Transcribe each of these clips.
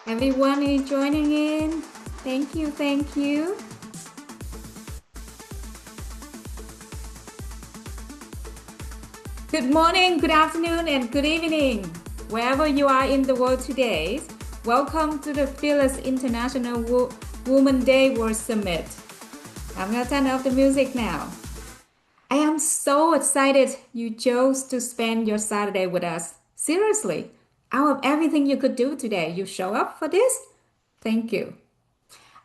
Everyone is joining in. Thank you, thank you. Good morning, good afternoon, and good evening. Wherever you are in the world today, welcome to the Fearless International Women Day World Summit. I'm gonna turn off the music now. I am so excited you chose to spend your Saturday with us. Seriously, out of everything you could do today, you show up for this? Thank you.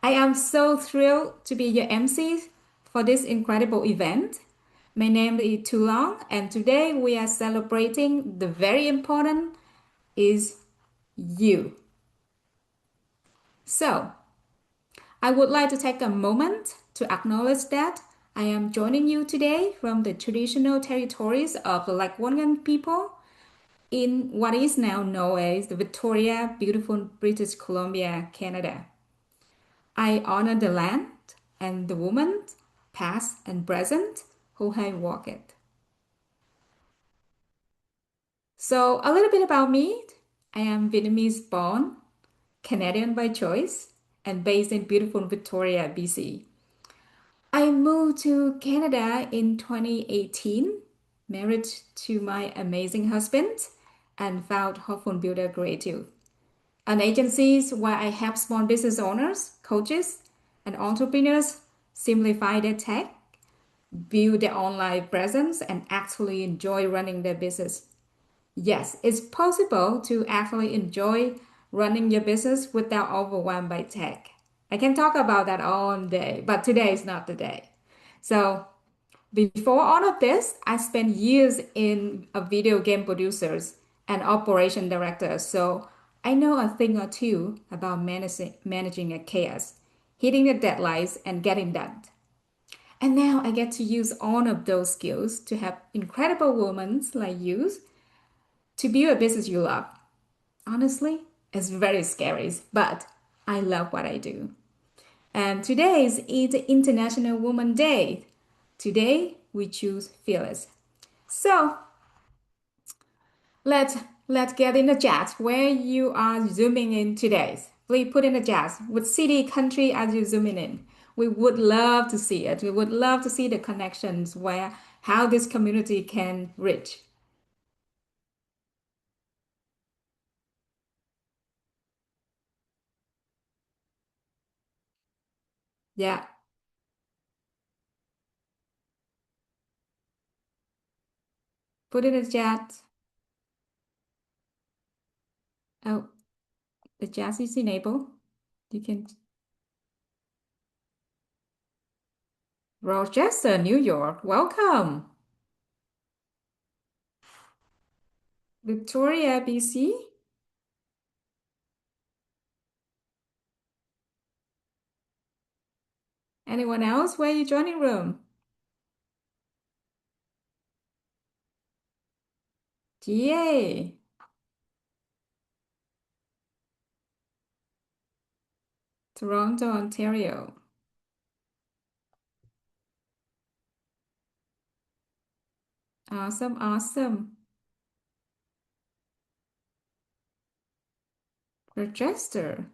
I am so thrilled to be your MC for this incredible event. My name is Tu Long, and today we are celebrating the very important is you. So, I would like to take a moment to acknowledge that I am joining you today from the traditional territories of the Lakwangan people in what is now known as the Victoria, beautiful British Columbia, Canada. I honor the land and the women, past and present, who have walked it. So, a little bit about me. I am Vietnamese born, Canadian by choice, and based in beautiful Victoria, BC. I moved to Canada in 2018, married to my amazing husband, and found Hopeful Builder Creative, an agency where I help small business owners, coaches, and entrepreneurs simplify their tech, build their online presence, and actually enjoy running their business. Yes, it's possible to actually enjoy running your business without overwhelmed by tech. I can talk about that all day, but today is not the day. So, before all of this, I spent years in a video game producers and operation director, so I know a thing or two about managing a chaos, hitting the deadlines, and getting done. And now I get to use all of those skills to help incredible women like you to build a business you love. Honestly, it's very scary, but I love what I do. And today is International Women's Day. Today we choose fearless. So let's let's get in the chat where you are zooming in today. Please put in the chat what city, country are you zooming in. We would love to see it. We would love to see the connections where how this community can reach. Yeah, put in the chat. Oh, the chat is enabled. You can Rochester, New York. Welcome. Victoria, BC. Anyone else? Where are you joining room? GA. Toronto, Ontario. Awesome, awesome. Rochester.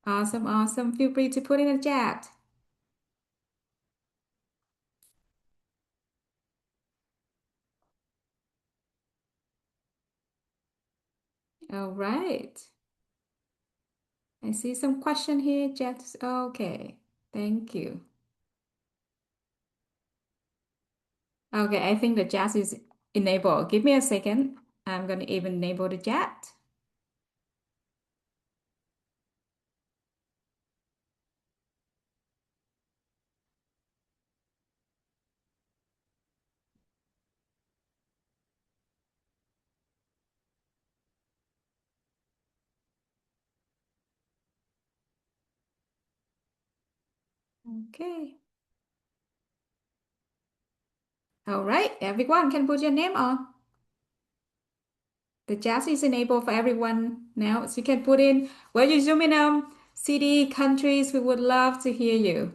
Awesome, awesome. Feel free to put in a chat. All right. I see some question here, chat. Okay. Thank you. Okay, I think the chat is enabled. Give me a second. I'm gonna even enable the chat. Okay. All right, everyone can put your name on. The chat is enabled for everyone now, so you can put in where you zoom in on city, countries. We would love to hear you.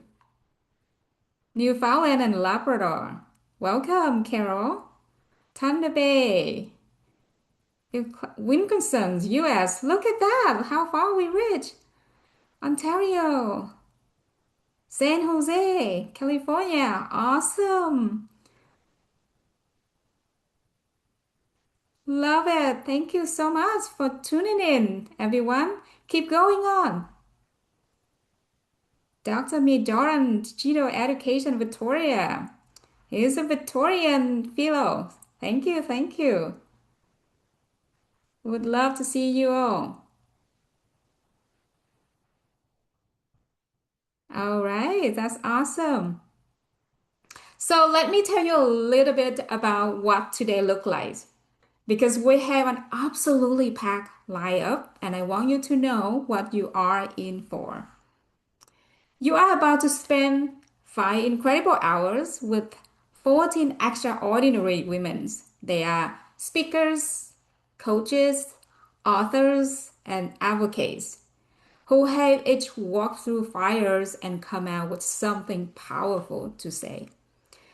Newfoundland and Labrador. Welcome, Carol. Thunder Bay. Wisconsin, US. Look at that. How far we reach. Ontario. San Jose, California. Awesome. Love it. Thank you so much for tuning in, everyone. Keep going on. Dr. Midoran, Digital Education Victoria. He's a Victorian fellow. Thank you, thank you. Would love to see you all. All right, that's awesome. So let me tell you a little bit about what today look like because we have an absolutely packed lineup and I want you to know what you are in for. You are about to spend 5 incredible hours with 14 extraordinary women. They are speakers, coaches, authors, and advocates who have each walked through fires and come out with something powerful to say.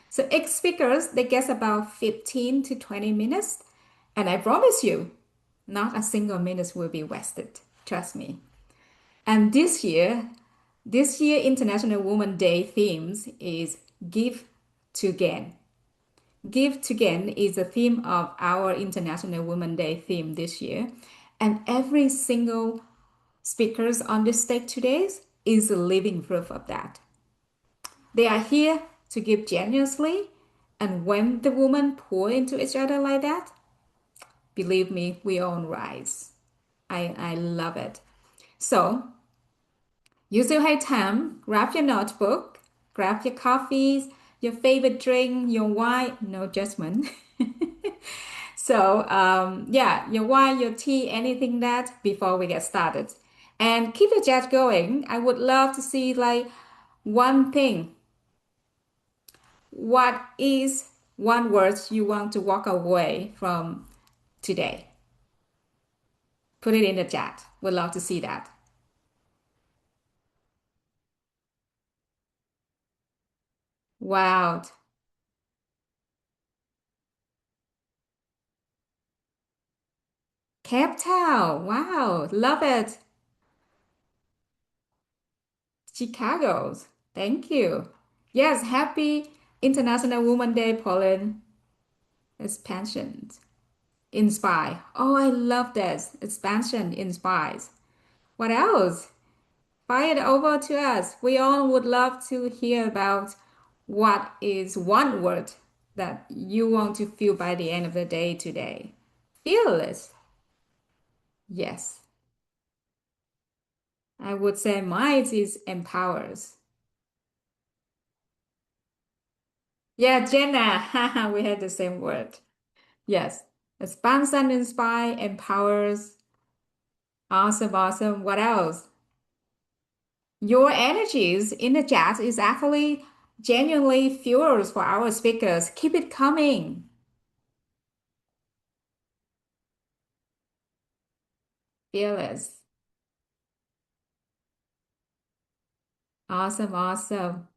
So each speakers, they get about 15 to 20 minutes, and I promise you, not a single minute will be wasted. Trust me. And this year International Women's Day themes is Give to Gain. Give to Gain is the theme of our International Women's Day theme this year. And every single speakers on this stage today is a living proof of that. They are here to give generously, and when the women pour into each other like that, believe me, we all rise. I love it. So you still have time. Grab your notebook, grab your coffees, your favorite drink, your wine, no judgment. So, yeah, your wine, your tea, anything that before we get started. And keep the chat going. I would love to see like one thing. What is one word you want to walk away from today? Put it in the chat. Would love to see that. Wow. Cape Town. Wow. Love it. Chicago's. Thank you. Yes, happy International Women's Day, Pauline. Expansion. Inspire. Oh, I love this. Expansion inspires. What else? Fire it over to us. We all would love to hear about what is one word that you want to feel by the end of the day today. Fearless. Yes. I would say mine is empowers. Yeah, Jenna. We had the same word. Yes. Expands and inspire, empowers. Awesome, awesome. What else? Your energies in the chat is actually genuinely fuels for our speakers. Keep it coming. Fearless. Awesome, awesome.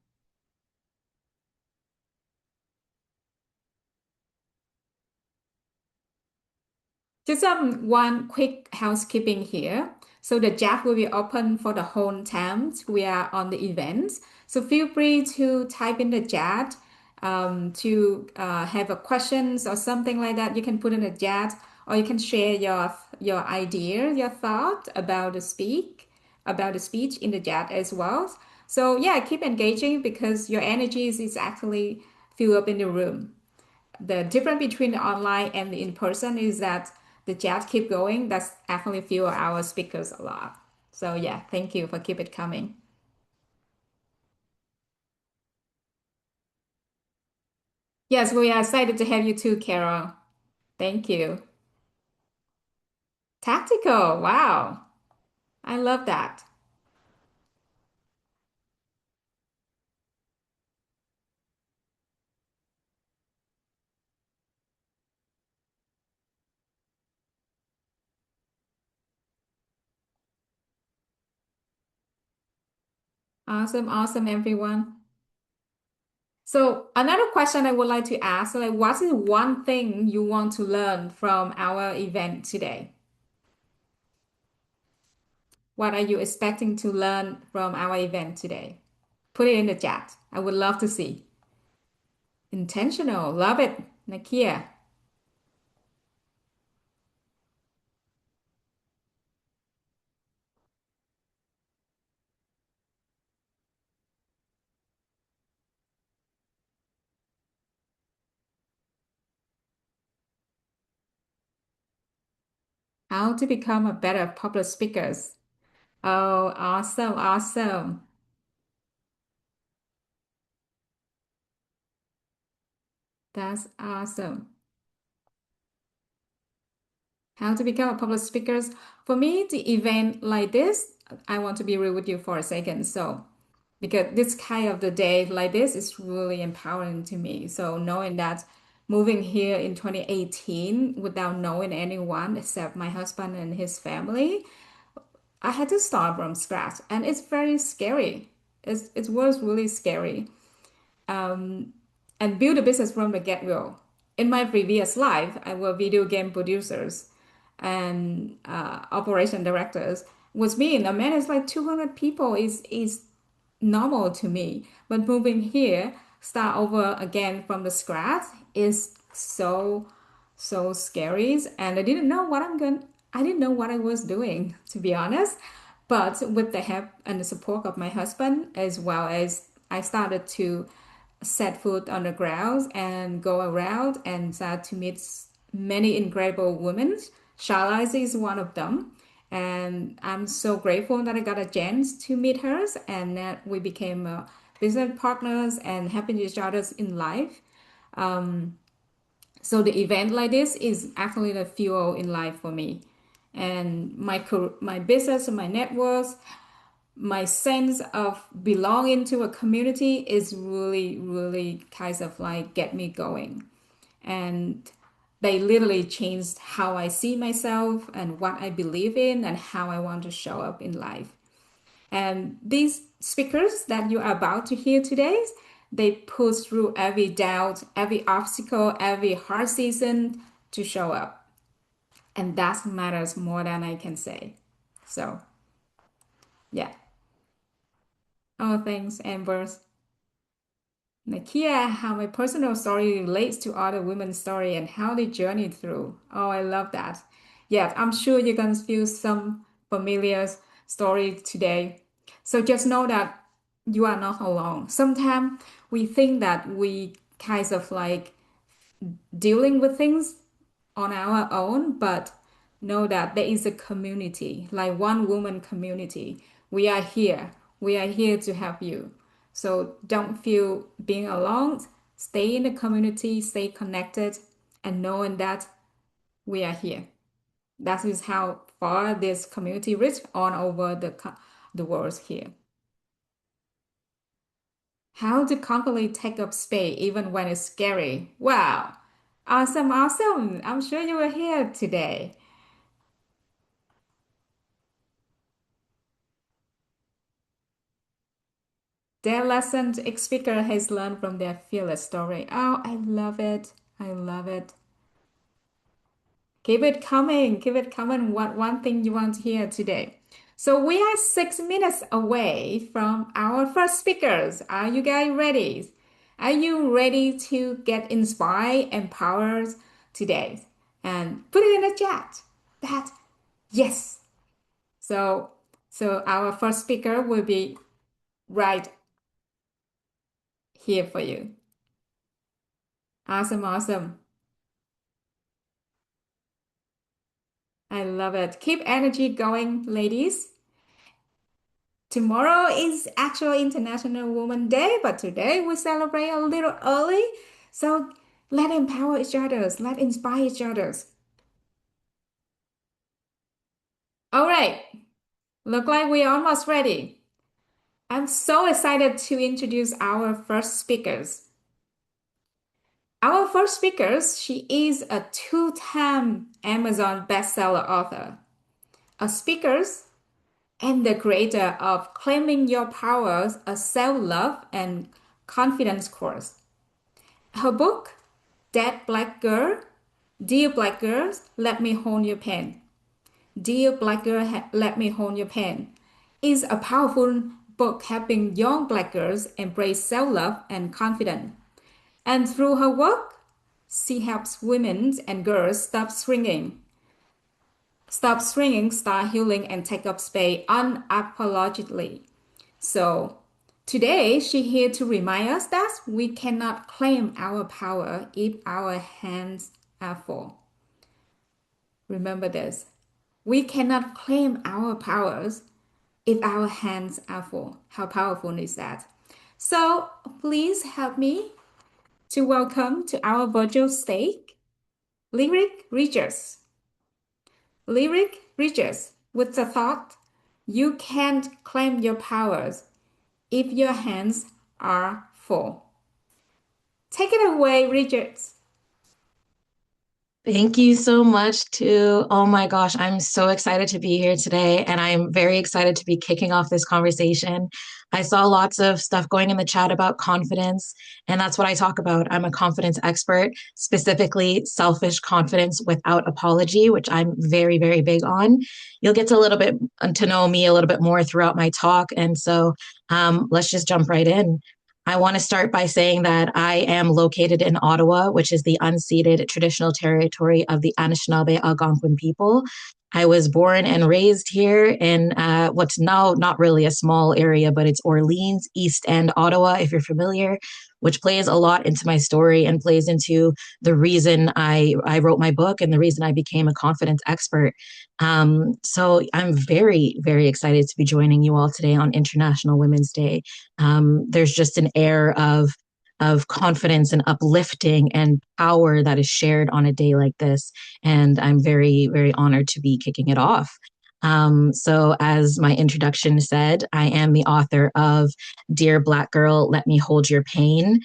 Just one quick housekeeping here. So the chat will be open for the whole time we are on the events. So feel free to type in the chat to have a questions or something like that. You can put in the chat, or you can share your idea, your thought about the speech in the chat as well. So yeah, keep engaging because your energy is actually fill up in the room. The difference between the online and the in-person is that the chat keep going. That's actually fuel our speakers a lot. So yeah, thank you for keep it coming. Yes, we are excited to have you too, Carol. Thank you. Tactical. Wow. I love that. Awesome, awesome, everyone. So another question I would like to ask, like, what is one thing you want to learn from our event today? What are you expecting to learn from our event today? Put it in the chat. I would love to see. Intentional. Love it. Nakia. How to become a better public speakers. Oh, awesome, awesome. That's awesome. How to become a public speakers. For me, the event like this, I want to be real with you for a second. So, because this kind of the day like this is really empowering to me. So knowing that moving here in 2018 without knowing anyone except my husband and his family, I had to start from scratch, and it's very scary. It was really scary. And build a business from the get-go. In my previous life, I was video game producers and operation directors. Was me, a man is like 200 people is normal to me. But moving here, start over again from the scratch is so scary. And I didn't know what I was doing, to be honest. But with the help and the support of my husband, as well as I started to set foot on the ground and go around and start to meet many incredible women. Charlotte is one of them. And I'm so grateful that I got a chance to meet her and that we became business partners and helping each other in life. So the event like this is actually the fuel in life for me. And my business and my networks, my sense of belonging to a community is really kind of like get me going. And they literally changed how I see myself and what I believe in and how I want to show up in life. And these speakers that you are about to hear today, they push through every doubt, every obstacle, every hard season to show up. And that matters more than I can say. So, yeah. Oh, thanks, Amber. Nakia, how my personal story relates to other women's story and how they journeyed through. Oh, I love that. Yeah, I'm sure you're gonna feel some familiar story today. So just know that you are not alone. Sometimes we think that we kind of like dealing with things on our own, but know that there is a community, like one woman community. We are here. We are here to help you. So don't feel being alone. Stay in the community, stay connected, and knowing that we are here. That is how far this community reach on over the world here. How to confidently take up space even when it's scary. Wow. Awesome, awesome. I'm sure you were here today. Their lessons each speaker has learned from their fearless story. Oh, I love it. I love it. Keep it coming. Keep it coming. What one thing you want to hear today? So we are 6 minutes away from our first speakers. Are you guys ready? Are you ready to get inspired, empowered today? And put it in the chat. That yes. So so our first speaker will be right here for you. Awesome, awesome. I love it. Keep energy going, ladies. Tomorrow is actually International Women's Day, but today we celebrate a little early. So let's empower each other. Let's inspire each other. All right. Look like we're almost ready. I'm so excited to introduce our first speakers. Our first speakers, she is a two-time Amazon bestseller author, a speaker and the creator of Claiming Your Powers, a self-love and confidence course. Her book, Dead Black Girl, Dear Black Girls, Let Me Hold Your Pen. Dear Black Girl, Let Me Hold Your Pen is a powerful book helping young black girls embrace self-love and confidence. And through her work, she helps women and girls stop shrinking, start healing, and take up space unapologetically. So today, she's here to remind us that we cannot claim our power if our hands are full. Remember this. We cannot claim our powers if our hands are full. How powerful is that? So please help me to welcome to our virtual stage Lyric Readers. Lyric Readers with the thought, you can't claim your powers if your hands are full. Take it away, Richards. Thank you so much too. Oh my gosh, I'm so excited to be here today, and I'm very excited to be kicking off this conversation. I saw lots of stuff going in the chat about confidence, and that's what I talk about. I'm a confidence expert, specifically selfish confidence without apology, which I'm very, very big on. You'll get to a little bit to know me a little bit more throughout my talk, and so let's just jump right in. I want to start by saying that I am located in Ottawa, which is the unceded traditional territory of the Anishinaabe Algonquin people. I was born and raised here in what's now not really a small area, but it's Orleans, East End, Ottawa, if you're familiar, which plays a lot into my story and plays into the reason I wrote my book and the reason I became a confidence expert. So I'm very, very excited to be joining you all today on International Women's Day. There's just an air of confidence and uplifting and power that is shared on a day like this. And I'm very, very honored to be kicking it off. So, as my introduction said, I am the author of Dear Black Girl, Let Me Hold Your Pain.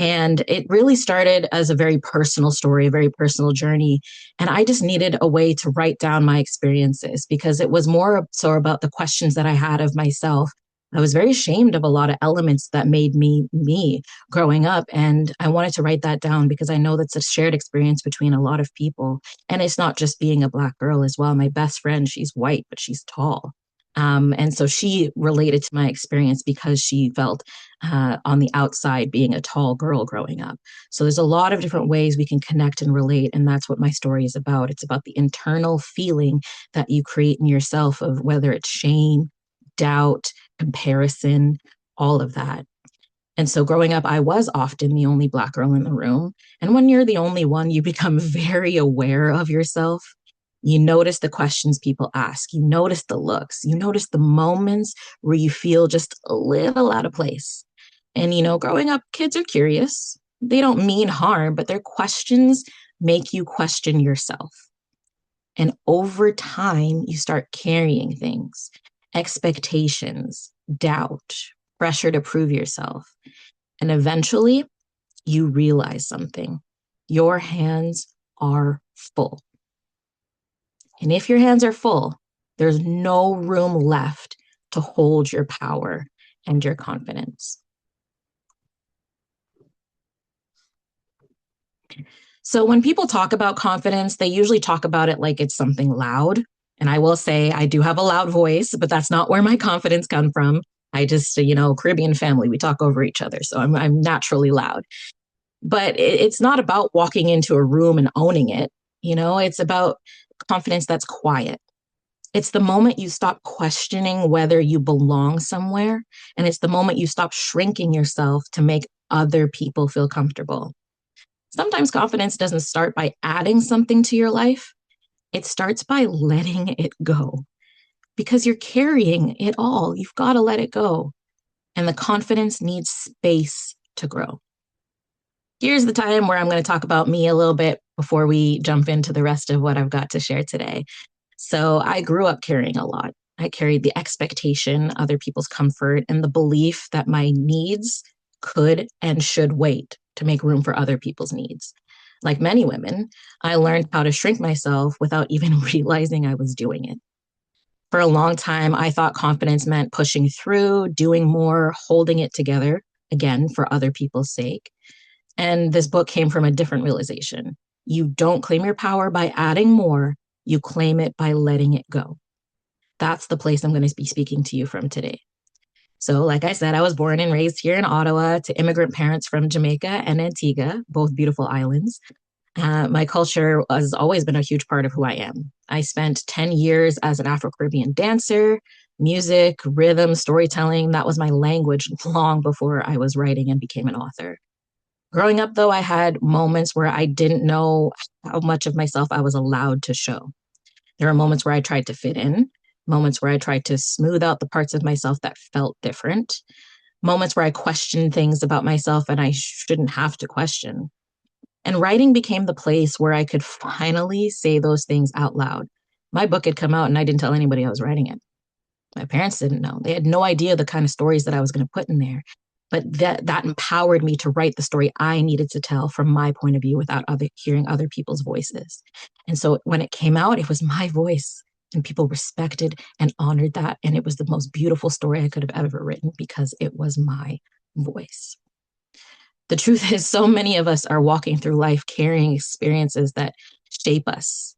And it really started as a very personal story, a very personal journey. And I just needed a way to write down my experiences because it was more so about the questions that I had of myself. I was very ashamed of a lot of elements that made me me growing up. And I wanted to write that down because I know that's a shared experience between a lot of people. And it's not just being a Black girl as well. My best friend, she's white, but she's tall. And so she related to my experience because she felt on the outside being a tall girl growing up. So there's a lot of different ways we can connect and relate. And that's what my story is about. It's about the internal feeling that you create in yourself of whether it's shame, doubt, comparison, all of that. And so growing up, I was often the only Black girl in the room. And when you're the only one, you become very aware of yourself. You notice the questions people ask, you notice the looks, you notice the moments where you feel just a little out of place. And, growing up, kids are curious. They don't mean harm, but their questions make you question yourself. And over time, you start carrying things, expectations, doubt, pressure to prove yourself. And eventually, you realize something. Your hands are full. And if your hands are full, there's no room left to hold your power and your confidence. So when people talk about confidence, they usually talk about it like it's something loud. And I will say I do have a loud voice, but that's not where my confidence comes from. I just, Caribbean family, we talk over each other. So I'm naturally loud. But it's not about walking into a room and owning it. It's about confidence that's quiet. It's the moment you stop questioning whether you belong somewhere. And it's the moment you stop shrinking yourself to make other people feel comfortable. Sometimes confidence doesn't start by adding something to your life. It starts by letting it go because you're carrying it all. You've got to let it go. And the confidence needs space to grow. Here's the time where I'm going to talk about me a little bit before we jump into the rest of what I've got to share today. So I grew up carrying a lot. I carried the expectation, other people's comfort, and the belief that my needs could and should wait to make room for other people's needs. Like many women, I learned how to shrink myself without even realizing I was doing it. For a long time, I thought confidence meant pushing through, doing more, holding it together. again, for other people's sake. And this book came from a different realization. You don't claim your power by adding more, you claim it by letting it go. That's the place I'm going to be speaking to you from today. So, like I said, I was born and raised here in Ottawa to immigrant parents from Jamaica and Antigua, both beautiful islands. My culture has always been a huge part of who I am. I spent 10 years as an Afro Caribbean dancer, music, rhythm, storytelling. That was my language long before I was writing and became an author. Growing up, though, I had moments where I didn't know how much of myself I was allowed to show. There were moments where I tried to fit in, moments where I tried to smooth out the parts of myself that felt different, moments where I questioned things about myself and I shouldn't have to question. And writing became the place where I could finally say those things out loud. My book had come out and I didn't tell anybody I was writing it. My parents didn't know. They had no idea the kind of stories that I was going to put in there. But that empowered me to write the story I needed to tell from my point of view without hearing other people's voices. And so when it came out, it was my voice, and people respected and honored that. And it was the most beautiful story I could have ever written because it was my voice. The truth is, so many of us are walking through life carrying experiences that shape us,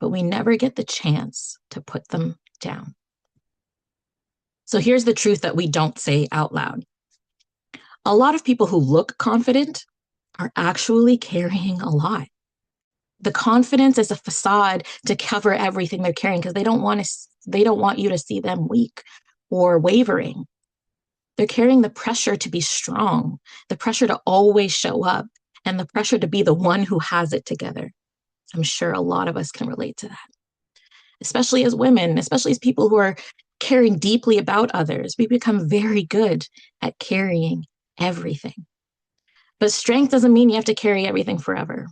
but we never get the chance to put them down. So here's the truth that we don't say out loud. A lot of people who look confident are actually carrying a lot. The confidence is a facade to cover everything they're carrying because they don't want you to see them weak or wavering. They're carrying the pressure to be strong, the pressure to always show up, and the pressure to be the one who has it together. I'm sure a lot of us can relate to that, especially as women, especially as people who are caring deeply about others. We become very good at carrying everything. But strength doesn't mean you have to carry everything forever.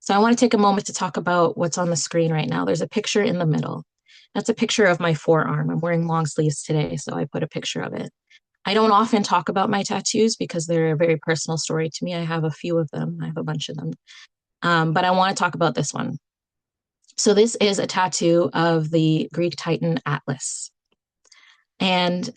So I want to take a moment to talk about what's on the screen right now. There's a picture in the middle. That's a picture of my forearm. I'm wearing long sleeves today, so I put a picture of it. I don't often talk about my tattoos because they're a very personal story to me. I have a few of them. I have a bunch of them. But I want to talk about this one. So this is a tattoo of the Greek Titan Atlas. And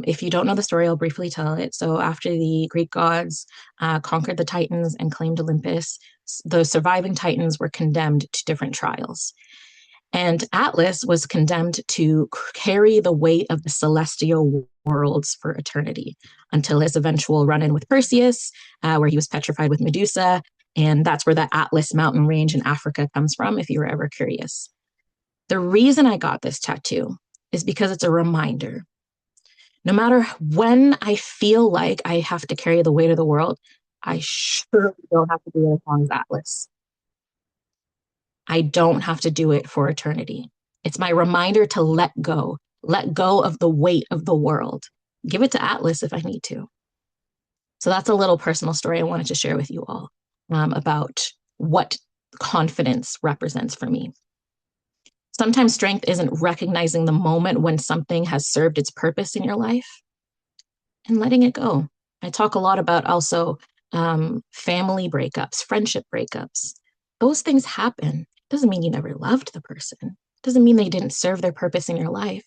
if you don't know the story, I'll briefly tell it. So after the Greek gods conquered the Titans and claimed Olympus, the surviving Titans were condemned to different trials. And Atlas was condemned to carry the weight of the celestial worlds for eternity until his eventual run-in with Perseus, where he was petrified with Medusa. And that's where the Atlas mountain range in Africa comes from, if you were ever curious. The reason I got this tattoo is because it's a reminder. No matter when I feel like I have to carry the weight of the world, I sure don't have to do it as long as Atlas. I don't have to do it for eternity. It's my reminder to let go of the weight of the world. Give it to Atlas if I need to. So that's a little personal story I wanted to share with you all about what confidence represents for me. Sometimes strength isn't recognizing the moment when something has served its purpose in your life and letting it go. I talk a lot about also family breakups, friendship breakups. Those things happen. Doesn't mean you never loved the person. Doesn't mean they didn't serve their purpose in your life.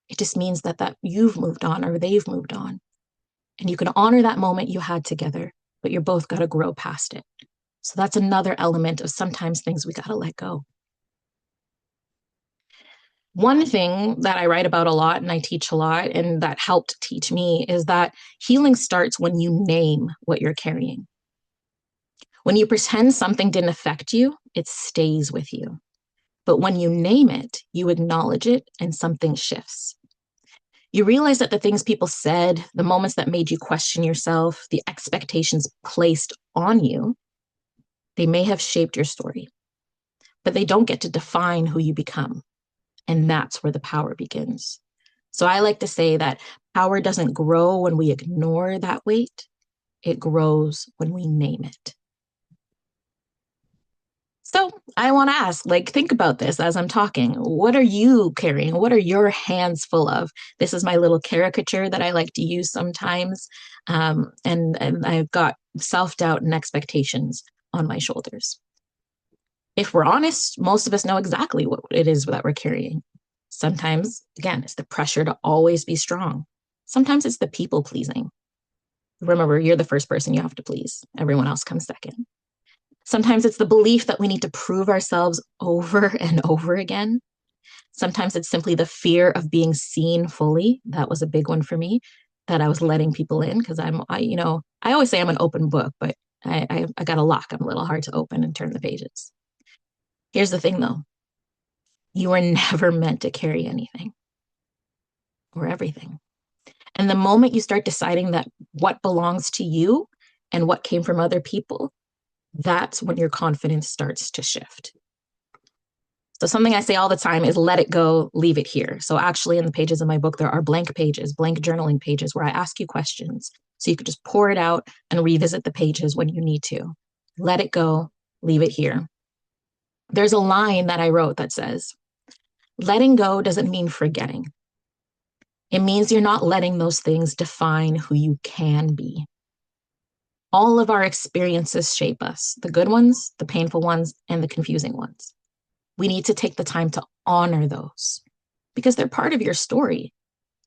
It just means that you've moved on or they've moved on. And you can honor that moment you had together, but you're both got to grow past it. So that's another element of sometimes things we got to let go. One thing that I write about a lot and I teach a lot and that helped teach me is that healing starts when you name what you're carrying. When you pretend something didn't affect you, it stays with you. But when you name it, you acknowledge it and something shifts. You realize that the things people said, the moments that made you question yourself, the expectations placed on you, they may have shaped your story, but they don't get to define who you become. And that's where the power begins. So I like to say that power doesn't grow when we ignore that weight. It grows when we name it. So I want to ask, think about this as I'm talking. What are you carrying? What are your hands full of? This is my little caricature that I like to use sometimes. And I've got self-doubt and expectations on my shoulders. If we're honest, most of us know exactly what it is that we're carrying. Sometimes, again, it's the pressure to always be strong. Sometimes it's the people pleasing. Remember, you're the first person you have to please. Everyone else comes second. Sometimes it's the belief that we need to prove ourselves over and over again. Sometimes it's simply the fear of being seen fully. That was a big one for me, that I was letting people in because I always say I'm an open book, but I got a lock. I'm a little hard to open and turn the pages. Here's the thing though. You were never meant to carry anything or everything. And the moment you start deciding that what belongs to you and what came from other people, that's when your confidence starts to shift. So something I say all the time is let it go, leave it here. So actually in the pages of my book, there are blank pages, blank journaling pages where I ask you questions. So you can just pour it out and revisit the pages when you need to. Let it go, leave it here. There's a line that I wrote that says, letting go doesn't mean forgetting. It means you're not letting those things define who you can be. All of our experiences shape us, the good ones, the painful ones, and the confusing ones. We need to take the time to honor those because they're part of your story.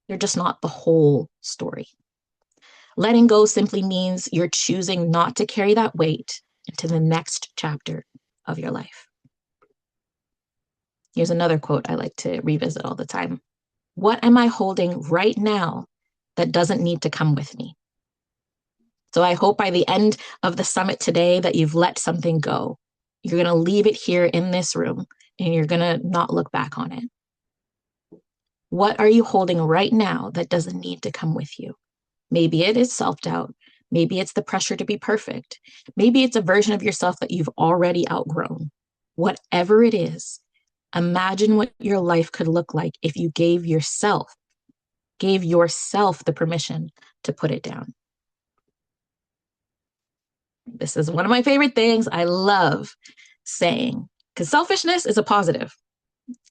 They're just not the whole story. Letting go simply means you're choosing not to carry that weight into the next chapter of your life. Here's another quote I like to revisit all the time. What am I holding right now that doesn't need to come with me? So I hope by the end of the summit today that you've let something go. You're going to leave it here in this room and you're going to not look back on it. What are you holding right now that doesn't need to come with you? Maybe it is self-doubt. Maybe it's the pressure to be perfect. Maybe it's a version of yourself that you've already outgrown. Whatever it is, imagine what your life could look like if you gave yourself the permission to put it down. This is one of my favorite things I love saying, because selfishness is a positive.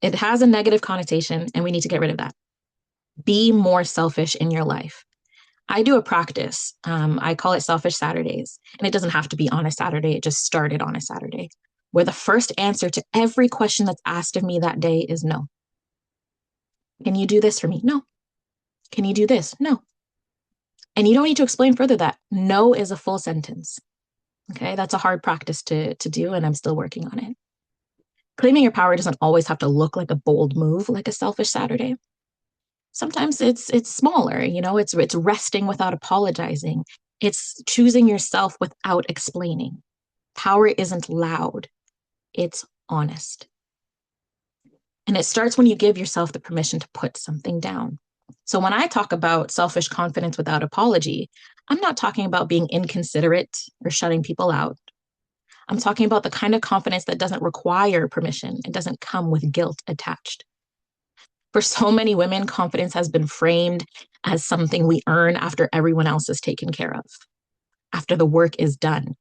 It has a negative connotation, and we need to get rid of that. Be more selfish in your life. I do a practice. I call it Selfish Saturdays, and it doesn't have to be on a Saturday. It just started on a Saturday, where the first answer to every question that's asked of me that day is no. Can you do this for me? No. Can you do this? No. And you don't need to explain further that no is a full sentence. Okay, that's a hard practice to do, and I'm still working on it. Claiming your power doesn't always have to look like a bold move, like a Selfish Saturday. Sometimes it's smaller, it's resting without apologizing. It's choosing yourself without explaining. Power isn't loud, it's honest. And it starts when you give yourself the permission to put something down. So when I talk about selfish confidence without apology, I'm not talking about being inconsiderate or shutting people out. I'm talking about the kind of confidence that doesn't require permission. It doesn't come with guilt attached. For so many women, confidence has been framed as something we earn after everyone else is taken care of, after the work is done,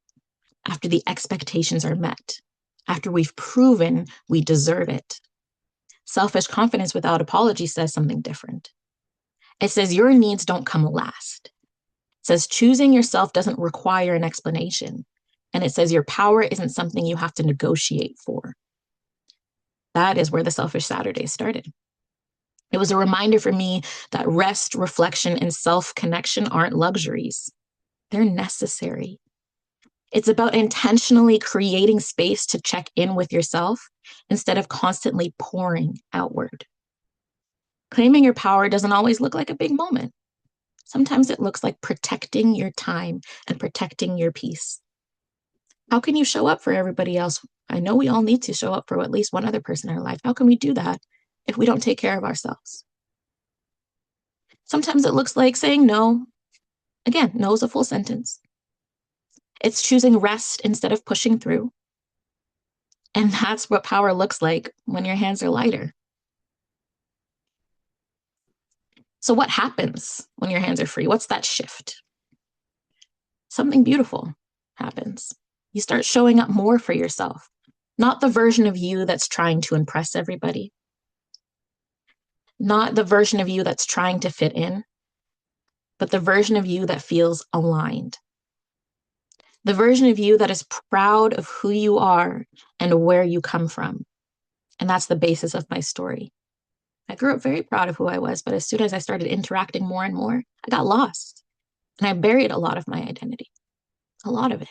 after the expectations are met, after we've proven we deserve it. Selfish confidence without apology says something different. It says your needs don't come last. It says choosing yourself doesn't require an explanation. And it says your power isn't something you have to negotiate for. That is where the Selfish Saturday started. It was a reminder for me that rest, reflection, and self-connection aren't luxuries. They're necessary. It's about intentionally creating space to check in with yourself instead of constantly pouring outward. Claiming your power doesn't always look like a big moment. Sometimes it looks like protecting your time and protecting your peace. How can you show up for everybody else? I know we all need to show up for at least one other person in our life. How can we do that if we don't take care of ourselves? Sometimes it looks like saying no. Again, no is a full sentence. It's choosing rest instead of pushing through. And that's what power looks like when your hands are lighter. So what happens when your hands are free? What's that shift? Something beautiful happens. You start showing up more for yourself, not the version of you that's trying to impress everybody, not the version of you that's trying to fit in, but the version of you that feels aligned. The version of you that is proud of who you are and where you come from. And that's the basis of my story. I grew up very proud of who I was, but as soon as I started interacting more and more, I got lost. And I buried a lot of my identity, a lot of it.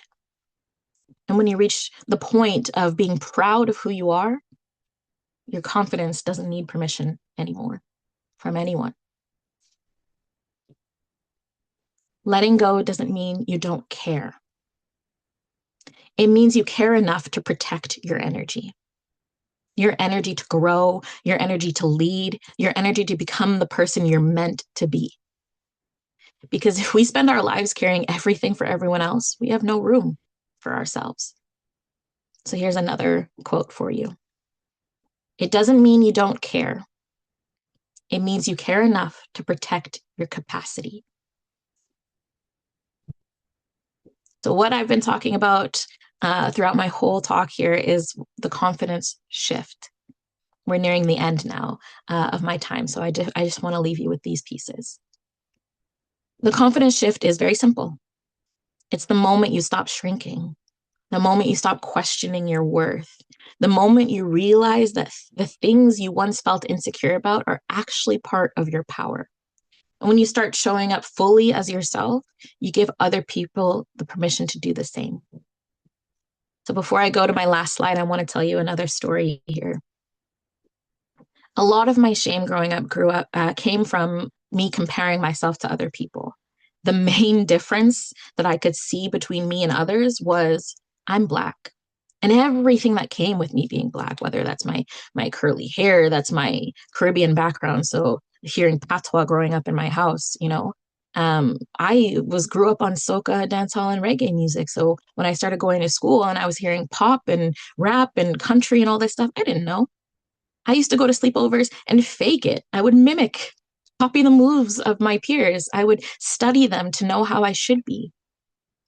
And when you reach the point of being proud of who you are, your confidence doesn't need permission anymore from anyone. Letting go doesn't mean you don't care. It means you care enough to protect your energy to grow, your energy to lead, your energy to become the person you're meant to be. Because if we spend our lives carrying everything for everyone else, we have no room for ourselves. So here's another quote for you. It doesn't mean you don't care. It means you care enough to protect your capacity. So what I've been talking about throughout my whole talk here is the confidence shift. We're nearing the end now of my time. So I just want to leave you with these pieces. The confidence shift is very simple. It's the moment you stop shrinking, the moment you stop questioning your worth, the moment you realize that the things you once felt insecure about are actually part of your power. And when you start showing up fully as yourself, you give other people the permission to do the same. So before I go to my last slide, I want to tell you another story here. A lot of my shame growing up came from me comparing myself to other people. The main difference that I could see between me and others was I'm Black. And everything that came with me being Black, whether that's my curly hair, that's my Caribbean background. So hearing patois growing up in my house, I grew up on soca, dancehall, and reggae music. So when I started going to school and I was hearing pop and rap and country and all this stuff, I didn't know. I used to go to sleepovers and fake it. I would mimic, copy the moves of my peers. I would study them to know how I should be.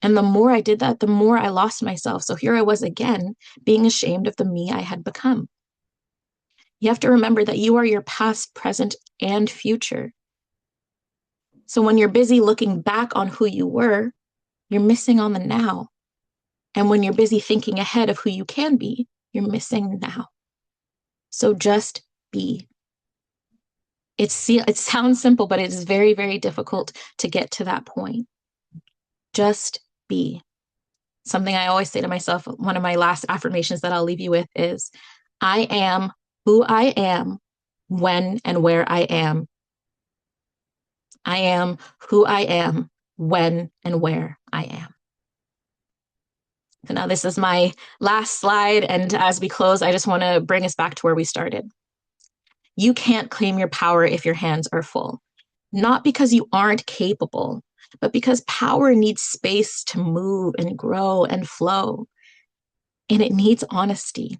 And the more I did that, the more I lost myself. So here I was again, being ashamed of the me I had become. You have to remember that you are your past, present, and future. So when you're busy looking back on who you were, you're missing on the now. And when you're busy thinking ahead of who you can be, you're missing now. So just be. It sounds simple, but it is very, very difficult to get to that point. Just be. Something I always say to myself, one of my last affirmations that I'll leave you with is, I am who I am when and where I am. I am who I am when and where I am. So now this is my last slide. And as we close, I just want to bring us back to where we started. You can't claim your power if your hands are full, not because you aren't capable, but because power needs space to move and grow and flow. And it needs honesty.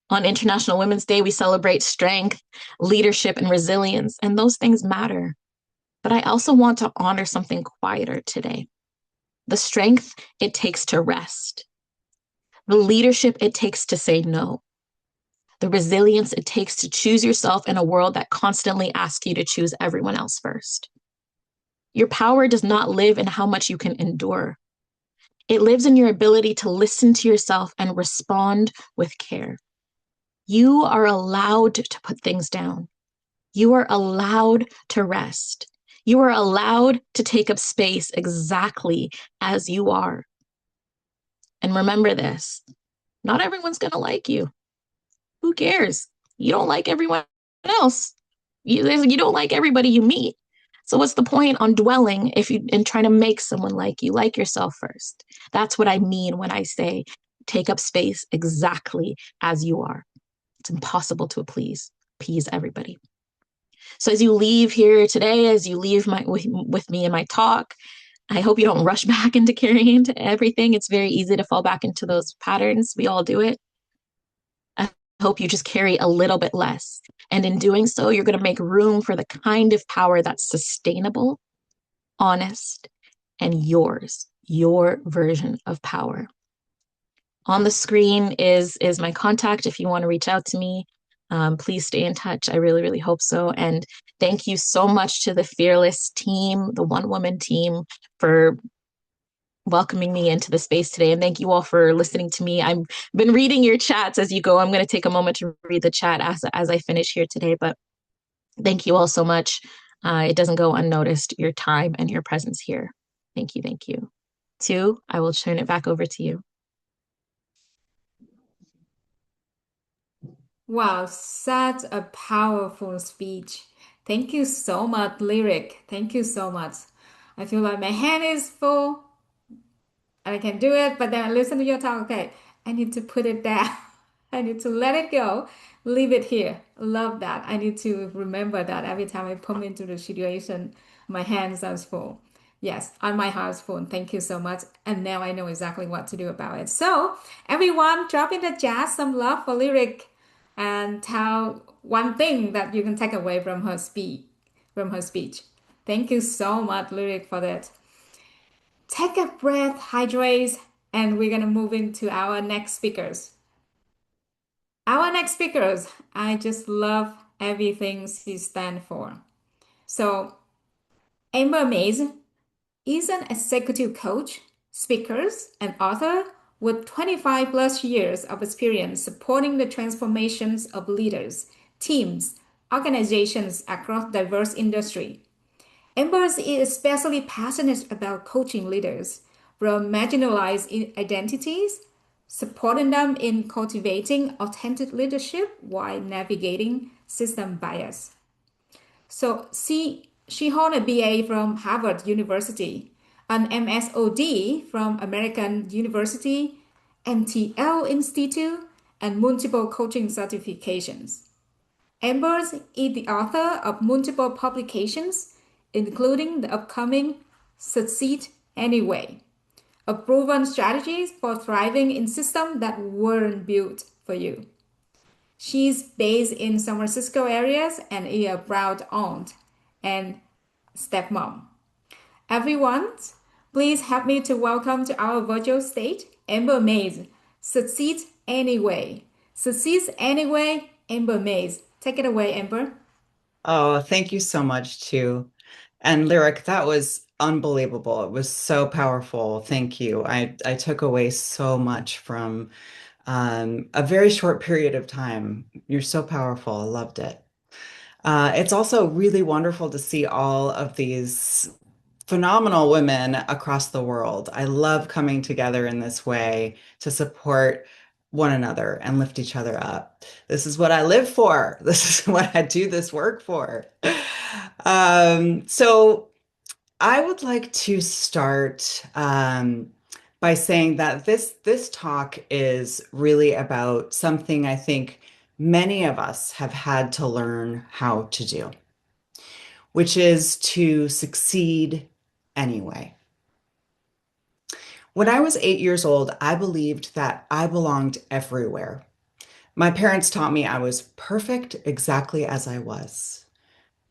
On International Women's Day, we celebrate strength, leadership, and resilience, and those things matter. But I also want to honor something quieter today. The strength it takes to rest, the leadership it takes to say no, the resilience it takes to choose yourself in a world that constantly asks you to choose everyone else first. Your power does not live in how much you can endure. It lives in your ability to listen to yourself and respond with care. You are allowed to put things down. You are allowed to rest. You are allowed to take up space exactly as you are. And remember this, not everyone's going to like you. Who cares? You don't like everyone else. You don't like everybody you meet. So what's the point on dwelling in trying to make someone like you? Like yourself first. That's what I mean when I say take up space exactly as you are. It's impossible to appease everybody. So as you leave here today, as you leave with me in my talk, I hope you don't rush back into carrying into everything. It's very easy to fall back into those patterns. We all do it. I hope you just carry a little bit less. And in doing so, you're going to make room for the kind of power that's sustainable, honest, and yours, your version of power. On the screen is my contact if you want to reach out to me. Please stay in touch. I really, really hope so. And thank you so much to the Fearless team, the One Woman team, for welcoming me into the space today. And thank you all for listening to me. I've been reading your chats as you go. I'm going to take a moment to read the chat as I finish here today. But thank you all so much. It doesn't go unnoticed, your time and your presence here. Thank you. Thank you. Two, I will turn it back over to you. Wow, such a powerful speech. Thank you so much, Lyric. Thank you so much. I feel like my hand is full. I can do it, but then I listen to your talk. Okay, I need to put it down. I need to let it go, leave it here. Love that. I need to remember that every time I come into the situation, my hands are full. Yes, on my heart's full. Thank you so much. And now I know exactly what to do about it. So, everyone, drop in the chat some love for Lyric and tell one thing that you can take away from her speech. Thank you so much, Lyric, for that. Take a breath, hydrate, and we're gonna move into our next speakers. Our next speakers, I just love everything she stands for. So, Amber Mays is an executive coach, speaker, and author with 25 plus years of experience supporting the transformations of leaders, teams, organizations across diverse industry. Amber is especially passionate about coaching leaders from marginalized identities, supporting them in cultivating authentic leadership while navigating system bias. So she holds a BA from Harvard University, an MSOD from American University, NTL Institute, and multiple coaching certifications. Ambers is the author of multiple publications, including the upcoming Succeed Anyway, a proven strategies for thriving in systems that weren't built for you. She's based in San Francisco areas and is a proud aunt and stepmom. Everyone, please help me to welcome to our virtual stage Amber Mays. Succeed Anyway. Succeed Anyway, Amber Mays. Take it away, Amber. Oh, thank you so much too. And Lyric, that was unbelievable. It was so powerful. Thank you. I took away so much from a very short period of time. You're so powerful. I loved it. It's also really wonderful to see all of these phenomenal women across the world. I love coming together in this way to support one another and lift each other up. This is what I live for. This is what I do this work for. So I would like to start by saying that this talk is really about something I think many of us have had to learn how to do, which is to succeed anyway. When I was 8 years old, I believed that I belonged everywhere. My parents taught me I was perfect exactly as I was.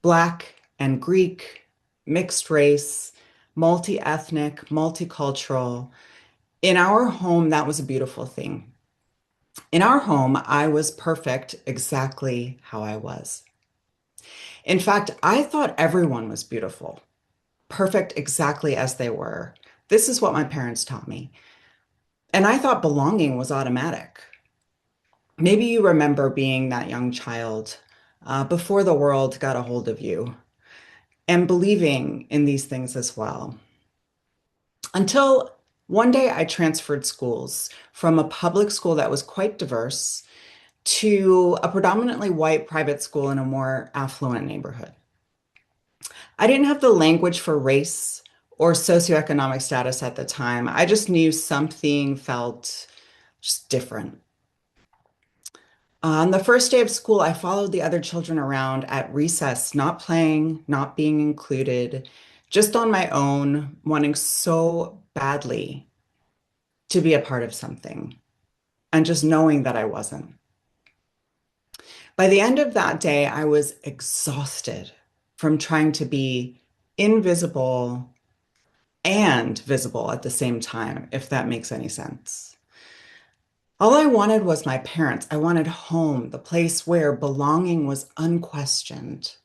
Black and Greek, mixed race, multi-ethnic, multicultural. In our home, that was a beautiful thing. In our home, I was perfect exactly how I was. In fact, I thought everyone was beautiful, perfect exactly as they were. This is what my parents taught me. And I thought belonging was automatic. Maybe you remember being that young child before the world got a hold of you and believing in these things as well. Until one day I transferred schools from a public school that was quite diverse to a predominantly white private school in a more affluent neighborhood. I didn't have the language for race or socioeconomic status at the time. I just knew something felt just different. On the first day of school, I followed the other children around at recess, not playing, not being included, just on my own, wanting so badly to be a part of something, and just knowing that I wasn't. By the end of that day, I was exhausted from trying to be invisible and visible at the same time, if that makes any sense. All I wanted was my parents. I wanted home, the place where belonging was unquestioned.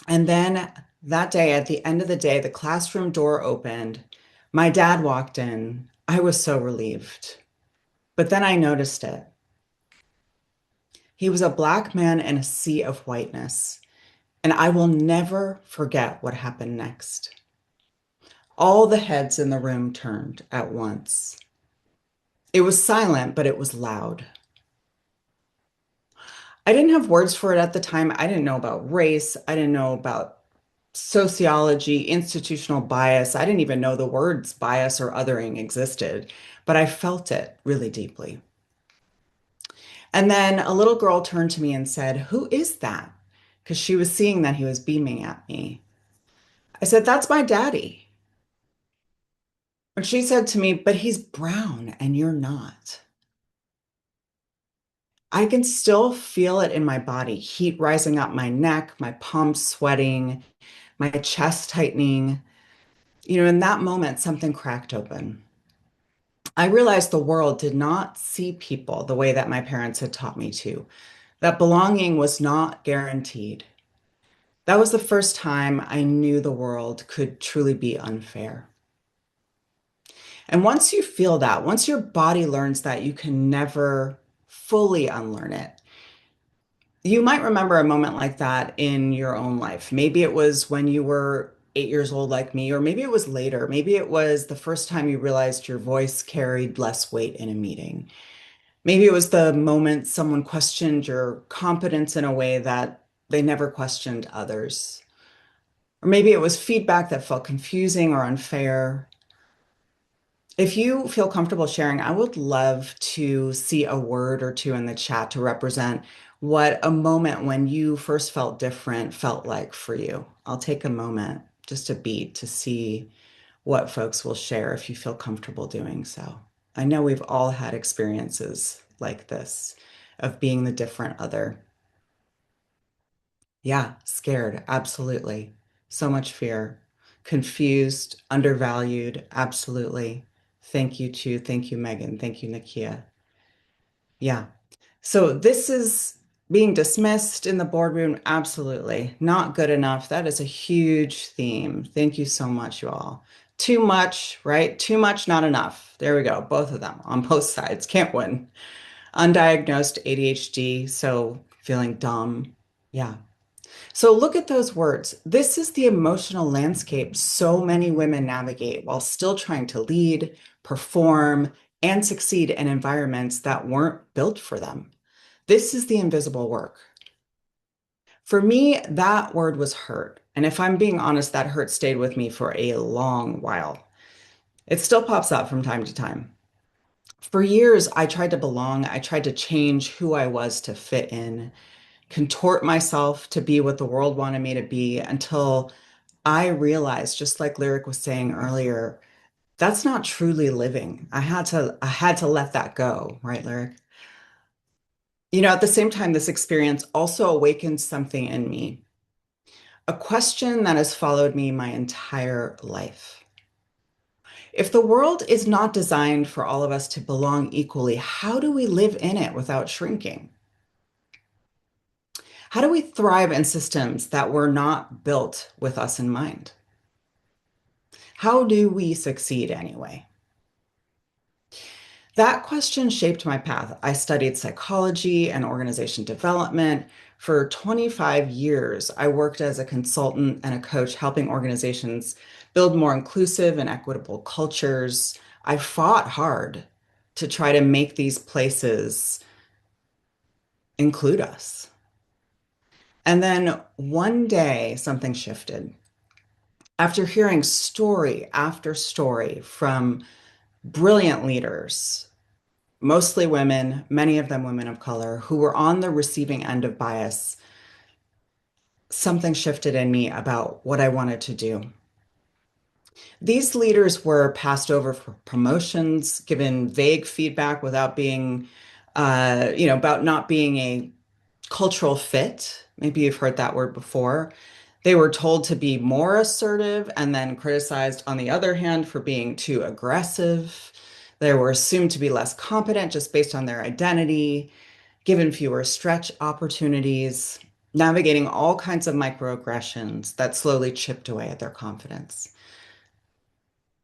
And then that day, at the end of the day, the classroom door opened. My dad walked in. I was so relieved. But then I noticed it. He was a black man in a sea of whiteness. And I will never forget what happened next. All the heads in the room turned at once. It was silent, but it was loud. I didn't have words for it at the time. I didn't know about race. I didn't know about sociology, institutional bias. I didn't even know the words bias or othering existed, but I felt it really deeply. And then a little girl turned to me and said, "Who is that?" Because she was seeing that he was beaming at me. I said, "That's my daddy." And she said to me, "But he's brown and you're not." I can still feel it in my body, heat rising up my neck, my palms sweating, my chest tightening. In that moment, something cracked open. I realized the world did not see people the way that my parents had taught me to, that belonging was not guaranteed. That was the first time I knew the world could truly be unfair. And once you feel that, once your body learns that, you can never fully unlearn it. You might remember a moment like that in your own life. Maybe it was when you were 8 years old, like me, or maybe it was later. Maybe it was the first time you realized your voice carried less weight in a meeting. Maybe it was the moment someone questioned your competence in a way that they never questioned others. Or maybe it was feedback that felt confusing or unfair. If you feel comfortable sharing, I would love to see a word or two in the chat to represent what a moment when you first felt different felt like for you. I'll take a moment, just a beat, to see what folks will share if you feel comfortable doing so. I know we've all had experiences like this of being the different other. Yeah, scared, absolutely. So much fear. Confused, undervalued, absolutely. Thank you, Chu. Thank you, Megan. Thank you, Nakia. Yeah. So this is being dismissed in the boardroom. Absolutely. Not good enough. That is a huge theme. Thank you so much, you all. Too much, right? Too much, not enough. There we go. Both of them on both sides. Can't win. Undiagnosed ADHD. So feeling dumb. Yeah. So look at those words. This is the emotional landscape so many women navigate while still trying to lead, perform, and succeed in environments that weren't built for them. This is the invisible work. For me, that word was hurt. And if I'm being honest, that hurt stayed with me for a long while. It still pops up from time to time. For years, I tried to belong. I tried to change who I was to fit in, contort myself to be what the world wanted me to be until I realized, just like Lyric was saying earlier, that's not truly living. I had to let that go, right, Lyric? At the same time, this experience also awakened something in me, a question that has followed me my entire life. If the world is not designed for all of us to belong equally, how do we live in it without shrinking? How do we thrive in systems that were not built with us in mind? How do we succeed anyway? That question shaped my path. I studied psychology and organization development. For 25 years, I worked as a consultant and a coach, helping organizations build more inclusive and equitable cultures. I fought hard to try to make these places include us. And then one day, something shifted. After hearing story after story from brilliant leaders, mostly women, many of them women of color, who were on the receiving end of bias, something shifted in me about what I wanted to do. These leaders were passed over for promotions, given vague feedback without being, about not being a cultural fit. Maybe you've heard that word before. They were told to be more assertive and then criticized, on the other hand, for being too aggressive. They were assumed to be less competent just based on their identity, given fewer stretch opportunities, navigating all kinds of microaggressions that slowly chipped away at their confidence.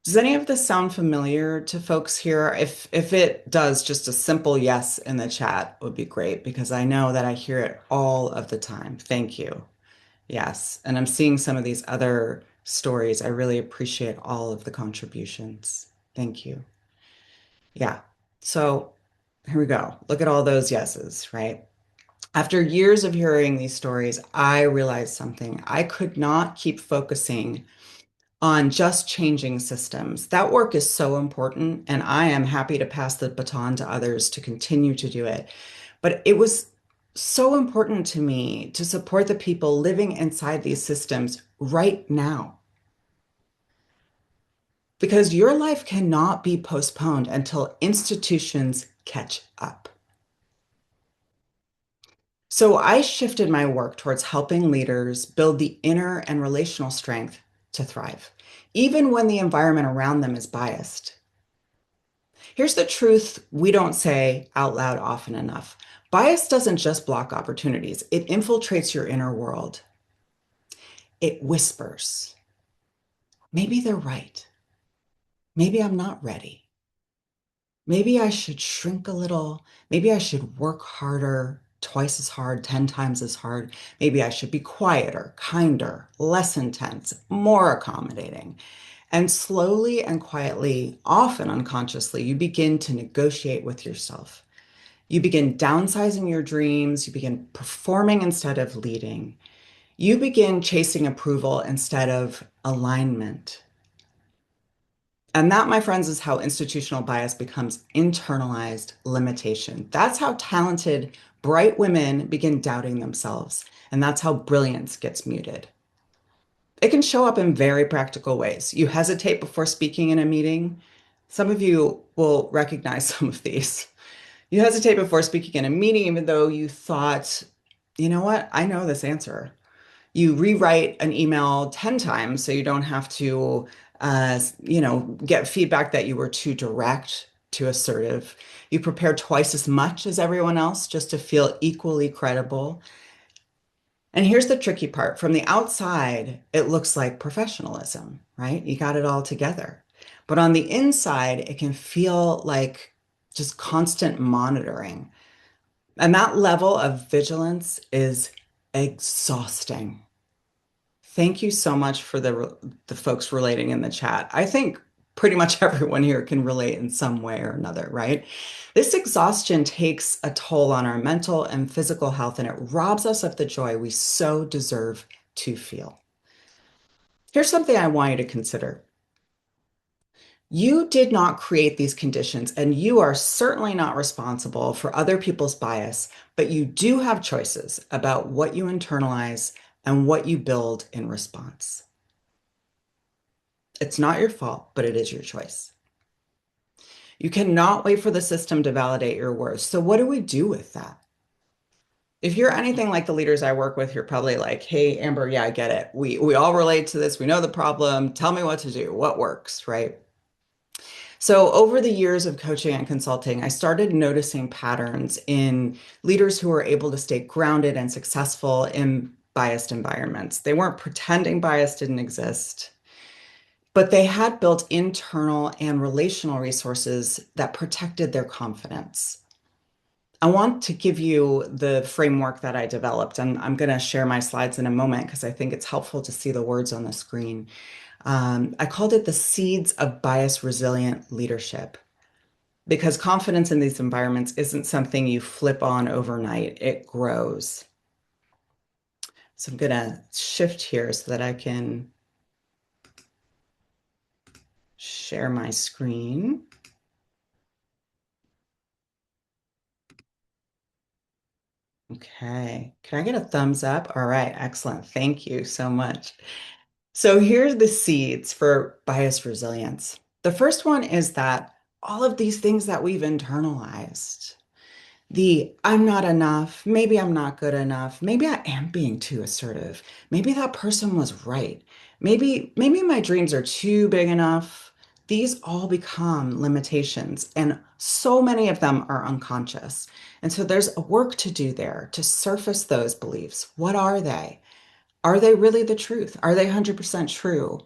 Does any of this sound familiar to folks here? If it does, just a simple yes in the chat would be great because I know that I hear it all of the time. Thank you. Yes. And I'm seeing some of these other stories. I really appreciate all of the contributions. Thank you. Yeah. So here we go. Look at all those yeses, right? After years of hearing these stories, I realized something. I could not keep focusing on just changing systems. That work is so important, and I am happy to pass the baton to others to continue to do it. But it was so important to me to support the people living inside these systems right now. Because your life cannot be postponed until institutions catch up. So I shifted my work towards helping leaders build the inner and relational strength to thrive, even when the environment around them is biased. Here's the truth we don't say out loud often enough. Bias doesn't just block opportunities, it infiltrates your inner world. It whispers, maybe they're right. Maybe I'm not ready. Maybe I should shrink a little. Maybe I should work harder, twice as hard, 10 times as hard. Maybe I should be quieter, kinder, less intense, more accommodating. And slowly and quietly, often unconsciously, you begin to negotiate with yourself. You begin downsizing your dreams. You begin performing instead of leading. You begin chasing approval instead of alignment. And that, my friends, is how institutional bias becomes internalized limitation. That's how talented, bright women begin doubting themselves. And that's how brilliance gets muted. It can show up in very practical ways. You hesitate before speaking in a meeting. Some of you will recognize some of these. You hesitate before speaking in a meeting, even though you thought, you know what, I know this answer. You rewrite an email 10 times so you don't have to, get feedback that you were too direct, too assertive. You prepare twice as much as everyone else just to feel equally credible. And here's the tricky part. From the outside, it looks like professionalism, right? You got it all together. But on the inside, it can feel like just constant monitoring. And that level of vigilance is exhausting. Thank you so much for the folks relating in the chat. I think pretty much everyone here can relate in some way or another, right? This exhaustion takes a toll on our mental and physical health, and it robs us of the joy we so deserve to feel. Here's something I want you to consider. You did not create these conditions, and you are certainly not responsible for other people's bias, but you do have choices about what you internalize and what you build in response. It's not your fault, but it is your choice. You cannot wait for the system to validate your worth. So what do we do with that? If you're anything like the leaders I work with, you're probably like, hey, Amber, yeah, I get it. We all relate to this. We know the problem. Tell me what to do. What works, right? So over the years of coaching and consulting, I started noticing patterns in leaders who were able to stay grounded and successful in biased environments. They weren't pretending bias didn't exist, but they had built internal and relational resources that protected their confidence. I want to give you the framework that I developed, and I'm going to share my slides in a moment because I think it's helpful to see the words on the screen. I called it the seeds of bias resilient leadership because confidence in these environments isn't something you flip on overnight, it grows. So I'm going to shift here so that I can share my screen. Okay, can I get a thumbs up? All right, excellent. Thank you so much. So here's the seeds for bias resilience. The first one is that all of these things that we've internalized, the I'm not enough, maybe I'm not good enough, maybe I am being too assertive, maybe that person was right, maybe my dreams are too big enough. These all become limitations, and so many of them are unconscious. And so there's a work to do there to surface those beliefs. What are they? Are they really the truth? Are they 100% true?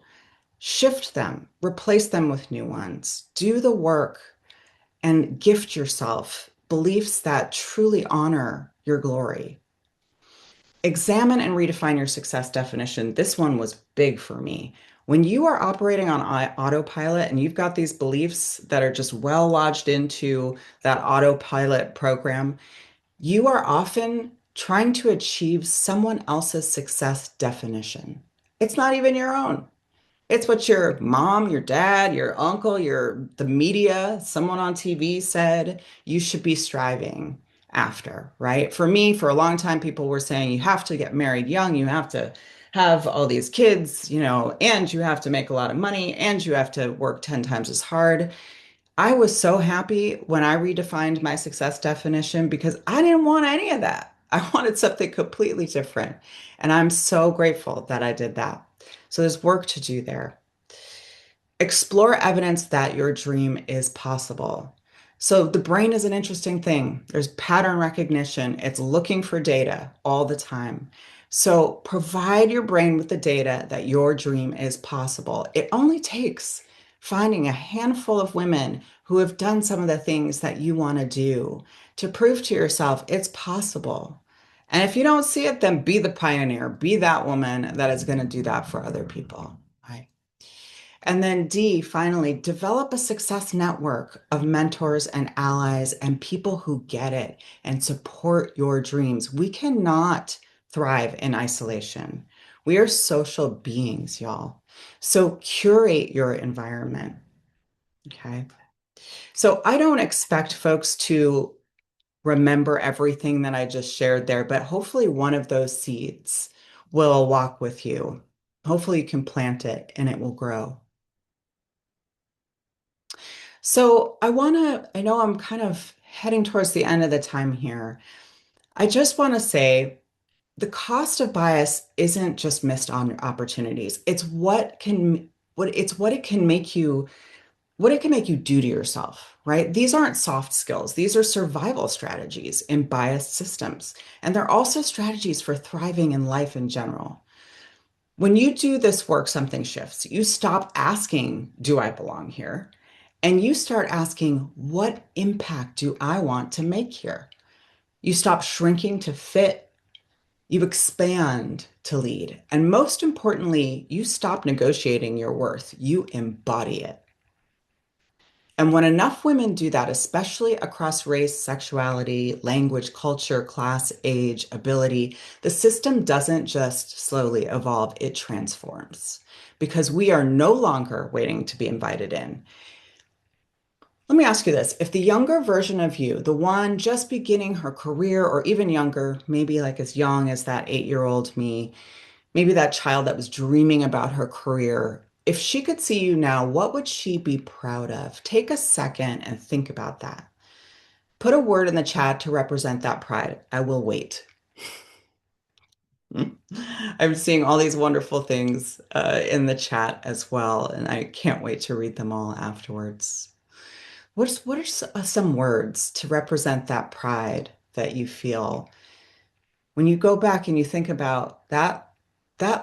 Shift them, replace them with new ones. Do the work and gift yourself beliefs that truly honor your glory. Examine and redefine your success definition. This one was big for me. When you are operating on autopilot and you've got these beliefs that are just well lodged into that autopilot program, you are often trying to achieve someone else's success definition. It's not even your own. It's what your mom, your dad, your uncle, the media, someone on TV said you should be striving after, right? For me, for a long time, people were saying you have to get married young, you have to have all these kids, and you have to make a lot of money, and you have to work 10 times as hard. I was so happy when I redefined my success definition because I didn't want any of that. I wanted something completely different. And I'm so grateful that I did that. So there's work to do there. Explore evidence that your dream is possible. So the brain is an interesting thing. There's pattern recognition. It's looking for data all the time. So provide your brain with the data that your dream is possible. It only takes finding a handful of women who have done some of the things that you want to do to prove to yourself it's possible. And if you don't see it, then be the pioneer, be that woman that is going to do that for other people. Right? And then D, finally, develop a success network of mentors and allies and people who get it and support your dreams. We cannot thrive in isolation. We are social beings, y'all. So curate your environment. Okay. So I don't expect folks to remember everything that I just shared there, but hopefully one of those seeds will walk with you. Hopefully you can plant it and it will grow. So I know I'm kind of heading towards the end of the time here. I just want to say the cost of bias isn't just missed on opportunities. It's what it can make you do to yourself, right? These aren't soft skills. These are survival strategies in biased systems. And they're also strategies for thriving in life in general. When you do this work, something shifts. You stop asking, do I belong here? And you start asking, what impact do I want to make here? You stop shrinking to fit, you expand to lead. And most importantly, you stop negotiating your worth, you embody it. And when enough women do that, especially across race, sexuality, language, culture, class, age, ability, the system doesn't just slowly evolve, it transforms because we are no longer waiting to be invited in. Let me ask you this. If the younger version of you, the one just beginning her career or even younger, maybe like as young as that 8-year-old me, maybe that child that was dreaming about her career, if she could see you now, what would she be proud of? Take a second and think about that. Put a word in the chat to represent that pride. I will wait. I'm seeing all these wonderful things in the chat as well, and I can't wait to read them all afterwards. What are some words to represent that pride that you feel when you go back and you think about that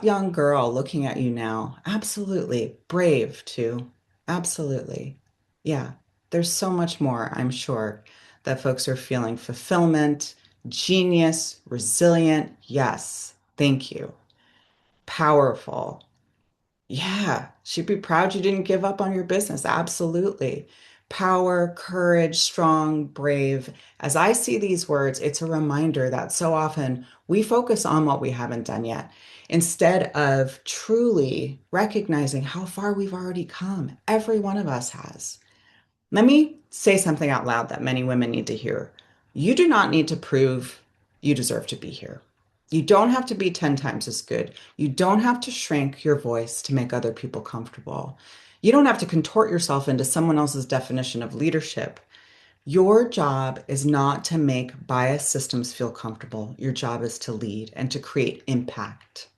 young girl looking at you now? Absolutely brave too. Absolutely. Yeah. There's so much more, I'm sure, that folks are feeling fulfillment, genius, resilient. Yes. Thank you. Powerful. Yeah, she'd be proud you didn't give up on your business. Absolutely. Power, courage, strong, brave. As I see these words, it's a reminder that so often we focus on what we haven't done yet instead of truly recognizing how far we've already come. Every one of us has. Let me say something out loud that many women need to hear. You do not need to prove you deserve to be here. You don't have to be 10 times as good. You don't have to shrink your voice to make other people comfortable. You don't have to contort yourself into someone else's definition of leadership. Your job is not to make biased systems feel comfortable. Your job is to lead and to create impact.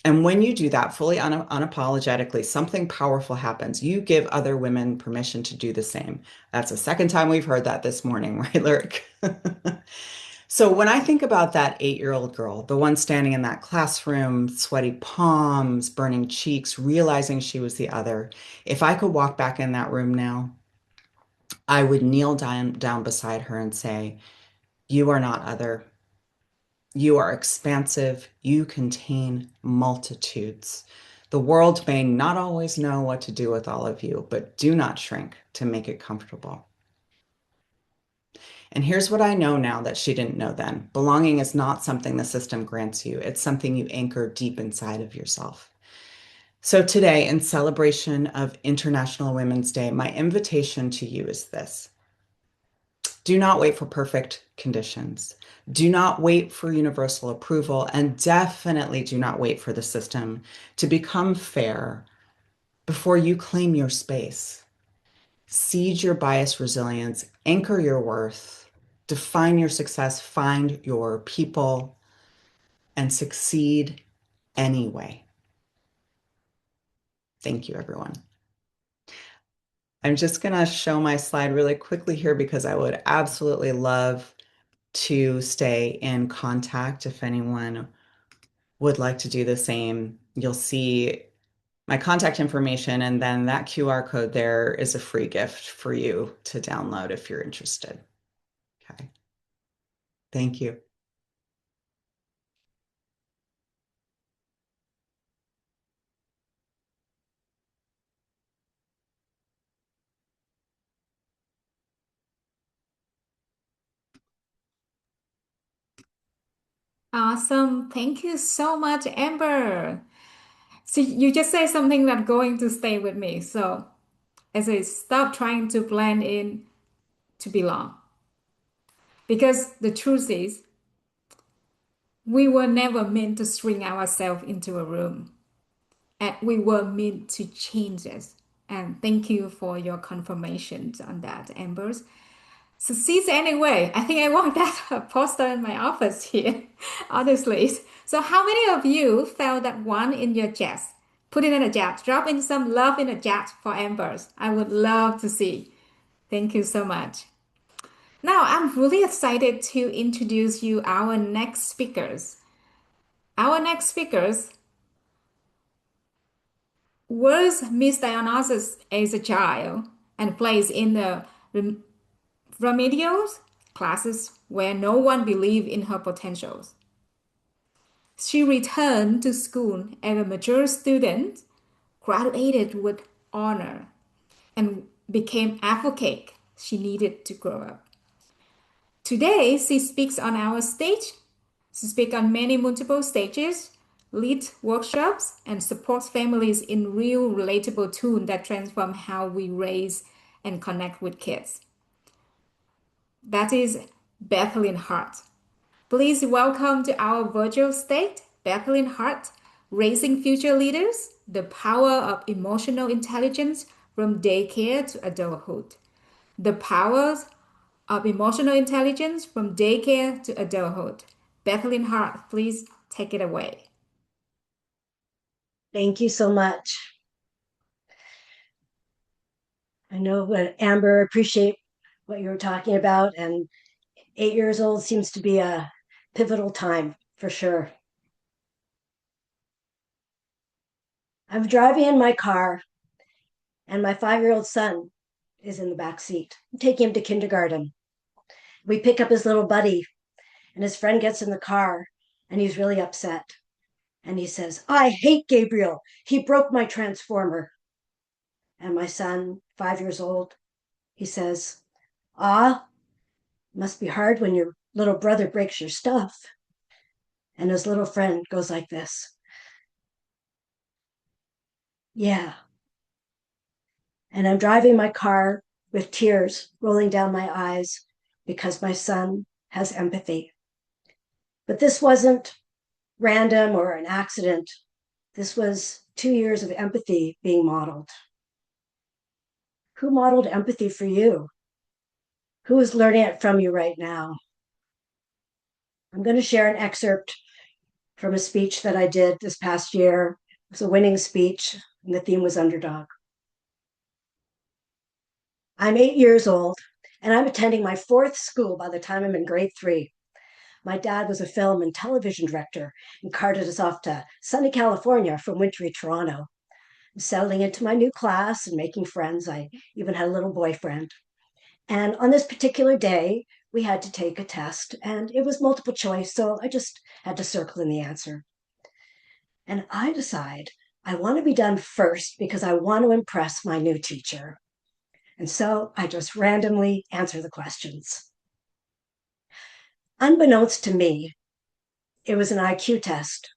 And when you do that fully unapologetically, something powerful happens. You give other women permission to do the same. That's the second time we've heard that this morning, right, Lyric? So when I think about that 8-year-old girl, the one standing in that classroom, sweaty palms, burning cheeks, realizing she was the other, if I could walk back in that room now, I would kneel down beside her and say, you are not other. You are expansive. You contain multitudes. The world may not always know what to do with all of you, but do not shrink to make it comfortable. And here's what I know now that she didn't know then. Belonging is not something the system grants you. It's something you anchor deep inside of yourself. So today, in celebration of International Women's Day, my invitation to you is this. Do not wait for perfect conditions. Do not wait for universal approval, and definitely do not wait for the system to become fair before you claim your space. Seed your bias resilience, anchor your worth, define your success, find your people, and succeed anyway. Thank you, everyone. I'm just going to show my slide really quickly here because I would absolutely love to stay in contact if anyone would like to do the same. You'll see my contact information, and then that QR code there is a free gift for you to download if you're interested. Okay. Thank you. Awesome. Thank you so much, Amber. So you just say something that's going to stay with me. So as I stop trying to blend in to belong. Because the truth is, we were never meant to shrink ourselves into a room. And we were meant to change it. And thank you for your confirmations on that, Amber. Succeeds anyway. I think I want that poster in my office here, honestly. So, how many of you felt that one in your chest? Put it in the chat. Drop in some love in the chat for Ambers. I would love to see. Thank you so much. Now, I'm really excited to introduce you our next speakers. Our next speakers was misdiagnosed as a child and placed in the remedial classes where no one believed in her potentials. She returned to school as a mature student, graduated with honor, and became advocate she needed to grow up. Today, she speaks on our stage. She speaks on many multiple stages, leads workshops, and supports families in real relatable tools that transform how we raise and connect with kids. That is Bethelyn Hart. Please welcome to our virtual stage, Bethelyn Hart, Raising Future Leaders, the Power of Emotional Intelligence from Daycare to Adulthood. The Power of Emotional Intelligence from Daycare to Adulthood. Bethelyn Hart, please take it away. Thank you so much. I know what Amber, appreciate what you were talking about, and 8 years old seems to be a pivotal time for sure. I'm driving in my car, and my 5-year-old son is in the back seat. I'm taking him to kindergarten. We pick up his little buddy, and his friend gets in the car, and he's really upset. And he says, "I hate Gabriel. He broke my transformer." And my son, 5 years old, he says, "Ah, must be hard when your little brother breaks your stuff." And his little friend goes like this, "Yeah." And I'm driving my car with tears rolling down my eyes because my son has empathy. But this wasn't random or an accident. This was 2 years of empathy being modeled. Who modeled empathy for you? Who is learning it from you right now? I'm going to share an excerpt from a speech that I did this past year. It was a winning speech, and the theme was underdog. I'm 8 years old, and I'm attending my fourth school by the time I'm in grade 3. My dad was a film and television director and carted us off to sunny California from wintry Toronto. Settling into my new class and making friends, I even had a little boyfriend. And on this particular day, we had to take a test, and it was multiple choice, so I just had to circle in the answer. And I decide I want to be done first because I want to impress my new teacher. And so I just randomly answer the questions. Unbeknownst to me, it was an IQ test.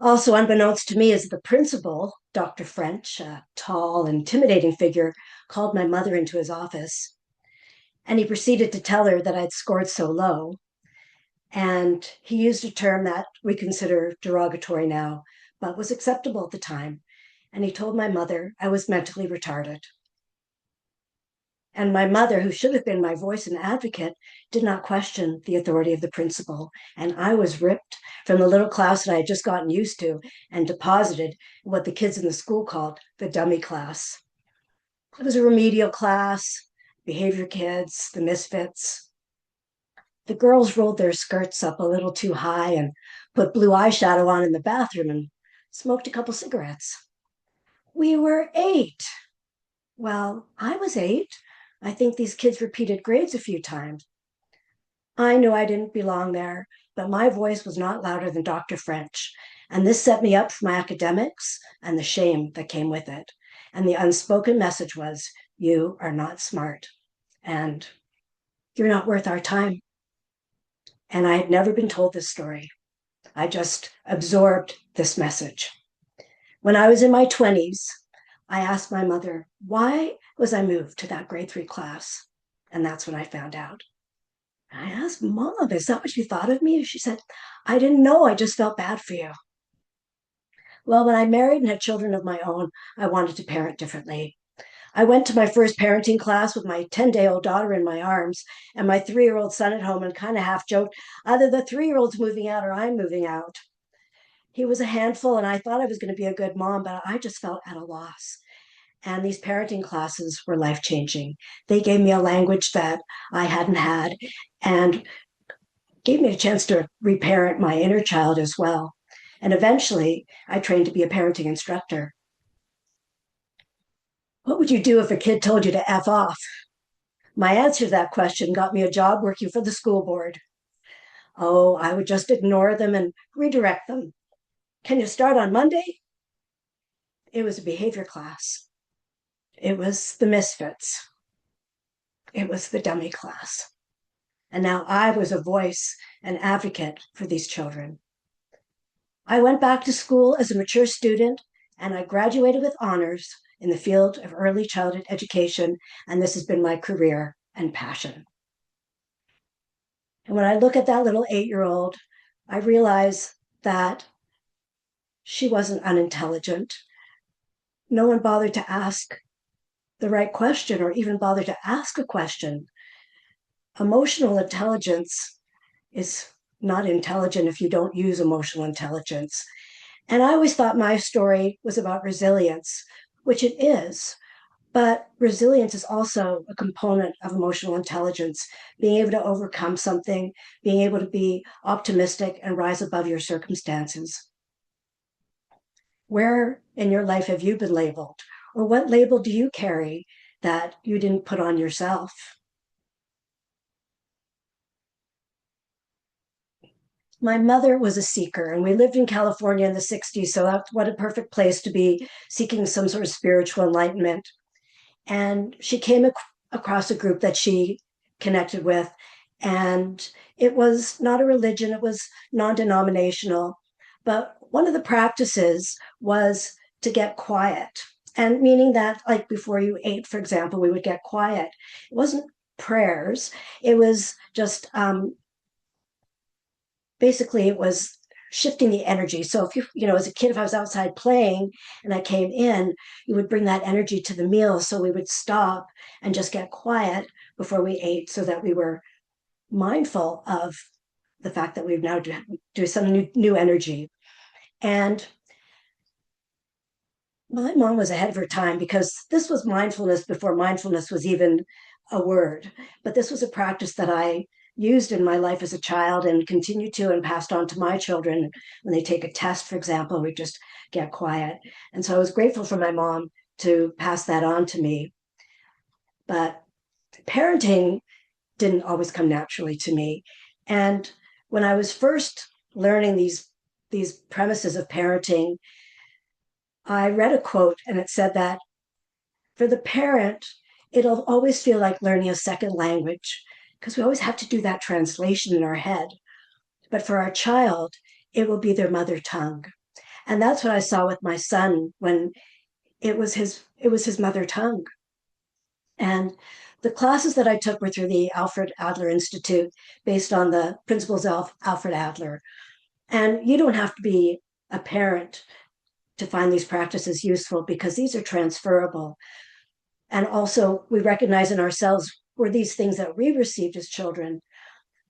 Also unbeknownst to me is the principal, Dr. French, a tall, intimidating figure, called my mother into his office. And he proceeded to tell her that I'd scored so low. And he used a term that we consider derogatory now, but was acceptable at the time. And he told my mother I was mentally retarded. And my mother, who should have been my voice and advocate, did not question the authority of the principal. And I was ripped from the little class that I had just gotten used to and deposited in what the kids in the school called the dummy class. It was a remedial class, behavior kids, the misfits. The girls rolled their skirts up a little too high and put blue eyeshadow on in the bathroom and smoked a couple cigarettes. We were 8. Well, I was 8. I think these kids repeated grades a few times. I knew I didn't belong there, but my voice was not louder than Dr. French. And this set me up for my academics and the shame that came with it. And the unspoken message was, you are not smart and you're not worth our time. And I had never been told this story. I just absorbed this message. When I was in my 20s, I asked my mother, why was I moved to that grade 3 class? And that's when I found out. I asked, Mom, is that what you thought of me? She said, I didn't know. I just felt bad for you. Well, when I married and had children of my own, I wanted to parent differently. I went to my first parenting class with my 10-day-old daughter in my arms and my 3-year-old son at home and kind of half joked, either the 3-year-old's moving out or I'm moving out. He was a handful and I thought I was going to be a good mom, but I just felt at a loss. And these parenting classes were life-changing. They gave me a language that I hadn't had and gave me a chance to reparent my inner child as well. And eventually, I trained to be a parenting instructor. What would you do if a kid told you to F off? My answer to that question got me a job working for the school board. Oh, I would just ignore them and redirect them. Can you start on Monday? It was a behavior class. It was the misfits. It was the dummy class. And now I was a voice and advocate for these children. I went back to school as a mature student and I graduated with honors in the field of early childhood education, and this has been my career and passion. And when I look at that little 8-year-old, I realize that she wasn't unintelligent. No one bothered to ask the right question or even bothered to ask a question. Emotional intelligence is not intelligent if you don't use emotional intelligence. And I always thought my story was about resilience, which it is. But resilience is also a component of emotional intelligence, being able to overcome something, being able to be optimistic and rise above your circumstances. Where in your life have you been labeled? Or what label do you carry that you didn't put on yourself? My mother was a seeker, and we lived in California in the 60s, so that's what a perfect place to be seeking some sort of spiritual enlightenment. And she came across a group that she connected with, and it was not a religion, it was non-denominational. But one of the practices was to get quiet, and meaning that, like before you ate, for example, we would get quiet. It wasn't prayers, it was just basically it was shifting the energy. So if as a kid, if I was outside playing and I came in, you would bring that energy to the meal. So we would stop and just get quiet before we ate so that we were mindful of the fact that we've now do some new energy. And my mom was ahead of her time because this was mindfulness before mindfulness was even a word. But this was a practice that I used in my life as a child and continue to and passed on to my children. When they take a test, for example, we just get quiet. And so I was grateful for my mom to pass that on to me. But parenting didn't always come naturally to me. And when I was first learning these premises of parenting, I read a quote and it said that for the parent, it'll always feel like learning a second language because we always have to do that translation in our head. But for our child, it will be their mother tongue. And that's what I saw with my son when it was his mother tongue. And the classes that I took were through the Alfred Adler Institute based on the principles of Alfred Adler. And you don't have to be a parent to find these practices useful because these are transferable. And also, we recognize in ourselves were these things that we received as children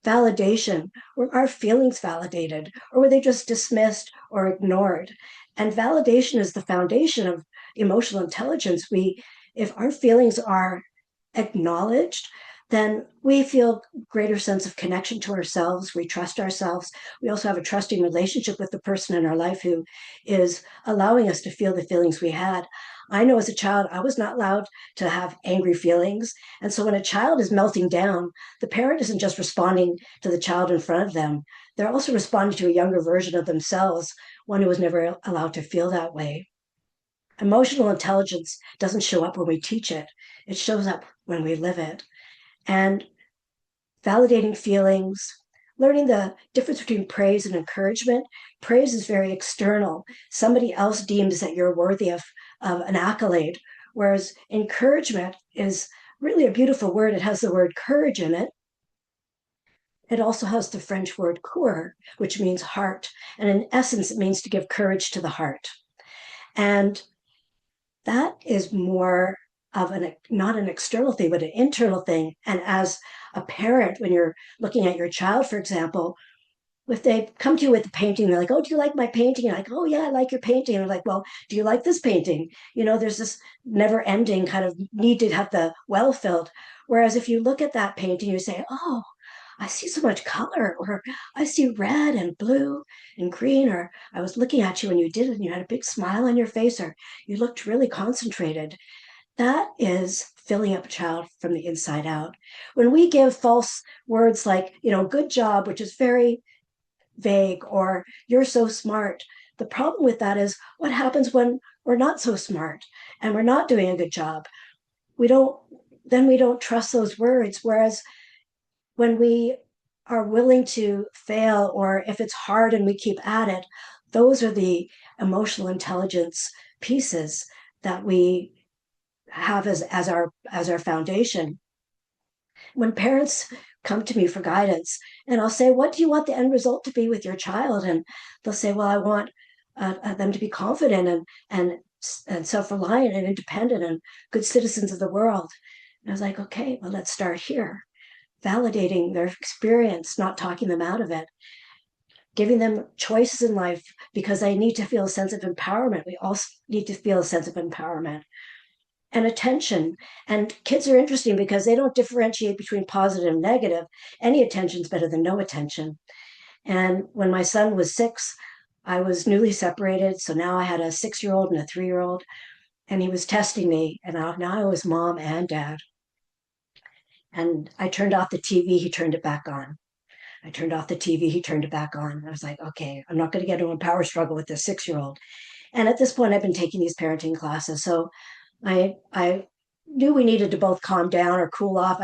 validation? Were our feelings validated? Or were they just dismissed or ignored? And validation is the foundation of emotional intelligence. If our feelings are acknowledged, then we feel greater sense of connection to ourselves. We trust ourselves. We also have a trusting relationship with the person in our life who is allowing us to feel the feelings we had. I know as a child, I was not allowed to have angry feelings. And so when a child is melting down, the parent isn't just responding to the child in front of them, they're also responding to a younger version of themselves, one who was never allowed to feel that way. Emotional intelligence doesn't show up when we teach it, it shows up when we live it. And validating feelings, learning the difference between praise and encouragement. Praise is very external. Somebody else deems that you're worthy of an accolade, whereas encouragement is really a beautiful word. It has the word courage in it. It also has the French word coeur, which means heart. And in essence, it means to give courage to the heart. And that is more of not an external thing, but an internal thing. And as a parent, when you're looking at your child, for example, if they come to you with a painting, they're like, "Oh, do you like my painting?" You're like, "Oh yeah, I like your painting." And they're like, "Well, do you like this painting?" There's this never ending kind of need to have the well filled. Whereas if you look at that painting, you say, "Oh, I see so much color," or "I see red and blue and green," or "I was looking at you when you did it and you had a big smile on your face," or "You looked really concentrated." That is filling up a child from the inside out. When we give false words like, "good job," which is very vague, or "you're so smart," the problem with that is what happens when we're not so smart and we're not doing a good job? We don't trust those words. Whereas when we are willing to fail, or if it's hard and we keep at it, those are the emotional intelligence pieces that we have as our foundation. When parents come to me for guidance, and I'll say, "What do you want the end result to be with your child?" And they'll say, "Well, I want them to be confident and self-reliant and independent and good citizens of the world." And I was like, "Okay, well, let's start here, validating their experience, not talking them out of it, giving them choices in life because they need to feel a sense of empowerment. We all need to feel a sense of empowerment and attention." And kids are interesting because they don't differentiate between positive and negative. Any attention is better than no attention. And when my son was 6, I was newly separated. So now I had a 6-year-old and a 3-year-old, and he was testing me. And now I was mom and dad. And I turned off the TV, he turned it back on. I turned off the TV, he turned it back on. I was like, okay, I'm not going to get into a power struggle with this 6-year-old. And at this point, I've been taking these parenting classes. So I knew we needed to both calm down or cool off.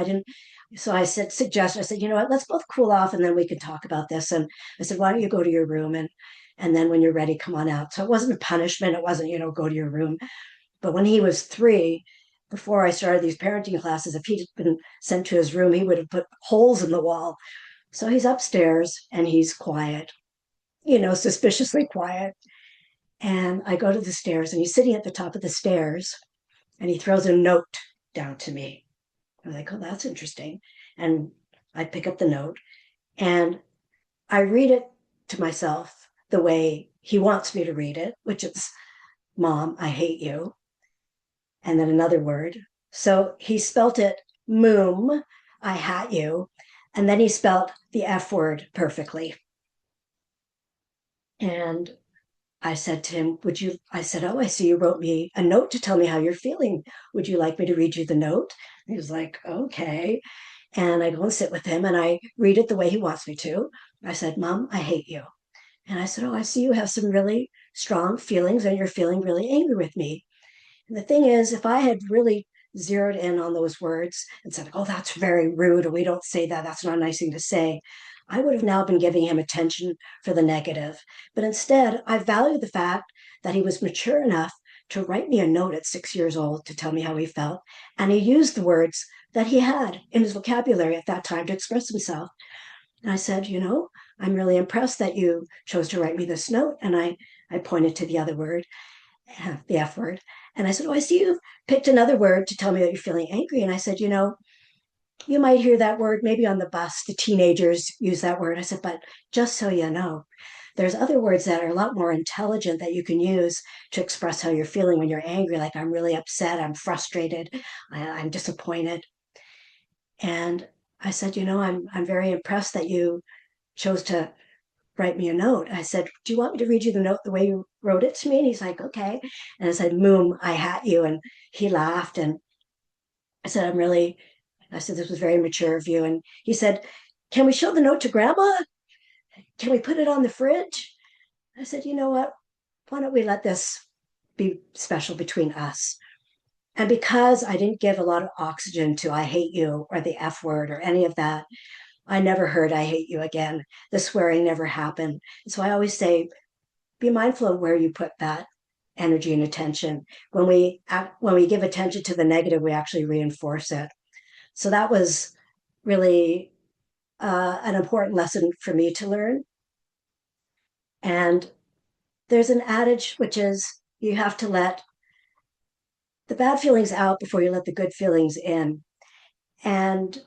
So I said, "You know what, let's both cool off and then we can talk about this." And I said, "Why don't you go to your room and then when you're ready, come on out." So it wasn't a punishment. It wasn't, go to your room. But when he was 3, before I started these parenting classes, if he'd been sent to his room, he would have put holes in the wall. So he's upstairs and he's quiet, suspiciously quiet. And I go to the stairs and he's sitting at the top of the stairs and he throws a note down to me. I'm like, "Oh, that's interesting." And I pick up the note and I read it to myself the way he wants me to read it, which is, "Mom, I hate you." And then another word. So he spelt it moom, "I hat you." And then he spelt the F word perfectly. And I said to him, I said, "Oh, I see you wrote me a note to tell me how you're feeling. Would you like me to read you the note?" He was like, "Okay." And I go and sit with him and I read it the way he wants me to. I said, Mom, I hate you. And I said, oh, I see you have some really strong feelings and you're feeling really angry with me. And the thing is, if I had really zeroed in on those words and said, oh, that's very rude, or we don't say that, that's not a nice thing to say, I would have now been giving him attention for the negative. But instead, I value the fact that he was mature enough to write me a note at 6 years old to tell me how he felt. And he used the words that he had in his vocabulary at that time to express himself. And I said, I'm really impressed that you chose to write me this note. And I pointed to the other word, the F word. And I said, oh, I see you've picked another word to tell me that you're feeling angry. And I said, you might hear that word maybe on the bus. The teenagers use that word. I said, but just so you know, there's other words that are a lot more intelligent that you can use to express how you're feeling when you're angry. Like I'm really upset, I'm frustrated, I'm disappointed. And I said, I'm very impressed that you chose to write me a note. I said, do you want me to read you the note the way you wrote it to me? And he's like, okay. And I said, Moom, I hat you. And he laughed. And I said, I said, this was very mature of you. And he said, can we show the note to grandma? Can we put it on the fridge? I said, you know what? Why don't we let this be special between us? And because I didn't give a lot of oxygen to I hate you or the F word or any of that, I never heard I hate you again. The swearing never happened. So I always say, be mindful of where you put that energy and attention. When we give attention to the negative, we actually reinforce it. So that was really an important lesson for me to learn. And there's an adage, which is you have to let the bad feelings out before you let the good feelings in. And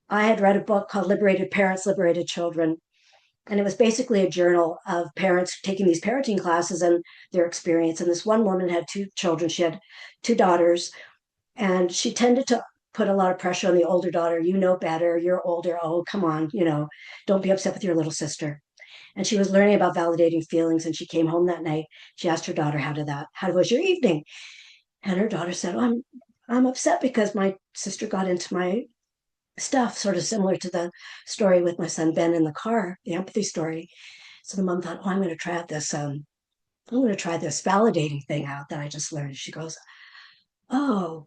I had read a book called Liberated Parents, Liberated Children. And it was basically a journal of parents taking these parenting classes and their experience. And this one woman had two children. She had two daughters, and she tended to put a lot of pressure on the older daughter. You know better. You're older. Oh, come on. Don't be upset with your little sister. And she was learning about validating feelings. And she came home that night. She asked her daughter, how was your evening? And her daughter said, oh, I'm upset because my sister got into my stuff, sort of similar to the story with my son Ben in the car, the empathy story. So the mom thought, oh, I'm going to try out this. I'm going to try this validating thing out that I just learned. She goes, oh,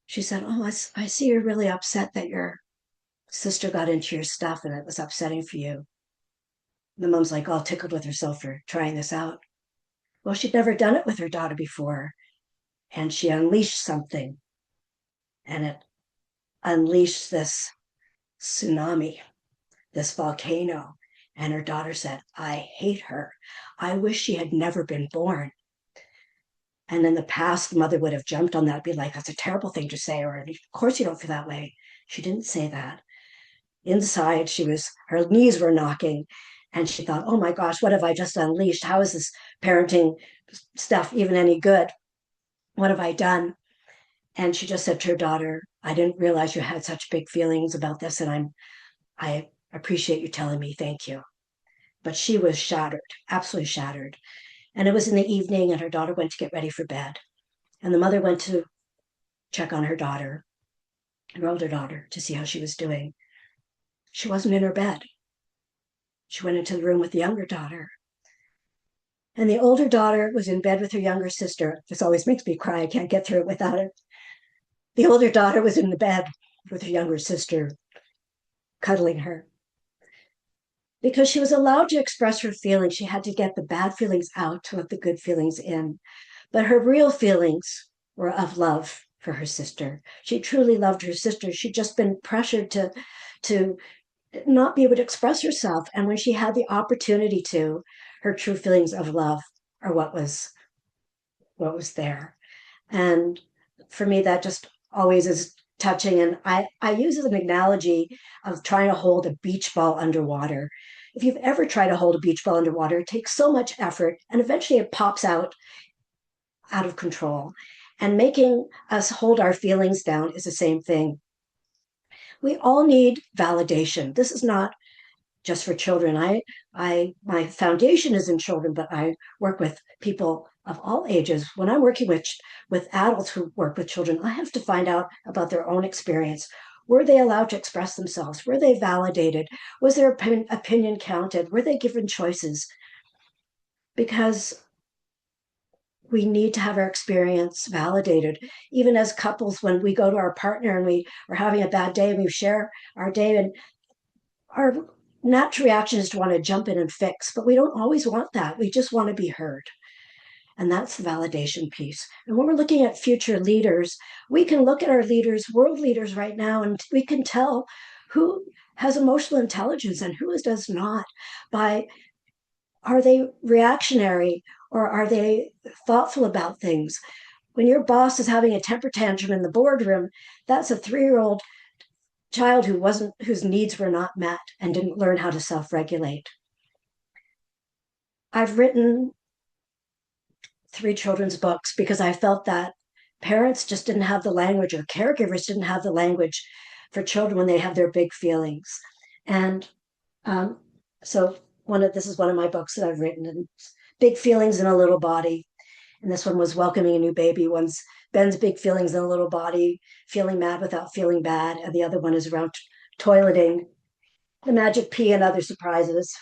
she said, oh, I see you're really upset that your sister got into your stuff and it was upsetting for you. The mom's like all tickled with herself for trying this out. Well, she'd never done it with her daughter before, and she unleashed something, and it unleashed this tsunami, this volcano. And her daughter said, I hate her. I wish she had never been born. And in the past, the mother would have jumped on that, be like, that's a terrible thing to say, or of course you don't feel that way. She didn't say that. Inside, her knees were knocking, and she thought, oh my gosh, what have I just unleashed? How is this parenting stuff even any good? What have I done? And she just said to her daughter, I didn't realize you had such big feelings about this, and I appreciate you telling me. Thank you. But she was shattered, absolutely shattered. And it was in the evening, and her daughter went to get ready for bed. And the mother went to check on her daughter, her older daughter, to see how she was doing. She wasn't in her bed. She went into the room with the younger daughter. And the older daughter was in bed with her younger sister. This always makes me cry. I can't get through it without it. The older daughter was in the bed with her younger sister, cuddling her. Because she was allowed to express her feelings, she had to get the bad feelings out to let the good feelings in. But her real feelings were of love for her sister. She truly loved her sister. She'd just been pressured to not be able to express herself. And when she had the opportunity to, her true feelings of love are what was there. And for me, that just always is touching. And I use it as an analogy of trying to hold a beach ball underwater. If you've ever tried to hold a beach ball underwater, it takes so much effort, and eventually it pops out of control. And making us hold our feelings down is the same thing. We all need validation. This is not just for children. My foundation is in children, but I work with people of all ages. When I'm working with adults who work with children, I have to find out about their own experience. Were they allowed to express themselves? Were they validated? Was their opinion counted? Were they given choices? Because we need to have our experience validated. Even as couples, when we go to our partner and we are having a bad day and we share our day, and our natural reaction is to want to jump in and fix, but we don't always want that. We just want to be heard. And that's the validation piece. And when we're looking at future leaders, we can look at our leaders, world leaders right now, and we can tell who has emotional intelligence and who does not by, are they reactionary or are they thoughtful about things? When your boss is having a temper tantrum in the boardroom, that's a 3-year-old child whose needs were not met and didn't learn how to self-regulate. I've written 3 children's books because I felt that parents just didn't have the language, or caregivers didn't have the language for children when they have their big feelings. And so this is one of my books that I've written, and Big Feelings in a Little Body. And this one was Welcoming a New Baby. One's Ben's big feelings in a little body, feeling mad without feeling bad. And the other one is around toileting, the magic pee, and other surprises.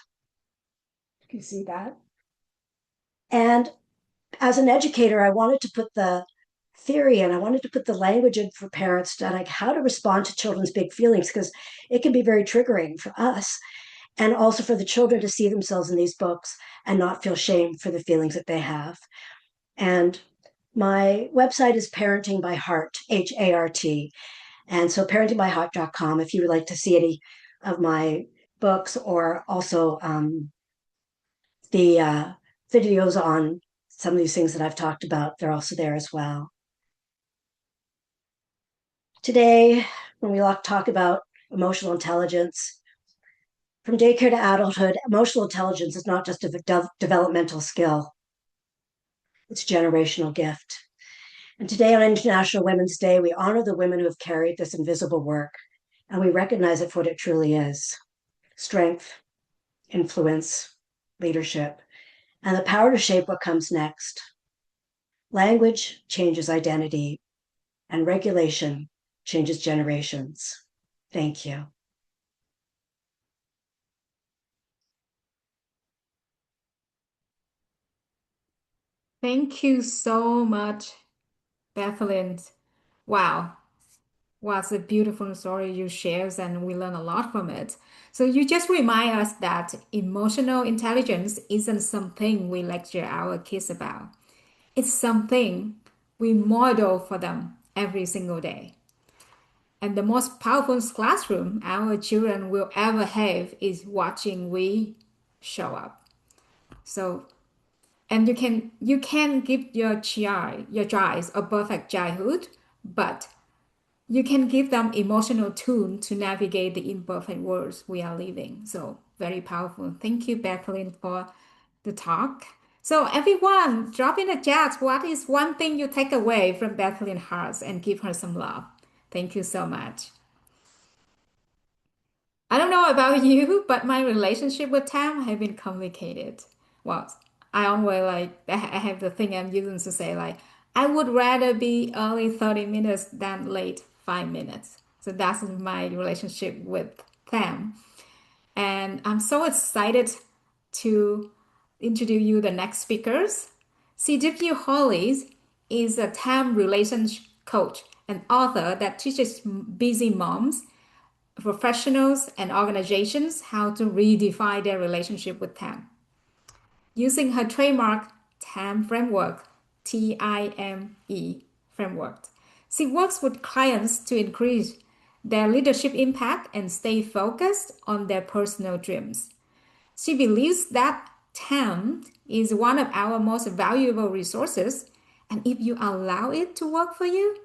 You see that? And as an educator, I wanted to put the theory in. I wanted to put the language in for parents to like how to respond to children's big feelings, because it can be very triggering for us, and also for the children to see themselves in these books and not feel shame for the feelings that they have. And my website is Parenting by Heart, H-A-R-T. And so parentingbyheart.com if you would like to see any of my books, or also the videos on some of these things that I've talked about. They're also there as well. Today, when we talk about emotional intelligence, from daycare to adulthood, emotional intelligence is not just a developmental skill. It's a generational gift. And today on International Women's Day, we honor the women who have carried this invisible work, and we recognize it for what it truly is: strength, influence, leadership, and the power to shape what comes next. Language changes identity, and regulation changes generations. Thank you. Thank you so much, Bethelyn. Wow, what a beautiful story you shared, and we learn a lot from it. So you just remind us that emotional intelligence isn't something we lecture our kids about. It's something we model for them every single day. And the most powerful classroom our children will ever have is watching we show up. So, and you can give your child a perfect childhood, but you can give them emotional tune to navigate the imperfect worlds we are living. So very powerful. Thank you, Bethelyn, for the talk. So everyone, drop in the chat. What is one thing you take away from Bethelyn Hart, and give her some love. Thank you so much. I don't know about you, but my relationship with Tam have been complicated. Well, I always I have the thing I'm using to say like I would rather be early 30 minutes than late 5 minutes. So that's my relationship with Tam. And I'm so excited to introduce you the next speakers. C.W. Hollis is a Tam relationship coach and author that teaches busy moms, professionals, and organizations how to redefine their relationship with Tam. Using her trademark TAM framework, TIME framework, she works with clients to increase their leadership impact and stay focused on their personal dreams. She believes that TAM is one of our most valuable resources, and if you allow it to work for you,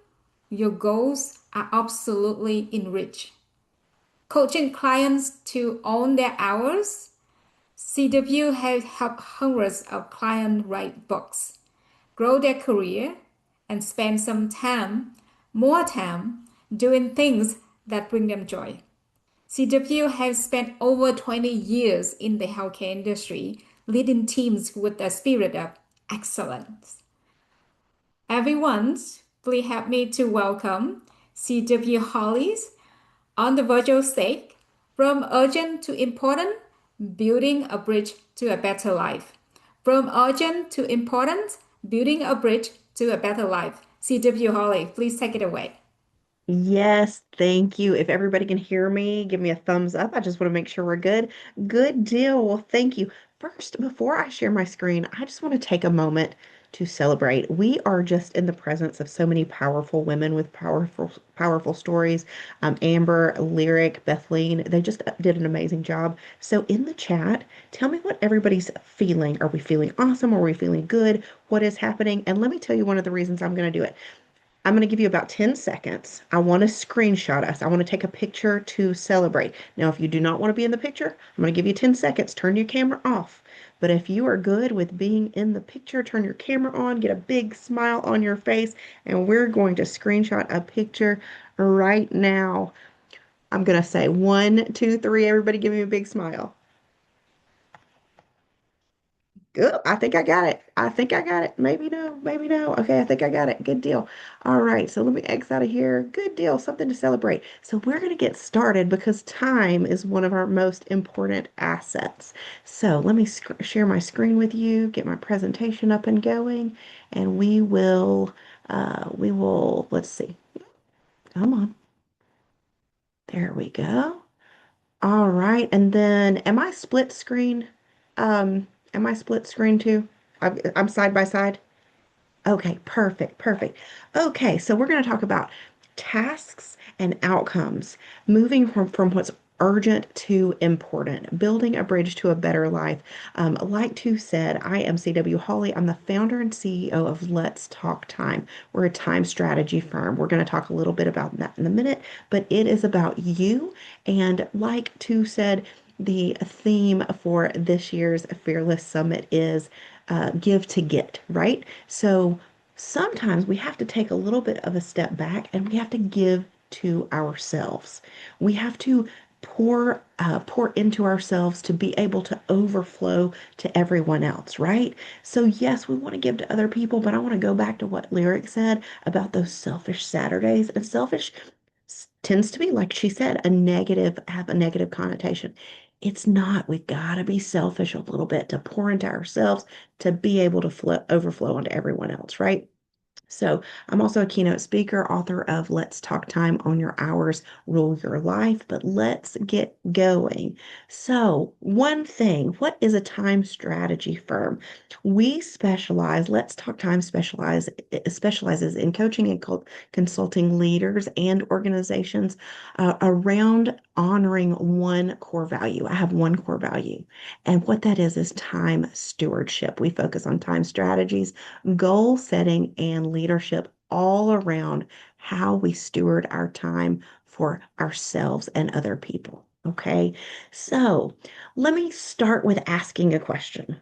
your goals are absolutely enriched. Coaching clients to own their hours, CW has helped hundreds of clients write books, grow their career, and spend more time, doing things that bring them joy. CW has spent over 20 years in the healthcare industry, leading teams with a spirit of excellence. Everyone, please help me to welcome CW Hollis. On the virtual stage, from urgent to important, building a bridge to a better life. From urgent to important, building a bridge to a better life. CW Holly, please take it away. Yes, thank you. If everybody can hear me, give me a thumbs up. I just want to make sure we're good. Good deal. Well, thank you. First, before I share my screen, I just want to take a moment to celebrate. We are just in the presence of so many powerful women with powerful stories. Amber, Lyric, Bethleen, they just did an amazing job. So in the chat, tell me what everybody's feeling. Are we feeling awesome? Are we feeling good? What is happening? And let me tell you one of the reasons I'm going to do it. I'm going to give you about 10 seconds. I want to screenshot us. I want to take a picture to celebrate. Now, if you do not want to be in the picture, I'm going to give you 10 seconds. Turn your camera off. But if you are good with being in the picture, turn your camera on, get a big smile on your face, and we're going to screenshot a picture right now. I'm going to say 1, 2, 3. Everybody give me a big smile. Good. I think I got it. I think I got it. Maybe no, maybe no. Okay, I think I got it. Good deal. All right, so let me X out of here. Good deal. Something to celebrate. So we're going to get started because time is one of our most important assets. So let me share my screen with you, get my presentation up and going, and let's see. Come on. There we go. All right, and then am I split screen? Am I split screen too? I'm side by side. Okay, perfect, perfect. Okay, so we're going to talk about tasks and outcomes, moving from what's urgent to important, building a bridge to a better life. Like Tu said, I am CW Holly. I'm the founder and CEO of Let's Talk Time. We're a time strategy firm. We're going to talk a little bit about that in a minute, but it is about you. And like Tu said, the theme for this year's Fearless Summit is give to get, right? So sometimes we have to take a little bit of a step back and we have to give to ourselves. We have to pour into ourselves to be able to overflow to everyone else, right? So yes, we want to give to other people, but I want to go back to what Lyric said about those selfish Saturdays. And selfish tends to be, like she said, have a negative connotation. It's not. We've got to be selfish a little bit to pour into ourselves to be able to overflow onto everyone else, right? So I'm also a keynote speaker, author of Let's Talk Time, Own Your Hours, Rule Your Life. But let's get going. So one thing, what is a time strategy firm? Let's Talk Time specializes in coaching and consulting leaders and organizations around honoring one core value. I have one core value. And what that is time stewardship. We focus on time strategies, goal setting, and leadership all around how we steward our time for ourselves and other people. Okay, so let me start with asking a question.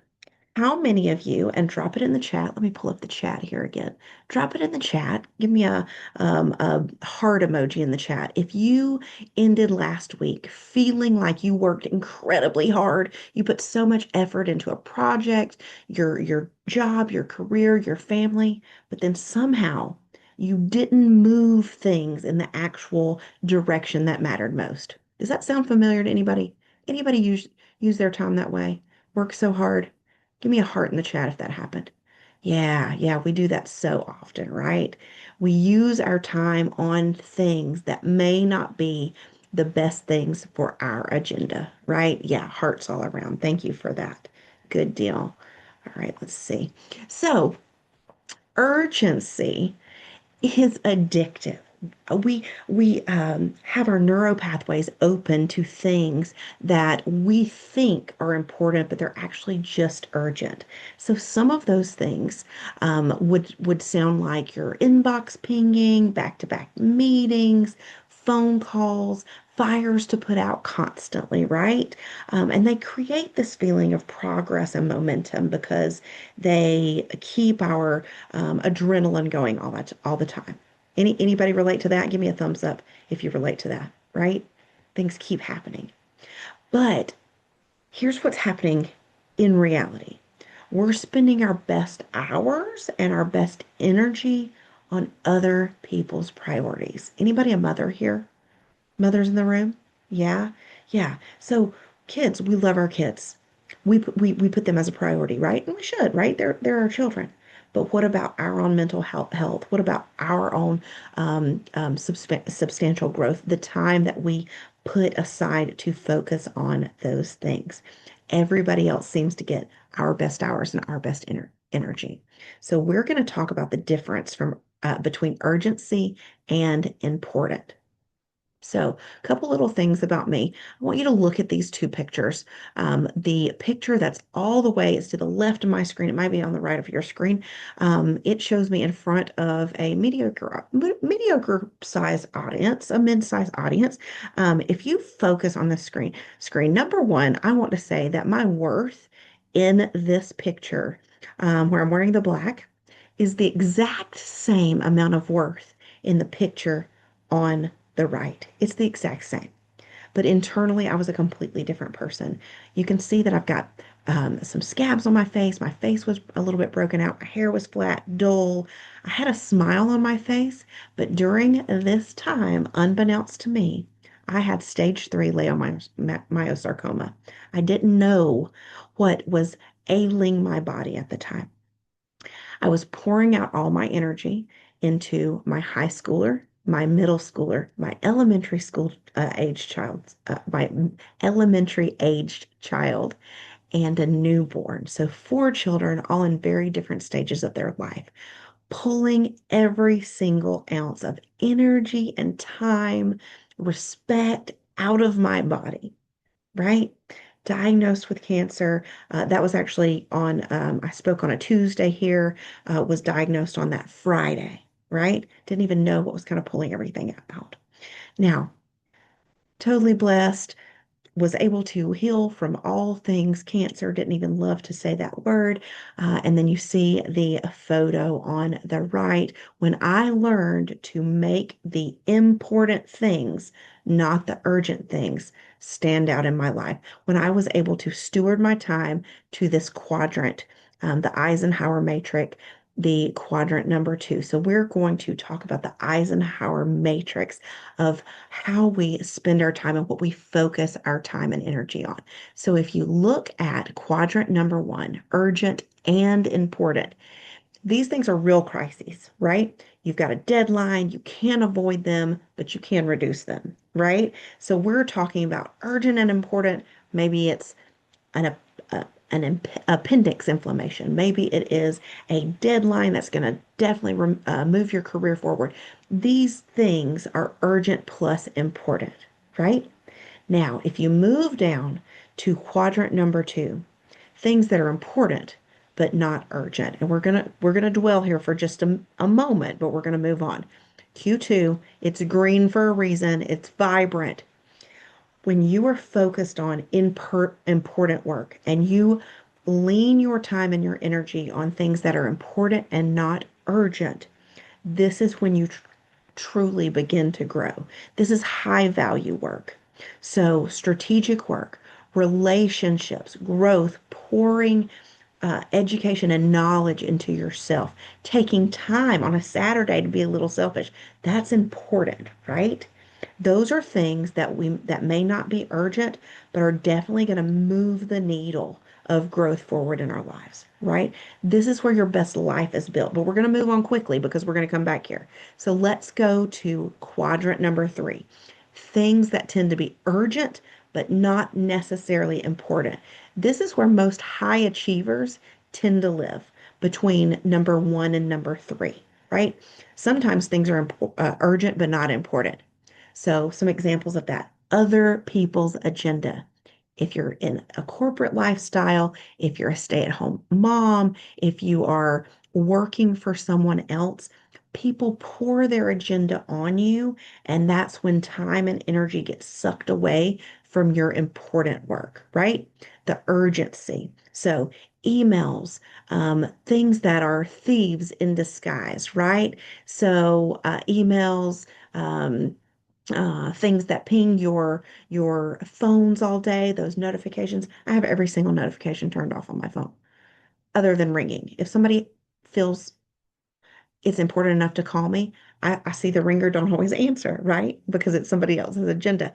How many of you, and drop it in the chat, let me pull up the chat here again. Drop it in the chat. Give me a heart emoji in the chat. If you ended last week feeling like you worked incredibly hard, you put so much effort into a project, your job, your career, your family, but then somehow you didn't move things in the actual direction that mattered most. Does that sound familiar to anybody? Anybody use their time that way? Work so hard? Give me a heart in the chat if that happened. Yeah, yeah, we do that so often, right? We use our time on things that may not be the best things for our agenda, right? Yeah, hearts all around. Thank you for that. Good deal. All right, let's see. So, urgency is addictive. We have our neural pathways open to things that we think are important, but they're actually just urgent. So some of those things would sound like your inbox pinging, back-to-back meetings, phone calls, fires to put out constantly, right? And they create this feeling of progress and momentum because they keep our adrenaline going all the time. Anybody relate to that? Give me a thumbs up if you relate to that, right? Things keep happening. But here's what's happening in reality. We're spending our best hours and our best energy on other people's priorities. Anybody a mother here? Mothers in the room? Yeah. Yeah. So kids, we love our kids. We put them as a priority, right? And we should, right? They're our children. But what about our own mental health? What about our own substantial growth? The time that we put aside to focus on those things. Everybody else seems to get our best hours and our best energy. So we're going to talk about the difference from between urgency and important. So, a couple little things about me. I want you to look at these two pictures. The picture that's all the way is to the left of my screen. It might be on the right of your screen. It shows me in front of a mediocre size audience, a mid-size audience. If you focus on the screen, number one, I want to say that my worth in this picture, where I'm wearing the black, is the exact same amount of worth in the picture on the right. It's the exact same. But internally, I was a completely different person. You can see that I've got some scabs on my face. My face was a little bit broken out. My hair was flat, dull. I had a smile on my face, but during this time, unbeknownst to me, I had stage 3 leiomyosarcoma. I didn't know what was ailing my body at the time. I was pouring out all my energy into my high schooler, my middle schooler, my elementary school age child, my elementary aged child, and a newborn. So 4 children, all in very different stages of their life, pulling every single ounce of energy and time, respect out of my body, right? Diagnosed with cancer. That was actually on, I spoke on a Tuesday here, was diagnosed on that Friday, right? Didn't even know what was kind of pulling everything out. Now, totally blessed, was able to heal from all things cancer, didn't even love to say that word. And then you see the photo on the right when I learned to make the important things, not the urgent things, stand out in my life. When I was able to steward my time to this quadrant, the Eisenhower matrix, the quadrant number 2. So we're going to talk about the Eisenhower matrix of how we spend our time and what we focus our time and energy on. So if you look at quadrant number 1, urgent and important, these things are real crises, right? You've got a deadline, you can't avoid them, but you can reduce them, right? So we're talking about urgent and important. Maybe it's an, appendix inflammation. Maybe it is a deadline that's going to definitely move your career forward. These things are urgent plus important, right? Now, if you move down to quadrant number 2, things that are important but not urgent. And we're gonna dwell here for just a moment, but we're gonna move on. Q2, it's green for a reason. It's vibrant. When you are focused on important work and you lean your time and your energy on things that are important and not urgent, this is when you truly begin to grow. This is high value work. So, strategic work, relationships, growth, pouring education and knowledge into yourself, taking time on a Saturday to be a little selfish. That's important, right? Those are things that may not be urgent, but are definitely going to move the needle of growth forward in our lives, right? This is where your best life is built. But we're going to move on quickly because we're going to come back here. So let's go to quadrant number 3. Things that tend to be urgent, but not necessarily important. This is where most high achievers tend to live, between number 1 and number 3, right? Sometimes things are urgent, but not important. So, some examples of that: other people's agenda. If you're in a corporate lifestyle, if you're a stay-at-home mom, if you are working for someone else, people pour their agenda on you, and that's when time and energy gets sucked away from your important work, right? The urgency. So, emails, things that are thieves in disguise, right? So, emails, things that ping your phones all day, those notifications. I have every single notification turned off on my phone, other than ringing. If somebody feels it's important enough to call me. I see the ringer, don't always answer, right? Because it's somebody else's agenda.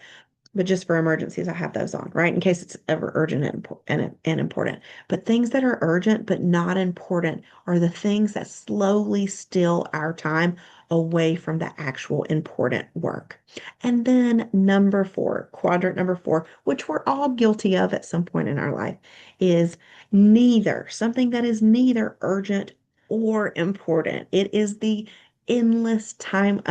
But just for emergencies, I have those on, right? In case it's ever urgent and important. But things that are urgent but not important are the things that slowly steal our time away from the actual important work. And then number four, quadrant number four, which we're all guilty of at some point in our life, is neither, something that is neither urgent or important. It is the endless time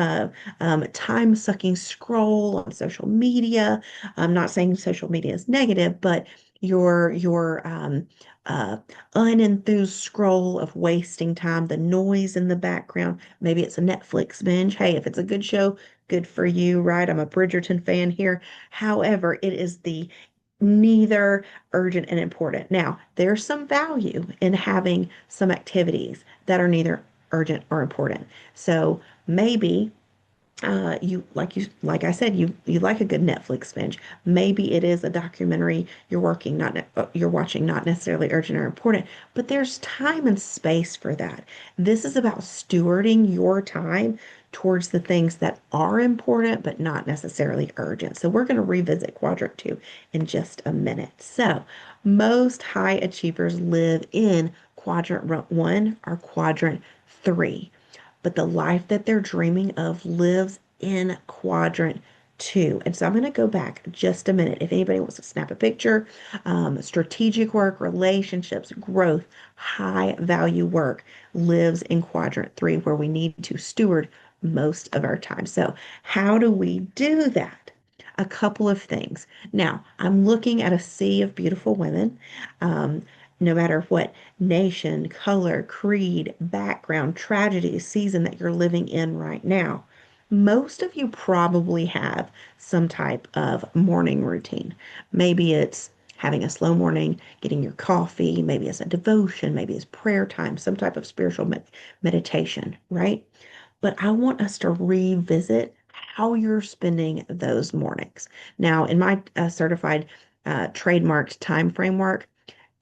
sucking scroll on social media. I'm not saying social media is negative, but your uh, unenthused scroll of wasting time, the noise in the background. Maybe it's a Netflix binge. Hey, if it's a good show, good for you, right? I'm a Bridgerton fan here. However, it is the neither urgent and important. Now, there's some value in having some activities that are neither urgent or important. So maybe like I said, you like a good Netflix binge. Maybe it is a documentary you're watching, not necessarily urgent or important, but there's time and space for that. This is about stewarding your time towards the things that are important but not necessarily urgent. So we're going to revisit quadrant two in just a minute. So most high achievers live in quadrant one or quadrant three, but the life that they're dreaming of lives in quadrant two. And so I'm going to go back just a minute. If anybody wants to snap a picture, strategic work, relationships, growth, high value work lives in quadrant three, where we need to steward most of our time. So, how do we do that? A couple of things. Now, I'm looking at a sea of beautiful women. Um, no matter what nation, color, creed, background, tragedy, season that you're living in right now, most of you probably have some type of morning routine. Maybe it's having a slow morning, getting your coffee, maybe it's a devotion, maybe it's prayer time, some type of spiritual meditation, right? But I want us to revisit how you're spending those mornings. Now, in my certified trademarked time framework,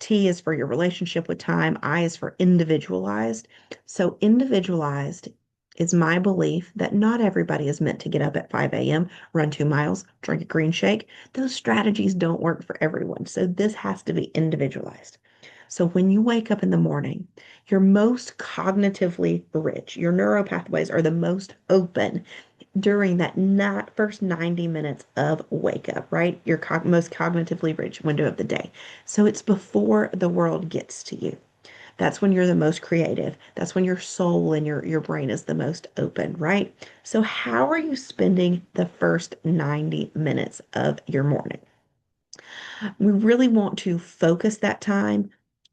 T is for your relationship with time. I is for individualized. So individualized is my belief that not everybody is meant to get up at 5 a.m., run 2 miles, drink a green shake. Those strategies don't work for everyone. So this has to be individualized. So when you wake up in the morning, you're most cognitively rich. Your neural pathways are the most open during that not first 90 minutes of wake up, right? Your most cognitively rich window of the day. So it's before the world gets to you. That's when you're the most creative. That's when your soul and your brain is the most open, right? So how are you spending the first 90 minutes of your morning? We really want to focus that time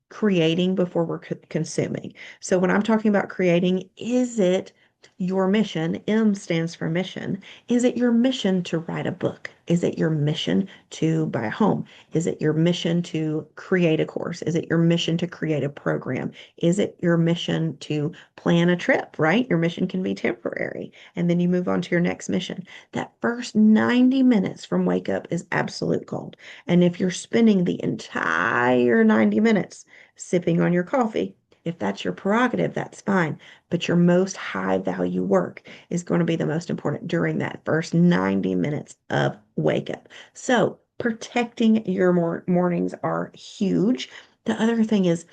creating before we're consuming. So when I'm talking about creating, is it your mission? M stands for mission. Is it your mission to write a book? Is it your mission to buy a home? Is it your mission to create a course? Is it your mission to create a program? Is it your mission to plan a trip, right? Your mission can be temporary, and then you move on to your next mission. That first 90 minutes from wake up is absolute gold. And if you're spending the entire 90 minutes sipping on your coffee, if that's your prerogative, that's fine. But your most high value work is going to be the most important during that first 90 minutes of wake up. So protecting your mornings are huge. The other thing is,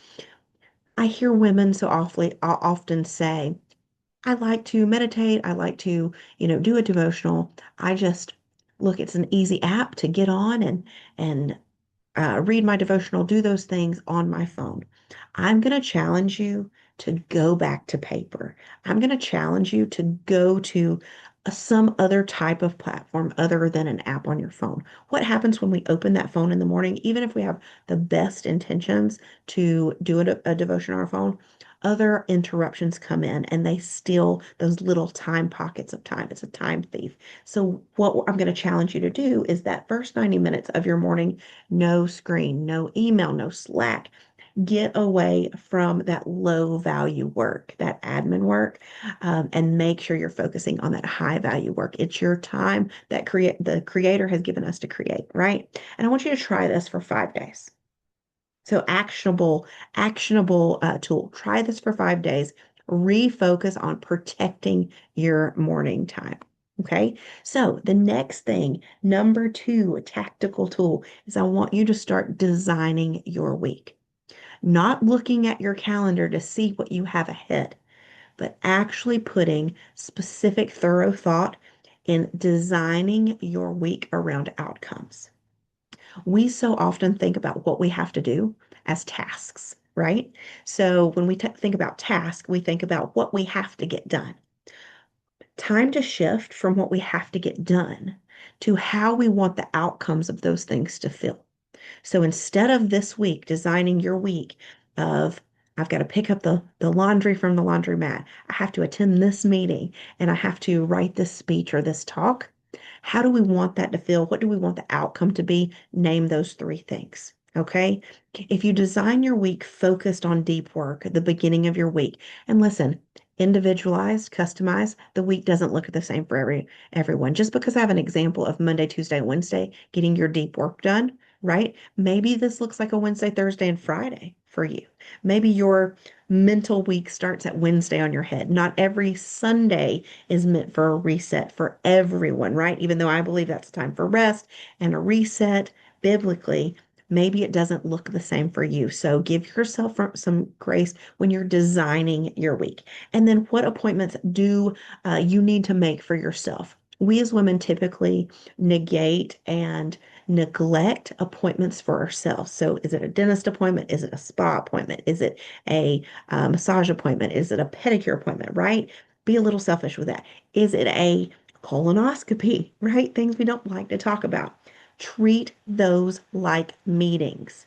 I hear women so often say, I like to meditate. I like to, do a devotional. I just look, it's an easy app to get on and read my devotional, do those things on my phone. I'm going to challenge you to go back to paper. I'm going to challenge you to go to some other type of platform other than an app on your phone. What happens when we open that phone in the morning, even if we have the best intentions to do a devotion on our phone? Other interruptions come in and they steal those little time pockets of time. It's a time thief. So, what I'm going to challenge you to do is that first 90 minutes of your morning, no screen, no email, no Slack. Get away from that low value work, that admin work, and make sure you're focusing on that high value work. It's your time that the creator has given us to create, right? And I want you to try this for 5 days. So actionable tool. Try this for 5 days. refocus on protecting your morning time. Okay. So the next thing, number two, a tactical tool is I want you to start designing your week, not looking at your calendar to see what you have ahead, but actually putting specific, thorough thought in designing your week around outcomes. We so often think about what we have to do as tasks, right? So when we think about task, we think about what we have to get done. Time to shift from what we have to get done to how we want the outcomes of those things to feel. So instead of this week designing your week of I've got to pick up the laundry from the laundromat, I have to attend this meeting, and I have to write this speech or this talk, how do we want that to feel? What do we want the outcome to be? Name those three things. Okay. If you design your week focused on deep work at the beginning of your week, and listen, individualized, customized, the week doesn't look the same for everyone. Just because I have an example of Monday, Tuesday, Wednesday getting your deep work done, right? Maybe this looks like a Wednesday, Thursday, and Friday for you. Maybe your mental week starts at Wednesday on your head. Not every Sunday is meant for a reset for everyone, right? Even though I believe that's a time for rest and a reset biblically, maybe it doesn't look the same for you. So give yourself some grace when you're designing your week. And then what appointments do you need to make for yourself? We as women typically negate and neglect appointments for ourselves. So is it a dentist appointment? Is it a spa appointment? Is it a massage appointment? Is it a pedicure appointment, right? Be a little selfish with that. Is it a colonoscopy, right? Things we don't like to talk about. Treat those like meetings.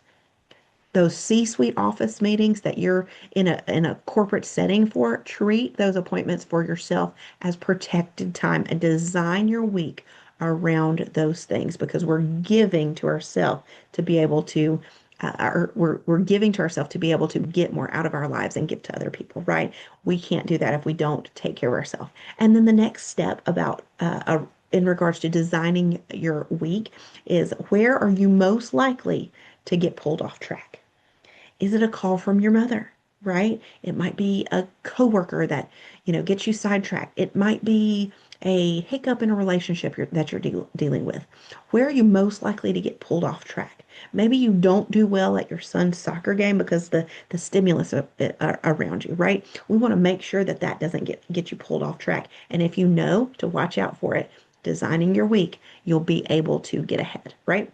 Those C-suite office meetings that you're in a corporate setting for, treat those appointments for yourself as protected time and design your week around those things because we're giving to ourselves to be able to or we're giving to ourselves to be able to get more out of our lives and give to other people, right? We can't do that if we don't take care of ourselves. And then the next step about in regards to designing your week is where are you most likely to get pulled off track? Is it a call from your mother, right? It might be a coworker that, gets you sidetracked. It might be a hiccup in a relationship that you're dealing with. Where are you most likely to get pulled off track? Maybe you don't do well at your son's soccer game because the stimulus around you, right? We want to make sure that that doesn't get you pulled off track. And if you know to watch out for it, designing your week, you'll be able to get ahead, right?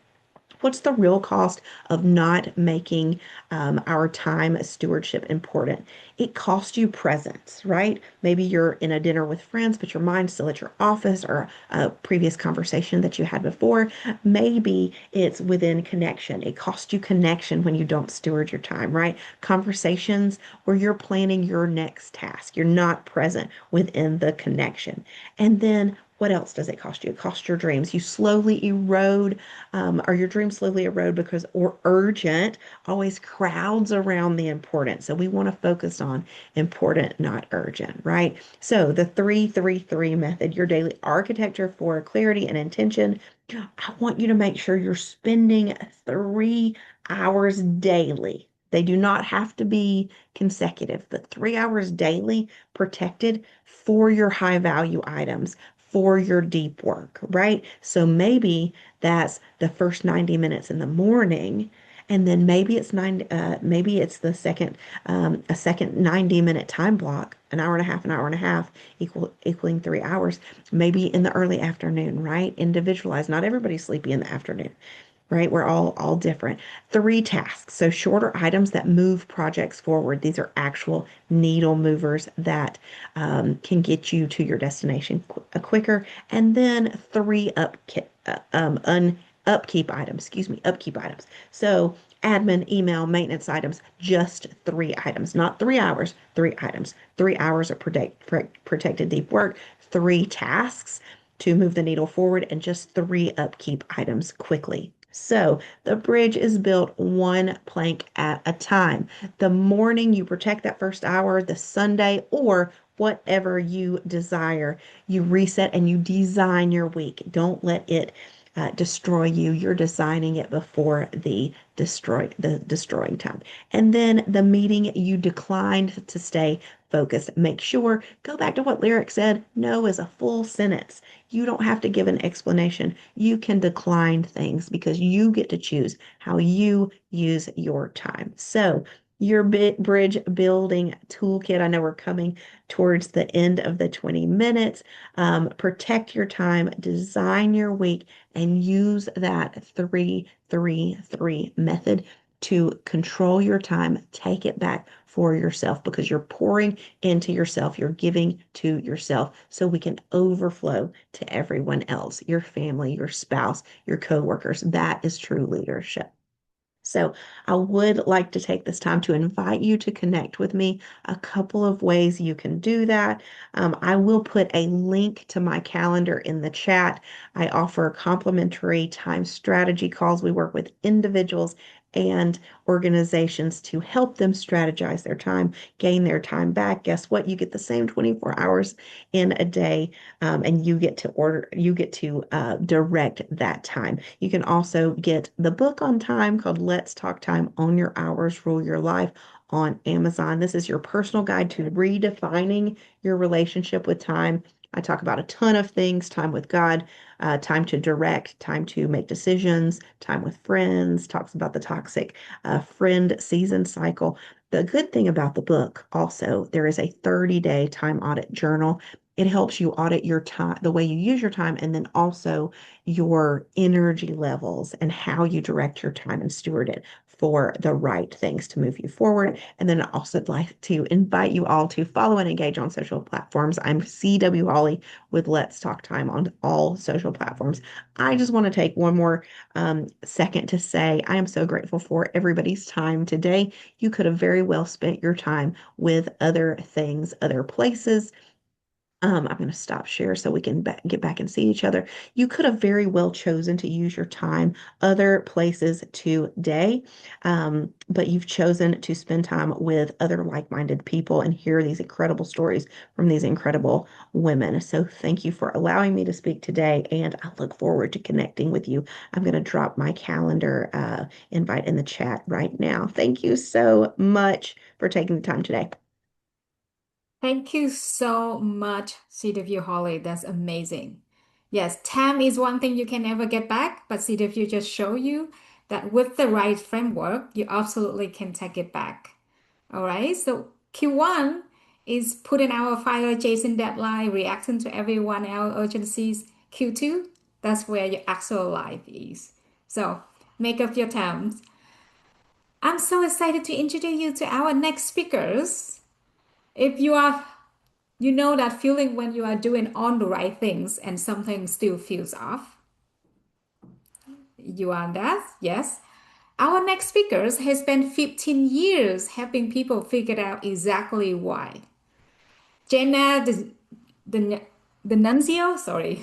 What's the real cost of not making our time stewardship important? It costs you presence, right? Maybe you're in a dinner with friends, but your mind's still at your office or a previous conversation that you had before. Maybe it's within connection. It costs you connection when you don't steward your time, right? Conversations where you're planning your next task. You're not present within the connection. And then what else does it cost you? It costs your dreams. You slowly erode, or your dreams slowly erode because or urgent always crowds around the important. So we want to focus on important, not urgent, right? So the 3-3-3 method, your daily architecture for clarity and intention. I want you to make sure you're spending 3 hours daily. They do not have to be consecutive, but 3 hours daily protected for your high value items for your deep work, right? So maybe that's the first 90 minutes in the morning, and then maybe it's the second, a second 90-minute time block, an hour and a half, equaling 3 hours, maybe in the early afternoon, right? Individualized. Not everybody's sleepy in the afternoon, right? We're all different. 3 tasks, so shorter items that move projects forward. These are actual needle movers that can get you to your destination quicker. And then 3 upkeep items, excuse me, upkeep items. So admin, email, maintenance items, just 3 items, not 3 hours, 3 items. 3 hours of protected deep work, 3 tasks to move the needle forward, and just 3 upkeep items quickly. So the bridge is built one plank at a time. The morning you protect that first hour, the Sunday, or whatever you desire, you reset and you design your week. Don't let it destroy you. You're designing it before the destroying time. And then the meeting you declined to stay focused. Make sure, go back to what Lyric said. No is a full sentence. You don't have to give an explanation. You can decline things because you get to choose how you use your time. So, your bridge building toolkit. I know we're coming towards the end of the 20 minutes. Protect your time, design your week, and use that 3-3-3 method to control your time. Take it back for yourself because you're pouring into yourself, you're giving to yourself so we can overflow to everyone else, your family, your spouse, your coworkers. That is true leadership. So I would like to take this time to invite you to connect with me. A couple of ways you can do that. I will put a link to my calendar in the chat. I offer complimentary time strategy calls. We work with individuals and organizations to help them strategize their time, gain their time back. Guess what? You get the same 24 hours in a day, and you get to direct that time. You can also get the book on time called Let's Talk Time, Own Your Hours, Rule Your Life on Amazon. This is your personal guide to redefining your relationship with time. I talk about a ton of things: time with God, time to direct, time to make decisions, time with friends, talks about the toxic friend season cycle. The good thing about the book also, there is a 30-day time audit journal. It helps you audit your time, the way you use your time, and then also your energy levels and how you direct your time and steward it for the right things to move you forward. And then I also like to invite you all to follow and engage on social platforms. I'm CW Holly with Let's Talk Time on all social platforms. I just want to take one more second to say I am so grateful for everybody's time today. You could have very well spent your time with other things, other places. I'm going to stop share so we can get back and see each other. You could have very well chosen to use your time other places today, but you've chosen to spend time with other like-minded people and hear these incredible stories from these incredible women. So thank you for allowing me to speak today, and I look forward to connecting with you. I'm going to drop my calendar invite in the chat right now. Thank you so much for taking the time today. Thank you so much, CW Holly. That's amazing. Yes, time is one thing you can never get back, but CW just show you that with the right framework, you absolutely can take it back. All right, so Q1 is putting our fire chasing deadline, reacting to everyone else urgencies. Q2, that's where your actual life is. So make up your terms. I'm so excited to introduce you to our next speakers. If you know that feeling when you are doing all the right things and something still feels off. You are that? Yes. Our next speakers has spent 15 years helping people figure out exactly why. Jenna, the, the Nunzio, sorry,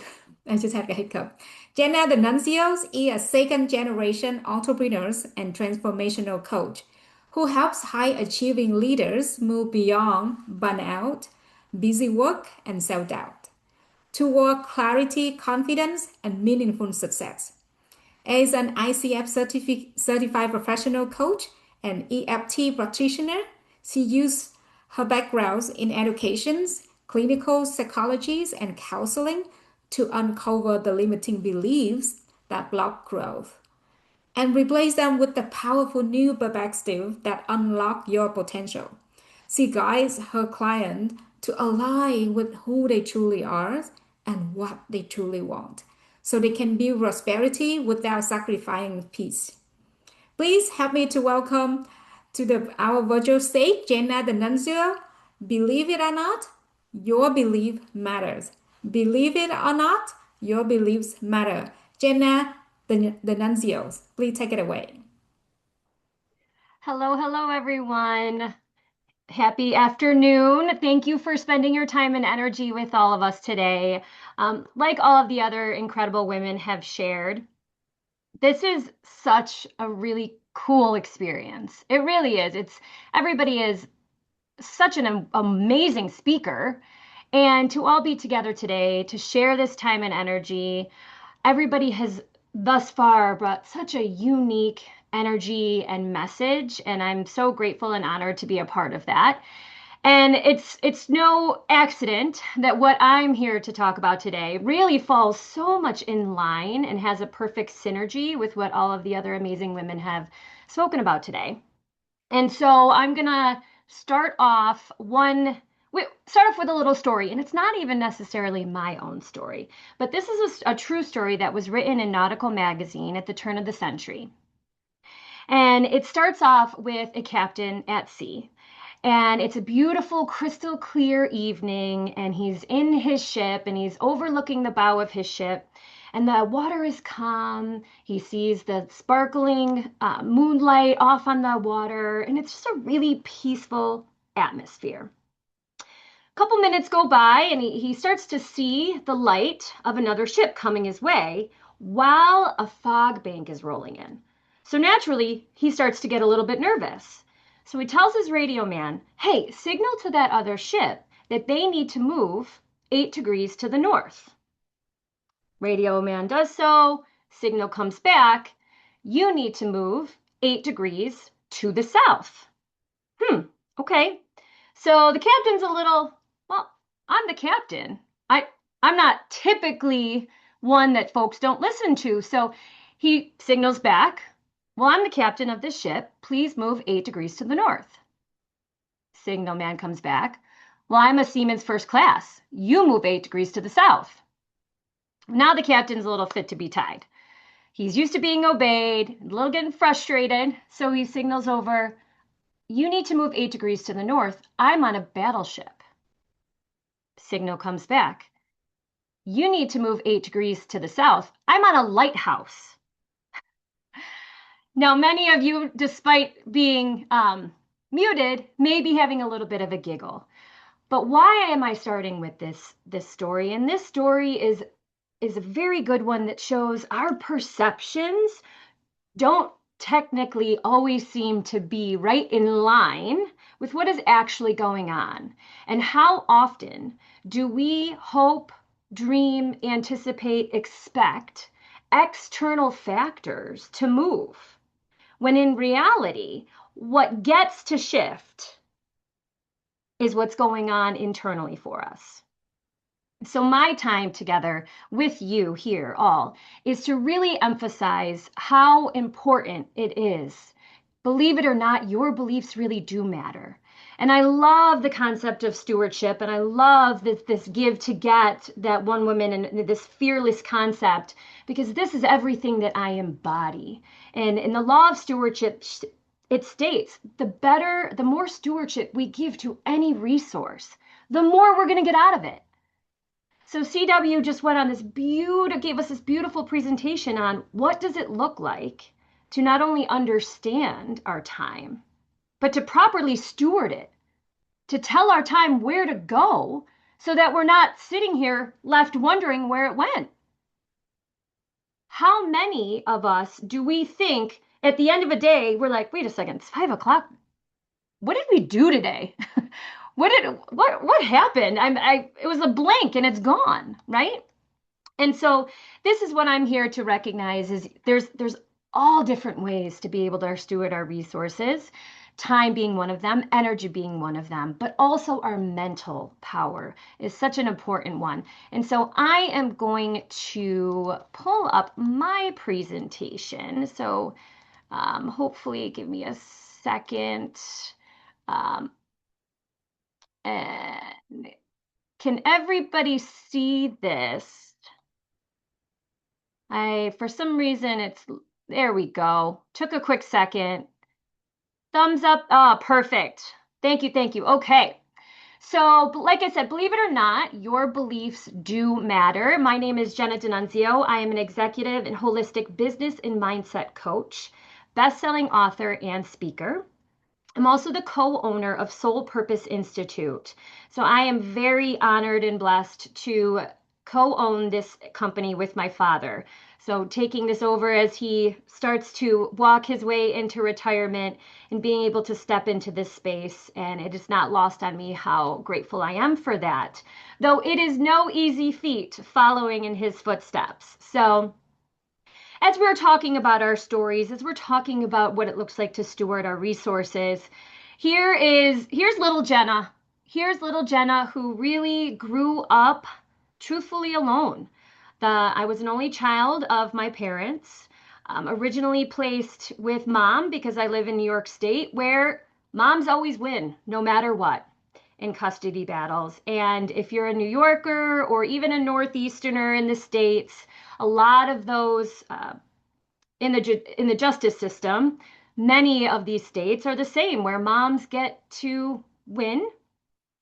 I just had a hiccup. Jenna the Nunzios is a second generation entrepreneur and transformational coach who helps high achieving leaders move beyond burnout, busy work, and self doubt toward clarity, confidence, and meaningful success. As an ICF certified professional coach and EFT practitioner, she used her backgrounds in education, clinical psychology, and counseling to uncover the limiting beliefs that block growth and replace them with the powerful new perspective that unlock your potential. She guides her client to align with who they truly are and what they truly want, so they can build prosperity without sacrificing peace. Please help me to welcome to our virtual stage, Jenna the Nunzio. Believe it or not, your belief matters. Believe it or not, your beliefs matter. Jenna the Nunzio, please take it away. Hello, hello, everyone. Happy afternoon. Thank you for spending your time and energy with all of us today. Like all of the other incredible women have shared, this is such a really cool experience. It really is. Everybody is such an amazing speaker. And to all be together today to share this time and energy, everybody has thus far brought such a unique energy and message, and I'm so grateful and honored to be a part of that. And it's no accident that what I'm here to talk about today really falls so much in line and has a perfect synergy with what all of the other amazing women have spoken about today. And so I'm gonna start off with a little story, and it's not even necessarily my own story, but this is a true story that was written in Nautical Magazine at the turn of the century. And it starts off with a captain at sea. And it's a beautiful, crystal clear evening, and he's in his ship and he's overlooking the bow of his ship. And the water is calm. He sees the sparkling moonlight off on the water, and it's just a really peaceful atmosphere. A couple minutes go by, and he starts to see the light of another ship coming his way while a fog bank is rolling in. So naturally, he starts to get a little bit nervous. So he tells his radio man, hey, signal to that other ship that they need to move 8 degrees to the north. Radio man does so. Signal comes back. You need to move 8 degrees to the south. Okay. So the captain's a little, well, I'm the captain. I'm not typically one that folks don't listen to. So he signals back, well, I'm the captain of this ship. Please move 8 degrees to the north. Signal man comes back, well, I'm a seaman's first class. You move 8 degrees to the south. Now the captain's a little fit to be tied. He's used to being obeyed, a little getting frustrated. So he signals over, you need to move 8 degrees to the north. I'm on a battleship. Signal comes back. You need to move 8 degrees to the south. I'm on a lighthouse. Now, many of you, despite being muted, may be having a little bit of a giggle. But why am I starting with this story? And this story is a very good one that shows our perceptions don't technically always seem to be right in line with what is actually going on. And how often do we hope, dream, anticipate, expect external factors to move, when in reality, what gets to shift is what's going on internally for us. So my time together with you here all is to really emphasize how important it is. Believe it or not, your beliefs really do matter. And I love the concept of stewardship, and I love this give to get that one woman, and this fearless concept, because this is everything that I embody. And in the law of stewardship, it states the more stewardship we give to any resource, the more we're going to get out of it. So CW just went on gave us this beautiful presentation on what does it look like to not only understand our time, but to properly steward it, to tell our time where to go so that we're not sitting here left wondering where it went. How many of us do we think at the end of a day, we're like, wait a second, it's 5 o'clock. What did we do today? What happened? It was a blank and it's gone, right? And so this is what I'm here to recognize is there's all different ways to be able to steward our resources, time being one of them, energy being one of them, but also our mental power is such an important one. And so I am going to pull up my presentation. So hopefully give me a second. And can everybody see this? For some reason, there we go. Took a quick second. Thumbs up. Ah, perfect. Thank you. Okay. So, like I said, believe it or not, your beliefs do matter. My name is Jenna D'Annunzio. I am an executive and holistic business and mindset coach, best-selling author, and speaker. I'm also the co-owner of Soul Purpose Institute. So I am very honored and blessed to co-own this company with my father. So taking this over as he starts to walk his way into retirement and being able to step into this space. And it is not lost on me how grateful I am for that. Though it is no easy feat following in his footsteps. So as we're talking about our stories, as we're talking about what it looks like to steward our resources, here's little Jenna. Here's little Jenna who really grew up truthfully alone. I was an only child of my parents, originally placed with mom because I live in New York State, where moms always win no matter what in custody battles. And if you're a New Yorker or even a Northeasterner in the States, a lot of those in the justice system, many of these states are the same, where moms get to win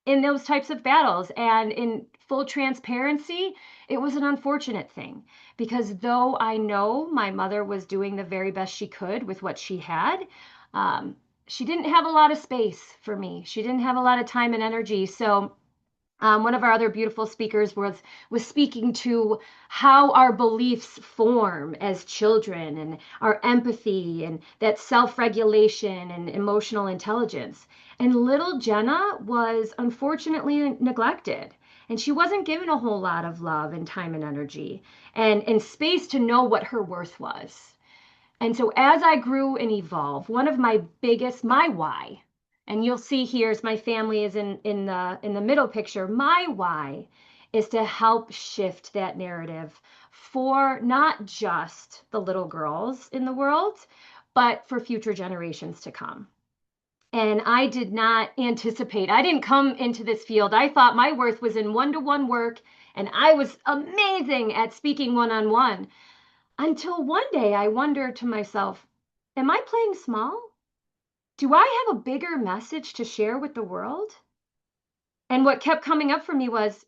in those types of battles. And in full transparency, it was an unfortunate thing because though I know my mother was doing the very best she could with what she had, she didn't have a lot of space for me. She didn't have a lot of time and energy. So one of our other beautiful speakers was speaking to how our beliefs form as children and our empathy and that self-regulation and emotional intelligence. And little Jenna was unfortunately neglected. And she wasn't given a whole lot of love and time and energy and space to know what her worth was. And so as I grew and evolved, one of my why, and you'll see here as my family is in the middle picture, my why is to help shift that narrative for not just the little girls in the world, but for future generations to come. And I did not anticipate, I didn't come into this field. I thought my worth was in one-to-one work, and I was amazing at speaking one-on-one. Until one day I wondered to myself, am I playing small? Do I have a bigger message to share with the world? And what kept coming up for me was,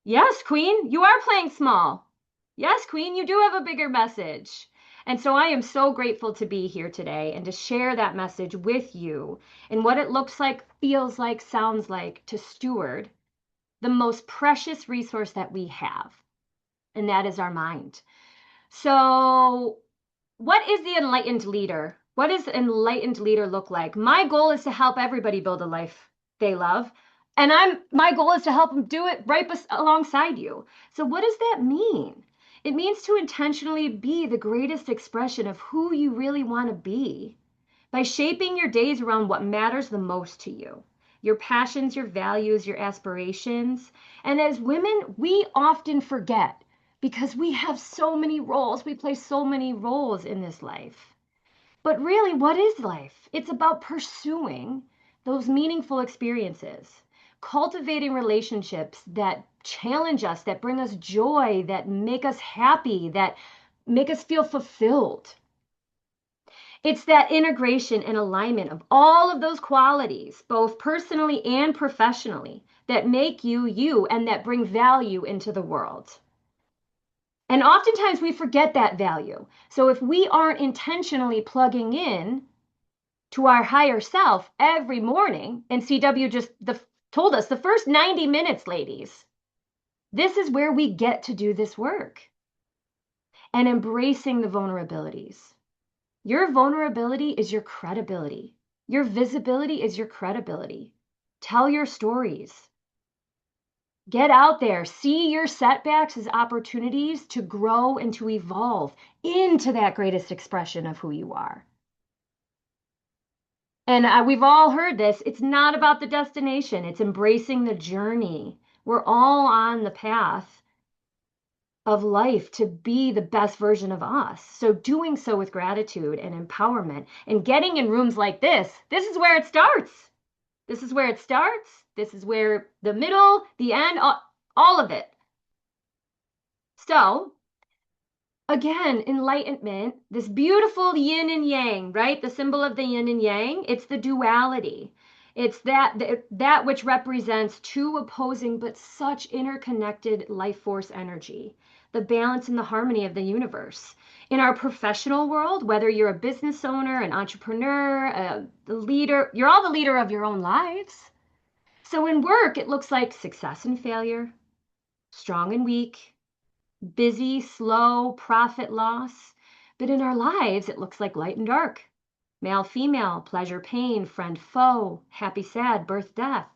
yes, Queen, you are playing small. Yes, Queen, you do have a bigger message. And so I am so grateful to be here today and to share that message with you and what it looks like, feels like, sounds like to steward the most precious resource that we have, and that is our mind. So, what is the enlightened leader? What does an enlightened leader look like? My goal is to help everybody build a life they love. And my goal is to help them do it right alongside you. So what does that mean? It means to intentionally be the greatest expression of who you really want to be by shaping your days around what matters the most to you, your passions, your values, your aspirations. And as women, we often forget because we have so many roles. We play so many roles in this life. But really, what is life? It's about pursuing those meaningful experiences, cultivating relationships that challenge us, that bring us joy, that make us happy, that make us feel fulfilled. It's that integration and alignment of all of those qualities, both personally and professionally, that make you you and that bring value into the world. And oftentimes we forget that value. So if we aren't intentionally plugging in to our higher self every morning, and CW just told us the first 90 minutes, ladies, this is where we get to do this work. And embracing the vulnerabilities. Your vulnerability is your credibility. Your visibility is your credibility. Tell your stories. Get out there, see your setbacks as opportunities to grow and to evolve into that greatest expression of who you are. And we've all heard this. It's not about the destination. It's embracing the journey. We're all on the path of life to be the best version of us. So doing so with gratitude and empowerment and getting in rooms like this is where it starts. This is where it starts. This is where the middle, the end, all of it. So, again, enlightenment, this beautiful yin and yang, right? The symbol of the yin and yang, it's the duality. It's that which represents two opposing but such interconnected life force energy, the balance and the harmony of the universe. In our professional world, whether you're a business owner, an entrepreneur, the leader, you're all the leader of your own lives. So in work, it looks like success and failure, strong and weak, busy, slow, profit, loss. But in our lives, it looks like light and dark, male, female, pleasure, pain, friend, foe, happy, sad, birth, death.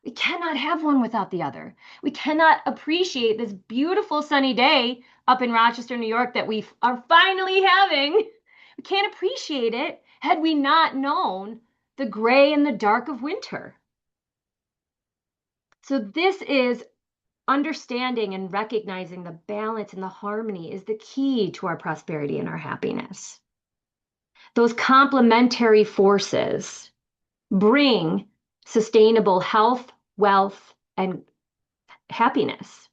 We cannot have one without the other. We cannot appreciate this beautiful sunny day up in Rochester, New York that we are finally having. We can't appreciate it had we not known the gray and the dark of winter. So this is understanding and recognizing the balance and the harmony is the key to our prosperity and our happiness. Those complementary forces bring sustainable health, wealth, and happiness.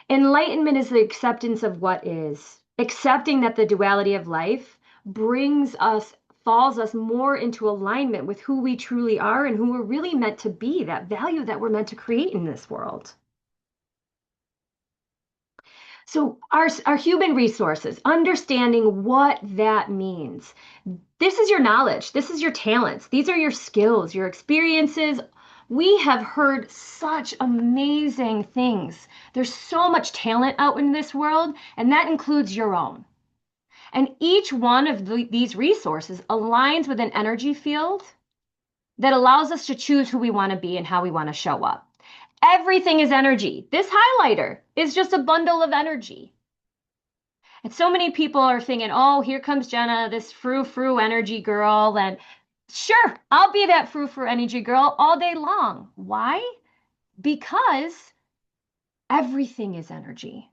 Enlightenment is the acceptance of what is, accepting that the duality of life falls us more into alignment with who we truly are and who we're really meant to be, that value that we're meant to create in this world. So our human resources, understanding what that means. This is your knowledge. This is your talents. These are your skills, your experiences. We have heard such amazing things. There's so much talent out in this world, and that includes your own. And each one of these resources aligns with an energy field that allows us to choose who we want to be and how we want to show up. Everything is energy. This highlighter is just a bundle of energy. And so many people are thinking, oh, here comes Jenna, this frou-frou energy girl. And sure, I'll be that frou-frou energy girl all day long. Why? Because everything is energy.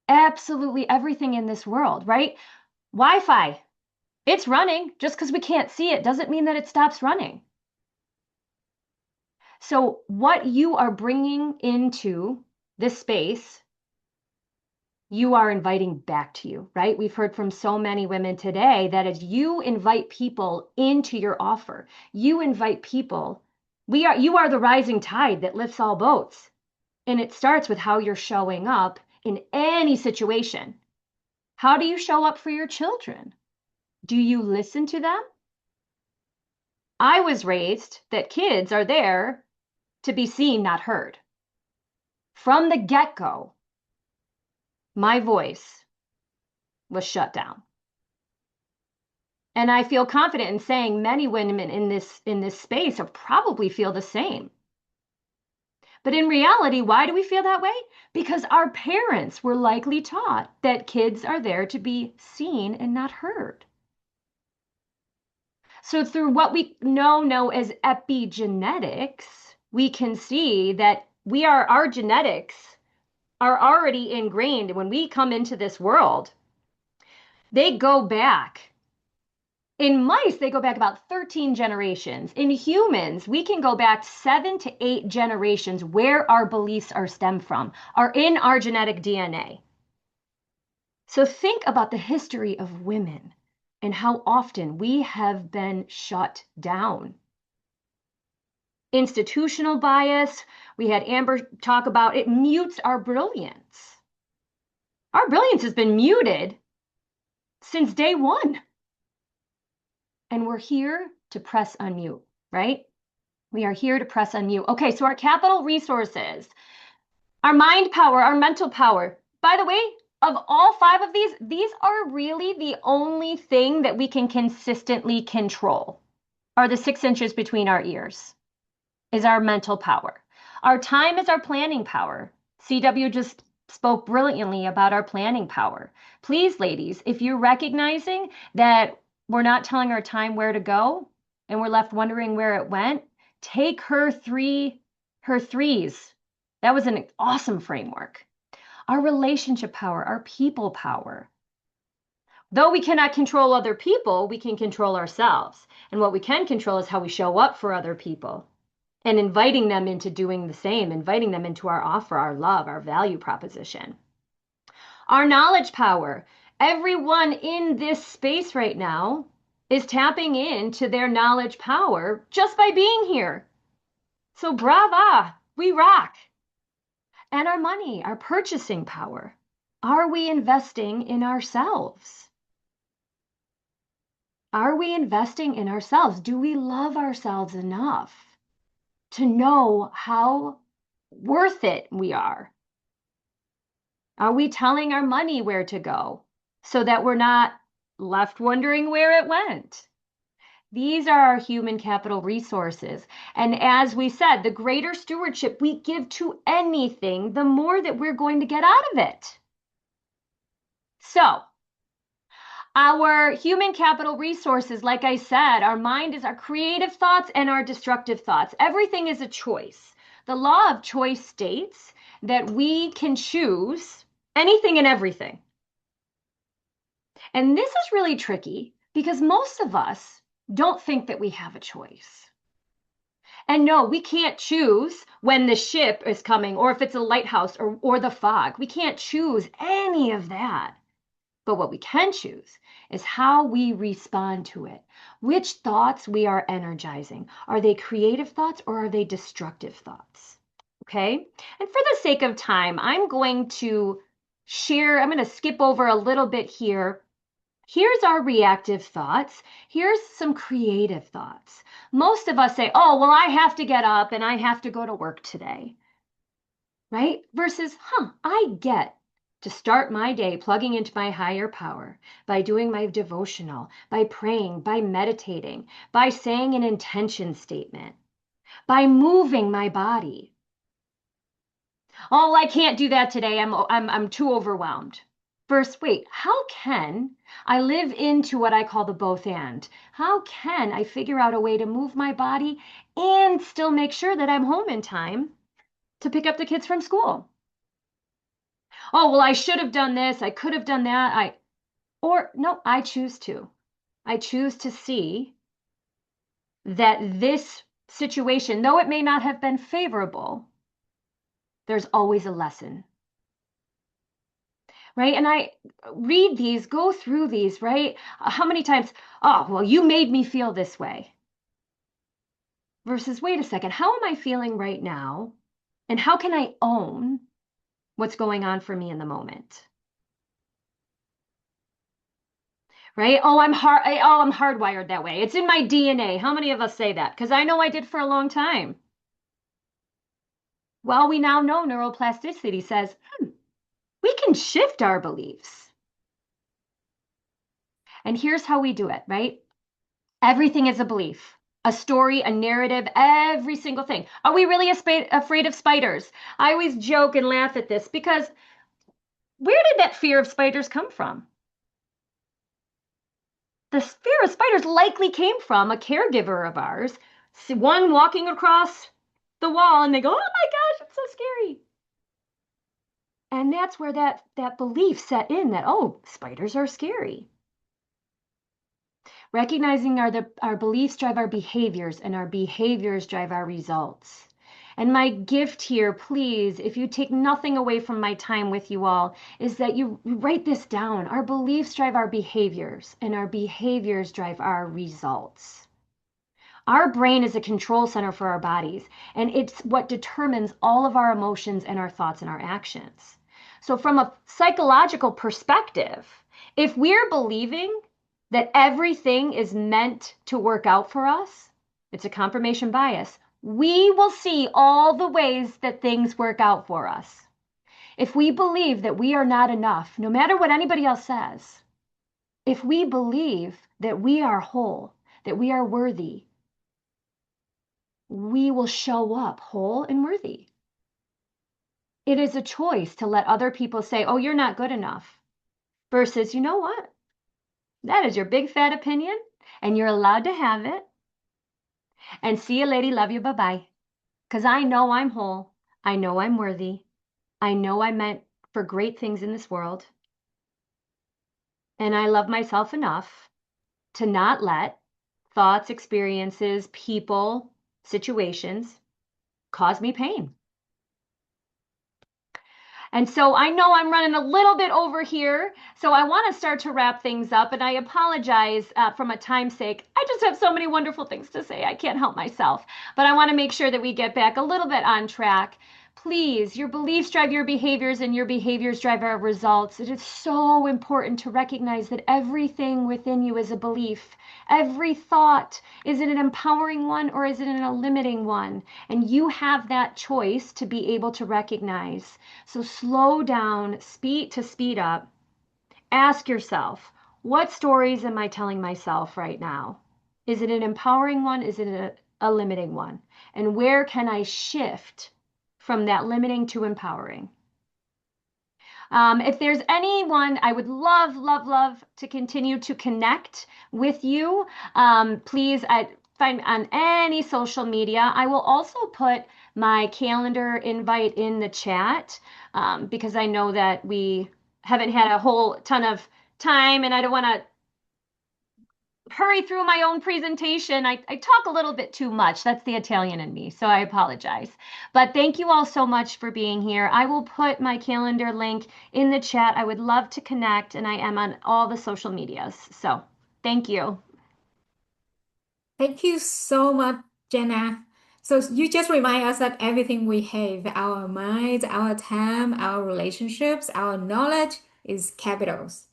Absolutely everything in this world, right? Wi-Fi, it's running. Just because we can't see it doesn't mean that it stops running. So what you are bringing into this space, you are inviting back to you, right? We've heard from so many women today that as you invite people into your offer, you invite people, you are the rising tide that lifts all boats. And it starts with how you're showing up in any situation. How do you show up for your children? Do you listen to them? I was raised that kids are there to be seen, not heard. From the get-go, my voice was shut down. And I feel confident in saying many women in this space probably feel the same. But in reality, why do we feel that way? Because our parents were likely taught that kids are there to be seen and not heard. So through what we know as epigenetics, we can see that our genetics are already ingrained. When we come into this world, they go back. In mice, they go back about 13 generations. In humans, we can go back 7 to 8 generations where our beliefs are stemmed from, are in our genetic DNA. So think about the history of women and how often we have been shut down. Institutional bias, we had Amber talk about, it mutes our brilliance. Our brilliance has been muted since day one. And we're here to press unmute, right? We are here to press unmute. Okay, so our capital resources, our mind power, our mental power. By the way, of all 5 of these are really the only thing that we can consistently control, are the 6 inches between our ears, is our mental power. Our time is our planning power. CW just spoke brilliantly about our planning power. Please, ladies, if you're recognizing that we're not telling our time where to go and we're left wondering where it went, take her threes. That was an awesome framework. Our relationship power, our people power. Though we cannot control other people, we can control ourselves. And what we can control is how we show up for other people and inviting them into doing the same, inviting them into our offer, our love, our value proposition. Our knowledge power. Everyone in this space right now is tapping into their knowledge power just by being here. So brava, we rock. And our money, our purchasing power. Are we investing in ourselves? Are we investing in ourselves? Do we love ourselves enough to know how worth it we are? Are we telling our money where to go so that we're not left wondering where it went? These are our human capital resources. And as we said, the greater stewardship we give to anything, the more that we're going to get out of it. So, our human capital resources, like I said, our mind is our creative thoughts and our destructive thoughts. Everything is a choice. The law of choice states that we can choose anything and everything. And this is really tricky because most of us don't think that we have a choice. And no, we can't choose when the ship is coming or if it's a lighthouse or the fog. We can't choose any of that. But what we can choose is how we respond to it. Which thoughts we are energizing. Are they creative thoughts or are they destructive thoughts? Okay? And for the sake of time, I'm going to skip over a little bit here. Here's our reactive thoughts. Here's some creative thoughts. Most of us say, oh, well, I have to get up and I have to go to work today, right? Versus, I get to start my day plugging into my higher power by doing my devotional, by praying, by meditating, by saying an intention statement, by moving my body. Oh, I can't do that today. I'm too overwhelmed. First, wait, how can I live into what I call the both and? How can I figure out a way to move my body and still make sure that I'm home in time to pick up the kids from school? Oh, well, I should have done this. I could have done that. No, I choose to. I choose to see that this situation, though it may not have been favorable, there's always a lesson. Right? And I read these, go through these, right? How many times, oh, well, you made me feel this way. Versus, wait a second, how am I feeling right now? And how can I own what's going on for me in the moment? Right? Oh, I'm hardwired that way. It's in my DNA. How many of us say that? Because I know I did for a long time. Well, we now know neuroplasticity says, we can shift our beliefs. And here's how we do it, right? Everything is a belief, a story, a narrative, every single thing. Are we really afraid of spiders? I always joke and laugh at this because where did that fear of spiders come from? The fear of spiders likely came from a caregiver of ours, one walking across the wall and they go, oh my gosh, it's so scary. And that's where that belief set in that, oh, spiders are scary. Recognizing our beliefs drive our behaviors and our behaviors drive our results. And my gift here, please, if you take nothing away from my time with you all, is that you write this down. Our beliefs drive our behaviors and our behaviors drive our results. Our brain is a control center for our bodies, and it's what determines all of our emotions and our thoughts and our actions. So from a psychological perspective, if we're believing that everything is meant to work out for us, it's a confirmation bias, we will see all the ways that things work out for us. If we believe that we are not enough, no matter what anybody else says, if we believe that we are whole, that we are worthy, we will show up whole and worthy. It is a choice to let other people say, oh, you're not good enough, versus, you know what? That is your big fat opinion, and you're allowed to have it. And see you, lady. Love you. Bye-bye. Because I know I'm whole. I know I'm worthy. I know I'm meant for great things in this world. And I love myself enough to not let thoughts, experiences, people, situations cause me pain. And so I know I'm running a little bit over here, so I want to start to wrap things up, and I apologize from a time's sake. I just have so many wonderful things to say. I can't help myself, but I want to make sure that we get back a little bit on track. Please, your beliefs drive your behaviors and your behaviors drive our results. It is so important to recognize that everything within you is a belief. Every thought, is it an empowering one or is it a limiting one? And you have that choice to be able to recognize. So slow down, speed up. Ask yourself, what stories am I telling myself right now? Is it an empowering one? Is it a limiting one? And where can I shift from that limiting to empowering? If there's anyone, I would love, love, love to continue to connect with you. Please find me on any social media. I will also put my calendar invite in the chat because I know that we haven't had a whole ton of time and I don't want to hurry through my own presentation. I talk a little bit too much. That's the Italian in me, so I apologize. But thank you all so much for being here. I will put my calendar link in the chat. I would love to connect, and I am on all the social medias. So thank you. Thank you so much, Jenna. So you just remind us that everything we have, our minds, our time, our relationships, our knowledge is capitals.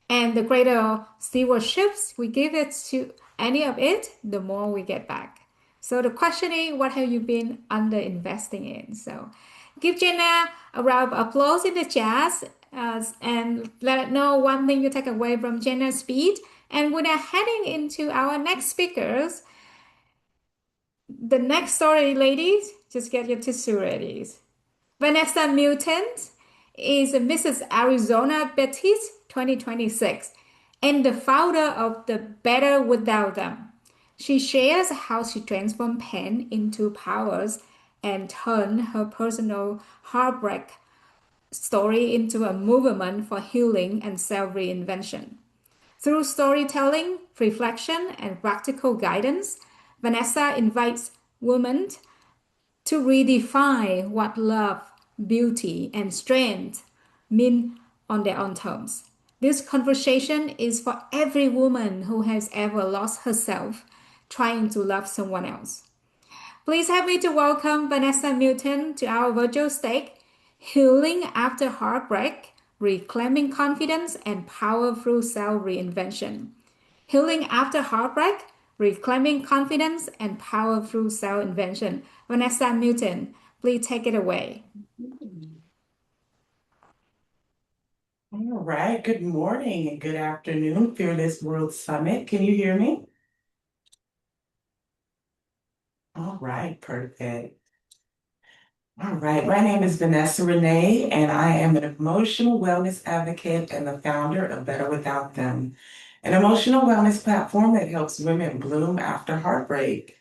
And the greater stewardships we give it to any of it, the more we get back. So the question is, what have you been under investing in? So give Jenna a round of applause in the chat and let us know one thing you take away from Jenna's speech. And we're now heading into our next speakers. The next story, ladies, just get your tissue ready. Vanessa Milton is Mrs. Arizona Betty's 2026 and the founder of the Better Without Them. She shares how she transformed pain into powers and turned her personal heartbreak story into a movement for healing and self-reinvention. Through storytelling, reflection, and practical guidance, Vanessa invites women to redefine what love, beauty, and strength mean on their own terms. This conversation is for every woman who has ever lost herself trying to love someone else. Please help me to welcome Vanessa Milton to our virtual stage, Healing After Heartbreak, Reclaiming Confidence and Power Through Self-Reinvention. Healing After Heartbreak, Reclaiming Confidence and Power Through Self-Invention. Vanessa Milton, please take it away. All right. Good morning and good afternoon, Fearless World Summit. Can you hear me? All right, perfect. All right. My name is Vanessa Renee, and I am an emotional wellness advocate and the founder of Better Without Them, an emotional wellness platform that helps women bloom after heartbreak.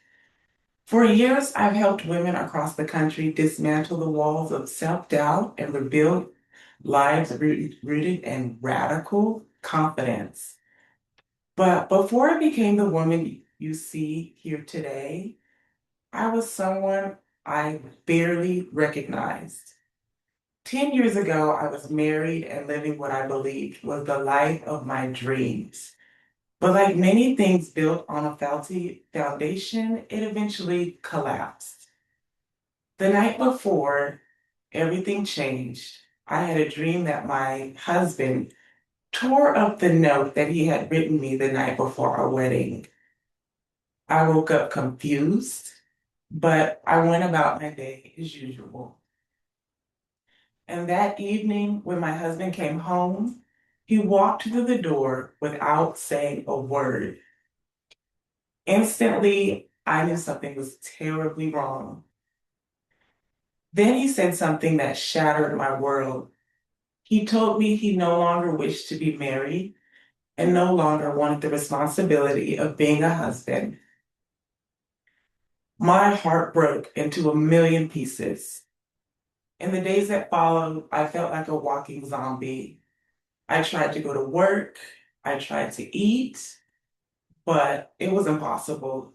For years, I've helped women across the country dismantle the walls of self-doubt and rebuild lives rooted in radical confidence. But before I became the woman you see here today, I was someone I barely recognized. 10 years ago, I was married and living what I believed was the life of my dreams. But like many things built on a faulty foundation, it eventually collapsed. The night before, everything changed. I had a dream that my husband tore up the note that he had written me the night before our wedding. I woke up confused, but I went about my day as usual. And that evening, when my husband came home, he walked through the door without saying a word. Instantly, I knew something was terribly wrong. Then he said something that shattered my world. He told me he no longer wished to be married and no longer wanted the responsibility of being a husband. My heart broke into a million pieces. In the days that followed, I felt like a walking zombie. I tried to go to work, I tried to eat, but it was impossible.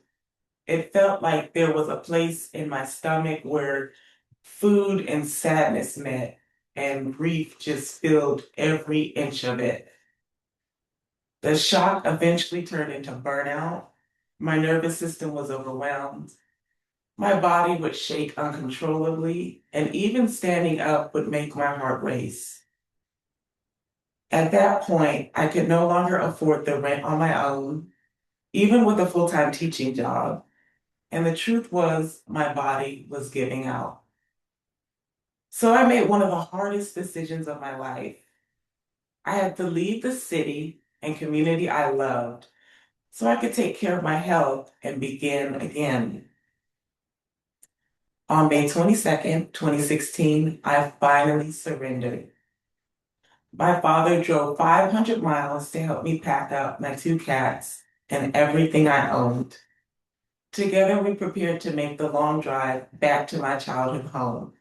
It felt like there was a place in my stomach where food and sadness met, and grief just filled every inch of it. The shock eventually turned into burnout. My nervous system was overwhelmed. My body would shake uncontrollably, and even standing up would make my heart race. At that point, I could no longer afford the rent on my own, even with a full-time teaching job. And the truth was, my body was giving out. So I made one of the hardest decisions of my life. I had to leave the city and community I loved so I could take care of my health and begin again. On May 22nd, 2016, I finally surrendered. My father drove 500 miles to help me pack up my 2 cats and everything I owned. Together, we prepared to make the long drive back to my childhood home.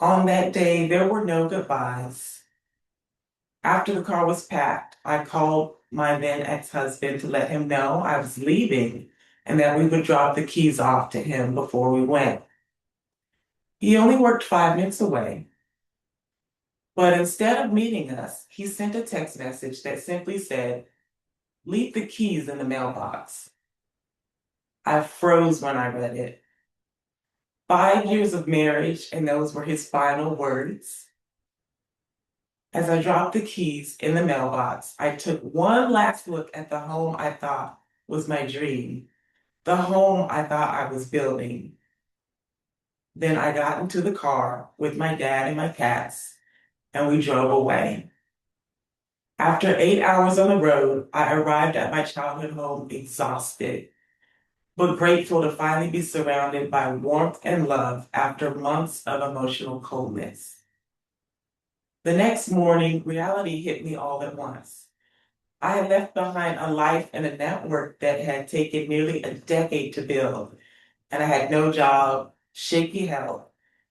On that day, there were no goodbyes. After the car was packed, I called my then ex-husband to let him know I was leaving and that we would drop the keys off to him before we went. He only worked 5 minutes away, but instead of meeting us, he sent a text message that simply said, "Leave the keys in the mailbox." I froze when I read it. 5 years of marriage, and those were his final words. As I dropped the keys in the mailbox, I took one last look at the home I thought was my dream, the home I thought I was building. Then I got into the car with my dad and my cats, and we drove away. After 8 hours on the road, I arrived at my childhood home exhausted, but grateful to finally be surrounded by warmth and love after months of emotional coldness. The next morning, reality hit me all at once. I had left behind a life and a network that had taken nearly a decade to build, and I had no job, shaky health,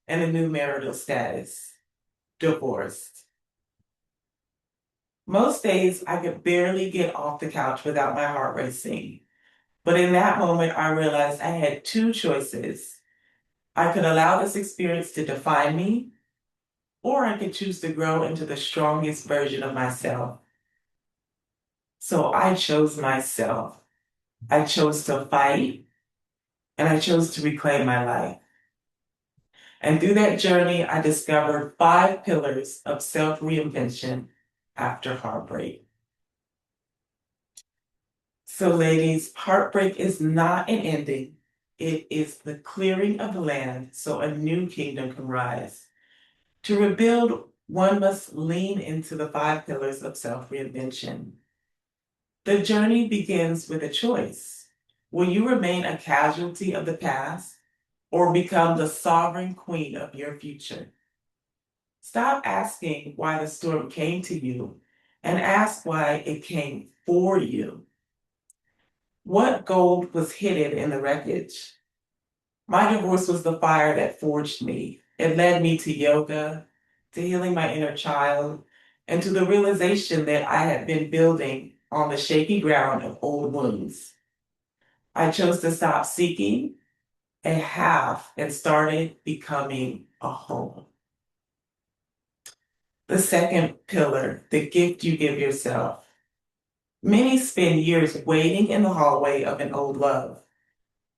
and a new marital status, divorced. Most days, I could barely get off the couch without my heart racing. But in that moment, I realized I had 2 choices. I could allow this experience to define me, or I could choose to grow into the strongest version of myself. So I chose myself. I chose to fight, and I chose to reclaim my life. And through that journey, I discovered 5 pillars of self-reinvention after heartbreak. So ladies, heartbreak is not an ending. It is the clearing of the land so a new kingdom can rise. To rebuild, one must lean into the 5 pillars of self-reinvention. The journey begins with a choice. Will you remain a casualty of the past or become the sovereign queen of your future? Stop asking why the storm came to you and ask why it came for you. What gold was hidden in the wreckage? My divorce was the fire that forged me. It led me to yoga, to healing my inner child, and to the realization that I had been building on the shaky ground of old wounds. I chose to stop seeking a half and started becoming a whole. The second pillar, the gift you give yourself. Many spend years waiting in the hallway of an old love,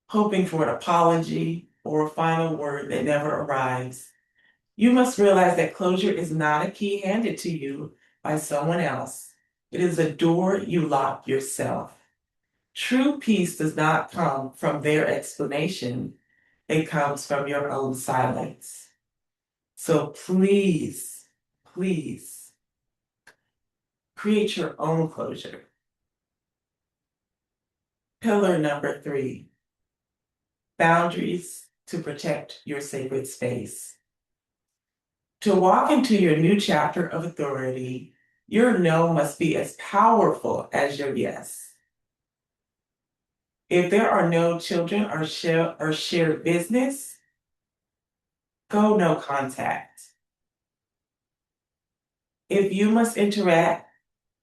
hoping for an apology or a final word that never arrives. You must realize that closure is not a key handed to you by someone else. It is a door you lock yourself. True peace does not come from their explanation. It comes from your own silence. So please, please, create your own closure. Pillar number 3, boundaries to protect your sacred space. To walk into your new chapter of authority, your no must be as powerful as your yes. If there are no children or shared business, go no contact. If you must interact,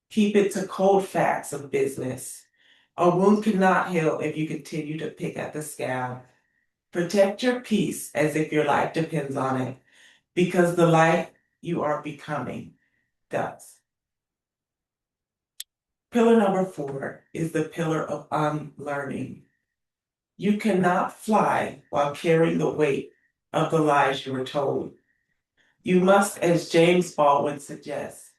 keep it to cold facts of business. A wound cannot heal if you continue to pick at the scab. Protect your peace as if your life depends on it, because the life you are becoming does. Pillar number 4 is the pillar of unlearning. You cannot fly while carrying the weight of the lies you were told. You must, as James Baldwin suggests,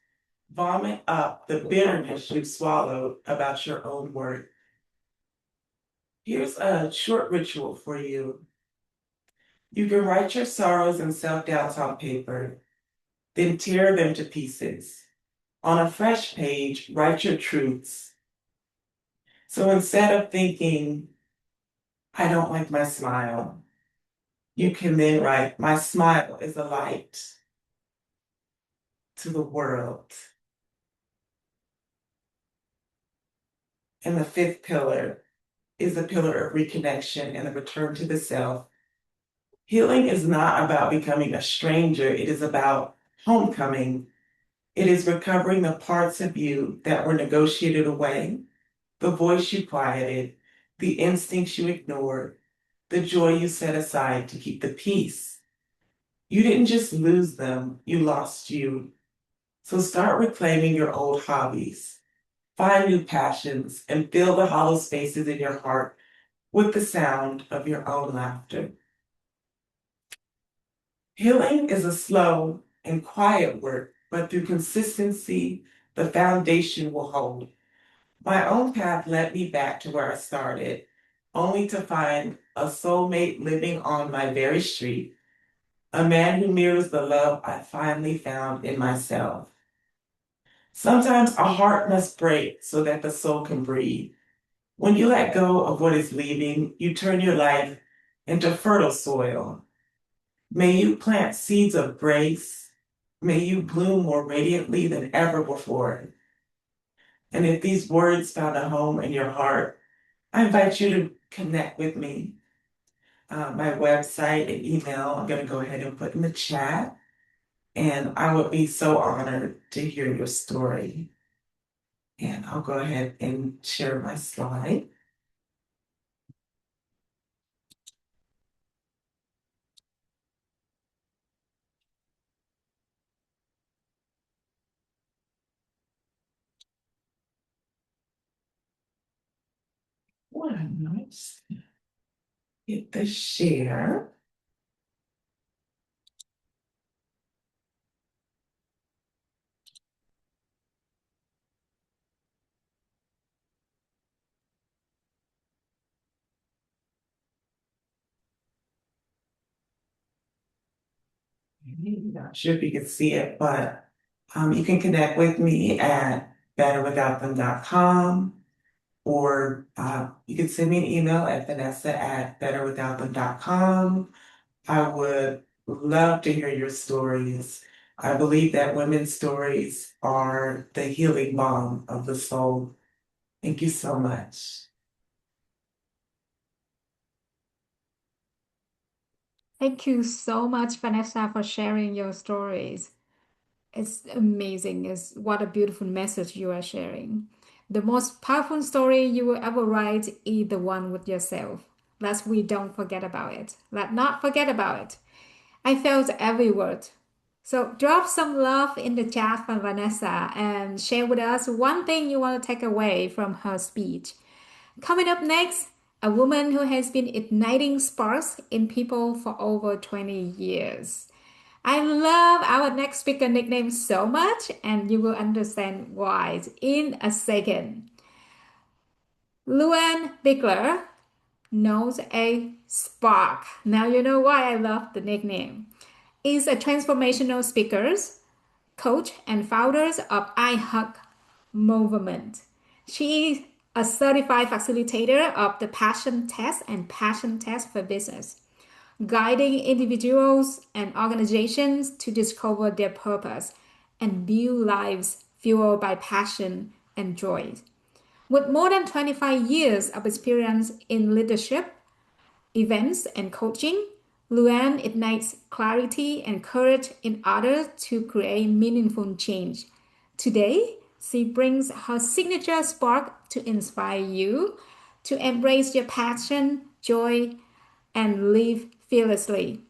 vomit up the bitterness you swallowed about your own worth. Here's a short ritual for you. You can write your sorrows and self-doubts on paper, then tear them to pieces. On a fresh page, write your truths. So instead of thinking, I don't like my smile, you can then write, my smile is a light to the world. And the fifth pillar is the pillar of reconnection and the return to the self. Healing is not about becoming a stranger, it is about homecoming. It is recovering the parts of you that were negotiated away, the voice you quieted, the instincts you ignored, the joy you set aside to keep the peace. You didn't just lose them, you lost you. So start reclaiming your old hobbies, find new passions, and fill the hollow spaces in your heart with the sound of your own laughter. Healing is a slow and quiet work, but through consistency, the foundation will hold. My own path led me back to where I started, only to find a soulmate living on my very street, a man who mirrors the love I finally found in myself. Sometimes a heart must break so that the soul can breathe. When you let go of what is leaving, you turn your life into fertile soil. May you plant seeds of grace. May you bloom more radiantly than ever before. And if these words found a home in your heart, I invite you to connect with me. My website and email, I'm going to go ahead and put in the chat. And I would be so honored to hear your story. And I'll go ahead and share my slide. Let's hit the share. Not sure if you can see it, but you can connect with me at betterwithoutthem.com, or you can send me an email at vanessa@betterwithoutthem.com. I would love to hear your stories. I believe that women's stories are the healing balm of the soul. Thank you so much. Thank you so much, Vanessa, for sharing your stories. It's amazing. What a beautiful message you are sharing. The most powerful story you will ever write is the one with yourself. Lest we don't forget about it. Let not forget about it. I felt every word. So drop some love in the chat for Vanessa and share with us one thing you want to take away from her speech. Coming up next, a woman who has been igniting sparks in people for over 20 years. I love our next speaker nickname so much, and you will understand why in a second. Luann Bigler knows a spark. Now you know why I love the nickname. Is a transformational speaker, coach, and founder of iHug Movement. She is a certified facilitator of the Passion Test and Passion Test for Business, guiding individuals and organizations to discover their purpose and build lives fueled by passion and joy. With more than 25 years of experience in leadership, events, and coaching, Luann ignites clarity and courage in others to create meaningful change. Today, she brings her signature spark to inspire you to embrace your passion, joy, and live fearlessly.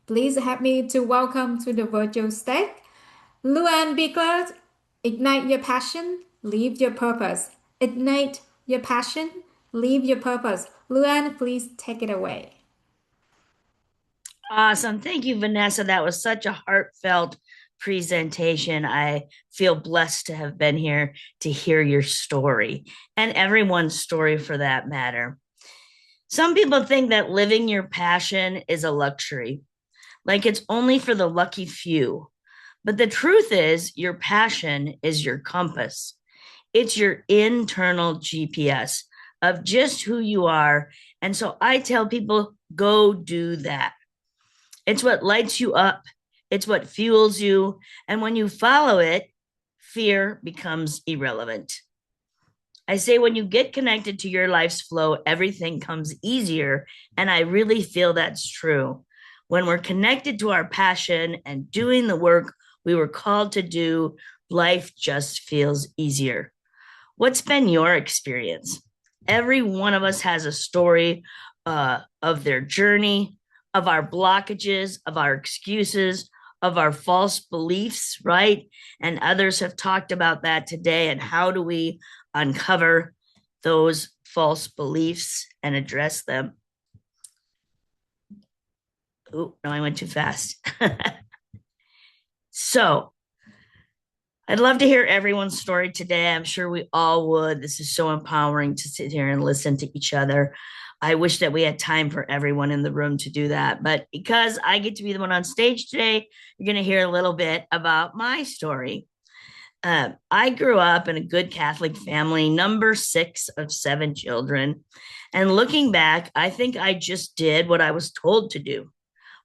Please help me to welcome to the virtual stage, Luann Bigler. Ignite your passion, live your purpose. Ignite your passion, live your purpose. Luann, please take it away. Awesome. Thank you, Vanessa. That was such a heartfelt presentation. I feel blessed to have been here to hear your story, and everyone's story for that matter. Some people think that living your passion is a luxury, like it's only for the lucky few. But the truth is, your passion is your compass. It's your internal GPS of just who you are. And so I tell people, go do that. It's what lights you up. It's what fuels you. And when you follow it, fear becomes irrelevant. I say when you get connected to your life's flow, everything comes easier. And I really feel that's true. When we're connected to our passion and doing the work we were called to do, life just feels easier. What's been your experience? Every one of us has a story of their journey, of our blockages, of our excuses, of our false beliefs, right? And others have talked about that today. And how do we uncover those false beliefs and address them? Oh, no, I went too fast. So I'd love to hear everyone's story today. I'm sure we all would. This is so empowering to sit here and listen to each other. I wish that we had time for everyone in the room to do that. But because I get to be the one on stage today, you're going to hear a little bit about my story. I grew up in a good Catholic family, number 6 of 7 children. And looking back, I think I just did what I was told to do,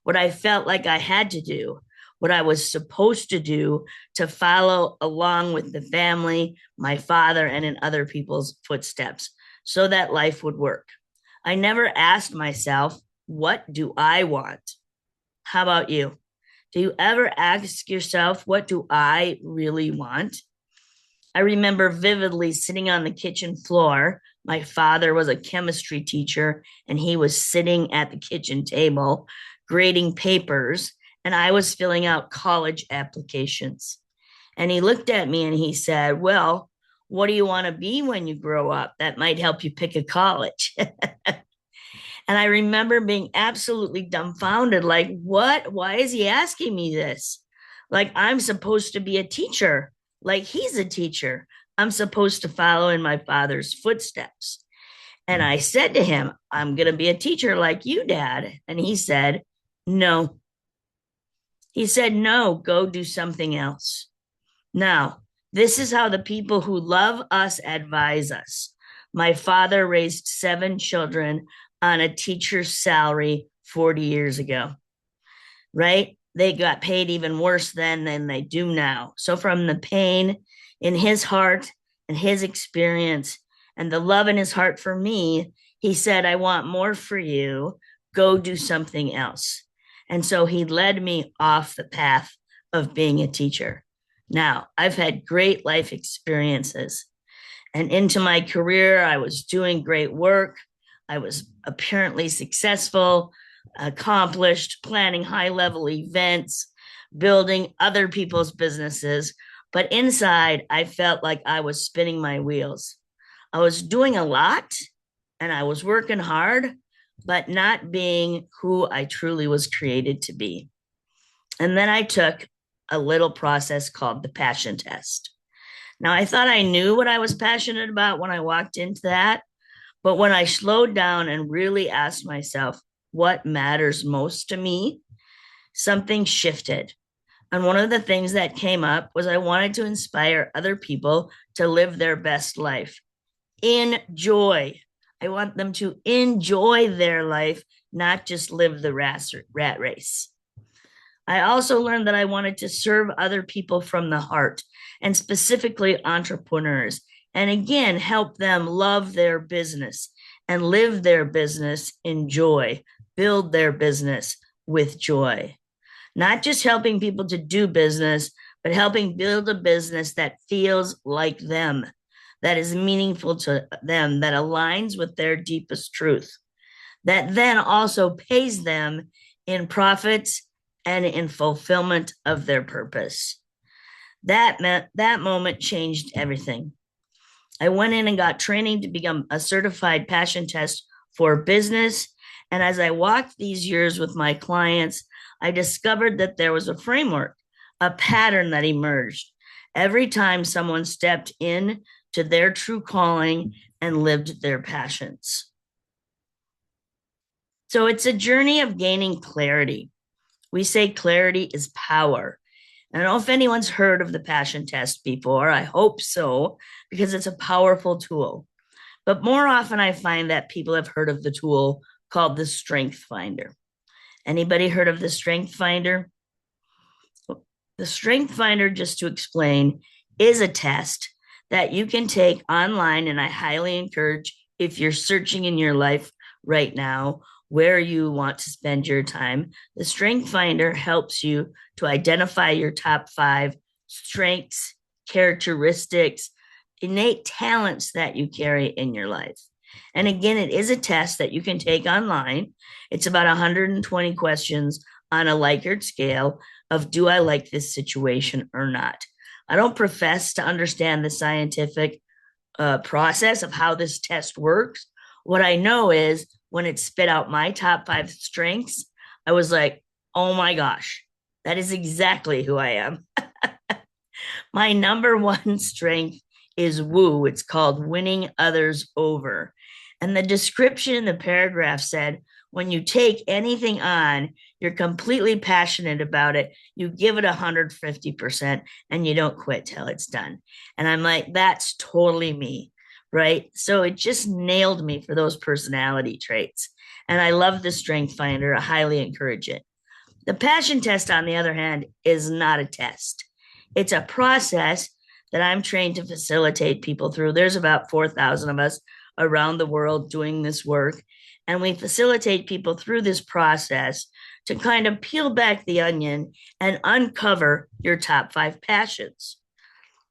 what I felt like I had to do, what I was supposed to do to follow along with the family, my father, and in other people's footsteps so that life would work. I never asked myself, what do I want? How about you? Do you ever ask yourself, what do I really want? I remember vividly sitting on the kitchen floor. My father was a chemistry teacher, and he was sitting at the kitchen table grading papers, and I was filling out college applications. And he looked at me and he said, well, what do you want to be when you grow up? That might help you pick a college. And I remember being absolutely dumbfounded, like, what? Why is he asking me this? Like, I'm supposed to be a teacher, like he's a teacher. I'm supposed to follow in my father's footsteps. And I said to him, I'm going to be a teacher like you, Dad. And he said, no. He said, no, go do something else. Now, this is how the people who love us advise us. My father raised 7 children on a teacher's salary 40 years ago, right? They got paid even worse then than they do now. So from the pain in his heart and his experience and the love in his heart for me, he said, I want more for you. Go do something else. And so he led me off the path of being a teacher. Now, I've had great life experiences. And into my career, I was doing great work. I was apparently successful, accomplished, planning high-level events, building other people's businesses. But inside, I felt like I was spinning my wheels. I was doing a lot, and I was working hard, but not being who I truly was created to be. And then I took a little process called the passion test. Now, I thought I knew what I was passionate about when I walked into that. But when I slowed down and really asked myself, what matters most to me, something shifted. And one of the things that came up was I wanted to inspire other people to live their best life in joy. I want them to enjoy their life, not just live the rat race. I also learned that I wanted to serve other people from the heart, and specifically entrepreneurs. And again, help them love their business and live their business in joy, build their business with joy. Not just helping people to do business, but helping build a business that feels like them, that is meaningful to them, that aligns with their deepest truth, that then also pays them in profits and in fulfillment of their purpose. That moment changed everything. I went in and got training to become a certified passion test for business. And as I walked these years with my clients, I discovered that there was a framework, a pattern that emerged every time someone stepped in to their true calling and lived their passions. So it's a journey of gaining clarity. We say clarity is power. I don't know if anyone's heard of the passion test before. I hope so, because it's a powerful tool. But more often I find that people have heard of the tool called the Strength Finder. Anybody heard of the Strength Finder? The Strength Finder, just to explain, is a test that you can take online, and I highly encourage, if you're searching in your life right now where you want to spend your time, the Strength Finder helps you to identify your top 5 strengths, characteristics, innate talents that you carry in your life. And again, it is a test that you can take online. It's about 120 questions on a Likert scale of, do I like this situation or not? I don't profess to understand the scientific process of how this test works. What I know is when it spit out my top 5 strengths, I was like, oh my gosh, that is exactly who I am. My number 1 strength is woo. It's called winning others over. And the description in the paragraph said, when you take anything on, you're completely passionate about it. You give it 150% and you don't quit till it's done. And I'm like, that's totally me, right? So it just nailed me for those personality traits. And I love the Strength Finder. I highly encourage it. The passion test, on the other hand, is not a test. It's a process that I'm trained to facilitate people through. There's about 4,000 of us around the world doing this work. And we facilitate people through this process to kind of peel back the onion and uncover your top 5 passions.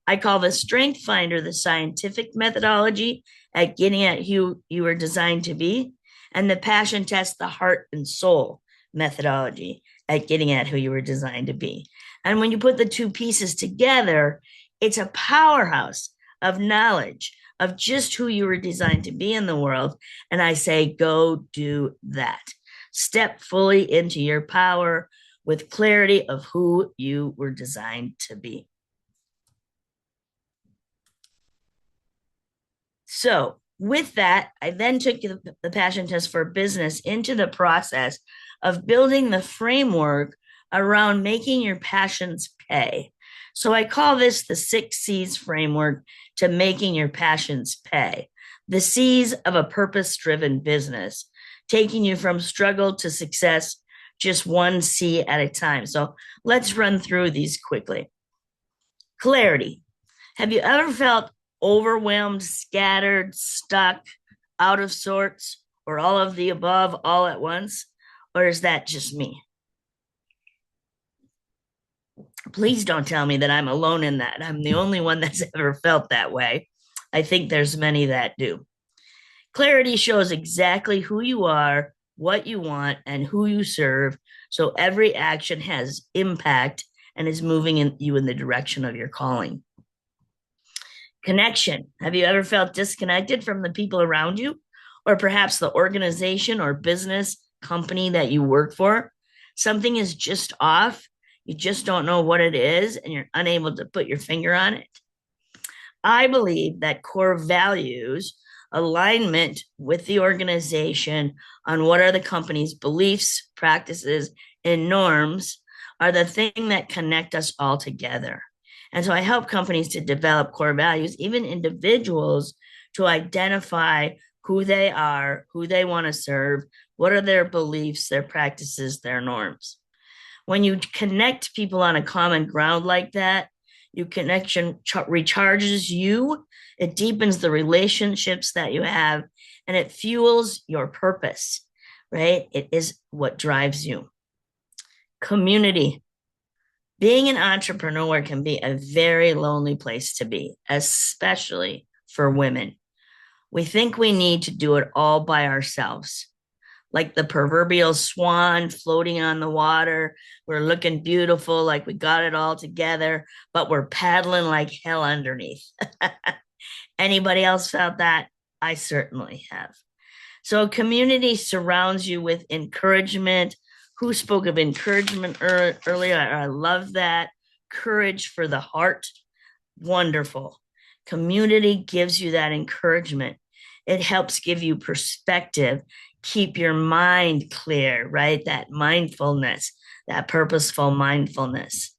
I call the Strength Finder the scientific methodology at getting at who you were designed to be, and the passion test the heart and soul methodology at getting at who you were designed to be. And when you put the 2 pieces together, it's a powerhouse of knowledge of just who you were designed to be in the world. And I say, go do that. Step fully into your power with clarity of who you were designed to be. So with that, I then took the passion test for business into the process of building the framework around making your passions pay. So I call this the 6 C's framework to making your passions pay. The C's of a purpose-driven business, taking you from struggle to success, just 1 C at a time. So let's run through these quickly. Clarity. Have you ever felt overwhelmed, scattered, stuck, out of sorts, or all of the above all at once? Or is that just me? Please don't tell me that I'm alone in that. I'm the only one that's ever felt that way. I think there's many that do. Clarity shows exactly who you are, what you want, and who you serve. So every action has impact and is moving you in the direction of your calling. Connection. Have you ever felt disconnected from the people around you, or perhaps the organization or business company that you work for? Something is just off. You just don't know what it is, and you're unable to put your finger on it. I believe that core values, alignment with the organization on what are the company's beliefs, practices, and norms are the thing that connect us all together. And so I help companies to develop core values, even individuals, to identify who they are, who they want to serve, what are their beliefs, their practices, their norms. When you connect people on a common ground like that, your connection recharges you, it deepens the relationships that you have, and it fuels your purpose, right? It is what drives you. Community. Being an entrepreneur can be a very lonely place to be, especially for women. We think we need to do it all by ourselves. Like the proverbial swan floating on the water. We're looking beautiful, like we got it all together, but we're paddling like hell underneath. Anybody else felt that? I certainly have. So a community surrounds you with encouragement. Who spoke of encouragement earlier? I love that. Courage for the heart. Wonderful. Community gives you that encouragement. It helps give you perspective, keep your mind clear, right? That mindfulness, that purposeful mindfulness.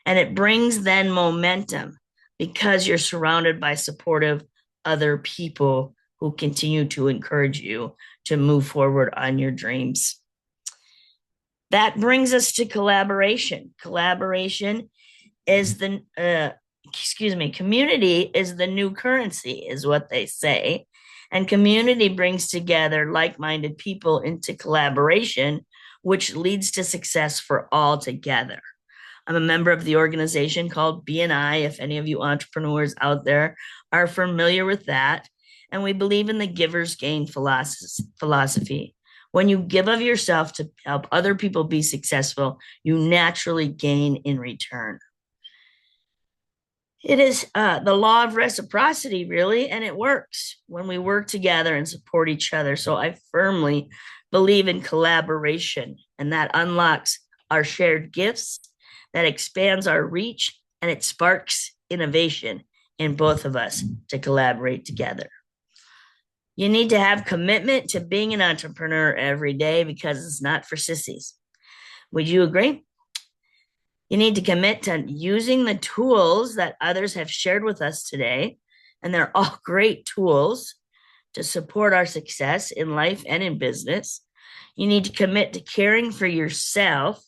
And it brings then momentum because you're surrounded by supportive other people who continue to encourage you to move forward on your dreams. That brings us to collaboration. Collaboration is community is the new currency, is what they say. And community brings together like-minded people into collaboration, which leads to success for all together. I'm a member of the organization called BNI, if any of you entrepreneurs out there are familiar with that. And we believe in the giver's gain philosophy. When you give of yourself to help other people be successful, you naturally gain in return. It is the law of reciprocity, really, and it works when we work together and support each other. So I firmly believe in collaboration, and that unlocks our shared gifts, that expands our reach, and it sparks innovation in both of us to collaborate together. You need to have commitment to being an entrepreneur every day because it's not for sissies. Would you agree? You need to commit to using the tools that others have shared with us today, and they're all great tools to support our success in life and in business. You need to commit to caring for yourself,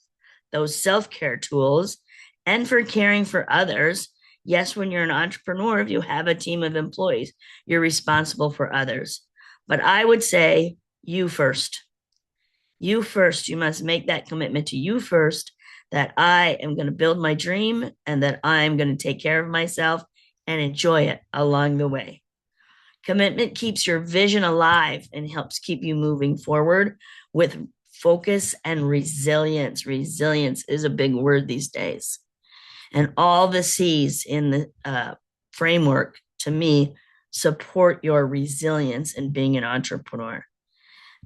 those self-care tools, and for caring for others. Yes, when you're an entrepreneur, if you have a team of employees, you're responsible for others. But I would say you first. You first. You must make that commitment to you first, that I am going to build my dream and that I'm going to take care of myself and enjoy it along the way. Commitment keeps your vision alive and helps keep you moving forward with focus and resilience. Resilience is a big word these days. And all the C's in the framework, to me, support your resilience in being an entrepreneur.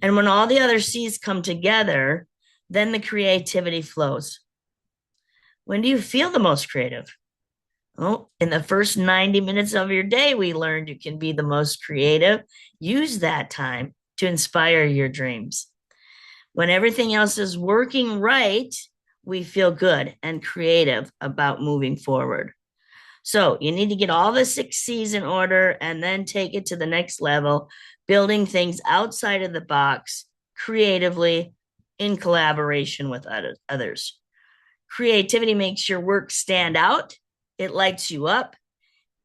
And when all the other C's come together, then the creativity flows. When do you feel the most creative? Oh, in the first 90 minutes of your day, we learned you can be the most creative. Use that time to inspire your dreams. When everything else is working right, we feel good and creative about moving forward. So you need to get all the 6 C's in order and then take it to the next level, building things outside of the box creatively in collaboration with others. Creativity makes your work stand out. It lights you up.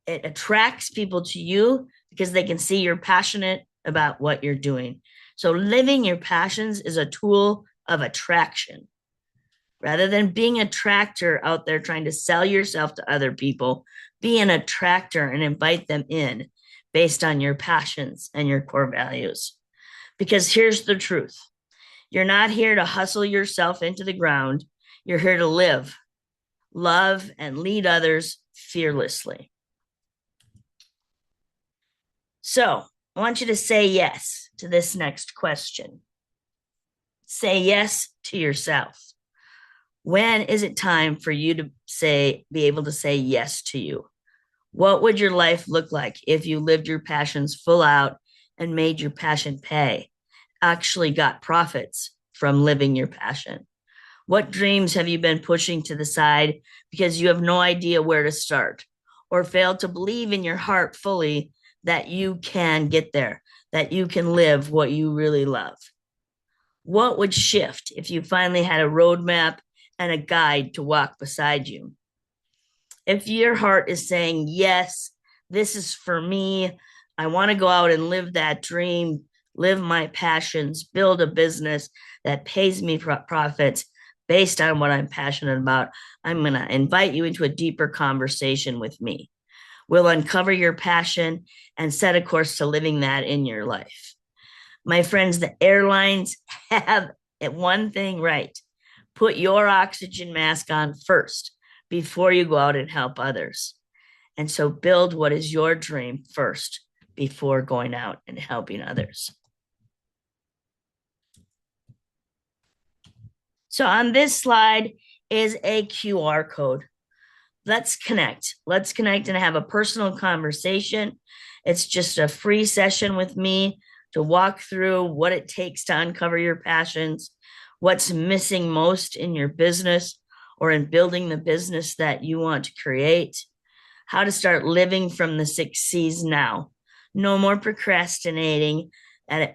It attracts people to you because they can see you're passionate about what you're doing. So living your passions is a tool of attraction. Rather than being a tractor out there trying to sell yourself to other people, be an attractor and invite them in based on your passions and your core values. Because here's the truth. You're not here to hustle yourself into the ground. You're here to live, love, and lead others fearlessly. So I want you to say yes to this next question. Say yes to yourself. When is it time for you to be able to say yes to you? What would your life look like if you lived your passions full out and made your passion pay, actually got profits from living your passion? What dreams have you been pushing to the side because you have no idea where to start, or failed to believe in your heart fully that you can get there, that you can live what you really love? What would shift if you finally had a roadmap and a guide to walk beside you? If your heart is saying, yes, this is for me, I want to go out and live that dream, live my passions, build a business that pays me profits based on what I'm passionate about, I'm going to invite you into a deeper conversation with me. We'll uncover your passion and set a course to living that in your life. My friends, the airlines have one thing right. Put your oxygen mask on first before you go out and help others. And so build what is your dream first before going out and helping others. So on this slide is a QR code. Let's connect. Let's connect and have a personal conversation. It's just a free session with me to walk through what it takes to uncover your passions, what's missing most in your business, or in building the business that you want to create. How to start living from the 6 C's now. No more procrastinating, and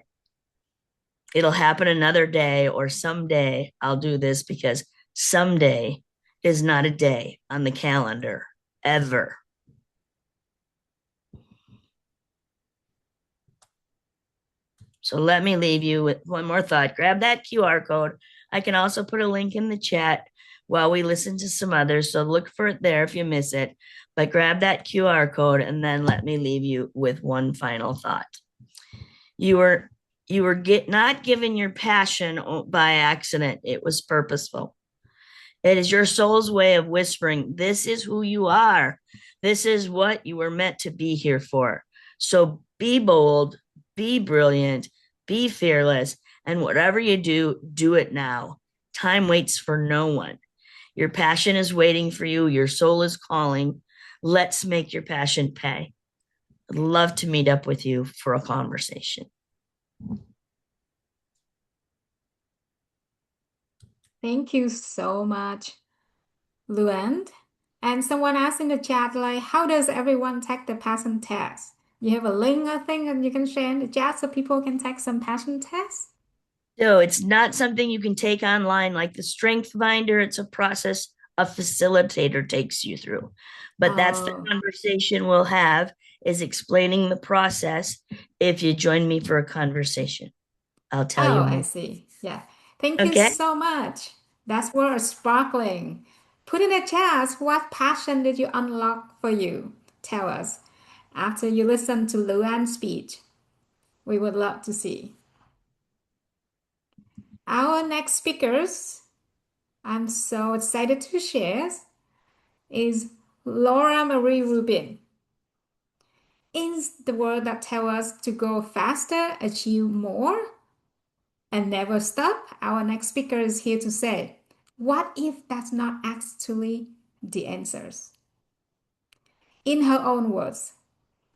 it'll happen another day, or someday I'll do this, because someday is not a day on the calendar ever. So let me leave you with one more thought. Grab that QR code. I can also put a link in the chat while we listen to some others. So look for it there if you miss it. But grab that QR code, and then let me leave you with one final thought. You were not given your passion by accident. It was purposeful. It is your soul's way of whispering, this is who you are. This is what you were meant to be here for. So be bold, be brilliant, be fearless, and whatever you do, do it now. Time waits for no one. Your passion is waiting for you. Your soul is calling. Let's make your passion pay. I'd love to meet up with you for a conversation. Thank you so much, Luann. And someone asked in the chat, like, how does everyone take the passion test? You have a link, I think, and you can share in the chat so people can take some passion tests. So it's not something you can take online like the Strength Finder. It's a process a facilitator takes you through. But that's the conversation we'll have, is explaining the process if you join me for a conversation. I'll tell you Oh, more. I see. Yeah. Thank you Okay. so much. That's word sparkling. Put in the chat, what passion did you unlock for you? Tell us after you listen to Luann's speech. We would love to see. Our next speakers, I'm so excited to share, is Laura Marie Rubin. Is the word that tells us to go faster, achieve more, and never stop. Our next speaker is here to say, what if that's not actually the answers? In her own words,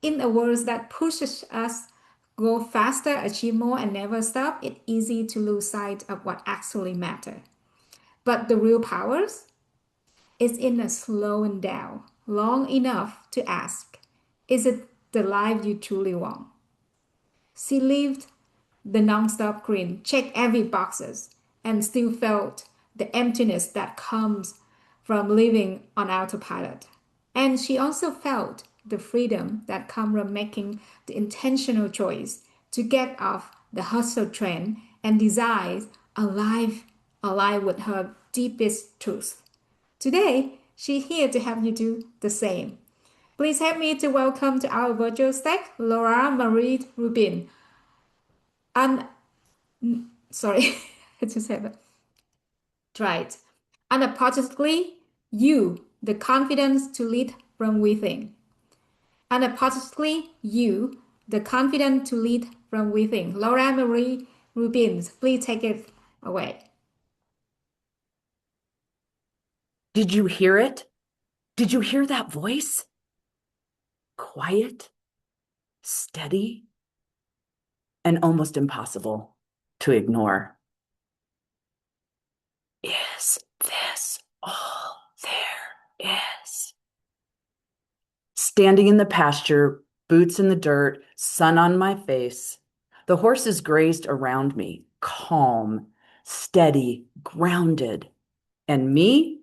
in a world that pushes us go faster, achieve more, and never stop, it's easy to lose sight of what actually matters. But the real powers is in a slowing down long enough to ask, is it the life you truly want? She lived the non-stop grin, checked every boxes, and still felt the emptiness that comes from living on autopilot. And she also felt the freedom that comes from making the intentional choice to get off the hustle train and desire a life aligned with her deepest truth. Today, she's here to help you do the same. Please help me to welcome to our virtual stage, Laura Marie Rubin. Sorry, I just have it. Right. Unapologetically, you, the confidence to lead from within. Unapologetically, you, the confidence to lead from within. Laura Marie Rubin, please take it away. Did you hear it? Did you hear that voice? Quiet, steady, and almost impossible to ignore. Is this all there is? Standing in the pasture, boots in the dirt, sun on my face, the horses grazed around me, calm, steady, grounded, and me,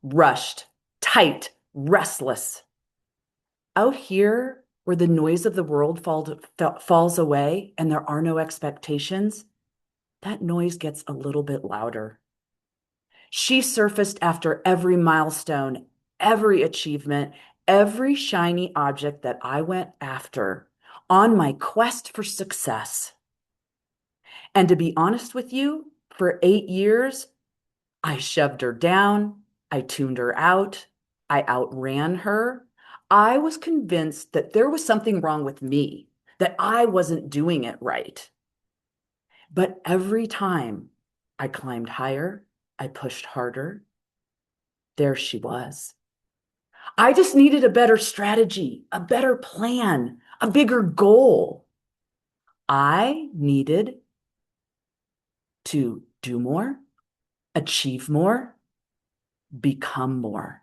rushed, tight, restless. Out here, where the noise of the world falls away and there are no expectations, that noise gets a little bit louder. She surfaced after every milestone, every achievement, every shiny object that I went after on my quest for success. And to be honest with you, for 8 years, I shoved her down, I tuned her out, I outran her. I was convinced that there was something wrong with me, that I wasn't doing it right. But every time I climbed higher, I pushed harder, there she was. I just needed a better strategy, a better plan, a bigger goal. I needed to do more, achieve more, become more.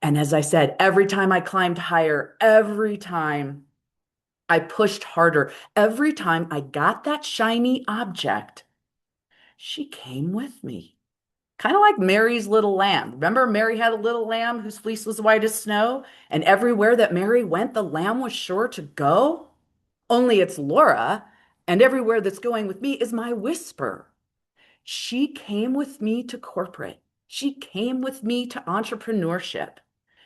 And as I said, every time I climbed higher, every time I pushed harder, every time I got that shiny object, she came with me. Kind of like Mary's little lamb. Remember, Mary had a little lamb whose fleece was white as snow, and everywhere that Mary went, the lamb was sure to go? Only it's Laura, and everywhere that's going with me is my whisper. She came with me to corporate. She came with me to entrepreneurship.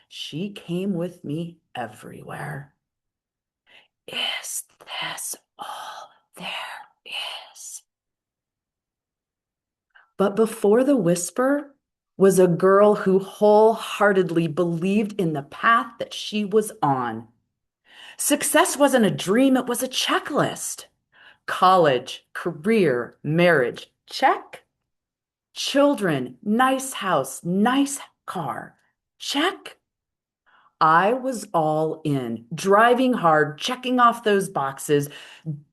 She came with me everywhere. Is this all there is? But before the whisper was a girl who wholeheartedly believed in the path that she was on. Success wasn't a dream, it was a checklist. College, career, marriage, check. Children, nice house, nice car, check. I was all in, driving hard, checking off those boxes,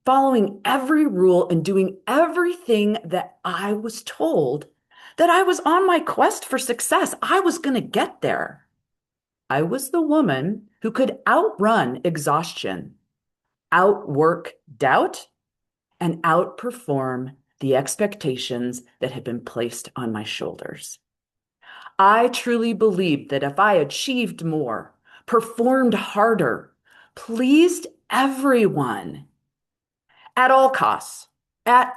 following every rule and doing everything that I was told, that I was on my quest for success. I was going to get there. I was the woman who could outrun exhaustion, outwork doubt, and outperform the expectations that had been placed on my shoulders. I truly believed that if I achieved more, performed harder, pleased everyone at all costs, that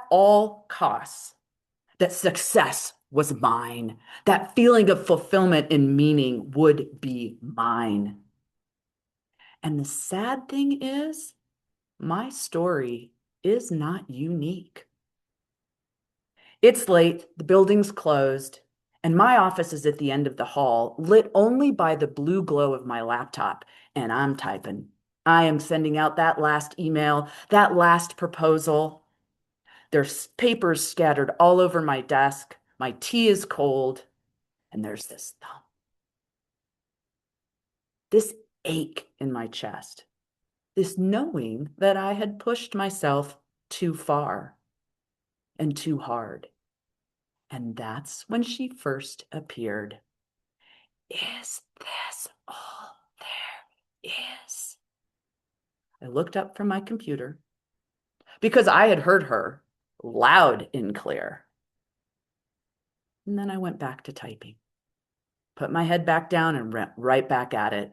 success was mine, that feeling of fulfillment and meaning would be mine. And the sad thing is, my story is not unique. It's late, the building's closed, and my office is at the end of the hall, lit only by the blue glow of my laptop, and I'm typing. I am sending out that last email, that last proposal. There's papers scattered all over my desk. My tea is cold, and there's this thump. This ache in my chest, this knowing that I had pushed myself too far and too hard. And that's when she first appeared. Is this all there is? I looked up from my computer because I had heard her loud and clear. And then I went back to typing, put my head back down and went right back at it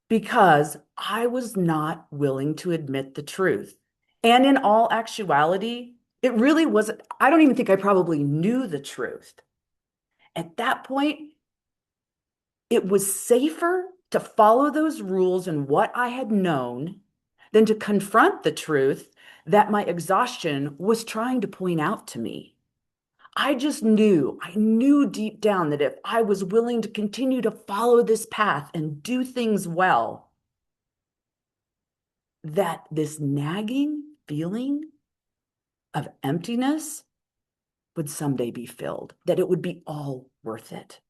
because I was not willing to admit the truth. And in all actuality, it really wasn't, I don't even think I probably knew the truth. At that point, it was safer to follow those rules and what I had known than to confront the truth that my exhaustion was trying to point out to me. I knew deep down that if I was willing to continue to follow this path and do things well, that this nagging feeling of emptiness would someday be filled, that it would be all worth it.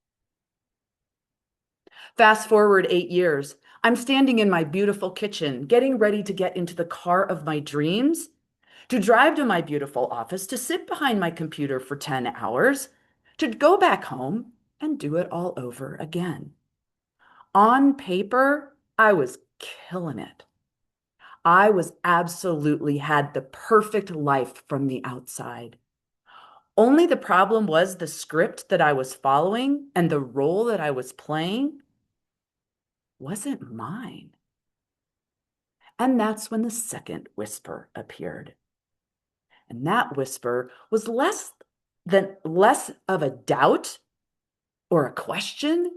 Fast forward 8 years, I'm standing in my beautiful kitchen, getting ready to get into the car of my dreams, to drive to my beautiful office, to sit behind my computer for 10 hours, to go back home and do it all over again. On paper, I was killing it. I was absolutely had the perfect life from the outside. Only the problem was the script that I was following and the role that I was playing wasn't mine. And that's when the second whisper appeared. And that whisper was less of a doubt or a question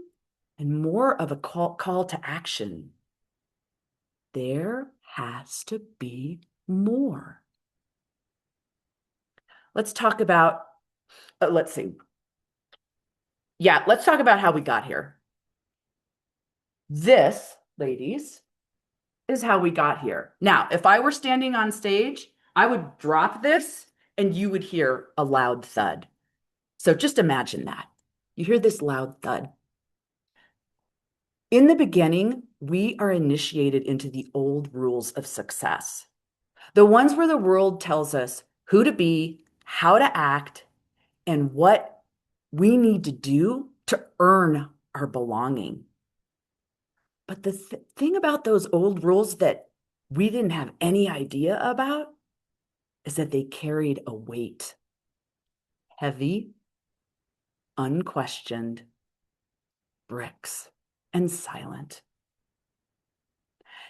and more of a call to action. There has to be more. Let's talk about, let's talk about how we got here. This, ladies, is how we got here. Now, if I were standing on stage, I would drop this and you would hear a loud thud. So just imagine that. You hear this loud thud. In the beginning, we are initiated into the old rules of success. The ones where the world tells us who to be, how to act, and what we need to do to earn our belonging. But the thing about those old rules that we didn't have any idea about is that they carried a weight. Heavy, unquestioned bricks and silent.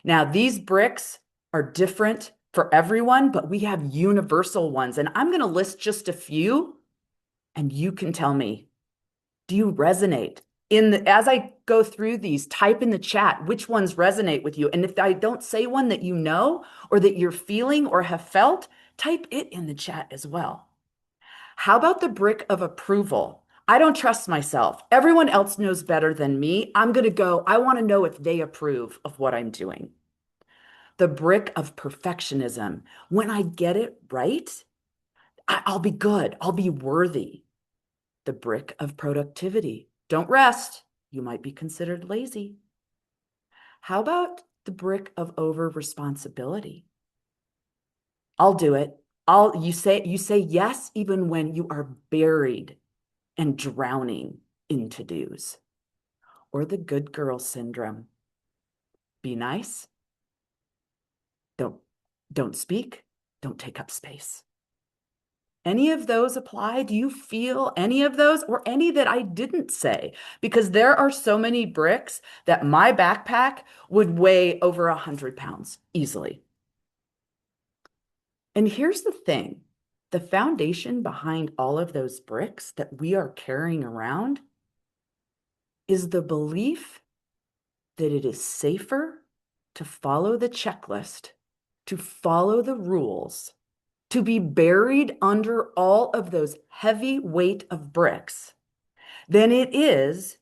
Now, these bricks are different for everyone, but we have universal ones. And I'm going to list just a few, and you can tell me, do you resonate? As I go through these, type in the chat which ones resonate with you. And if I don't say one that you know or that you're feeling or have felt, type it in the chat as well. How about the brick of approval? I don't trust myself. Everyone else knows better than me. I'm going to go, I want to know if they approve of what I'm doing. The brick of perfectionism. When I get it right, I'll be good. I'll be worthy. The brick of productivity. Don't rest. You might be considered lazy. How about the brick of over responsibility? I'll do it. You say yes even when you are buried and drowning in to-dos. Or the good girl syndrome. Be nice. Don't speak. Don't take up space. Any of those apply? Do you feel any of those or any that I didn't say? Because there are so many bricks that my backpack would weigh over 100 pounds easily. And here's the thing, the foundation behind all of those bricks that we are carrying around is the belief that it is safer to follow the checklist, to follow the rules, to be buried under all of those heavy weight of bricks than it is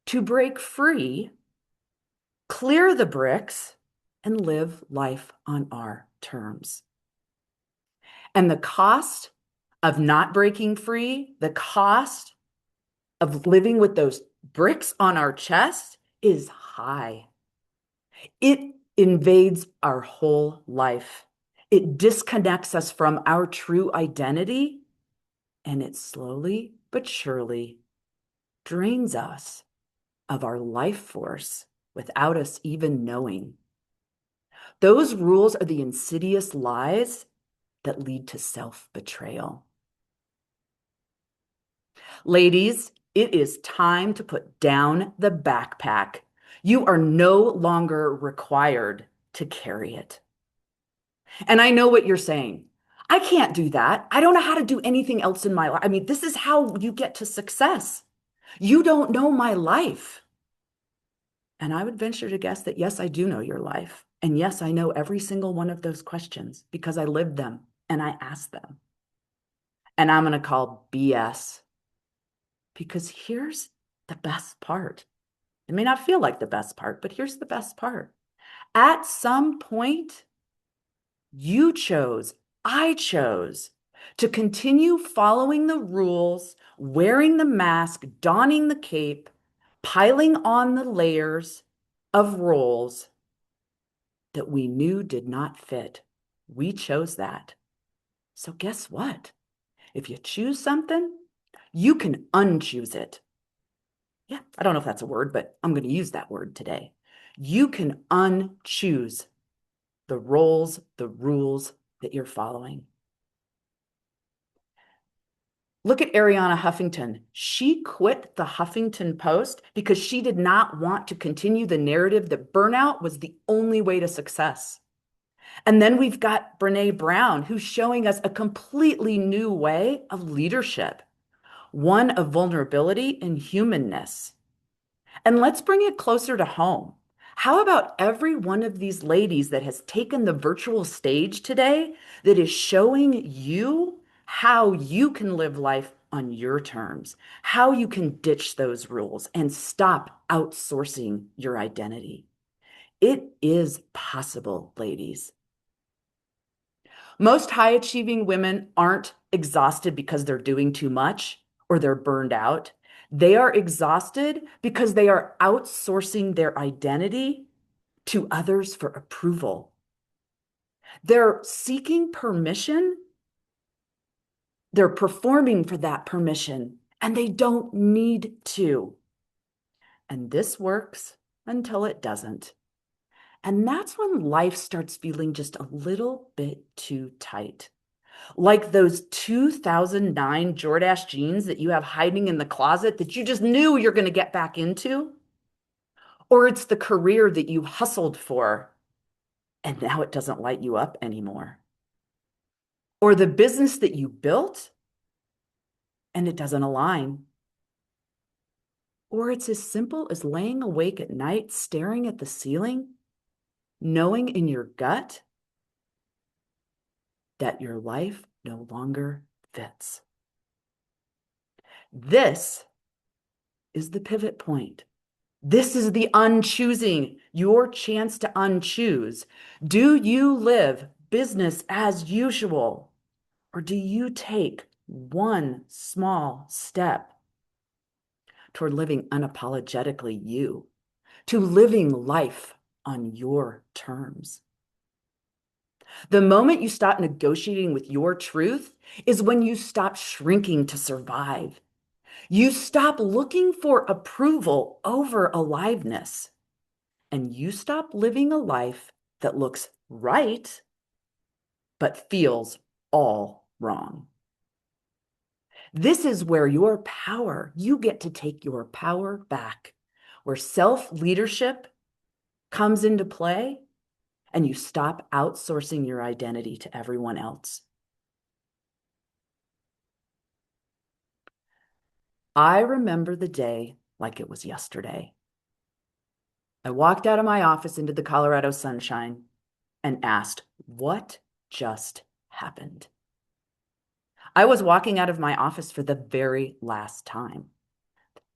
to break free, clear the bricks, and live life on our terms. And the cost of not breaking free, the cost of living with those bricks on our chest is high. It invades our whole life. It disconnects us from our true identity, and it slowly but surely drains us of our life force without us even knowing. Those rules are the insidious lies that lead to self-betrayal. Ladies, it is time to put down the backpack. You are no longer required to carry it. And I know what you're saying. I can't do that. I don't know how to do anything else in my life. I mean, this is how you get to success. You don't know my life. And I would venture to guess that, yes, I do know your life. And yes, I know every single one of those questions because I lived them and I asked them. And I'm going to call BS. Because here's the best part. It may not feel like the best part, but here's the best part. At some point, I chose to continue following the rules, wearing the mask, donning the cape, piling on the layers of roles that we knew did not fit. We chose that. So guess what? If you choose something, you can unchoose it. Yeah, I don't know if that's a word, but I'm going to use that word today. You can unchoose the roles, the rules that you're following. Look at Arianna Huffington. She quit the Huffington Post because she did not want to continue the narrative that burnout was the only way to success. And then we've got Brené Brown, who's showing us a completely new way of leadership, one of vulnerability and humanness. And let's bring it closer to home. How about every one of these ladies that has taken the virtual stage today that is showing you how you can live life on your terms, how you can ditch those rules and stop outsourcing your identity? It is possible, ladies. Most high-achieving women aren't exhausted because they're doing too much or they're burned out. They are exhausted because they are outsourcing their identity to others for approval. They're seeking permission. They're performing for that permission and they don't need to. And this works until it doesn't. And that's when life starts feeling just a little bit too tight. Like those 2009 Jordache jeans that you have hiding in the closet that you just knew you're going to get back into. Or it's the career that you hustled for and now it doesn't light you up anymore. Or the business that you built and it doesn't align. Or it's as simple as laying awake at night, staring at the ceiling, knowing in your gut that your life no longer fits. This is the pivot point. This is the unchoosing, your chance to unchoose. Do you live business as usual, or do you take one small step toward living unapologetically you, to living life on your terms? The moment you stop negotiating with your truth is when you stop shrinking to survive. You stop looking for approval over aliveness, and you stop living a life that looks right, but feels all wrong. This is where your power, you get to take your power back, where self-leadership comes into play, and you stop outsourcing your identity to everyone else. I remember the day like it was yesterday. I walked out of my office into the Colorado sunshine and asked, what just happened? I was walking out of my office for the very last time.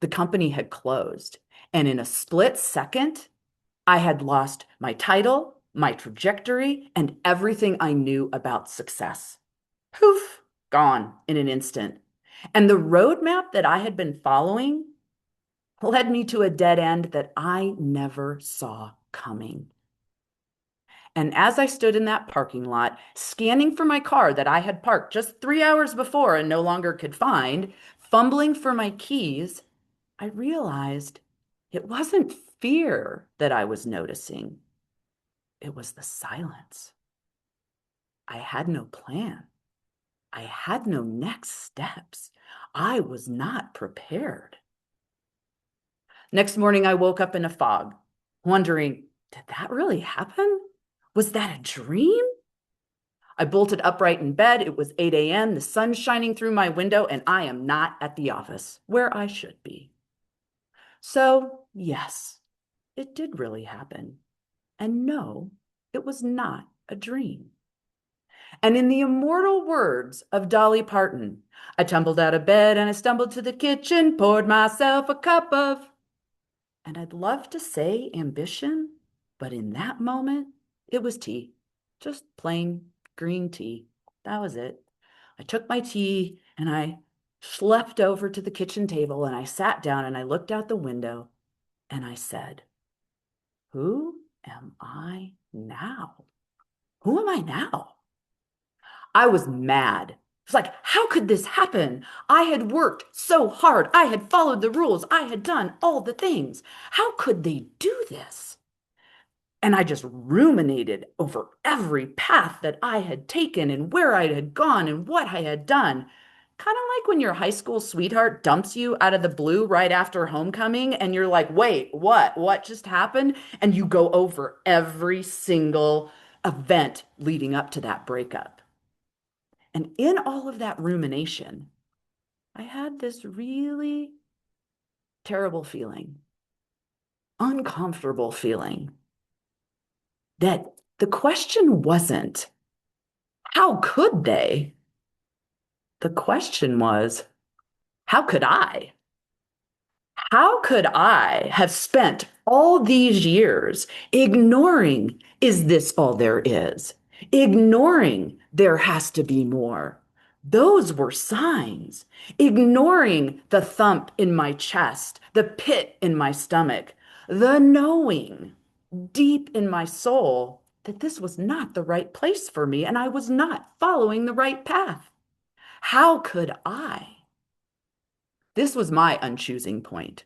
The company had closed, and in a split second, I had lost my title, my trajectory, and everything I knew about success. Poof, gone in an instant. And the roadmap that I had been following led me to a dead end that I never saw coming. And as I stood in that parking lot, scanning for my car that I had parked just 3 hours before and no longer could find, fumbling for my keys, I realized it wasn't fear that I was noticing. It was the silence. I had no plan. I had no next steps. I was not prepared. Next morning, I woke up in a fog, wondering, did that really happen? Was that a dream? I bolted upright in bed. It was 8 a.m., the sun shining through my window, and I am not at the office where I should be. So, yes, it did really happen. And no, it was not a dream. And in the immortal words of Dolly Parton, I tumbled out of bed and I stumbled to the kitchen, poured myself a cup of, and I'd love to say ambition, but in that moment, it was tea, just plain green tea. That was it. I took my tea and I schlepped over to the kitchen table and I sat down and I looked out the window and I said, who am I now? Who am I now? I was mad. It was like, how could this happen? I had worked so hard. I had followed the rules. I had done all the things. How could they do this? And I just ruminated over every path that I had taken and where I had gone and what I had done. Kind of like when your high school sweetheart dumps you out of the blue right after homecoming and you're like, wait, what? What just happened? And you go over every single event leading up to that breakup. And in all of that rumination, I had this really terrible feeling, uncomfortable feeling, that the question wasn't, how could they? The question was, how could I? How could I have spent all these years ignoring, is this all there is? Ignoring, there has to be more. Those were signs. Ignoring the thump in my chest, the pit in my stomach, the knowing deep in my soul that this was not the right place for me and I was not following the right path. How could I? This was my unchoosing point.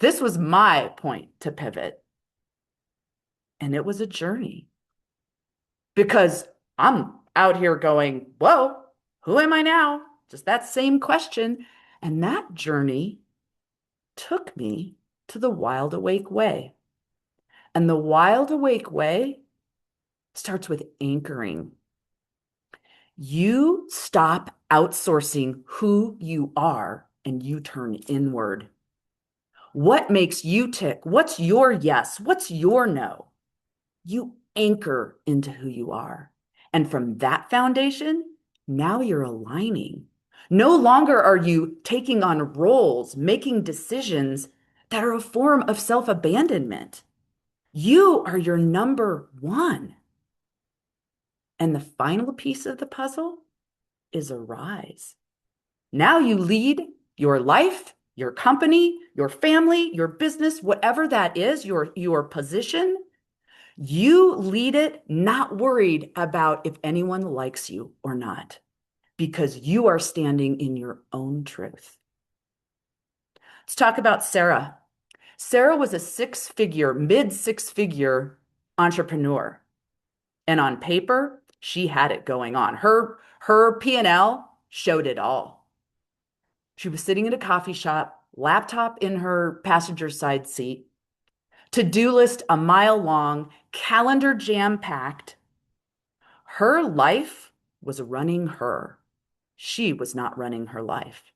This was my point to pivot. And it was a journey because I'm out here going, whoa, who am I now? Just that same question. And that journey took me to the Wild Awake Way. And the Wild Awake Way starts with anchoring. You stop outsourcing who you are and you turn inward. What makes you tick? What's your yes? What's your no? You anchor into who you are. And from that foundation, now you're aligning. No longer are you taking on roles, making decisions that are a form of self-abandonment. You are your number one. And the final piece of the puzzle is arise. Now you lead your life, your company, your family, your business, whatever that is, your position. You lead it not worried about if anyone likes you or not, because you are standing in your own truth. Let's talk about Sarah. Sarah was a mid six figure entrepreneur. And on paper, she had it going on. Her P&L showed it all. She was sitting in a coffee shop, laptop in her passenger side seat, to-do list a mile long, calendar jam-packed. Her life was running her. She was not running her life.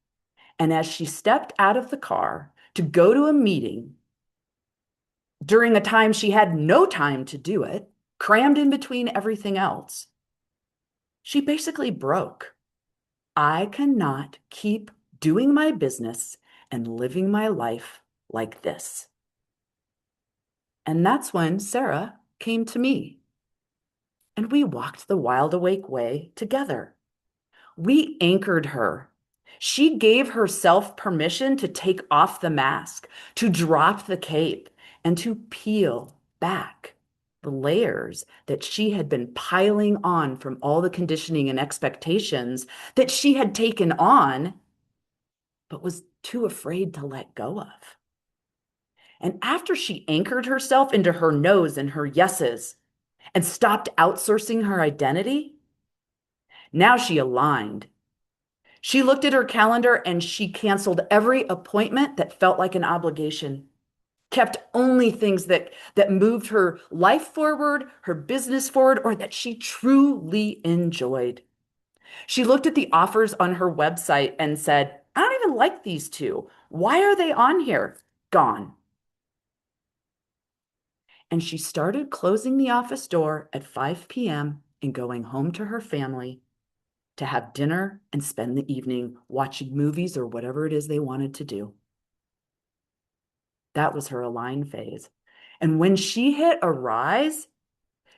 And as she stepped out of the car to go to a meeting during a time she had no time to do it, crammed in between everything else, she basically broke. I cannot keep doing my business and living my life like this. And that's when Sarah came to me. And we walked the Wild Awake Way together. We anchored her. She gave herself permission to take off the mask, to drop the cape, and to peel back the layers that she had been piling on from all the conditioning and expectations that she had taken on, but was too afraid to let go of. And after she anchored herself into her no's and her yeses and stopped outsourcing her identity, now she aligned. She looked at her calendar and she canceled every appointment that felt like an obligation, kept only things that moved her life forward, her business forward, or that she truly enjoyed. She looked at the offers on her website and said, I don't even like these two. Why are they on here? Gone. And she started closing the office door at 5 p.m. and going home to her family to have dinner and spend the evening watching movies or whatever it is they wanted to do. That was her align phase. And when she hit arise,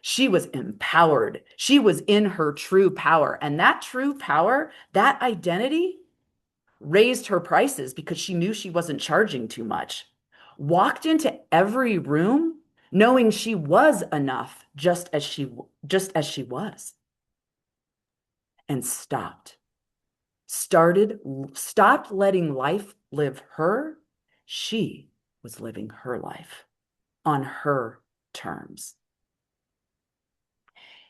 she was empowered. She was in her true power. And that true power, that identity, raised her prices because she knew she wasn't charging too much. Walked into every room knowing she was enough just as she was. And stopped letting life live her. She was living her life on her terms.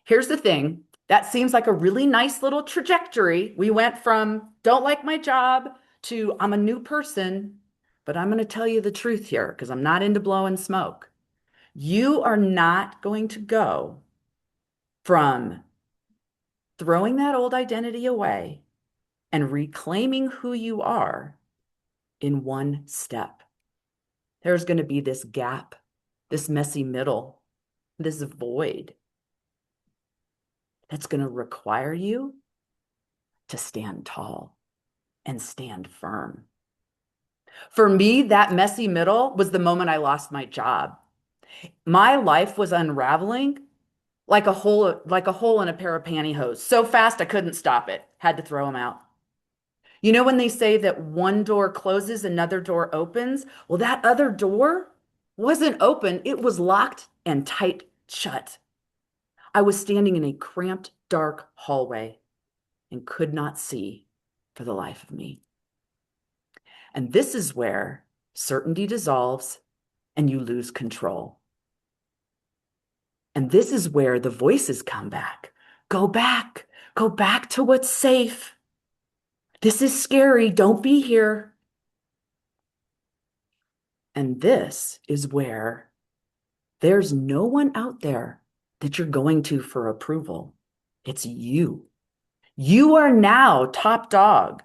Here's the thing. That seems like a really nice little trajectory. We went from don't like my job to I'm a new person, but I'm going to tell you the truth here because I'm not into blowing smoke. You are not going to go from throwing that old identity away and reclaiming who you are in one step. There's going to be this gap, this messy middle, this void that's going to require you to stand tall and stand firm. For me, that messy middle was the moment I lost my job. My life was unraveling like a hole in a pair of pantyhose. So fast I couldn't stop it. Had to throw them out. You know when they say that one door closes, another door opens? Well, that other door wasn't open. It was locked and tight shut. I was standing in a cramped, dark hallway and could not see for the life of me. And this is where certainty dissolves and you lose control. And this is where the voices come back. Go back to what's safe. This is scary. Don't be here. And this is where there's no one out there that you're going to for approval. It's you. You are now top dog.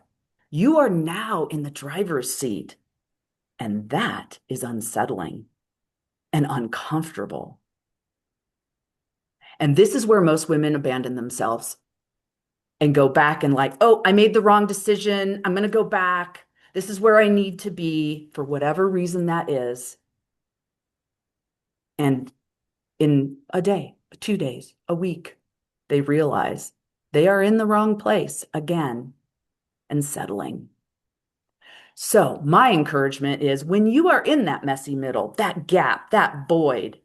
You are now in the driver's seat. And that is unsettling and uncomfortable. And this is where most women abandon themselves and go back and like, oh, I made the wrong decision. I'm going to go back. This is where I need to be for whatever reason that is. And in a day, 2 days, a week, they realize they are in the wrong place again and settling. So my encouragement is when you are in that messy middle, that gap, that void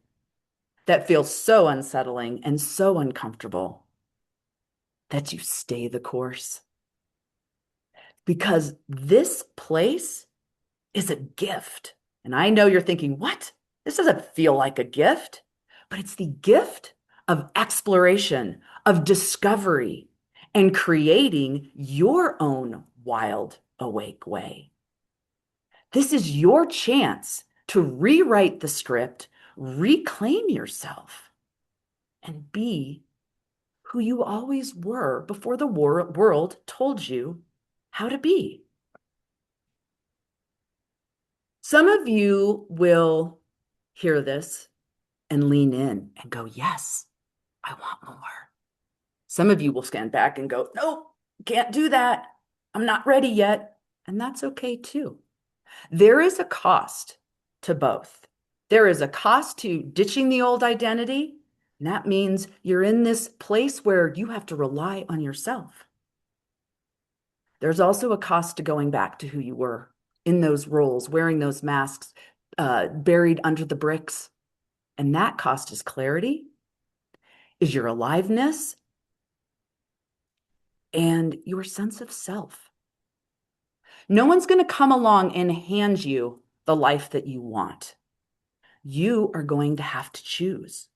that feels so unsettling and so uncomfortable, that you stay the course. Because this place is a gift. And I know you're thinking, what? This doesn't feel like a gift, but it's the gift of exploration, of discovery, and creating your own wild, awake way. This is your chance to rewrite the script, reclaim yourself, and be who you always were before the world told you how to be. Some of you will hear this and lean in and go, yes, I want more. Some of you will stand back and go, no, can't do that. I'm not ready yet. And that's okay too. There is a cost to both. There is a cost to ditching the old identity. And that means you're in this place where you have to rely on yourself. There's also a cost to going back to who you were in those roles, wearing those masks, buried under the bricks. And that cost is clarity, is your aliveness, and your sense of self. No one's going to come along and hand you the life that you want. You are going to have to choose.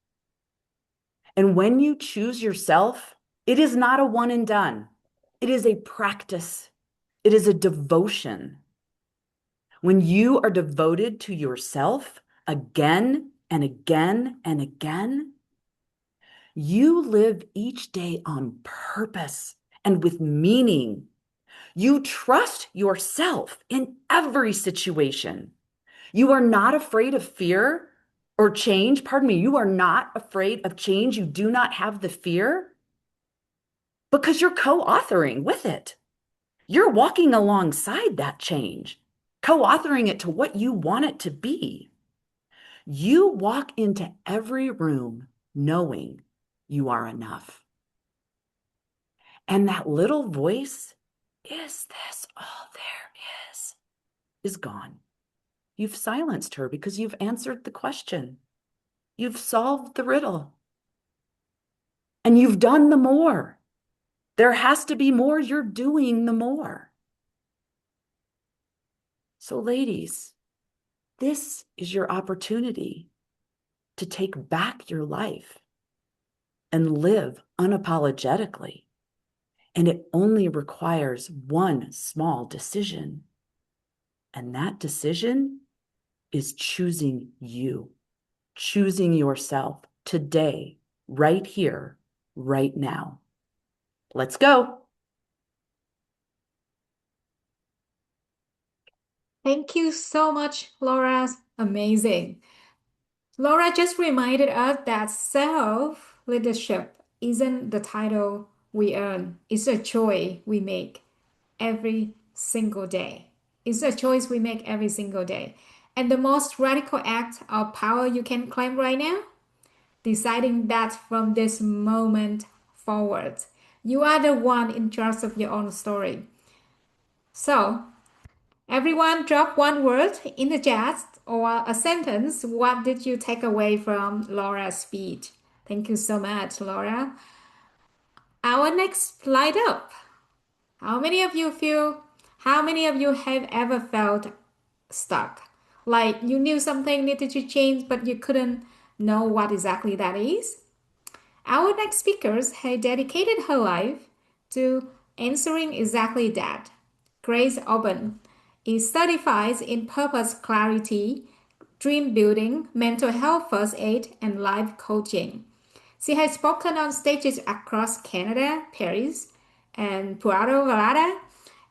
And when you choose yourself, it is not a one and done. It is a practice. It is a devotion. When you are devoted to yourself again and again and again, you live each day on purpose and with meaning. You trust yourself in every situation. You are not afraid of fear or change. Pardon me, you are not afraid of change. You do not have the fear because you're co-authoring with it. You're walking alongside that change, co-authoring it to what you want it to be. You walk into every room knowing you are enough. And that little voice, is this all there is gone. You've silenced her because you've answered the question. You've solved the riddle. And you've done the more. There has to be more. You're doing the more. So ladies, this is your opportunity to take back your life and live unapologetically. And it only requires one small decision. And that decision is choosing you, choosing yourself today, right here, right now. Let's go. Thank you so much, Laura. Amazing. Laura just reminded us that self-leadership isn't the title we earn. It's a choice we make every single day. It's a choice we make every single day. And the most radical act of power you can claim right now, deciding that from this moment forward, you are the one in charge of your own story. So, everyone drop one word in the chat or a sentence. What did you take away from Laura's speech? Thank you so much, Laura. Our next slide up. How many of you feel How many of you have ever felt stuck? Like you knew something needed to change, but you couldn't know what exactly that is? Our next speaker has dedicated her life to answering exactly that. Grace Auburn is certified in purpose clarity, dream building, mental health first aid, and life coaching. She has spoken on stages across Canada, Paris, and Puerto Vallarta.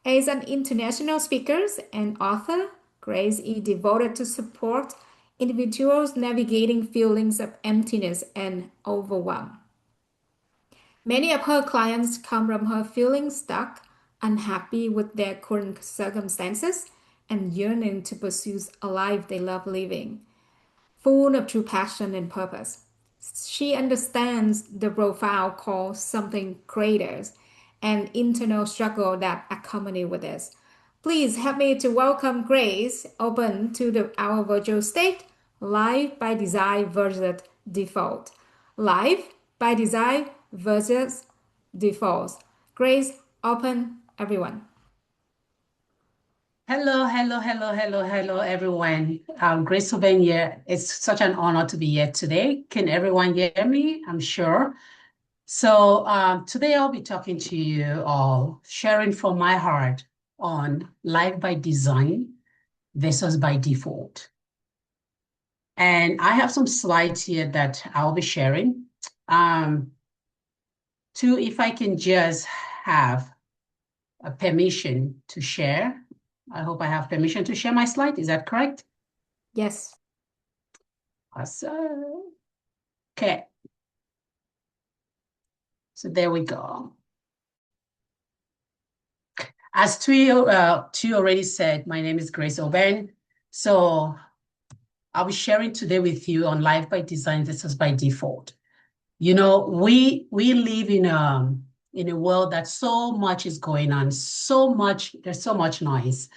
As an international speaker and author, Grace is devoted to support individuals navigating feelings of emptiness and overwhelm. Many of her clients come from her feeling stuck, unhappy with their current circumstances, and yearning to pursue a life they love living, full of true passion and purpose. She understands the profound call something greater and internal struggle that accompany with this. Please help me to welcome Grace Auburn to our virtual stage, Life by Design versus Default. Life by Design versus Default. Grace, open everyone. Hello, everyone. Grace Auburn here. It's such an honor to be here today. Can everyone hear me? I'm sure. So today I'll be talking to you all, sharing from my heart on life by design versus by default. And I have some slides here that I'll be sharing. If I can just have a permission to share. I hope I have permission to share my slide. Is that correct? Yes. Awesome. Okay. So there we go. As Tui already said, my name is Grace Auburn. So I'll be sharing today with you on life by design versus by default. You know, we live in a world that so much is going on, there's so much noise.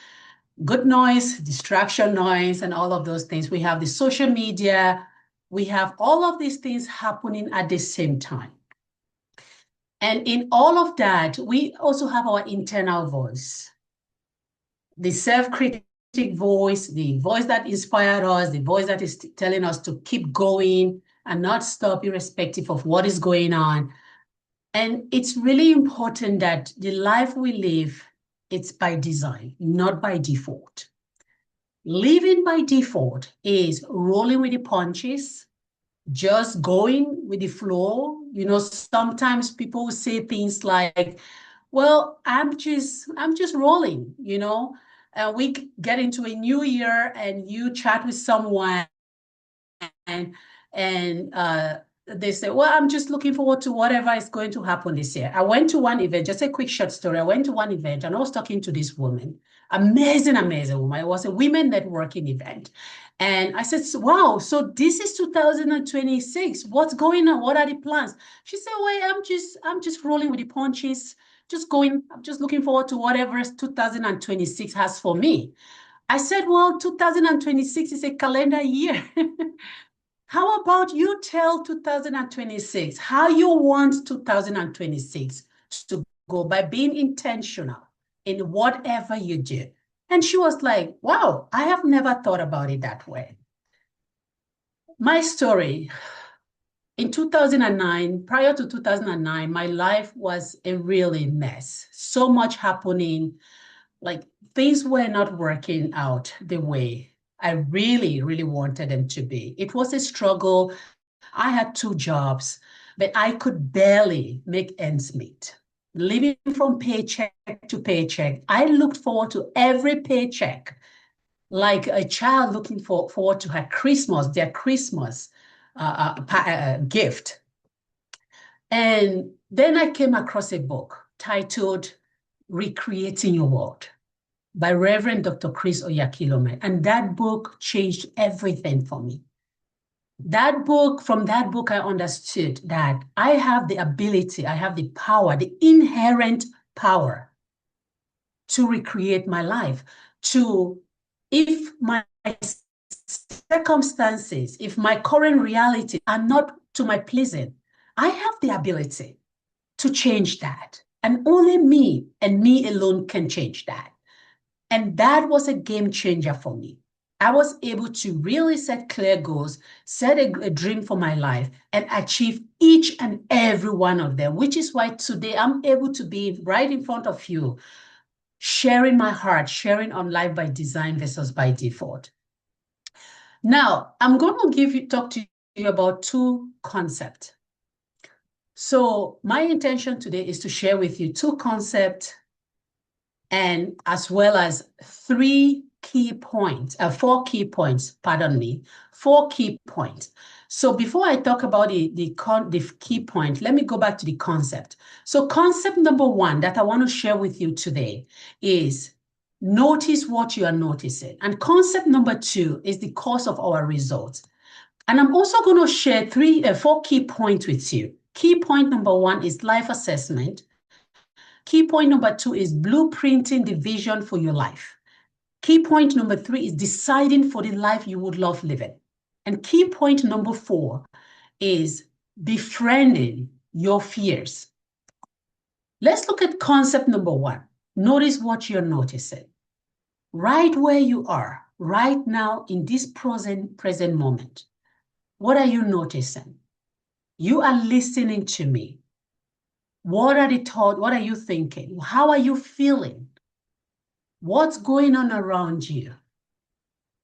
Good noise, distraction noise, and all of those things. We have the social media. We have all of these things happening at the same time. And in all of that, we also have our internal voice, the self-critic voice, the voice that inspired us, the voice that is telling us to keep going and not stop irrespective of what is going on. And it's really important that the life we live, it's by design, not by default. Living by default is rolling with the punches, just going with the flow. You know, sometimes people say things like, well, I'm just rolling, you know. We get into a new year and you chat with someone and they say, well, I'm just looking forward to whatever is going to happen this year. I went to one event, just a quick short story. I went to one event and I was talking to this woman, amazing woman. It was a women networking event. And I said, wow, so this is 2026. What's going on? What are the plans? She said, well, I'm just rolling with the punches, just going, I'm just looking forward to whatever 2026 has for me. I said, well, 2026 is a calendar year. How about you tell 2026 how you want 2026 to go by being intentional in whatever you do? And she was like, wow, I have never thought about it that way. My story, in 2009, prior to 2009, my life was a really mess. So much happening, like things were not working out the way I really, really wanted them to be. It was a struggle. I had 2 jobs, but I could barely make ends meet. Living from paycheck to paycheck, I looked forward to every paycheck, like a child looking forward to her Christmas, their Christmas gift. And then I came across a book titled Recreating Your World by Reverend Dr. Chris Oyakhilome. And that book changed everything for me. From that book, I understood that I have the ability, I have the power, the inherent power to recreate my life. If my circumstances, if my current reality are not to my pleasing, I have the ability to change that. And only me and me alone can change that. And that was a game changer for me. I was able to really set clear goals, set a dream for my life, and achieve each and every one of them, which is why today I'm able to be right in front of you, sharing my heart, sharing on Life by Design versus by Default. Now, I'm going to talk to you about two concepts. So my intention today is to share with you two concepts and as well as four key points, four key points. So before I talk about the key point, let me go back to the concept. So concept number one that I want to share with you today is notice what you are noticing. And concept number two is the cause of our results. And I'm also going to share four key points with you. Key point number one is life assessment. Key point number two is blueprinting the vision for your life. Key point number three is deciding for the life you would love living. And key point number four is befriending your fears. Let's look at concept number one. Notice what you're noticing. Right where you are, right now in this present moment. What are you noticing? You are listening to me. What are the thoughts? What are you thinking? How are you feeling? What's going on around you?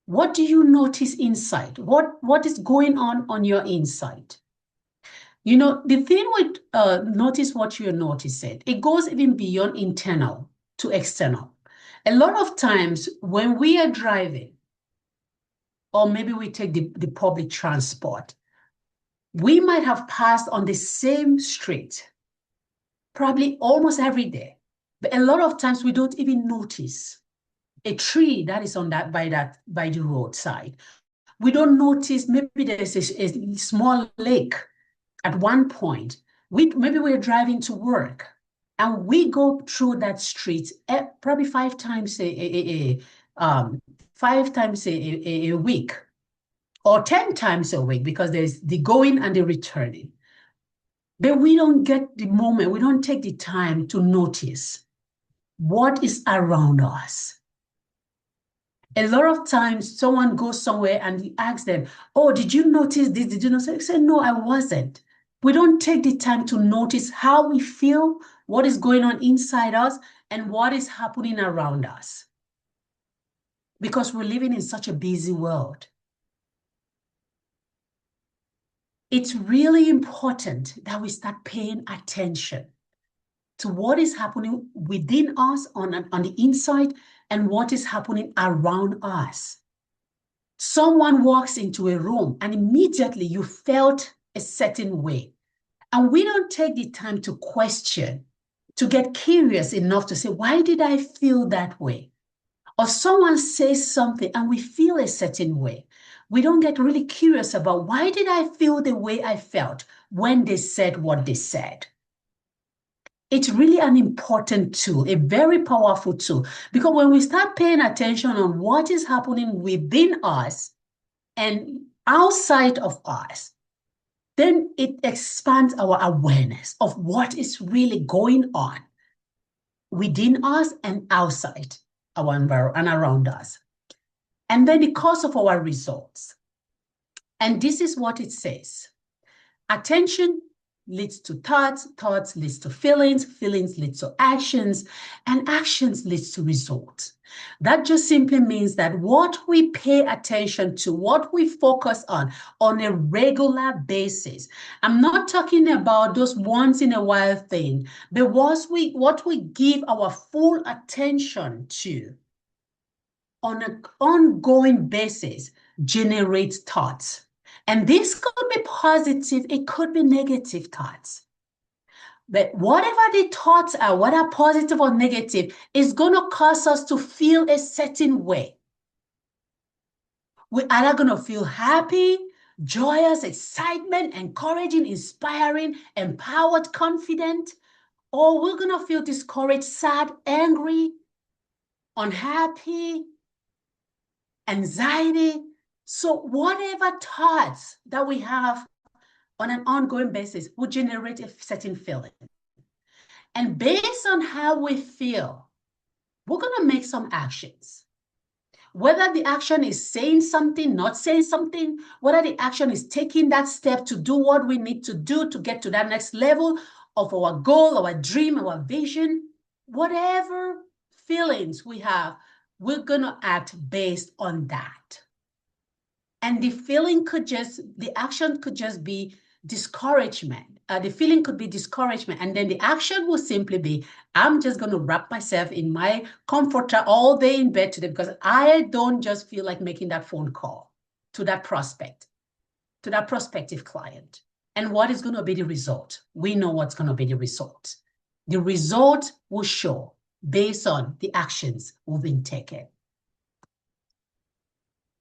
What do you notice inside? What is going on your inside? You know, the thing with notice what you're noticing, it goes even beyond internal to external. A lot of times when we are driving, or maybe we take the public transport, we might have passed on the same street, probably almost every day. But a lot of times we don't even notice a tree that is on by the roadside. We don't notice maybe there's a small lake at one point. Maybe we're driving to work and we go through that street probably 5 times a week or 10 times a week because there's the going and the returning. But we don't get the moment, we don't take the time to notice what is around us. A lot of times someone goes somewhere and we ask them, oh, did you notice this? Did you notice? They say, no, I wasn't. We don't take the time to notice how we feel, what is going on inside us, and what is happening around us. Because we're living in such a busy world. It's really important that we start paying attention to what is happening within us on the inside and what is happening around us. Someone walks into a room and immediately you felt a certain way. And we don't take the time to question, to get curious enough to say, why did I feel that way? Or someone says something and we feel a certain way. We don't get really curious about why did I feel the way I felt when they said what they said. It's really an important tool, a very powerful tool, because when we start paying attention on what is happening within us and outside of us, then it expands our awareness of what is really going on within us and outside our environment and around us. And then the cause of our results. And this is what it says. Attention leads to thoughts, thoughts leads to feelings, feelings leads to actions, and actions leads to results. That just simply means that what we pay attention to, what we focus on a regular basis. I'm not talking about those once in a while thing, but what we give our full attention to on an ongoing basis generates thoughts. And this could be positive, it could be negative thoughts. But whatever the thoughts are, whether positive or negative, is going to cause us to feel a certain way. We're either going to feel happy, joyous, excitement, encouraging, inspiring, empowered, confident, or we're going to feel discouraged, sad, angry, unhappy, anxiety. So whatever thoughts that we have on an ongoing basis will generate a certain feeling. And based on how we feel, we're going to make some actions. Whether the action is saying something, not saying something, whether the action is taking that step to do what we need to do to get to that next level of our goal, our dream, our vision, whatever feelings we have, we're going to act based on that. And the action could just be discouragement. The feeling could be discouragement. And then the action will simply be, I'm just going to wrap myself in my comforter all day in bed today because I don't just feel like making that phone call to that prospect, to that prospective client. And what is going to be the result? We know what's going to be the result. The result will show based on the actions we've been taken.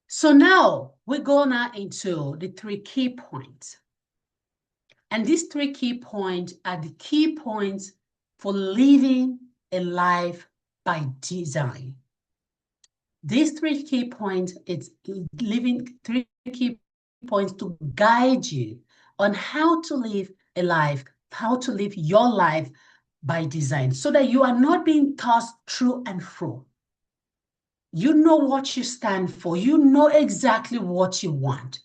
So now we go now into the 3 key points. And these 3 key points are the key points for living a life by design. These 3 key points, it's living 3 key points to guide you on how to live a life, how to live your life by design, so that you are not being tossed through and through. You know what you stand for. You know exactly what you want.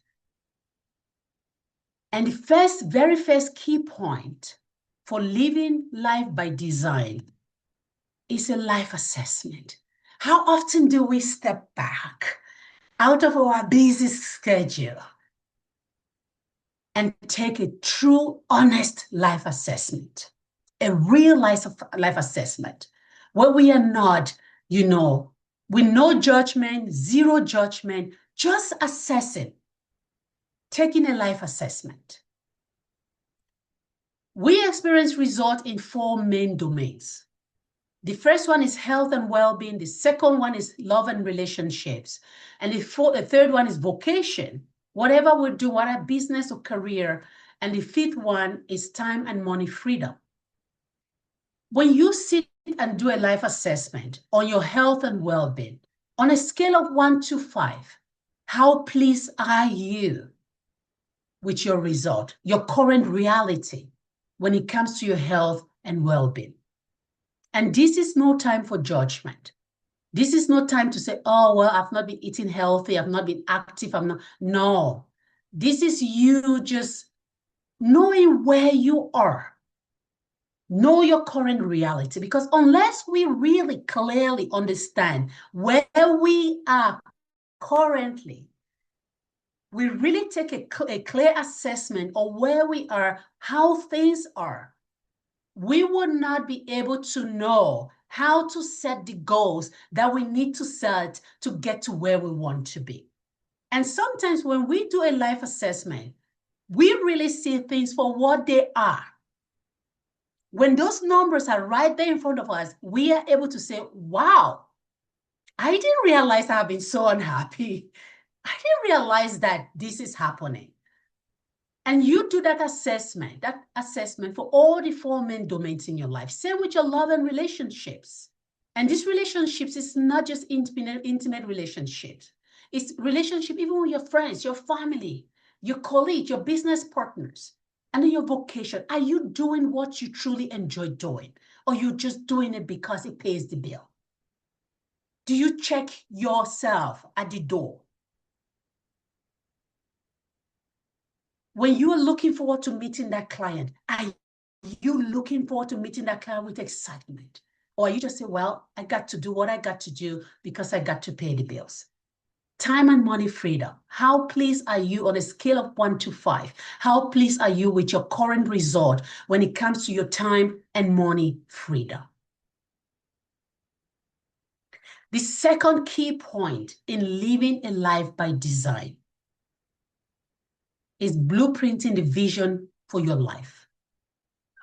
And the very first key point for living life by design is a life assessment. How often do we step back out of our busy schedule and take a true, honest life assessment, a real life assessment, where we are not, with no judgment, zero judgment, just assessing, taking a life assessment. We experience results in 4 main domains. The first one is health and well-being. The second one is love and relationships. And the third one is vocation, whatever we do, whatever business or career. And the 5th one is time and money freedom. When you sit and do a life assessment on your health and well-being, on a scale of 1 to 5, how pleased are you with your result, your current reality when it comes to your health and well-being? And this is no time for judgment. This is no time to say, oh, well, I've not been eating healthy, I've not been active, No. This is you just knowing where you are. Know your current reality, because unless we really clearly understand where we are currently, we really take a clear assessment of where we are, how things are, we would not be able to know how to set the goals that we need to set to get to where we want to be. And sometimes when we do a life assessment, we really see things for what they are. When those numbers are right there in front of us, we are able to say, wow, I didn't realize I've been so unhappy. I didn't realize that this is happening. And you do that assessment for all the 4 main domains in your life. Same with your love and relationships. And these relationships is not just intimate relationships. It's relationship even with your friends, your family, your colleagues, your business partners. And then your vocation. Are you doing what you truly enjoy doing? Or you're just doing it because it pays the bill? Do you check yourself at the door? When you are looking forward to meeting that client, are you looking forward to meeting that client with excitement? Or you just say, well, I got to do what I got to do because I got to pay the bills? Time and money freedom. How pleased are you on a scale of 1 to 5? How pleased are you with your current result when it comes to your time and money freedom? The second key point in living a life by design is blueprinting the vision for your life.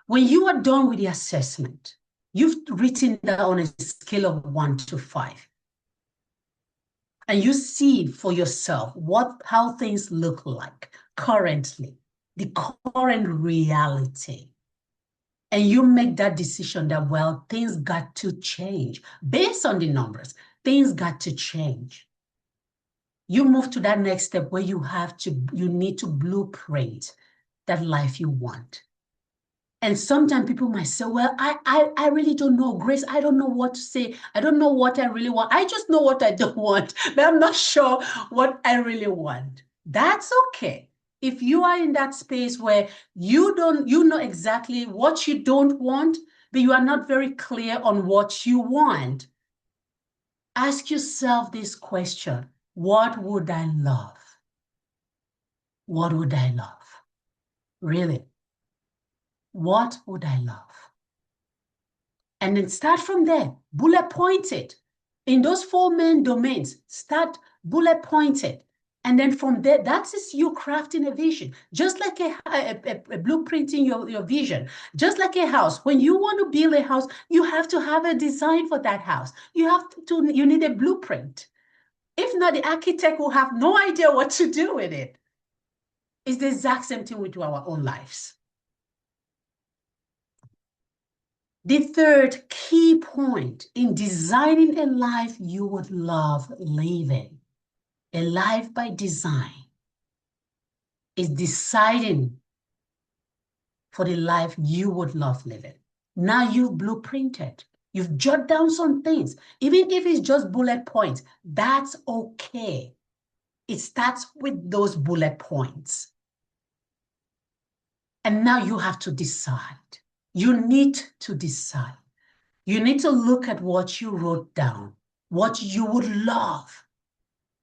When you are done with the assessment, you've written that on a scale of 1 to 5. And you see for yourself how things look like currently, the current reality. And you make that decision that, well, things got to change. Based on the numbers, things got to change. You move to that next step where you need to blueprint that life you want. And sometimes people might say, well, I really don't know, Grace. I don't know what to say. I don't know what I really want. I just know what I don't want, but I'm not sure what I really want. That's okay. If you are in that space where you know exactly what you don't want, but you are not very clear on what you want, ask yourself this question: what would I love? What would I love? Really? What would I love? And then start from there, bullet point it. In those 4 main domains, start bullet point it. And then from there, that is you crafting a vision, just like a blueprinting your vision, just like a house. When you want to build a house, you have to have a design for that house. You need a blueprint. If not, the architect will have no idea what to do with it. It's the exact same thing we do our own lives. The third key point in designing a life you would love living, a life by design, is deciding for the life you would love living. Now you've blueprinted. You've jotted down some things. Even if it's just bullet points, that's okay. It starts with those bullet points. And now you have to decide. You need to decide. You need to look at what you wrote down, what you would love.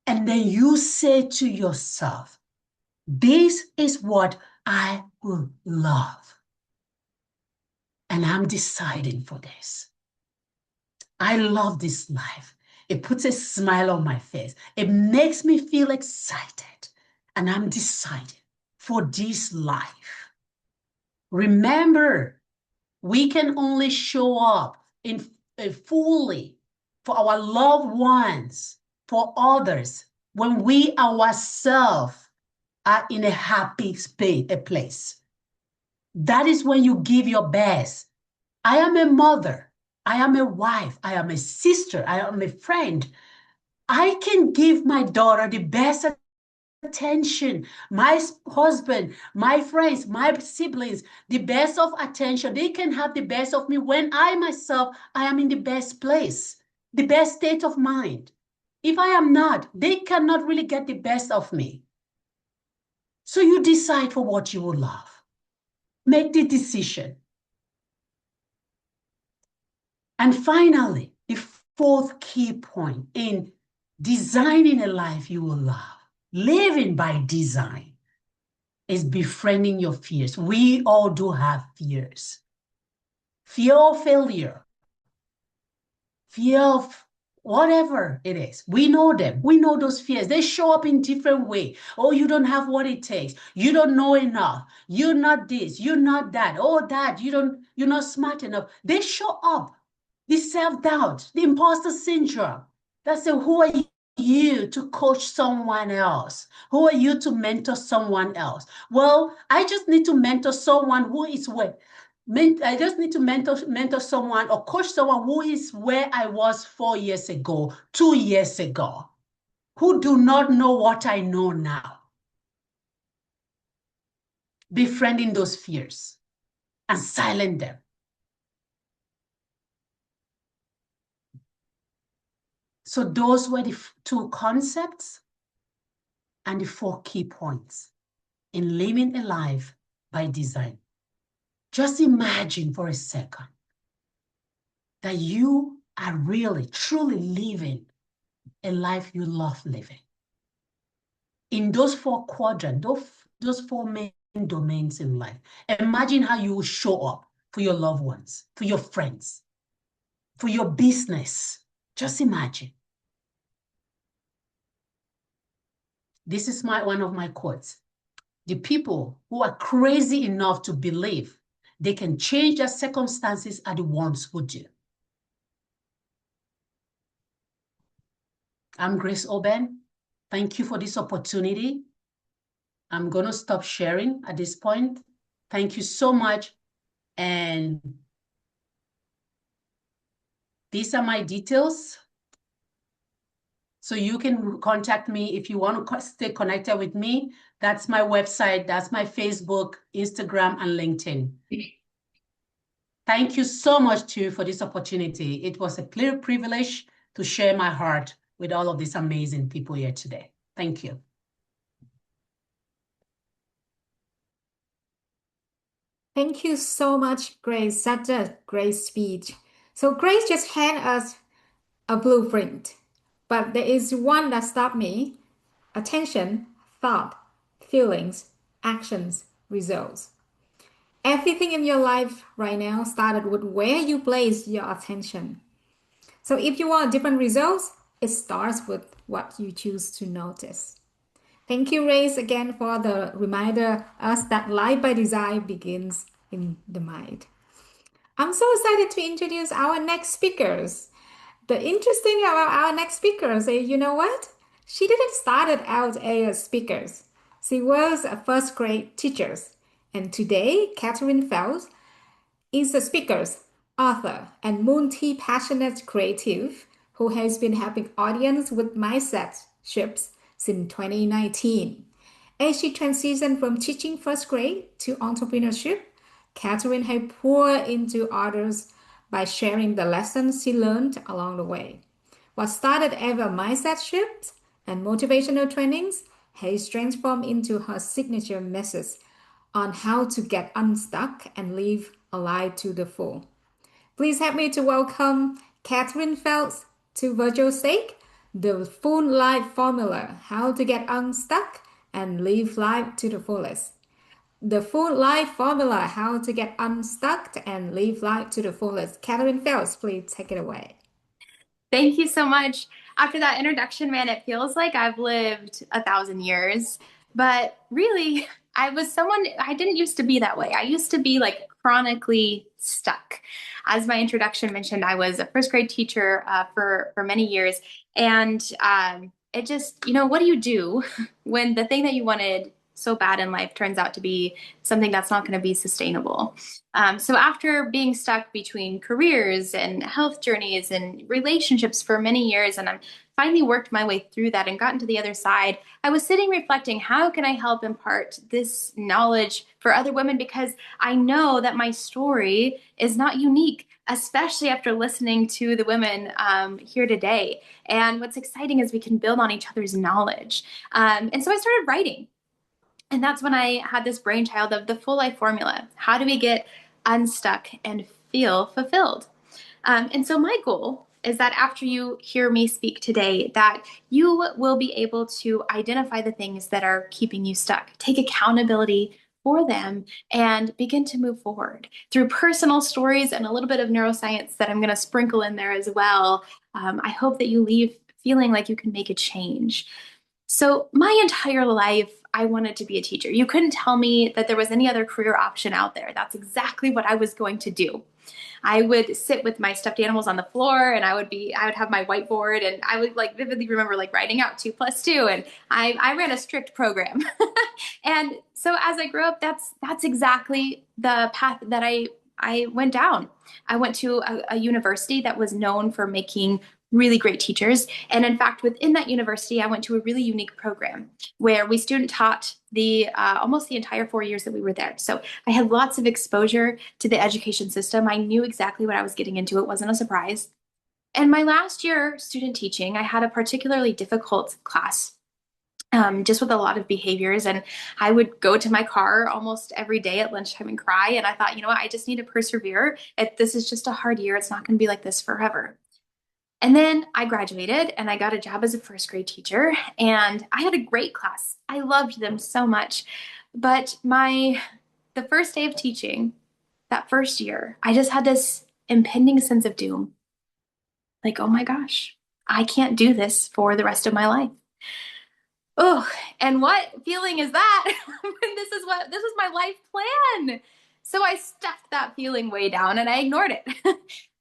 And then you say to yourself, this is what I would love. And I'm deciding for this. I love this life. It puts a smile on my face. It makes me feel excited. And I'm deciding for this life. Remember, we can only show up fully for our loved ones, for others, when we ourselves are in a happy place. That is when you give your best. I am a mother. I am a wife. I am a sister. I am a friend. I can give my daughter the best attention, my husband, my friends, my siblings, the best of attention. They can have the best of me when I myself, I am in the best place, the best state of mind. If I am not, they cannot really get the best of me. So you decide for what you will love. Make the decision. And finally, the fourth key point in designing a life you will love, living by design, is befriending your fears. We all do have fears. Fear of failure, fear of whatever it is. We know them. We know those fears. They show up in different ways. Oh, you don't have what it takes. You don't know enough. You're not this. You're not that. Oh, that. You're not smart enough. They show up. The self-doubt, the imposter syndrome. That's who are you to coach someone else? Who are you to mentor someone else? Well, I just need to mentor someone who is where. I just need to mentor someone or coach someone who is where I was 4 years ago, 2 years ago, who do not know what I know now. Befriending those fears and silence them. So those were the 2 concepts and the 4 key points in living a life by design. Just imagine for a second that you are really, truly living a life you love living. In those 4 quadrants, those 4 main domains in life, imagine how you will show up for your loved ones, for your friends, for your business. Just imagine. This is one of my quotes. The people who are crazy enough to believe they can change their circumstances are the ones who do. I'm Grace Oben. Thank you for this opportunity. I'm going to stop sharing at this point. Thank you so much. And these are my details. So you can contact me if you want to stay connected with me. That's my website. That's my Facebook, Instagram, and LinkedIn. Thank you so much too for this opportunity. It was a clear privilege to share my heart with all of these amazing people here today. Thank you. Thank you so much, Grace. Such a great speech. So Grace just handed us a blueprint, but there is one that stopped me. Attention, thought, feelings, actions, results. Everything in your life right now started with where you place your attention. So if you want different results, it starts with what you choose to notice. Thank you, Grace, again for the reminder us that life by design begins in the mind. I'm so excited to introduce our next speakers. The interesting about our next speakers is, you know what? She didn't start out as speaker. She was a first grade teacher. And today, Catherine Phelps is a speaker, author, and multi-passionate creative who has been helping audience with mindset shifts since 2019. As she transitioned from teaching first grade to entrepreneurship, Catherine has poured into others by sharing the lessons she learned along the way. What started as a mindset shift and motivational trainings has transformed into her signature message on how to get unstuck and live a life to the full. Please help me to welcome Catherine Phelps to Virtual Stage, the full life formula, how to get unstuck and live life to the fullest. The full life formula, how to get unstuck and live life to the fullest. Catherine Phelps, please take it away. Thank you so much. After that introduction, man, it feels like I've lived 1,000 years, but really, I didn't used to be that way. I used to be like chronically stuck. As my introduction mentioned, I was a first grade teacher for many years. And it just, what do you do when the thing that you wanted so bad in life turns out to be something that's not going to be sustainable? So after being stuck between careers and health journeys and relationships for many years, and I'm finally worked my way through that and gotten to the other side, I was sitting reflecting, how can I help impart this knowledge for other women? Because I know that my story is not unique, especially after listening to the women here today. And what's exciting is we can build on each other's knowledge. And so I started writing. And that's when I had this brainchild of the full life formula. How do we get unstuck and feel fulfilled? And so my goal is that after you hear me speak today, that you will be able to identify the things that are keeping you stuck, take accountability for them, and begin to move forward through personal stories and a little bit of neuroscience that I'm going to sprinkle in there as well. I hope that you leave feeling like you can make a change. So my entire life, I wanted to be a teacher. You couldn't tell me that there was any other career option out there. That's exactly what I was going to do. I would sit with my stuffed animals on the floor, and I would have my whiteboard, and I would vividly remember writing out 2 + 2. And I ran a strict program. And so as I grew up, that's exactly the path that I went down. I went to a university that was known for making really great teachers. And in fact, within that university, I went to a really unique program where we student taught almost the entire 4 years that we were there. So I had lots of exposure to the education system. I knew exactly what I was getting into. It wasn't a surprise. And my last year student teaching, I had a particularly difficult class, just with a lot of behaviors. And I would go to my car almost every day at lunchtime and cry. And I thought, I just need to persevere. This is just a hard year. It's not going to be like this forever. And then I graduated and I got a job as a first grade teacher, and I had a great class. I loved them so much. But the first day of teaching, that first year, I just had this impending sense of doom. Like, oh my gosh, I can't do this for the rest of my life. Oh, and what feeling is that? This was my life plan. So I stuffed that feeling way down and I ignored it.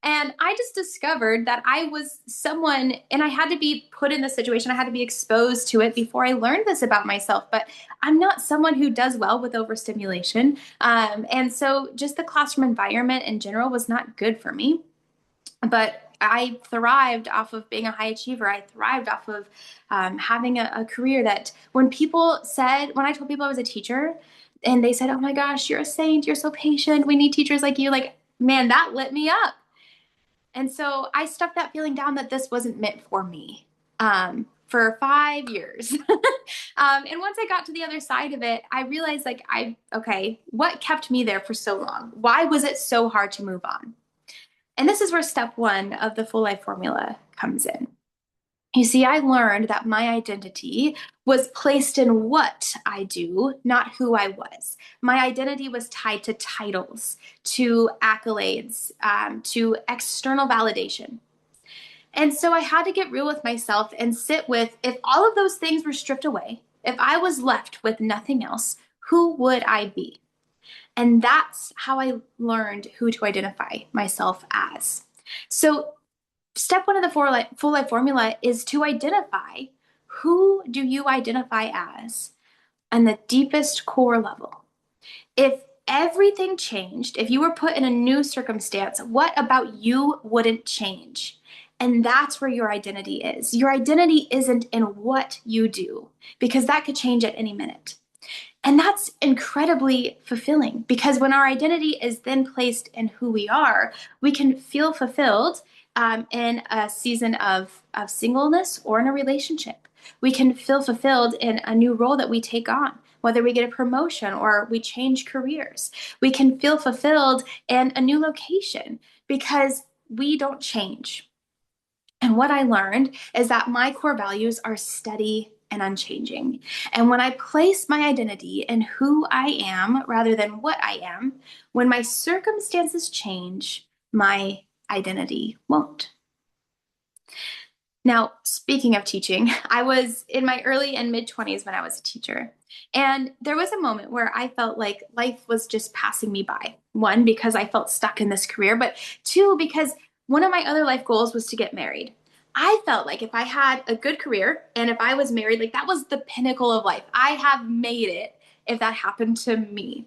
And I just discovered that I was someone, and I had to be put in this situation. I had to be exposed to it before I learned this about myself. But I'm not someone who does well with overstimulation. And so just the classroom environment in general was not good for me. But I thrived off of being a high achiever. I thrived off of having a career that when I told people I was a teacher, and they said, oh my gosh, you're a saint, you're so patient, we need teachers like you, man, that lit me up. And so I stuffed that feeling down that this wasn't meant for me for 5 years. And once I got to the other side of it, I realized like, okay, what kept me there for so long? Why was it so hard to move on? And this is where step 1 of the Full Life Formula comes in. You see, I learned that my identity was placed in what I do, not who I was. My identity was tied to titles, to accolades, to external validation. And so I had to get real with myself and sit with, if all of those things were stripped away, if I was left with nothing else, who would I be? And that's how I learned who to identify myself as. So step 1 of the Full Life Formula is to identify who do you identify as on the deepest core level. If everything changed, if you were put in a new circumstance, what about you wouldn't change? And that's where your identity is. Your identity isn't in what you do, because that could change at any minute. And that's incredibly fulfilling, because when our identity is then placed in who we are, we can feel fulfilled in a season of singleness or in a relationship. We can feel fulfilled in a new role that we take on, whether we get a promotion or we change careers. We can feel fulfilled in a new location because we don't change. And what I learned is that my core values are steady and unchanging. And when I place my identity in who I am rather than what I am, when my circumstances change, my identity won't. Now, speaking of teaching, I was in my early and mid-20s when I was a teacher. And there was a moment where I felt like life was just passing me by. 1, because I felt stuck in this career, but 2, because one of my other life goals was to get married. I felt like if I had a good career and if I was married, like that was the pinnacle of life. I have made it if that happened to me.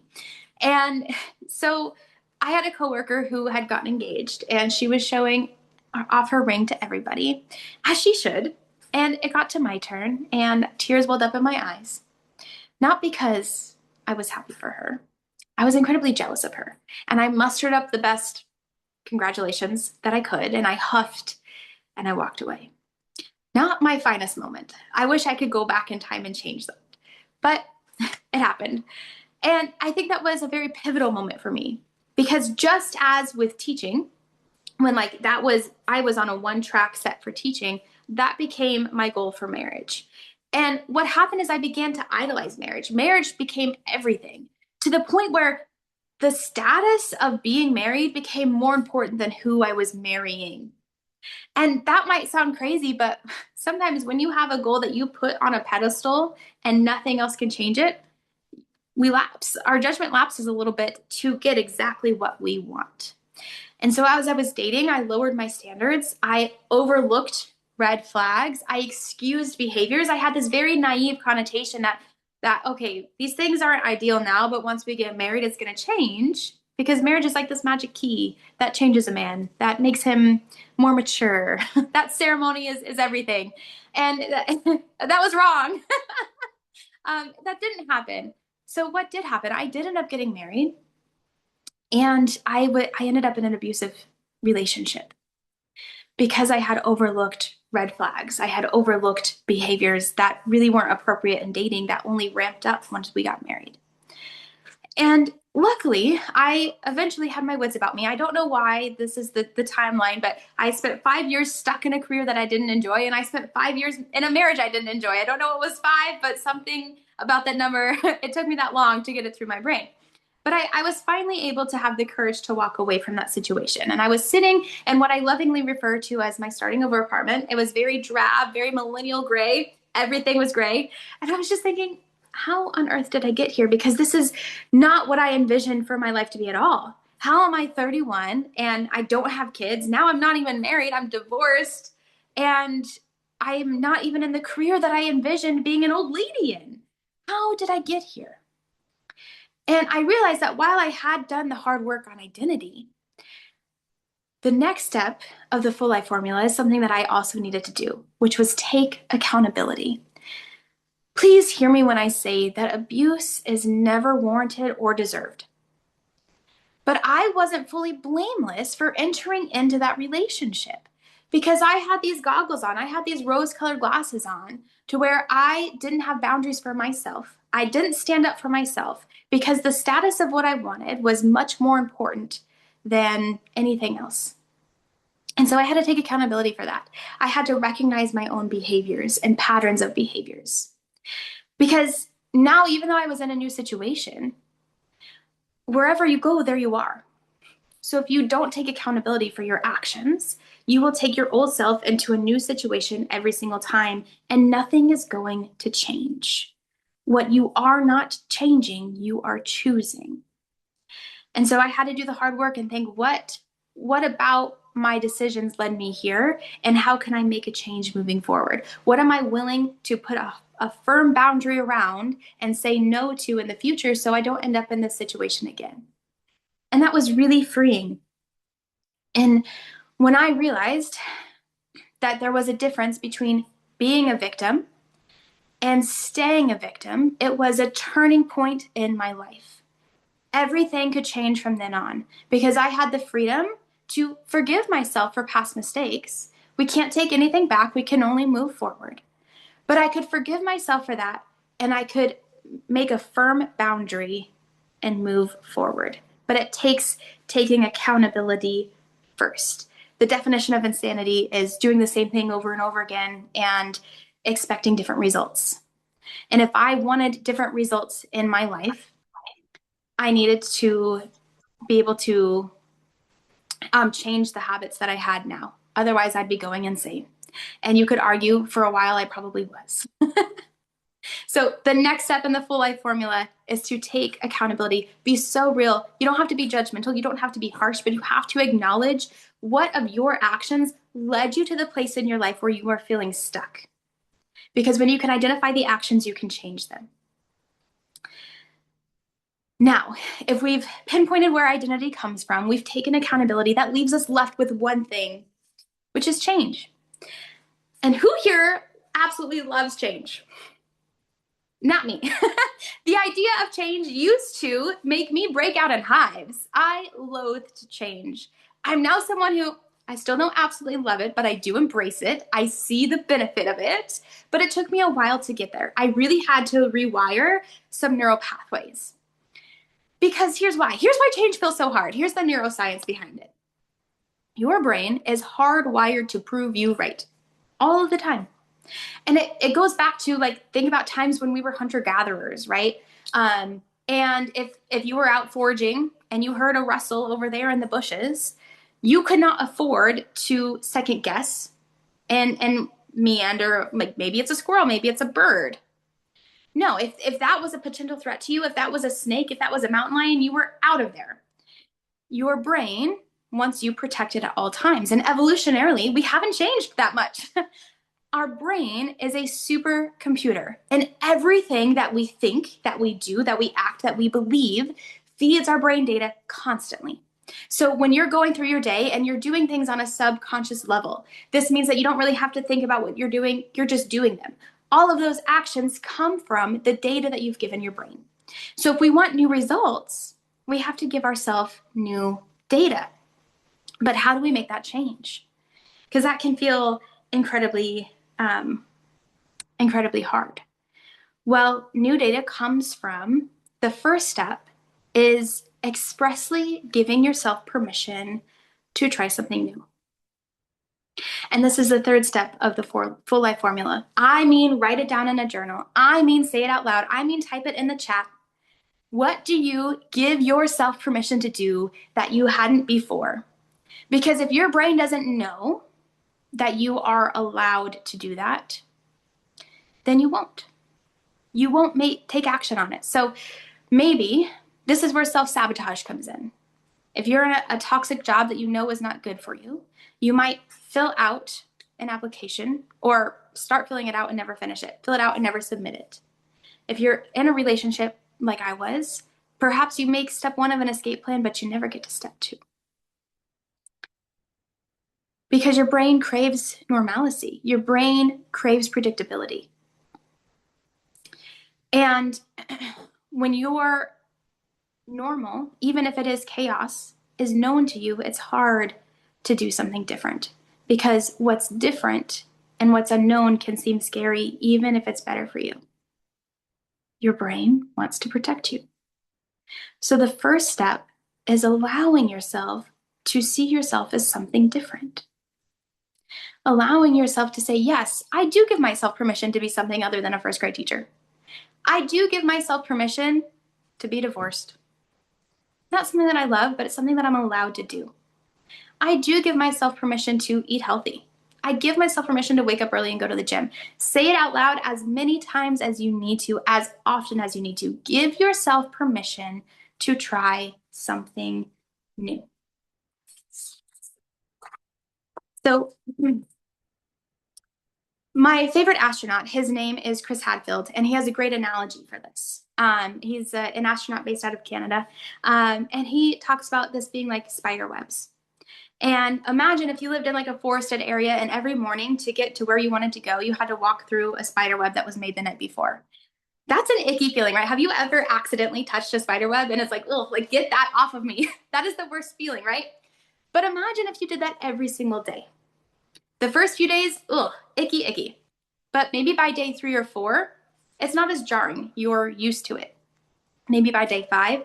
And so I had a coworker who had gotten engaged, and she was showing off her ring to everybody, as she should. And it got to my turn, and tears welled up in my eyes. Not because I was happy for her. I was incredibly jealous of her. And I mustered up the best congratulations that I could, and I huffed and I walked away. Not my finest moment. I wish I could go back in time and change that. But it happened. And I think that was a very pivotal moment for me, because just as with teaching, when I was on a 1-track set for teaching, that became my goal for marriage. And what happened is I began to idolize marriage. Marriage became everything, to the point where the status of being married became more important than who I was marrying. And that might sound crazy, but sometimes when you have a goal that you put on a pedestal and nothing else can change it, we lapse. Our judgment lapses a little bit to get exactly what we want. And so as I was dating, I lowered my standards. I overlooked red flags. I excused behaviors. I had this very naive connotation that okay, these things aren't ideal now, but once we get married, it's going to change, because marriage is like this magic key that changes a man, that makes him more mature. That ceremony is everything. And that was wrong. That didn't happen. So what did happen? I did end up getting married, and I ended up in an abusive relationship because I had overlooked red flags. I had overlooked behaviors that really weren't appropriate in dating, that only ramped up once we got married. And luckily, I eventually had my wits about me. I don't know why this is the timeline, but I spent 5 years stuck in a career that I didn't enjoy, and I spent 5 years in a marriage I didn't enjoy. I don't know what was 5, but something about that number, it took me that long to get it through my brain. But I was finally able to have the courage to walk away from that situation. And I was sitting in what I lovingly refer to as my starting over apartment. It was very drab, very millennial gray. Everything was gray. And I was just thinking, how on earth did I get here? Because this is not what I envisioned for my life to be at all. How am I 31 and I don't have kids? Now I'm not even married. I'm divorced. And I'm not even in the career that I envisioned being an old lady in. How did I get here? And I realized that while I had done the hard work on identity, the next step of the Full Life Formula is something that I also needed to do, which was take accountability. Please hear me when I say that abuse is never warranted or deserved. But I wasn't fully blameless for entering into that relationship because I had these goggles on. I had these rose-colored glasses on to where I didn't have boundaries for myself. I didn't stand up for myself because the status of what I wanted was much more important than anything else. And so I had to take accountability for that. I had to recognize my own behaviors and patterns of behaviors. Because now, even though I was in a new situation, wherever you go, there you are. So if you don't take accountability for your actions, you will take your old self into a new situation every single time, and nothing is going to change. What you are not changing, you are choosing. And so I had to do the hard work and think, what about my decisions led me here, and how can I make a change moving forward? What am I willing to put a firm boundary around and say no to in the future so I don't end up in this situation again? And that was really freeing. And when I realized that there was a difference between being a victim and staying a victim, it was a turning point in my life. Everything could change from then on because I had the freedom to forgive myself for past mistakes. We can't take anything back. We can only move forward. But I could forgive myself for that, and I could make a firm boundary and move forward. But it takes taking accountability first. The definition of insanity is doing the same thing over and over again and expecting different results. And if I wanted different results in my life, I needed to be able to change the habits that I had now. Otherwise, I'd be going insane. And you could argue for a while I probably was. So the next step in the Full Life Formula is to take accountability. Be so real. You don't have to be judgmental. You don't have to be harsh, but you have to acknowledge what of your actions led you to the place in your life where you are feeling stuck. Because when you can identify the actions, you can change them. Now, if we've pinpointed where identity comes from, we've taken accountability, that leaves us left with one thing, which is change. And who here absolutely loves change? Not me. The idea of change used to make me break out in hives. I loathed change. I'm now someone who, I still don't absolutely love it, but I do embrace it. I see the benefit of it, but it took me a while to get there. I really had to rewire some neural pathways. Because here's why. Here's why change feels so hard. Here's the neuroscience behind it. Your brain is hardwired to prove you right all of the time. And it goes back to, like, think about times when we were hunter-gatherers, right? And if you were out foraging and you heard a rustle over there in the bushes, you could not afford to second guess and meander, like maybe it's a squirrel, maybe it's a bird. No, if that was a potential threat to you, if that was a snake, if that was a mountain lion, you were out of there. Your brain wants you protected at all times. And evolutionarily, we haven't changed that much. Our brain is a supercomputer, and everything that we think, that we do, that we act, that we believe feeds our brain data constantly. So when you're going through your day and you're doing things on a subconscious level, this means that you don't really have to think about what you're doing, you're just doing them. All of those actions come from the data that you've given your brain. So if we want new results, we have to give ourselves new data. But how do we make that change? Because that can feel incredibly hard. Well, new data comes from, the first step is expressly giving yourself permission to try something new. And this is the third step of the Full Life Formula. I mean, write it down in a journal. I mean, say it out loud. I mean, type it in the chat. What do you give yourself permission to do that you hadn't before? Because if your brain doesn't know that you are allowed to do that, then you won't. You won't take action on it. So maybe this is where self-sabotage comes in. If you're in a toxic job that you know is not good for you, you might fill out an application or start filling it out and never finish it. Fill it out and never submit it. If you're in a relationship like I was, perhaps you make step 1 of an escape plan, but you never get to step 2. Because your brain craves normalcy. Your brain craves predictability. And when you're normal, even if it is chaos, is known to you, it's hard to do something different because what's different and what's unknown can seem scary, even if it's better for you. Your brain wants to protect you. So the first step is allowing yourself to see yourself as something different. Allowing yourself to say, yes, I do give myself permission to be something other than a first grade teacher. I do give myself permission to be divorced. Not something that I love, but it's something that I'm allowed to do. I do give myself permission to eat healthy. I give myself permission to wake up early and go to the gym. Say it out loud as many times as you need to, as often as you need to. Give yourself permission to try something new. So, my favorite astronaut, his name is Chris Hadfield, and he has a great analogy for this. He's an astronaut based out of Canada, and he talks about this being like spider webs. And imagine if you lived in like a forested area and every morning to get to where you wanted to go, you had to walk through a spider web that was made the night before. That's an icky feeling, right? Have you ever accidentally touched a spider web and it's like, oh, like get that off of me? That is the worst feeling, right? But imagine if you did that every single day. The first few days, ugh, icky, icky. But maybe by day 3 or 4, it's not as jarring. You're used to it. Maybe by day 5,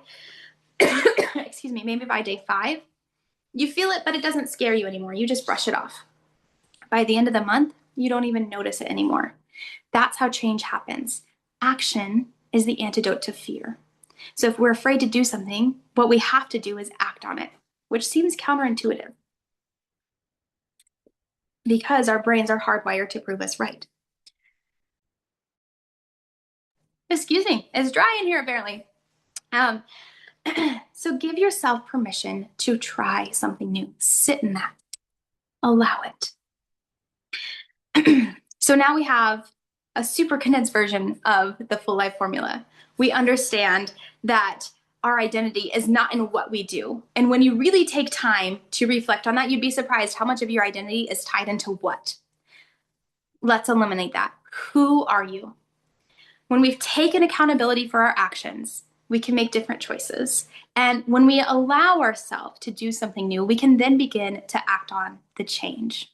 excuse me, maybe by day 5, you feel it, but it doesn't scare you anymore. You just brush it off. By the end of the month, you don't even notice it anymore. That's how change happens. Action is the antidote to fear. So if we're afraid to do something, what we have to do is act on it, which seems counterintuitive because our brains are hardwired to prove us right. Excuse me, it's dry in here apparently. So give yourself permission to try something new. Sit in that. Allow it. So now we have a super condensed version of the full life formula. We understand that our identity is not in what we do. And when you really take time to reflect on that, you'd be surprised how much of your identity is tied into what. Let's eliminate that. Who are you? When we've taken accountability for our actions, we can make different choices. And when we allow ourselves to do something new, we can then begin to act on the change.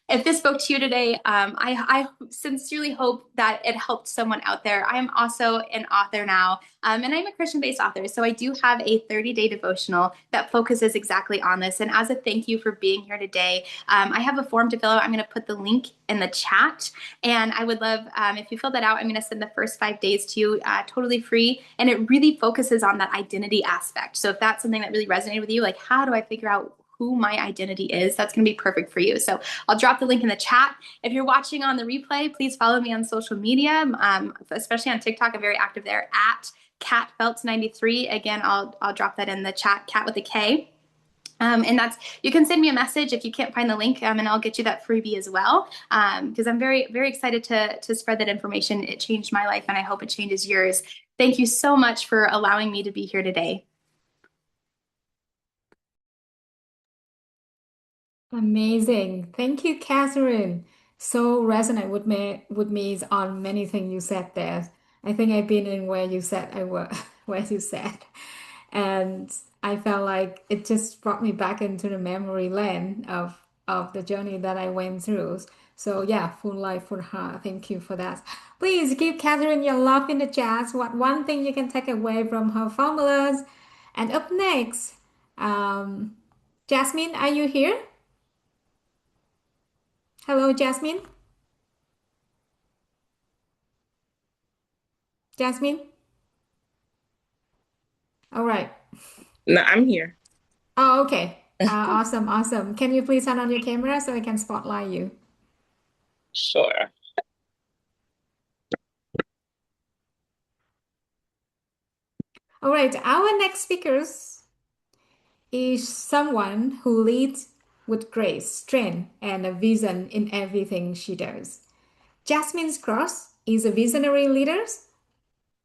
If this spoke to you today, I sincerely hope that it helped someone out there. I'm also an author now, and I'm a Christian-based author, so I do have a 30-day devotional that focuses exactly on this. And as a thank you for being here today, I have a form to fill out. I'm going to put the link in the chat, and I would love if you fill that out. I'm going to send the first 5 days to you totally free, and it really focuses on that identity aspect. So if that's something that really resonated with you, like how do I figure out who my identity is, that's going to be perfect for you. So I'll drop the link in the chat. If you're watching on the replay, please follow me on social media, especially on TikTok. I'm very active there at Kat Phelps 93. Again, I'll drop that in the chat, Kat with a K. And that's, you can send me a message if you can't find the link, and I'll get you that freebie as well. Because I'm very, very excited to spread that information. It changed my life, and I hope it changes yours. Thank you so much for allowing me to be here today. Amazing. Thank you, Catherine. So resonate with me on many things you said there. I think I've been in where you said I was, where you said. And I felt like it just brought me back into the memory lane of the journey that I went through. So yeah, full life, full heart. Thank you for that. Please give Catherine your love in the chat. What one thing you can take away from her formulas? And up next, Jasmine, are you here? Hello, Jasmine. Jasmine? All right. No, I'm here. Oh, okay. Awesome, awesome. Can you please turn on your camera so I can spotlight you? Sure. All right. Our next speakers is someone who leads with grace, strength, and a vision in everything she does. Jasmine Cross is a visionary leader,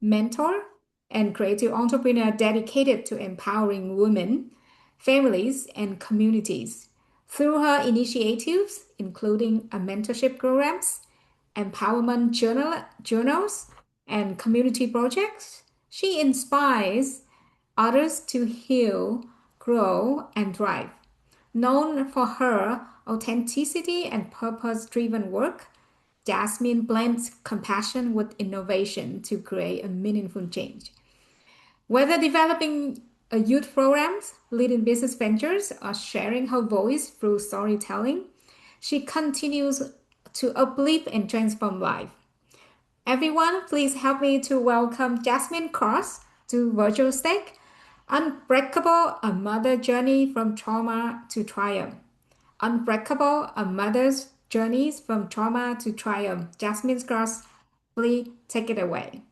mentor, and creative entrepreneur dedicated to empowering women, families, and communities. Through her initiatives, including a mentorship programs, empowerment journals, and community projects, she inspires others to heal, grow, and thrive. Known for her authenticity and purpose-driven work, Jasmine blends compassion with innovation to create a meaningful change. Whether developing youth programs, leading business ventures, or sharing her voice through storytelling, she continues to uplift and transform life. Everyone, please help me to welcome Jasmine Cross to Virtual Stage. Unbreakable, a mother journey from trauma to triumph. Unbreakable, a mother's journeys from trauma to triumph. Jasmine Cross, please take it away.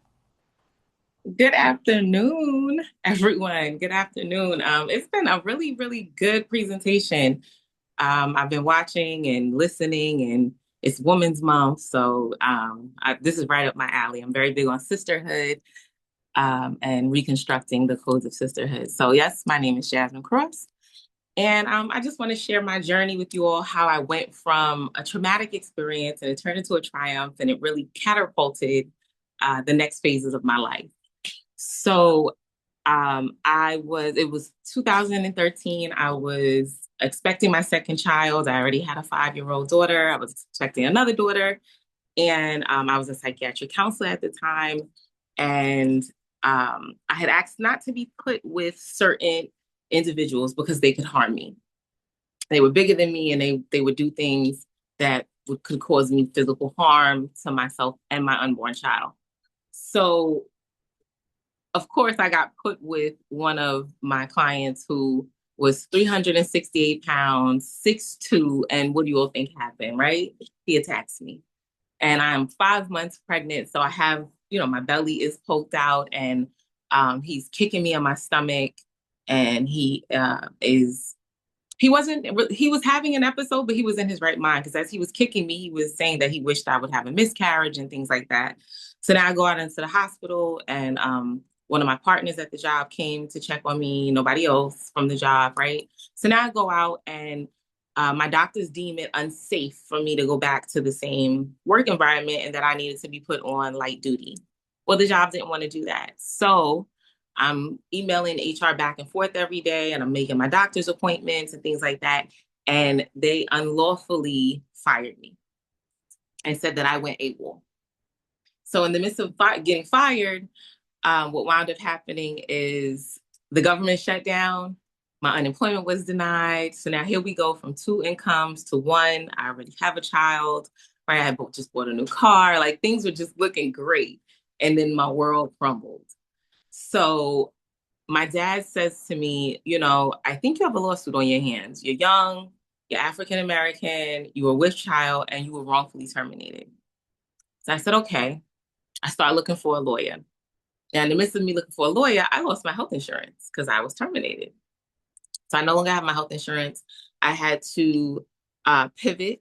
Good afternoon, everyone. Good afternoon. It's been a really, really good presentation. I've been watching and listening, and it's Women's Month, so this is right up my alley. I'm very big on sisterhood and reconstructing the codes of sisterhood. So yes, my name is Jasmine Cross, and I just want to share my journey with you all, how I went from a traumatic experience and it turned into a triumph, and it really catapulted the next phases of my life. So it was 2013. I was expecting my second child. I already had a 5-year-old daughter. I was expecting another daughter. And I was a psychiatric counselor at the time. And I had asked not to be put with certain individuals because they could harm me. They were bigger than me, and they would do things that could cause me physical harm to myself and my unborn child. So of course, I got put with one of my clients who was 368 pounds, 6'2", and what do you all think happened, right? He attacks me. And I'm 5 months pregnant, so I have, my belly is poked out, and he's kicking me in my stomach, and he was having an episode, but he was in his right mind, because as he was kicking me, he was saying that he wished I would have a miscarriage and things like that. So now I go out into the hospital, and one of my partners at the job came to check on me, nobody else from the job, right? So now I go out, and my doctors deem it unsafe for me to go back to the same work environment, and that I needed to be put on light duty. Well, the job didn't want to do that. So I'm emailing HR back and forth every day, and I'm making my doctor's appointments and things like that. And they unlawfully fired me and said that I went AWOL. So in the midst of getting fired, what wound up happening is the government shut down. My unemployment was denied. So now here we go from 2 incomes to 1. I already have a child, right? I just bought a new car. Like, things were just looking great. And then my world crumbled. So my dad says to me, I think you have a lawsuit on your hands. You're young, you're African-American, you were with child, and you were wrongfully terminated. So I said, okay. I started looking for a lawyer. Now, in the midst of me looking for a lawyer, I lost my health insurance because I was terminated. So I no longer have my health insurance. I had to pivot,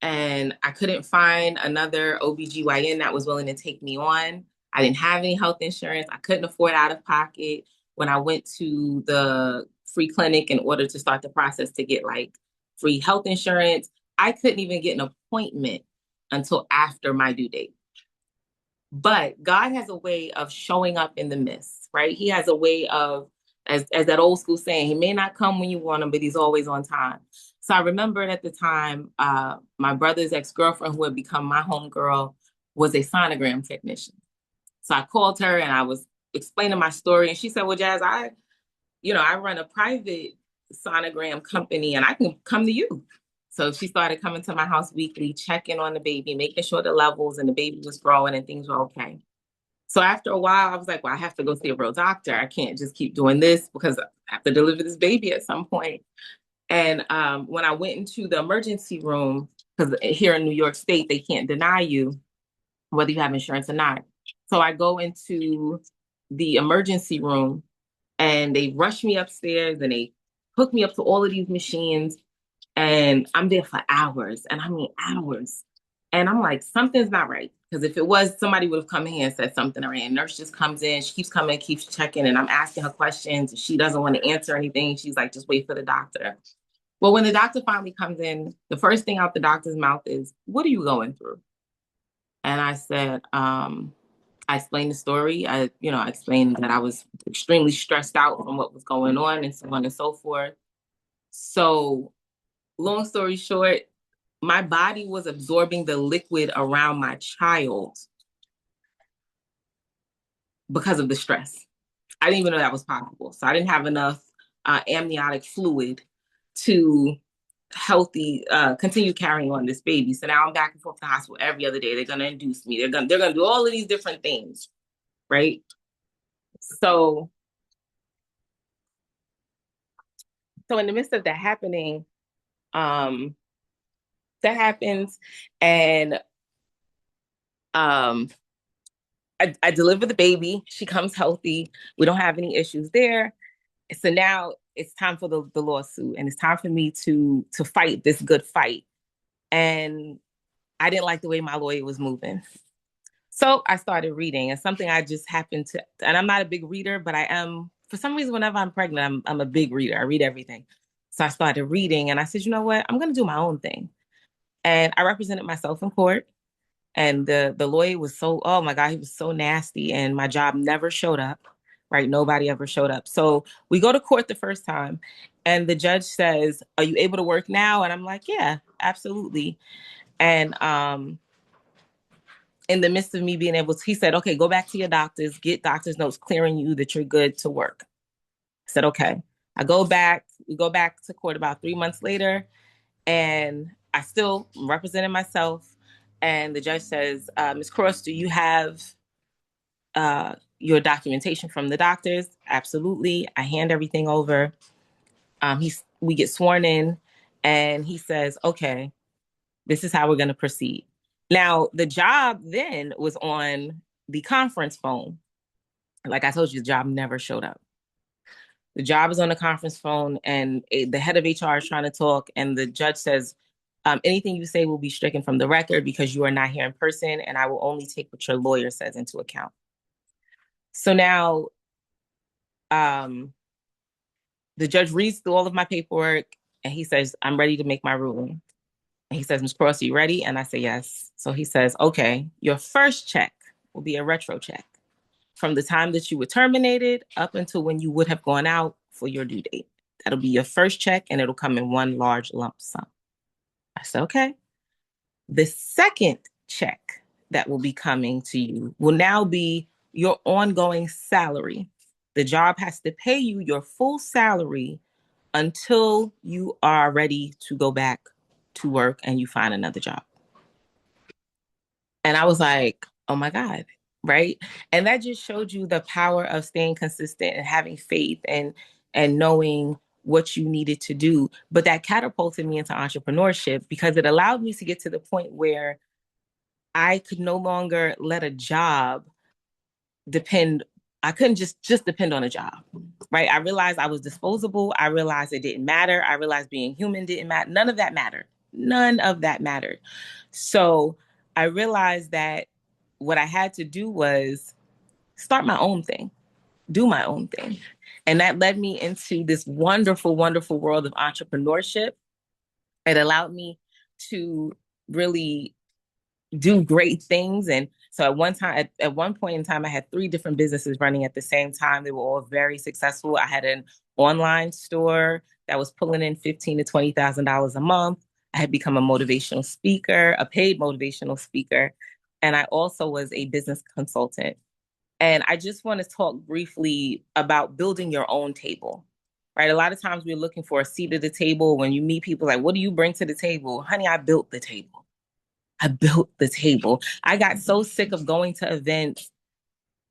and I couldn't find another OBGYN that was willing to take me on. I didn't have any health insurance. I couldn't afford out of pocket. When I went to the free clinic in order to start the process to get free health insurance, I couldn't even get an appointment until after my due date. But God has a way of showing up in the midst, right? He has a way of, as that old school saying, he may not come when you want him, but he's always on time. So I remembered at the time, my brother's ex-girlfriend, who had become my homegirl, was a sonogram technician. So I called her, and I was explaining my story, and she said, well, Jazz, I run a private sonogram company, and I can come to you. So she started coming to my house weekly, checking on the baby, making sure the levels and the baby was growing and things were okay. So after a while, I was like, well, I have to go see a real doctor. I can't just keep doing this because I have to deliver this baby at some point. And when I went into the emergency room, because here in New York State, they can't deny you whether you have insurance or not. So I go into the emergency room, and they rush me upstairs, and they hook me up to all of these machines. And I'm there for hours, and I mean hours. And I'm like, something's not right. Because if it was, somebody would have come in here and said something already. And nurse just comes in, she keeps coming, keeps checking, and I'm asking her questions. She doesn't want to answer anything. She's like, just wait for the doctor. Well, when the doctor finally comes in, the first thing out the doctor's mouth is, what are you going through? And I said, I I explained the story. I explained that I was extremely stressed out from what was going on and so on and so forth. So long story short, my body was absorbing the liquid around my child because of the stress. I didn't even know that was possible. So I didn't have enough amniotic fluid to continue carrying on this baby. So now I'm back and forth to the hospital every other day. They're gonna induce me. They're gonna do all of these different things, right? So in the midst of that happening, that happens, and I deliver the baby. She comes healthy. We don't have any issues there. So now it's time for the lawsuit, and it's time for me to fight this good fight. And I didn't like the way my lawyer was moving. So I started reading, and something I just happened to, and I'm not a big reader, but I am, for some reason, whenever I'm pregnant, I'm a big reader. I read everything. So I started reading, and I said, you know what? I'm going to do my own thing. And I represented myself in court. And the lawyer was oh my God, he was so nasty. And my job never showed up, right? Nobody ever showed up. So we go to court the first time, and the judge says, are you able to work now? And I'm like, yeah, absolutely. And in the midst of me being able to, he said, okay, go back to your doctors, get doctor's notes clearing you that you're good to work. I said, okay. We go back to court about 3 months later, and I still represented myself. And the judge says, Ms. Cross, do you have your documentation from the doctors? Absolutely. I hand everything over. We get sworn in, and he says, okay, this is how we're going to proceed. Now, the job then was on the conference phone. Like I told you, the job never showed up. The job is on the conference phone, and the head of HR is trying to talk, and the judge says, anything you say will be stricken from the record because you are not here in person, and I will only take what your lawyer says into account. So now the judge reads through all of my paperwork, and he says, I'm ready to make my ruling. And he says, Ms. Cross, are you ready? And I say, yes. So he says, okay, your first check will be a retro check from the time that you were terminated up until when you would have gone out for your due date. That'll be your first check, and it'll come in one large lump sum. I said, okay. The second check that will be coming to you will now be your ongoing salary. The job has to pay you your full salary until you are ready to go back to work and you find another job. And I was like, oh my God, right? And that just showed you the power of staying consistent and having faith and knowing what you needed to do. But that catapulted me into entrepreneurship because it allowed me to get to the point where I could no longer let a job depend. I couldn't just depend on a job, right? I realized I was disposable. I realized it didn't matter. I realized being human didn't matter. None of that mattered. None of that mattered. So I realized that what I had to do was start my own thing, do my own thing. And that led me into this wonderful, wonderful world of entrepreneurship. It allowed me to really do great things. And so at one point in time, I had 3 different businesses running at the same time. They were all very successful. I had an online store that was pulling in $15,000 to $20,000 a month. I had become a motivational speaker, a paid motivational speaker. And I also was a business consultant. And I just want to talk briefly about building your own table, right? A lot of times we're looking for a seat at the table. When you meet people like, what do you bring to the table? Honey, I built the table. I built the table. I got so sick of going to events,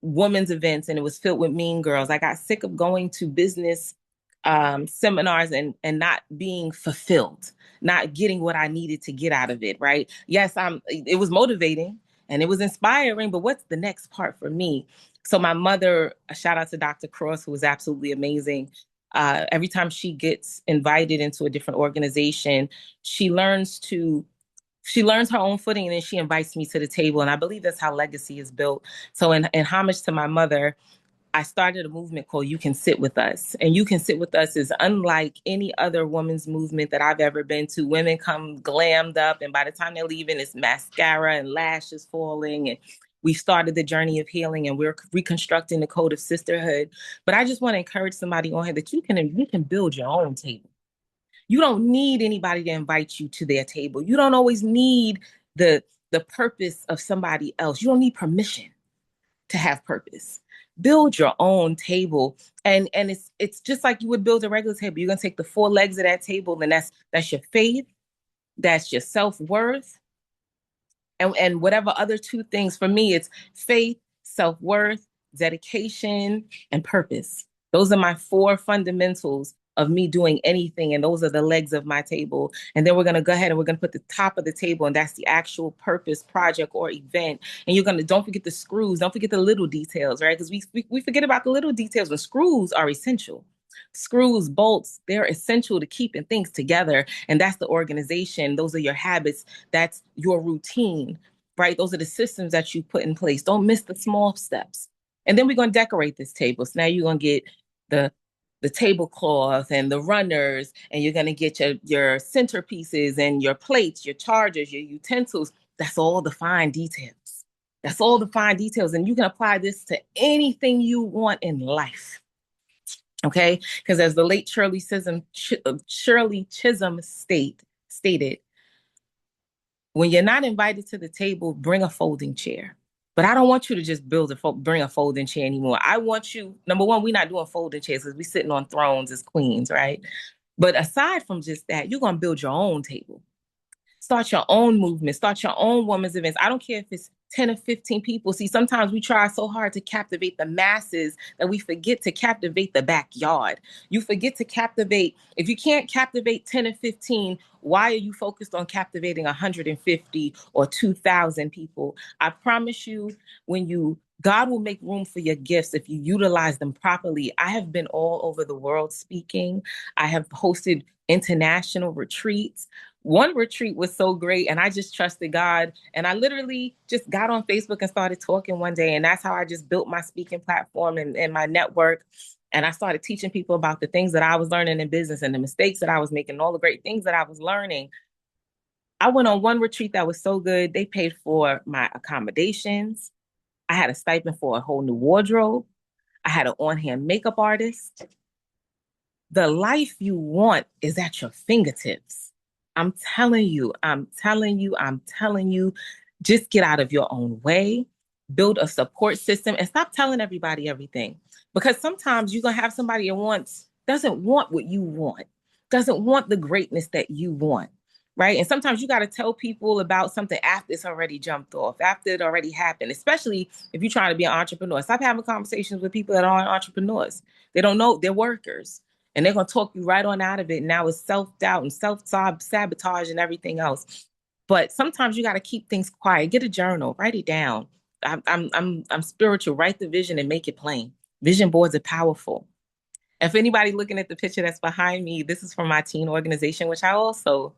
women's events, and it was filled with mean girls. I got sick of going to business seminars and not being fulfilled, not getting what I needed to get out of it, right? Yes, it was motivating and it was inspiring, but what's the next part for me? So my mother, a shout out to Dr. Cross, who was absolutely amazing. Every time she gets invited into a different organization, she learns her own footing, and then she invites me to the table. And I believe that's how legacy is built. So in homage to my mother, I started a movement called You Can Sit With Us. And You Can Sit With Us is unlike any other women's movement that I've ever been to. Women come glammed up, and by the time they're leaving, it's mascara and lashes falling. And We've started the journey of healing and we're reconstructing the code of sisterhood. But I just want to encourage somebody on here that you can build your own table. You don't need anybody to invite you to their table. You don't always need the purpose of somebody else. You don't need permission to have purpose. Build your own table. And it's just like you would build a regular table. You're gonna take the 4 legs of that table, and that's your faith, that's your self-worth, and whatever other 2 things. For me, it's faith, self-worth, dedication, and purpose. Those are my 4 fundamentals of me doing anything, and those are the legs of my table. And then we're going to go ahead and we're going to put the top of the table, and that's the actual purpose, project, or event. And you're going to, don't forget the screws, don't forget the little details, right? Because we forget about the little details. The screws are essential. Screws, bolts, they're essential to keeping things together. And that's the organization. Those are your habits. That's your routine, right? Those are the systems that you put in place. Don't miss the small steps. And then we're going to decorate this table. So now you're going to get the tablecloth and the runners, and you're going to get your centerpieces and your plates, your chargers, your utensils. That's all the fine details. That's all the fine details. And you can apply this to anything you want in life. Okay? Because as the late Shirley Chisholm stated, when you're not invited to the table, bring a folding chair. But I don't want you to just bring a folding chair anymore. I want you, number one, we're not doing folding chairs because we're sitting on thrones as queens, right? But aside from just that, you're going to build your own table. Start your own movement. Start your own women's events. I don't care if it's 10 or 15 people. See, sometimes we try so hard to captivate the masses that we forget to captivate the backyard. You forget to captivate. If you can't captivate 10 or 15, why are you focused on captivating 150 or 2,000 people? I promise you, God will make room for your gifts if you utilize them properly. I have been all over the world speaking. I have hosted international retreats. One retreat was so great, and I just trusted God. And I literally just got on Facebook and started talking one day. And that's how I just built my speaking platform and my network. And I started teaching people about the things that I was learning in business and the mistakes that I was making, all the great things that I was learning. I went on one retreat that was so good. They paid for my accommodations. I had a stipend for a whole new wardrobe. I had an on-hand makeup artist. The life you want is at your fingertips. I'm telling you, just get out of your own way, build a support system, and stop telling everybody everything. Because sometimes you're going to have somebody that doesn't want what you want, doesn't want the greatness that you want, right? And sometimes you got to tell people about something after it's already jumped off, after it already happened, especially if you're trying to be an entrepreneur. Stop having conversations with people that aren't entrepreneurs. They don't know, they're workers. And they're going to talk you right on out of it. Now it's self-doubt and self-sabotage and everything else. But sometimes you got to keep things quiet. Get a journal, write it down. I'm spiritual. Write the vision and make it plain. Vision boards are powerful. And for anybody looking at the picture that's behind me, this is from my teen organization, which I also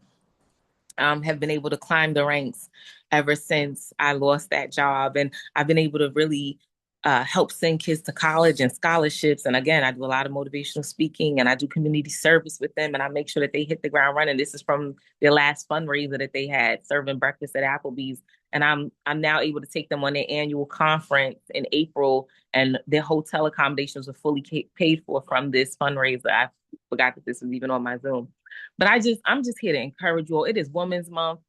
have been able to climb the ranks ever since I lost that job. And I've been able to really help send kids to college and scholarships. And again, I do a lot of motivational speaking and I do community service with them, and I make sure that they hit the ground running. This is from their last fundraiser that they had, serving breakfast at Applebee's. And I'm now able to take them on their annual conference in April, and their hotel accommodations were fully paid for from this fundraiser. I forgot that this was even on my Zoom. But I'm just here to encourage you all. It is Women's Month.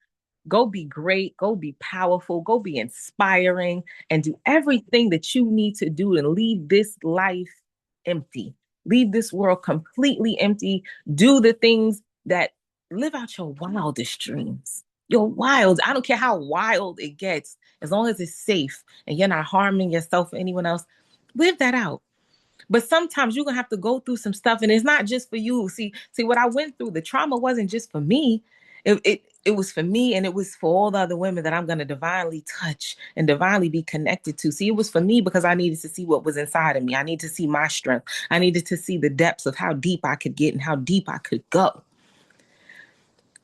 Go be great, go be powerful, go be inspiring, and do everything that you need to do and leave this life empty. Leave this world completely empty. Do the things that live out your wildest dreams. Your wild, I don't care how wild it gets, as long as it's safe and you're not harming yourself or anyone else, live that out. But sometimes you're gonna have to go through some stuff, and it's not just for you. See what I went through. The trauma wasn't just for me. It was for me, and it was for all the other women that I'm gonna divinely touch and divinely be connected to. See, it was for me because I needed to see what was inside of me. I needed to see my strength. I needed to see the depths of how deep I could get and how deep I could go.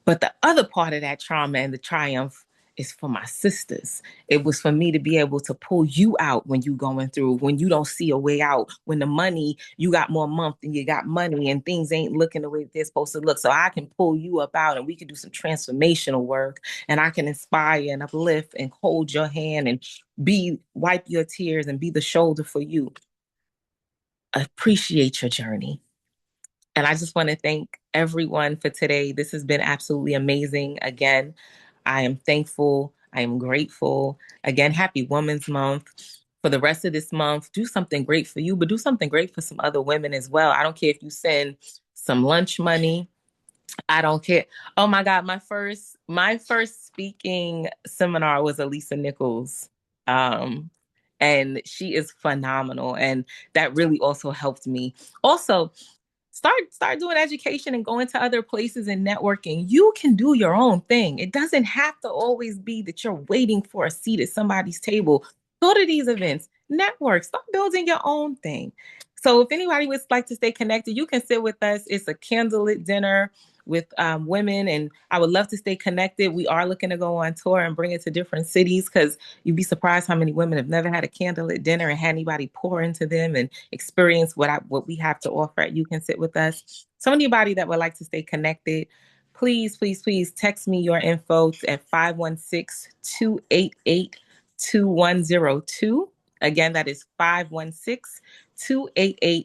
But the other part of that trauma and the triumph is for my sisters. It was for me to be able to pull you out when you going through, when you don't see a way out, when the money, you got more month than you got money and things ain't looking the way they're supposed to look. So I can pull you up out and we can do some transformational work, and I can inspire and uplift and hold your hand and wipe your tears and be the shoulder for you. Appreciate your journey. And I just want to thank everyone for today. This has been absolutely amazing. Again, I am thankful. I am grateful. Again, happy Women's Month. For the rest of this month, do something great for you, but do something great for some other women as well. I don't care if you send some lunch money. I don't care. Oh my God, my first speaking seminar was Elisa Nichols. And she is phenomenal. And that really also helped me. Also, start doing education and going to other places and networking. You can do your own thing. It doesn't have to always be that you're waiting for a seat at somebody's table. Go to these events, network, start building your own thing. So if anybody would like to stay connected, you can sit with us. It's a candlelit dinner with women, and I would love to stay connected. We are looking to go on tour and bring it to different cities, because you'd be surprised how many women have never had a candlelit dinner and had anybody pour into them and experience what we have to offer at You Can Sit With Us. So anybody that would like to stay connected, please, please, please text me your info at 516-288-2102. Again, that is 516-288-2102.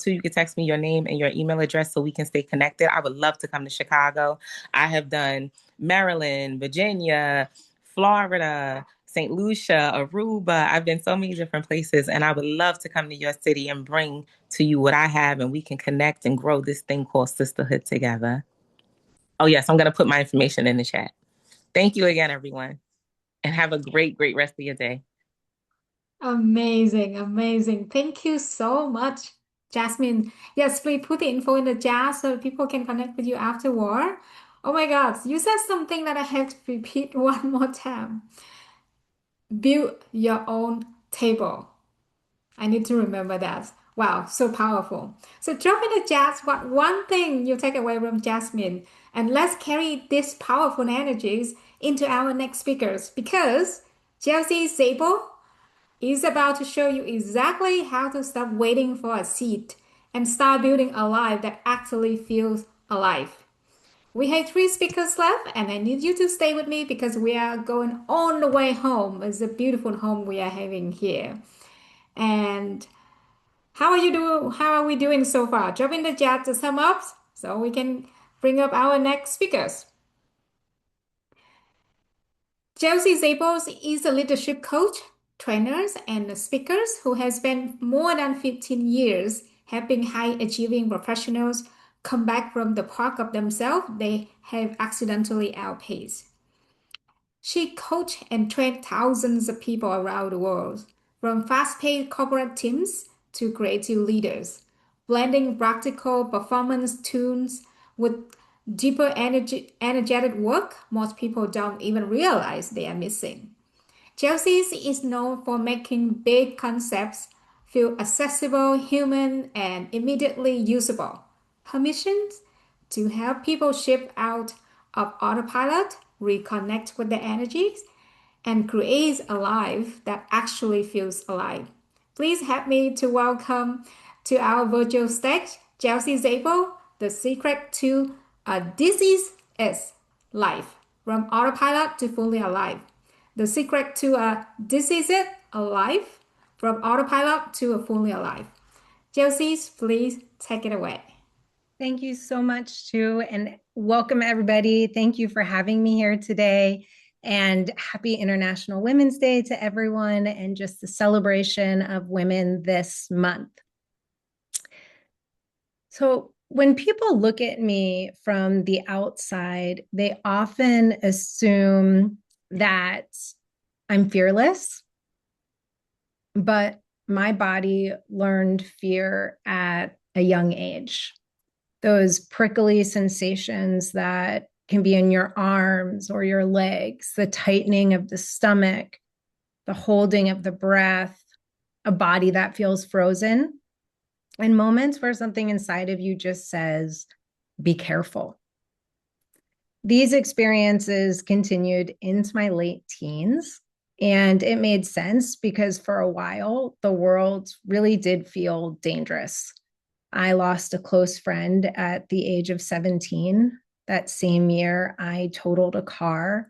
You can text me your name and your email address so we can stay connected. I would love to come to Chicago. I have done Maryland, Virginia, Florida, St. Lucia, Aruba. I've been so many different places, and I would love to come to your city and bring to you what I have, and we can connect and grow this thing called sisterhood together. Oh yes, I'm going to put my information in the chat. Thank you again, everyone, and have a great, great rest of your day. Amazing, amazing. Thank you so much, Jasmine. Yes, please put the info in the chat so people can connect with you afterward. Oh my God, you said something that I have to repeat one more time. Build your own table. I need to remember that. Wow, so powerful. So drop in the chat what one thing you take away from Jasmine, and let's carry these powerful energies into our next speakers, because Chelsea Zabel is about to show you exactly how to stop waiting for a seat and start building a life that actually feels alive. We have 3 speakers left, and I need you to stay with me because we are going on the way home. It's a beautiful home we are having here. And how are we doing so far? Drop in the chat to sum up so we can bring up our next speakers. Chelsea Zabels is a leadership coach, trainers, and speakers who has spent more than 15 years helping high-achieving professionals come back from the park of themselves they have accidentally outpaced. She coached and trained thousands of people around the world, from fast-paced corporate teams to creative leaders, blending practical performance tools with deeper energetic work most people don't even realize they are missing. Chelsea is known for making big concepts feel accessible, human, and immediately usable. Her mission? To help people shift out of autopilot, reconnect with their energies, and create a life that actually feels alive. Please help me to welcome to our virtual stage, Chelsea Zabel, the secret to a disease is life, from autopilot to fully alive. The secret to a disease is alive, from autopilot to a fully alive. Chelsea, please take it away. Thank you so much, Sue, and welcome everybody. Thank you for having me here today, and happy International Women's Day to everyone, and just the celebration of women this month. So when people look at me from the outside, they often assume that I'm fearless, but my body learned fear at a young age. Those prickly sensations that can be in your arms or your legs, the tightening of the stomach, the holding of the breath, a body that feels frozen, and moments where something inside of you just says, be careful. These experiences continued into my late teens, and it made sense because for a while, the world really did feel dangerous. I lost a close friend at the age of 17. That same year, I totaled a car.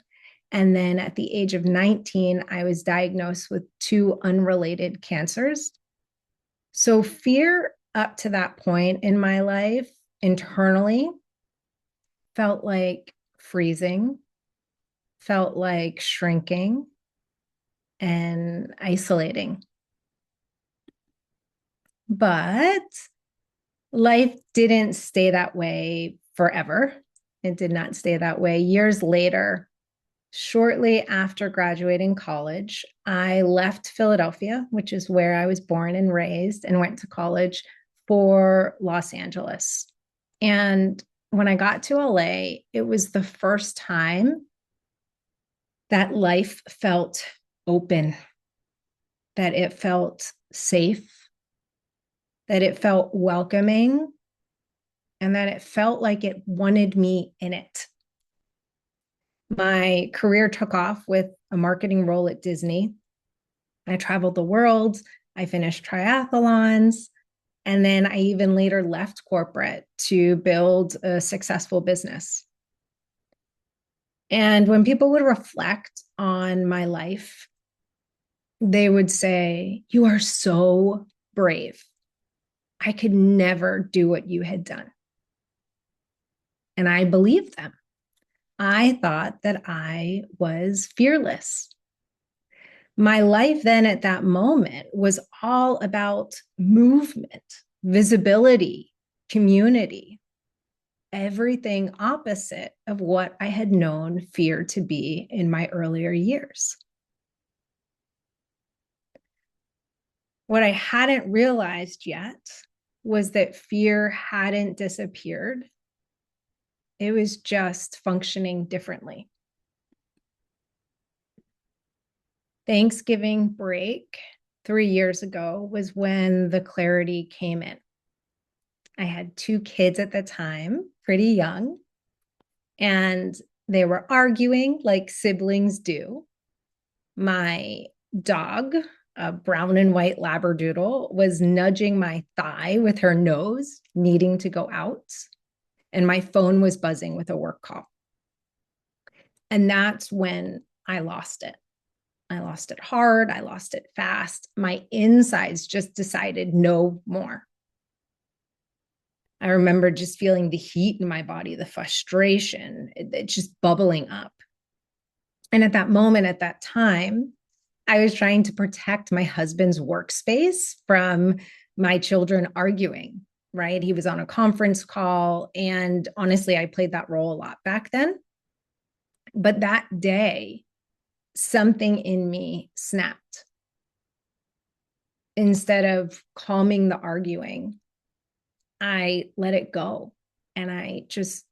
And then at the age of 19, I was diagnosed with two unrelated cancers. So fear up to that point in my life internally felt like freezing, felt like shrinking and isolating. But life didn't stay that way forever. It did not stay that way. Years later, shortly after graduating college, I left Philadelphia, which is where I was born and raised, and went to college for Los Angeles. And when I got to LA, it was the first time that life felt open, that it felt safe, that it felt welcoming, and that it felt like it wanted me in it. My career took off with a marketing role at Disney. I traveled the world. I finished triathlons. And then I even later left corporate to build a successful business. And when people would reflect on my life, they would say, "You are so brave. I could never do what you had done." And I believed them. I thought that I was fearless. My life then at that moment was all about movement, visibility, community, everything opposite of what I had known fear to be in my earlier years. What I hadn't realized yet was that fear hadn't disappeared. It was just functioning differently. Thanksgiving break 3 years ago was when the clarity came in. I had 2 kids at the time, pretty young, and they were arguing like siblings do. My dog, a brown and white Labradoodle, was nudging my thigh with her nose, needing to go out. And my phone was buzzing with a work call. And that's when I lost it. I lost it hard. I lost it fast. My insides just decided no more. I remember just feeling the heat in my body, the frustration, it just bubbling up. And at that moment, at that time, I was trying to protect my husband's workspace from my children arguing, right? He was on a conference call. And honestly, I played that role a lot back then. But that day, something in me snapped. Instead of calming the arguing, I let it go. And I just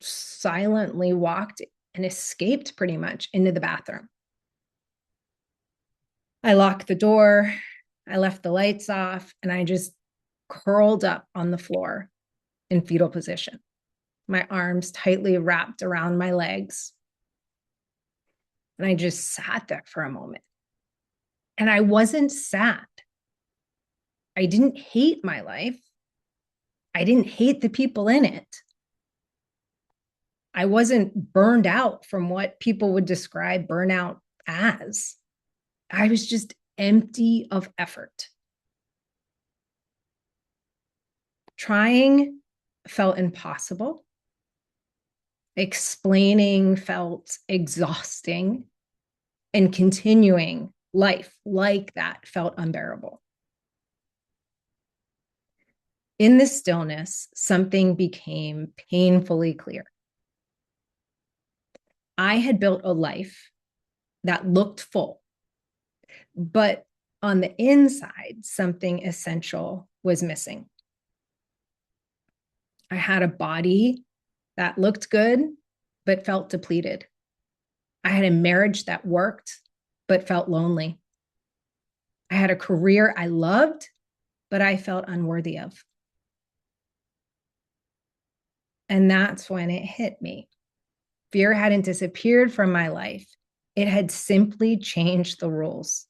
silently walked and escaped pretty much into the bathroom. I locked the door, I left the lights off, and I just curled up on the floor in fetal position, my arms tightly wrapped around my legs. And I just sat there for a moment. And I wasn't sad. I didn't hate my life. I didn't hate the people in it. I wasn't burned out from what people would describe burnout as. I was just empty of effort. Trying felt impossible. Explaining felt exhausting. And continuing life like that felt unbearable. In the stillness, something became painfully clear. I had built a life that looked full, but on the inside, something essential was missing. I had a body that looked good, but felt depleted. I had a marriage that worked, but felt lonely. I had a career I loved, but I felt unworthy of. And that's when it hit me. Fear hadn't disappeared from my life. It had simply changed the rules.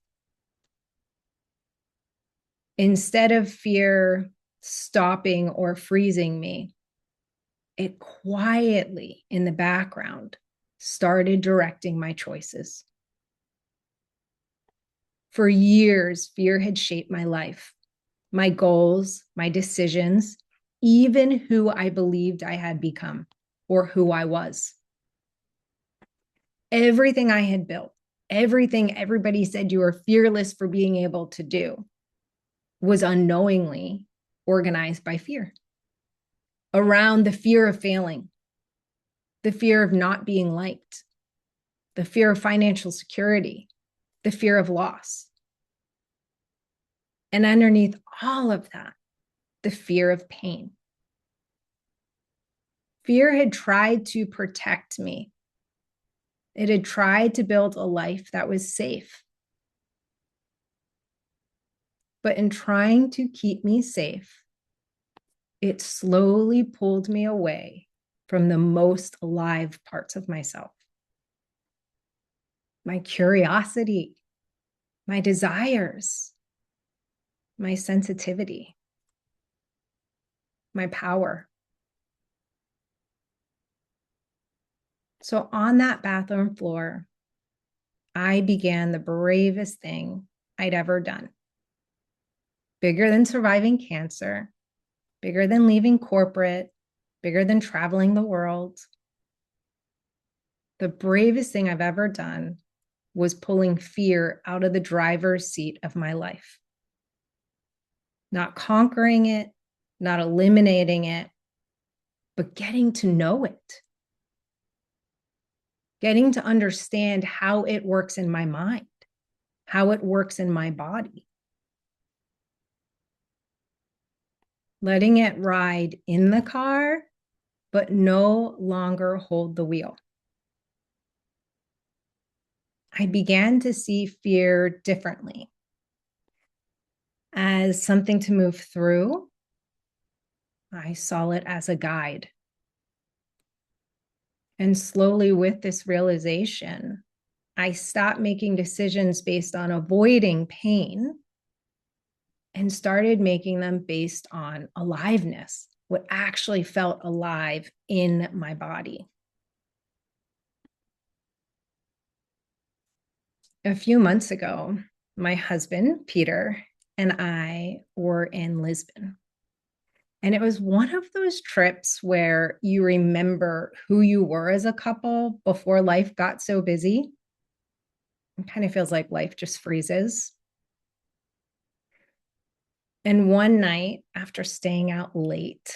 Instead of fear stopping or freezing me, it quietly in the background started directing my choices. For years, fear had shaped my life, my goals, my decisions, even who I believed I had become or who I was. Everything I had built, everything everybody said you were fearless for being able to do was unknowingly organized by fear. Around the fear of failing, the fear of not being liked, the fear of financial security, the fear of loss. And underneath all of that, the fear of pain. Fear had tried to protect me. It had tried to build a life that was safe. But in trying to keep me safe, it slowly pulled me away from the most alive parts of myself. My curiosity, my desires, my sensitivity, my power. So on that bathroom floor, I began the bravest thing I'd ever done. Bigger than surviving cancer, bigger than leaving corporate, bigger than traveling the world. The bravest thing I've ever done was pulling fear out of the driver's seat of my life. Not conquering it, not eliminating it, but getting to know it. Getting to understand how it works in my mind, how it works in my body. Letting it ride in the car, but no longer hold the wheel. I began to see fear differently as something to move through. I saw it as a guide. And slowly, with this realization, I stopped making decisions based on avoiding pain and started making them based on aliveness, what actually felt alive in my body. A few months ago, my husband, Peter, and I were in Lisbon. And it was one of those trips where you remember who you were as a couple before life got so busy. It kind of feels like life just freezes. And one night after staying out late,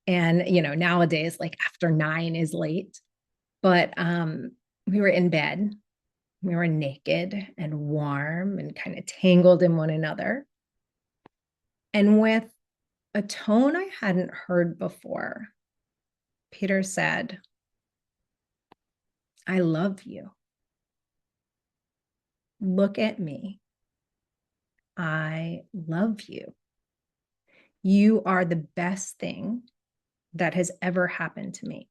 and nowadays, like after 9 is late, but we were in bed. We were naked and warm and kind of tangled in one another. And with a tone I hadn't heard before, Peter said, "I love you. Look at me. I love you. You are the best thing that has ever happened to me."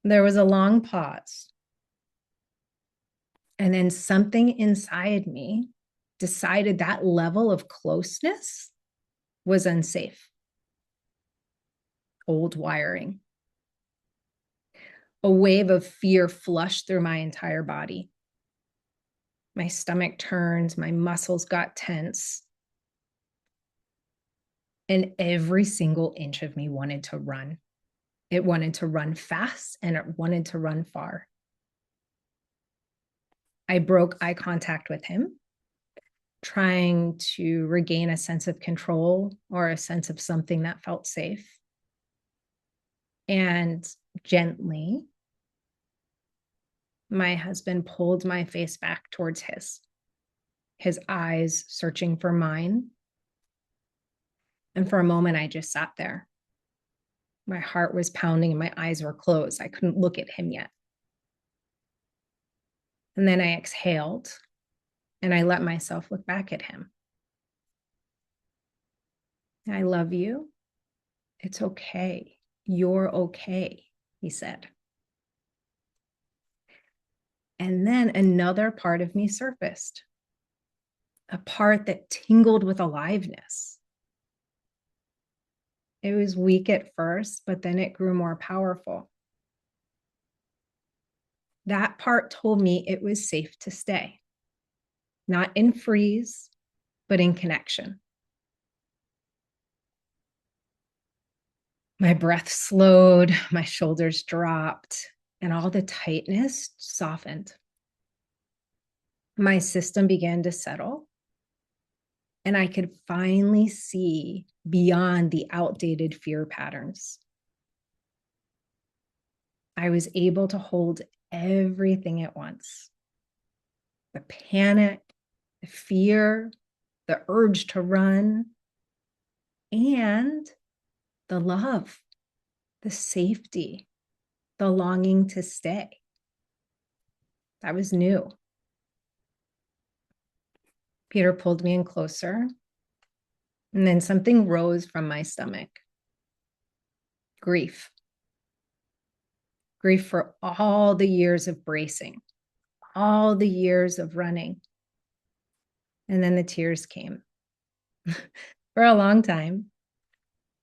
There was a long pause. And then something inside me decided that level of closeness was unsafe. Old wiring. A wave of fear flushed through my entire body. My stomach turned, my muscles got tense. And every single inch of me wanted to run. It wanted to run fast and it wanted to run far. I broke eye contact with him, trying to regain a sense of control or a sense of something that felt safe. And gently, my husband pulled my face back towards his eyes searching for mine. And for a moment, I just sat there. My heart was pounding and my eyes were closed. I couldn't look at him yet. And then I exhaled and I let myself look back at him. "I love you. It's okay. You're okay, he said. And then another part of me surfaced, a part that tingled with aliveness. It was weak at first, but then it grew more powerful. That part told me it was safe to stay, not in freeze, but in connection. My breath slowed, my shoulders dropped, and all the tightness softened. My system began to settle, and I could finally see beyond the outdated fear patterns. I was able to hold everything at once: the panic, the fear, the urge to run, and the love, the safety, the longing to stay. That was new. Peter pulled me in closer, and then something rose from my stomach. Grief. Grief for all the years of bracing, all the years of running. And then the tears came for a long time.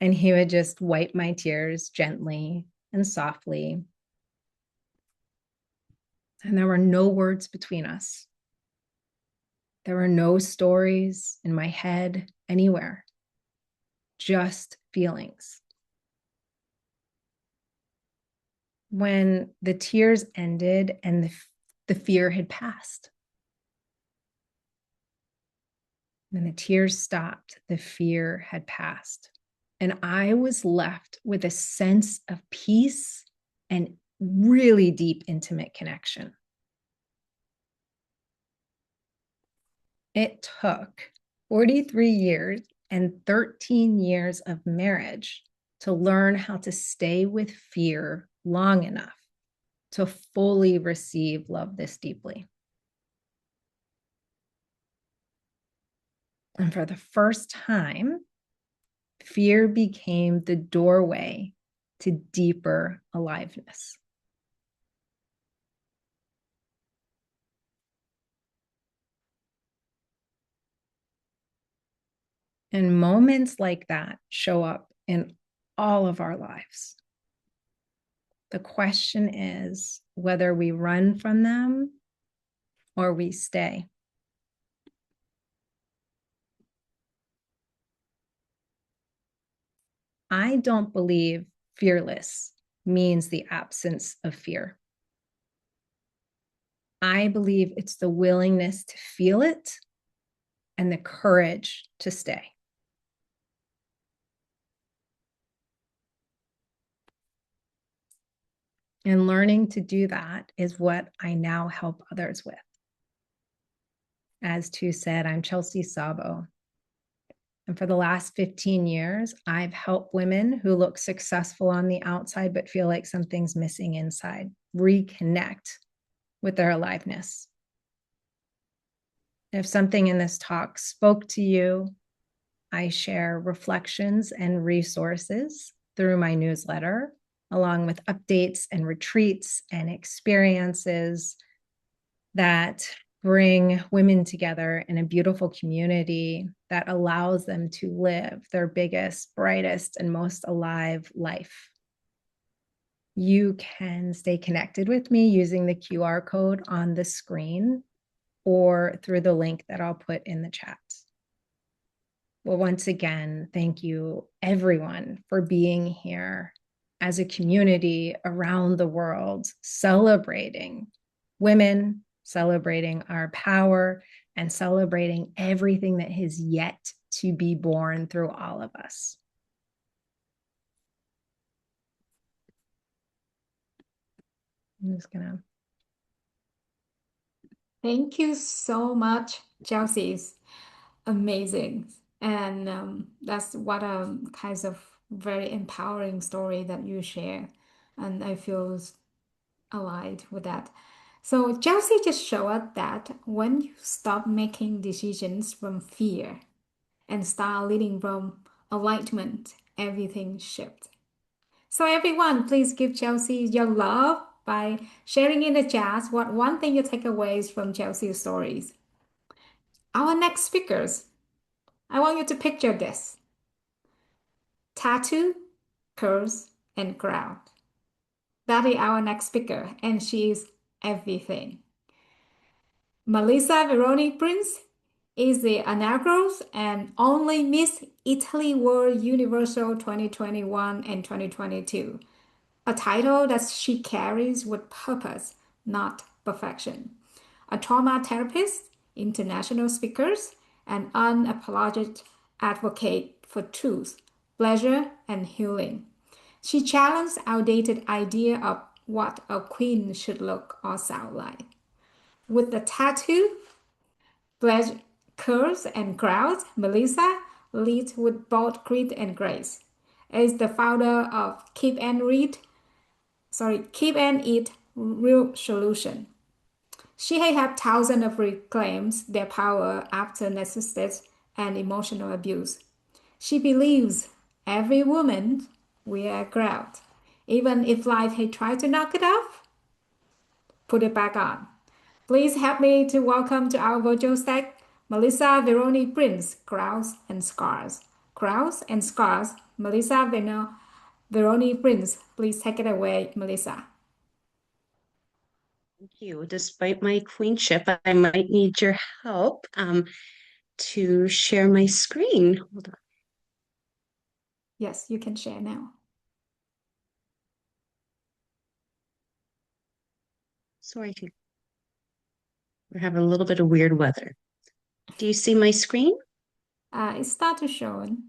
And he would just wipe my tears gently and softly. And there were no words between us. There were no stories in my head anywhere, just feelings. When the tears ended and the fear had passed, when the tears stopped, the fear had passed. And I was left with a sense of peace and really deep, intimate connection. It took 43 years and 13 years of marriage to learn how to stay with fear long enough to fully receive love this deeply. And for the first time, fear became the doorway to deeper aliveness. And moments like that show up in all of our lives. The question is whether we run from them or we stay. I don't believe fearless means the absence of fear. I believe it's the willingness to feel it and the courage to stay. And learning to do that is what I now help others with. As Tu said, I'm Chelsea Sabo. And for the last 15 years, I've helped women who look successful on the outside but feel like something's missing inside reconnect with their aliveness. If something in this talk spoke to you, I share reflections and resources through my newsletter, along with updates and retreats and experiences that bring women together in a beautiful community that allows them to live their biggest, brightest, and most alive life. You can stay connected with me using the QR code on the screen or through the link that I'll put in the chat. Well, once again, thank you everyone for being here as a community around the world, celebrating women, celebrating our power, and celebrating everything that has yet to be born through all of us. I'm just gonna. Thank you so much, Chelsea. Amazing. And that's what a kind of very empowering story that you share. And I feel aligned with that. So Chelsea just showed us that when you stop making decisions from fear and start leading from alignment, everything shifts. So everyone, please give Chelsea your love by sharing in the chat what one thing you take away from Chelsea's stories. Our next speakers, I want you to picture this. Tattoo, curse, and crowd. That is our next speaker, and she is everything. Melissa Veroni Prince is the inaugural and only Miss Italy World Universal 2021 and 2022, a title that she carries with purpose, not perfection. A trauma therapist, international speaker, and unapologetic advocate for truth, pleasure, and healing. She challenged outdated idea of what a queen should look or sound like. With the tattoo, pleasure, curves, and crowds, Melissa leads with both grit and grace. Is the founder of Keep and Eat Real Solution. She has had thousands of reclaims their power after narcissistic and emotional abuse. She believes every woman wear a crown. Even if life had tried to knock it off, put it back on. Please help me to welcome to our virtual stage Melissa Veroni Prince, Crowns and Scars. Crowns and Scars, Melissa Veroni Prince. Please take it away, Melissa. Thank you. Despite my queenship, I might need your help to share my screen. Hold on. Yes, you can share now. Sorry, we're having a little bit of weird weather. Do you see my screen? It started showing.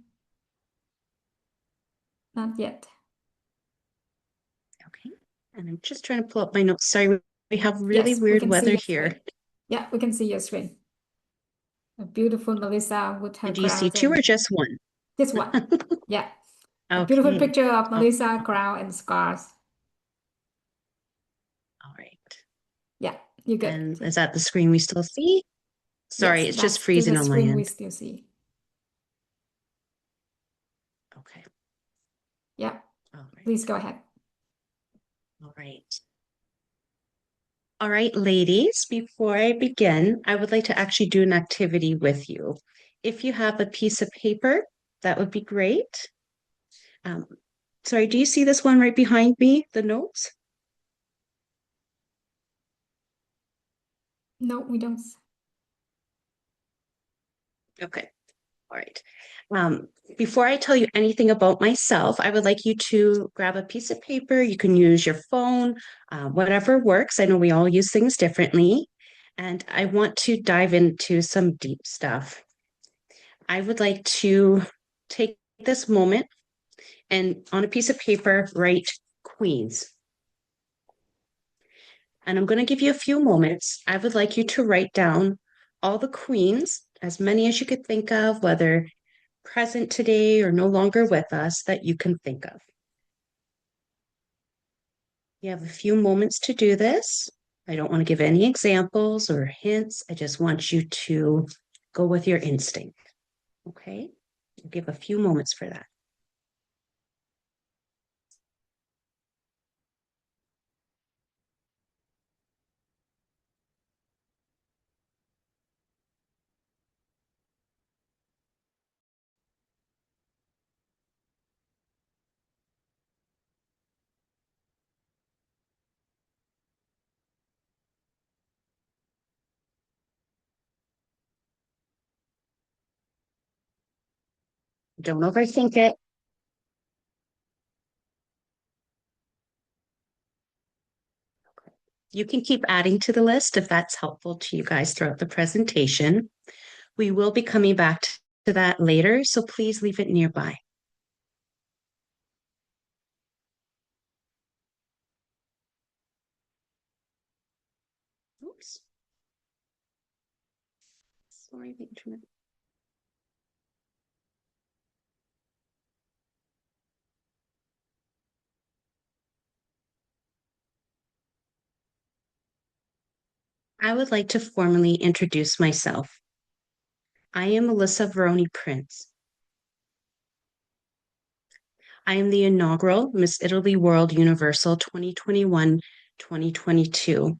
Not yet. Okay. And I'm just trying to pull up my notes. Sorry, we have really Yes, we weird can see weather your here. screen. Yeah, we can see your screen. A beautiful Melissa with her And do you see crowns two or and just one? just one. Yeah. A beautiful Okay. picture of Melissa, crown, and scars. All right. Yeah, you're good. And is that the screen we still see? Sorry, Yes, it's just that's freezing the on my screen we end. still see. Okay. Yeah, All right. please go ahead. All right. All right, ladies, before I begin, I would like to actually do an activity with you. If you have a piece of paper, that would be great. Sorry, do you see this one right behind me, the notes? No, we don't. Okay. All right. Before I tell you anything about myself, I would like you to grab a piece of paper. You can use your phone, whatever works. I know we all use things differently. And I want to dive into some deep stuff. I would like to take this moment and on a piece of paper, write queens. And I'm going to give you a few moments. I would like you to write down all the queens, as many as you could think of, whether present today or no longer with us, that you can think of. You have a few moments to do this. I don't want to give any examples or hints. I just want you to go with your instinct. Okay? I'll give a few moments for that. Don't overthink it. You can keep adding to the list if that's helpful to you guys throughout the presentation. We will be coming back to that later, so please leave it nearby. Oops. Sorry, the internet. I would like to formally introduce myself. I am Melissa Veroni Prince. I am the inaugural Miss Italy World Universal 2021-2022.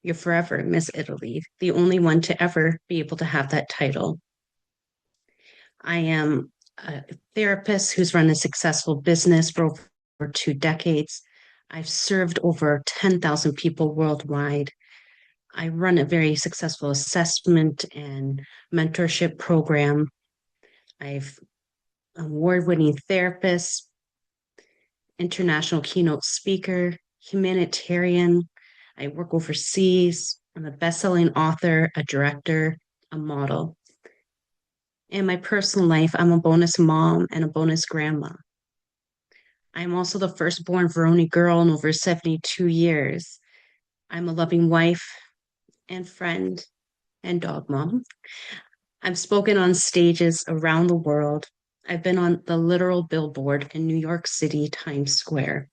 You're forever Miss Italy, the only one to ever be able to have that title. I am a therapist who's run a successful business for over 2 decades. I've served over 10,000 people worldwide. I run a very successful assessment and mentorship program. I've award-winning therapist, international keynote speaker, humanitarian. I work overseas. I'm a best-selling author, a director, a model. In my personal life, I'm a bonus mom and a bonus grandma. I'm also the firstborn Veroni girl in over 72 years. I'm a loving wife and friend and dog mom. I've spoken on stages around the world. I've been on the literal billboard in New York City, Times Square.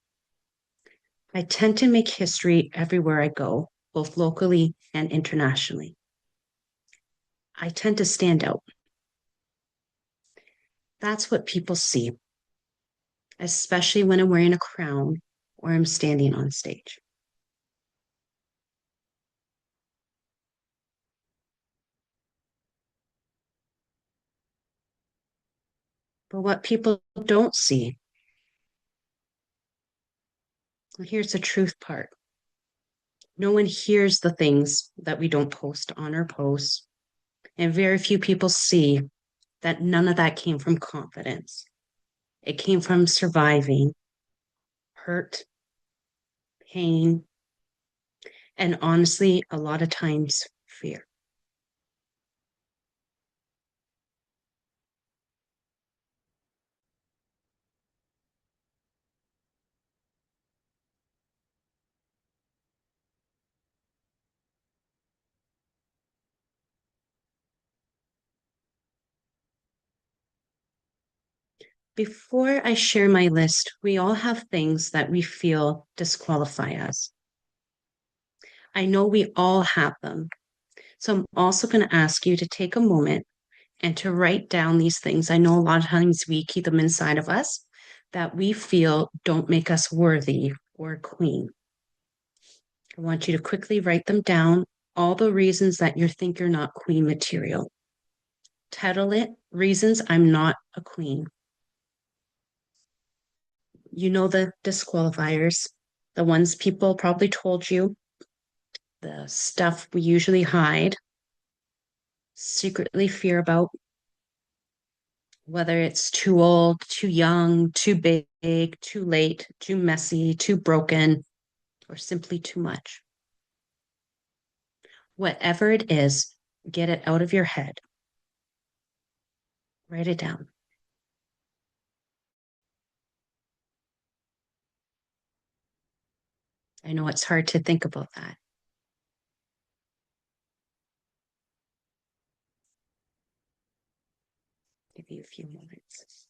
I tend to make history everywhere I go, both locally and internationally. I tend to stand out. That's what people see, especially when I'm wearing a crown or I'm standing on stage. But what people don't see, well, here's the truth part. No one hears the things that we don't post on our posts, and very few people see that none of that came from confidence. It came from surviving hurt, pain, and honestly, a lot of times, fear. Before I share my list, we all have things that we feel disqualify us. I know we all have them. So I'm also going to ask you to take a moment and to write down these things. I know a lot of times we keep them inside of us that we feel don't make us worthy or queen. I want you to quickly write them down, all the reasons that you think you're not queen material. Title it, Reasons I'm Not a Queen. You know the disqualifiers, the ones people probably told you, the stuff we usually hide, secretly fear about, whether it's too old, too young, too big, too late, too messy, too broken, or simply too much. Whatever it is, get it out of your head. Write it down. I know it's hard to think about that. Give you a few moments.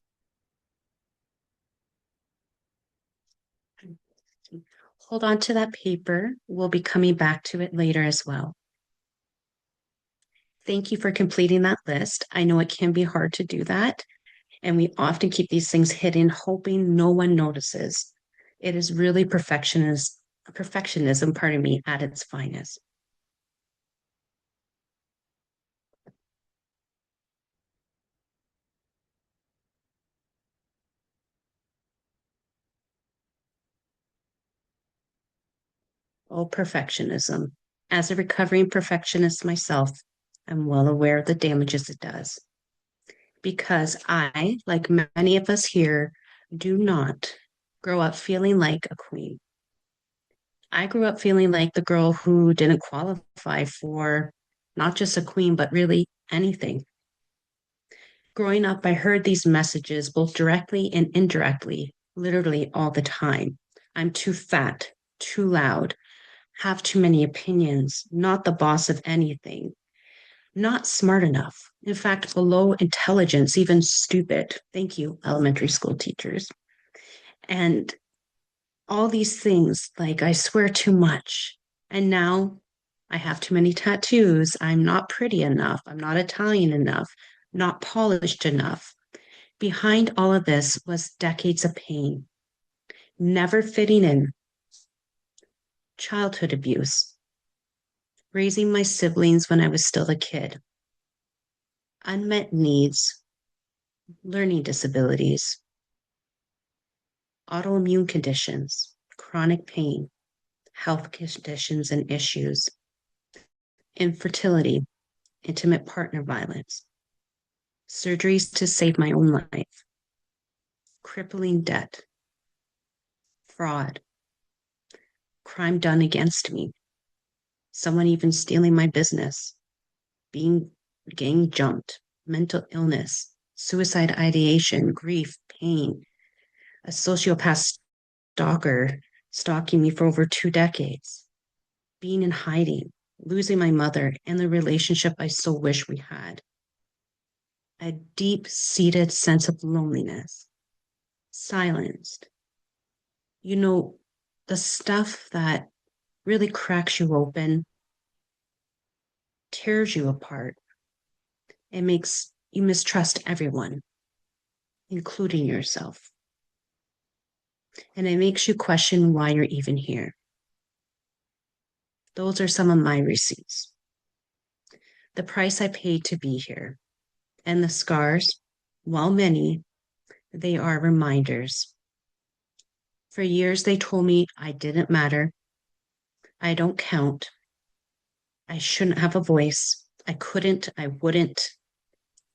Hold on to that paper. We'll be coming back to it later as well. Thank you for completing that list. I know it can be hard to do that, and we often keep these things hidden, hoping no one notices. It is really perfectionism, pardon me, at its finest. Oh, perfectionism. As a recovering perfectionist myself, I'm well aware of the damages it does. Because I, like many of us here, do not grow up feeling like a queen. I grew up feeling like the girl who didn't qualify for not just a queen, but really anything. Growing up, I heard these messages both directly and indirectly, literally all the time. I'm too fat, too loud, have too many opinions, not the boss of anything, not smart enough. In fact, below intelligence, even stupid. Thank you, elementary school teachers. And all these things, like I swear too much. And now I have too many tattoos. I'm not pretty enough. I'm not Italian enough, not polished enough. Behind all of this was decades of pain, never fitting in, childhood abuse, raising my siblings when I was still a kid, unmet needs, learning disabilities, autoimmune conditions, chronic pain, health conditions and issues, infertility, intimate partner violence, surgeries to save my own life, crippling debt, fraud, crime done against me, someone even stealing my business, being gang jumped, mental illness, suicide ideation, grief, pain, a sociopath stalker stalking me for over 2 decades, being in hiding, losing my mother and the relationship I so wish we had, a deep-seated sense of loneliness, silenced. You know, the stuff that really cracks you open, tears you apart, it makes you mistrust everyone, including yourself. And it makes you question why you're even here. Those are some of my receipts. The price I paid to be here, and the scars, while many, they are reminders. For years, they told me I didn't matter, I don't count, I shouldn't have a voice, I couldn't, I wouldn't,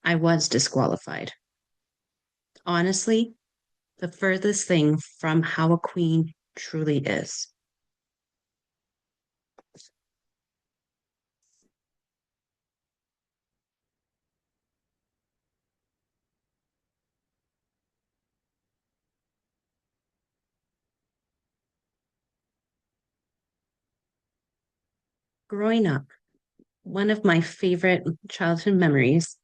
I was disqualified. Honestly, the furthest thing from how a queen truly is. Growing up, one of my favorite childhood memories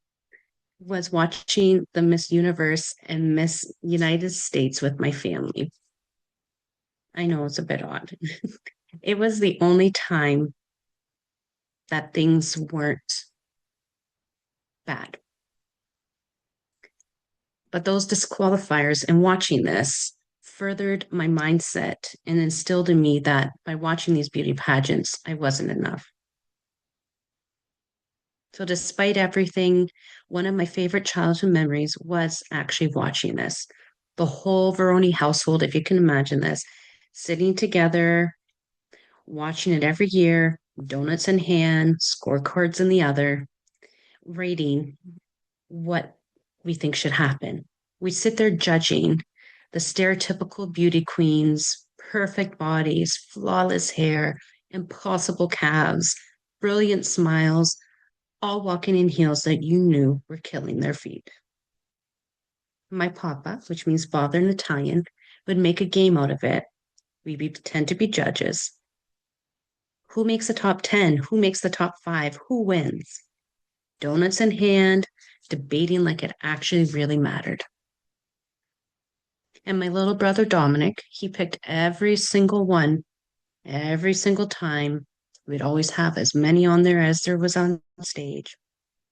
was watching the Miss Universe and Miss United States with my family. I know it's a bit odd. It was the only time that things weren't bad. But those disqualifiers and watching this furthered my mindset and instilled in me that by watching these beauty pageants, I wasn't enough. So, despite everything, one of my favorite childhood memories was actually watching this. The whole Veroni household, if you can imagine this, sitting together, watching it every year, donuts in hand, scorecards in the other, rating what we think should happen. We sit there judging the stereotypical beauty queens, perfect bodies, flawless hair, impossible calves, brilliant smiles, all walking in heels that you knew were killing their feet. My papa, which means father in Italian, would make a game out of it. We'd pretend to be judges. Who makes the top 10? Who makes the top 5? Who wins? Donuts in hand, debating like it actually really mattered. And my little brother Dominic, he picked every single one, every single time. We'd always have as many on there as there was on stage.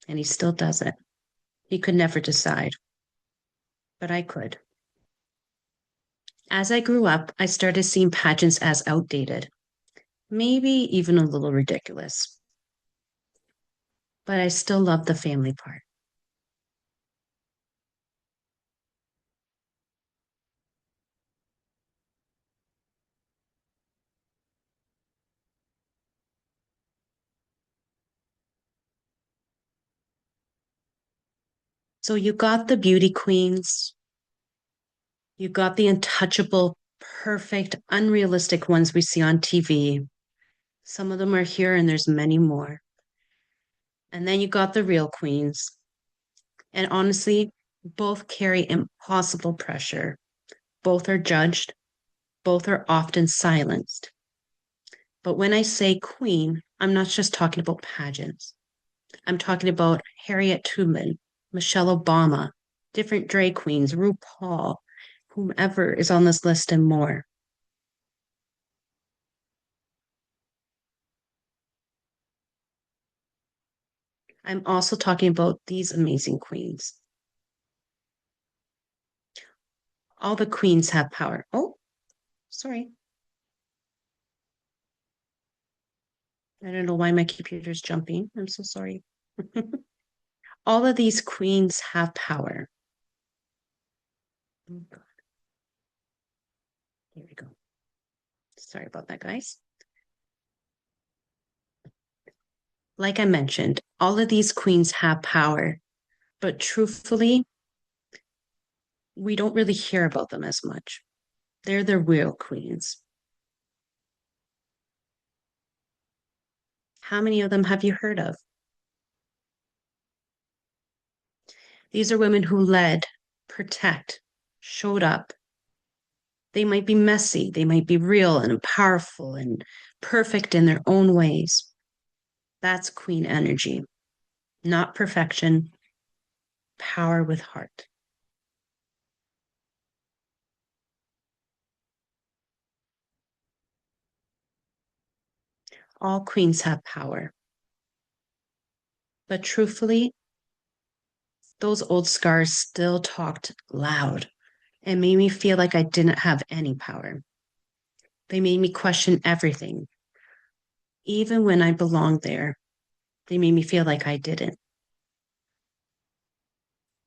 And he still does it. He could never decide. But I could. As I grew up, I started seeing pageants as outdated, maybe even a little ridiculous. But I still love the family part. So you got the beauty queens, you got the untouchable, perfect, unrealistic ones we see on TV. Some of them are here and there's many more. And then you got the real queens. And honestly, both carry impossible pressure. Both are judged. Both are often silenced. But when I say queen, I'm not just talking about pageants. I'm talking about Harriet Tubman, Michelle Obama, different drag queens, RuPaul, whomever is on this list and more. I'm also talking about these amazing queens. All the queens have power. Oh, sorry. I don't know why my computer's jumping. I'm so sorry. All of these queens have power. Oh, God. Here we go. Sorry about that, guys. Like I mentioned, all of these queens have power, but truthfully, we don't really hear about them as much. They're the real queens. How many of them have you heard of? These are women who led, protect, showed up. They might be messy, they might be real and powerful and perfect in their own ways. That's queen energy, not perfection, power with heart. All queens have power. But truthfully, those old scars still talked loud and made me feel like I didn't have any power. They made me question everything. Even when I belonged there, they made me feel like I didn't.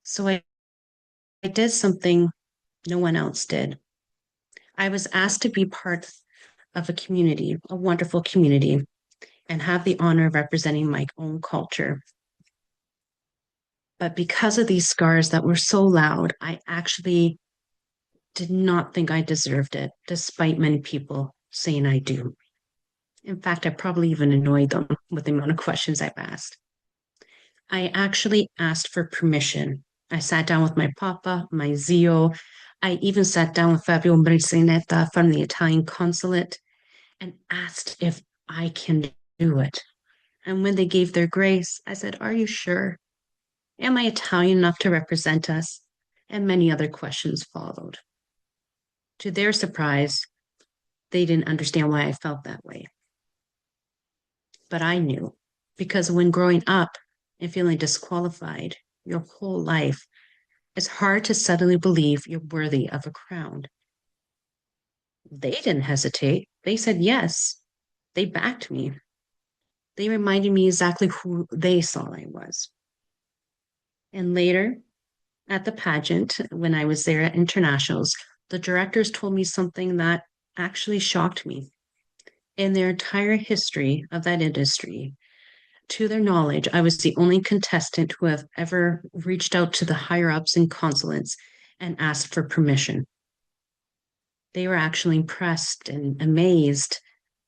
So I did something no one else did. I was asked to be part of a community, a wonderful community, and have the honor of representing my own culture. But because of these scars that were so loud, I actually did not think I deserved it, despite many people saying I do. In fact, I probably even annoyed them with the amount of questions I've asked. I actually asked for permission. I sat down with my papa, my zio. I even sat down with Fabio Bricinetta from the Italian consulate and asked if I can do it. And when they gave their grace, I said, "Are you sure? Am I Italian enough to represent us?" And many other questions followed. To their surprise, they didn't understand why I felt that way. But I knew, because when growing up and feeling disqualified your whole life, it's hard to suddenly believe you're worthy of a crown. They didn't hesitate. They said yes. They backed me. They reminded me exactly who they saw I was. And later, at the pageant, when I was there at internationals, the directors told me something that actually shocked me. In their entire history of that industry, to their knowledge, I was the only contestant who have ever reached out to the higher ups and consulates and asked for permission. They were actually impressed and amazed,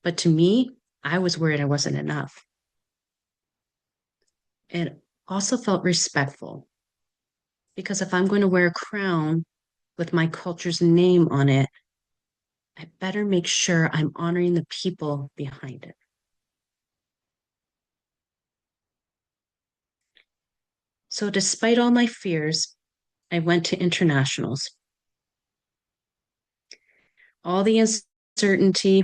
but to me, I was worried I wasn't enough. It also felt respectful, because if I'm going to wear a crown with my culture's name on it, I better make sure I'm honoring the people behind it. So despite all my fears, I went to internationals. All the uncertainty,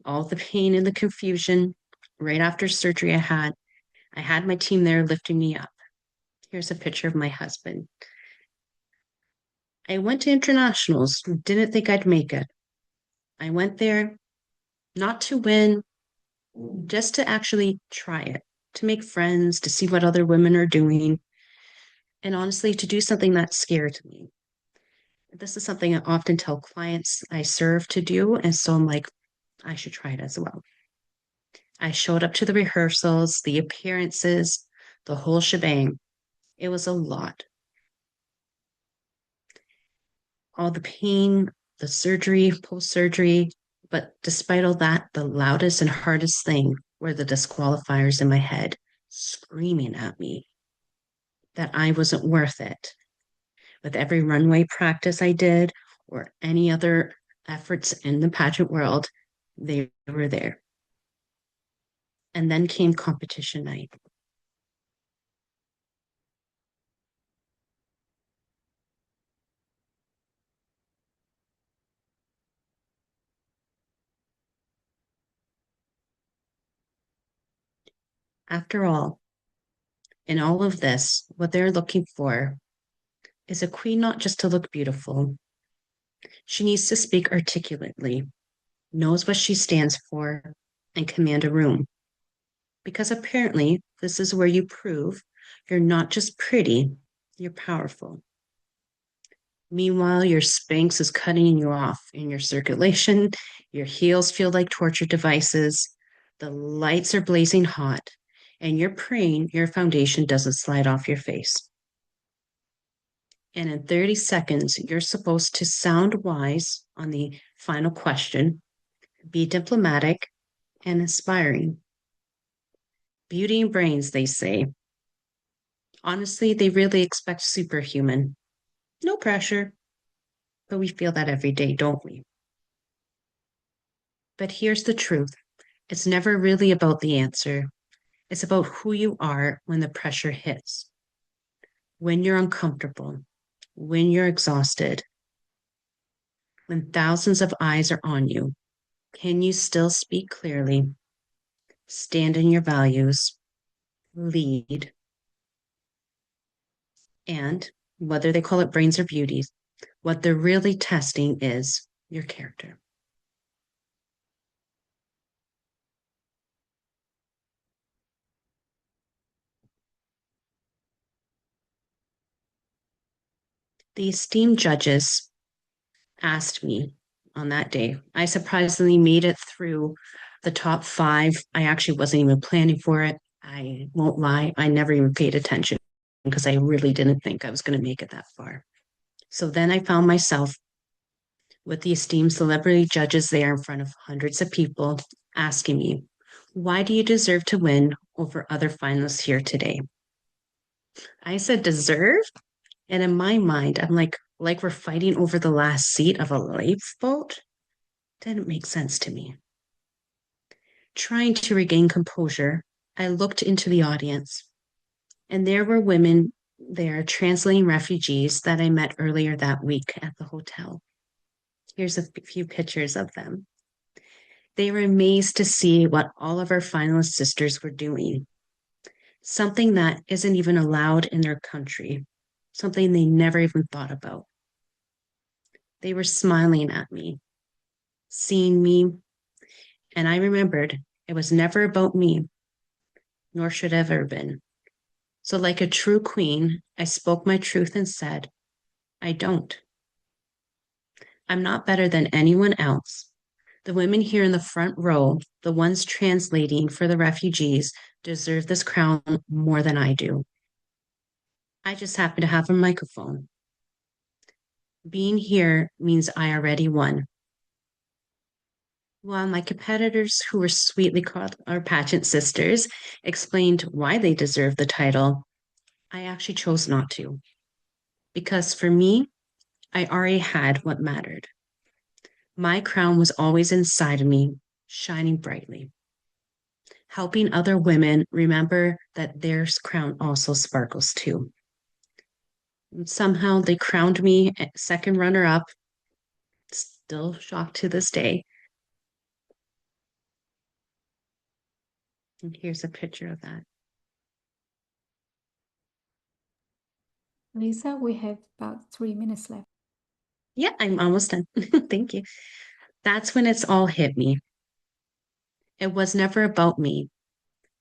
all the pain and the confusion, right after surgery I had my team there lifting me up. Here's a picture of my husband. I went to internationals, didn't think I'd make it. I went there not to win, just to actually try it, to make friends, to see what other women are doing, and honestly, to do something that scared me. This is something I often tell clients I serve to do, and so I'm like, I should try it as well. I showed up to the rehearsals, the appearances, the whole shebang. It was a lot. All the pain, the surgery, post-surgery, but despite all that, the loudest and hardest thing were the disqualifiers in my head screaming at me that I wasn't worth it. With every runway practice I did or any other efforts in the pageant world, they were there. And then came competition night. After all, in all of this, what they're looking for is a queen not just to look beautiful, She needs to speak articulately, knows what she stands for, and command a room. Because apparently, this is where you prove you're not just pretty, you're powerful. Meanwhile, your Spanx is cutting you off in your circulation, your heels feel like torture devices, the lights are blazing hot, and you're praying your foundation doesn't slide off your face. And in 30 seconds, you're supposed to sound wise on the final question, be diplomatic and inspiring. Beauty and brains, they say. Honestly, they really expect superhuman. No pressure, but we feel that every day, don't we? But here's the truth. It's never really about the answer. It's about who you are when the pressure hits. When you're uncomfortable, when you're exhausted, when thousands of eyes are on you, can you still speak clearly, stand in your values, lead, and whether they call it brains or beauties, what they're really testing is your character. The esteemed judges asked me on that day. I surprisingly made it through the top 5. I actually wasn't even planning for it. I won't lie, I never even paid attention because I really didn't think I was going to make it that far. So then I found myself with the esteemed celebrity judges there in front of hundreds of people asking me, why do you deserve to win over other finalists here today? I said, deserve? And in my mind, I'm like we're fighting over the last seat of a lifeboat? Didn't make sense to me. Trying to regain composure, I looked into the audience, and there were women there translating refugees that I met earlier that week at the hotel. Here's a few pictures of them. They were amazed to see what all of our finalist sisters were doing, something that isn't even allowed in their country, something they never even thought about. They were smiling at me, seeing me, and I remembered it was never about me, nor should have ever been. So like a true queen, I spoke my truth and said, I don't. I'm not better than anyone else. The women here in the front row, the ones translating for the refugees, deserve this crown more than I do. I just happen to have a microphone. Being here means I already won. While my competitors, who were sweetly called our pageant sisters, explained why they deserved the title, I actually chose not to. Because for me, I already had what mattered. My crown was always inside of me, shining brightly, helping other women remember that their crown also sparkles too. And somehow they crowned me second runner-up, still shocked to this day. And here's a picture of that. Lisa, we have about 3 minutes left. Yeah, I'm almost done. Thank you. That's when it's all hit me. It was never about me.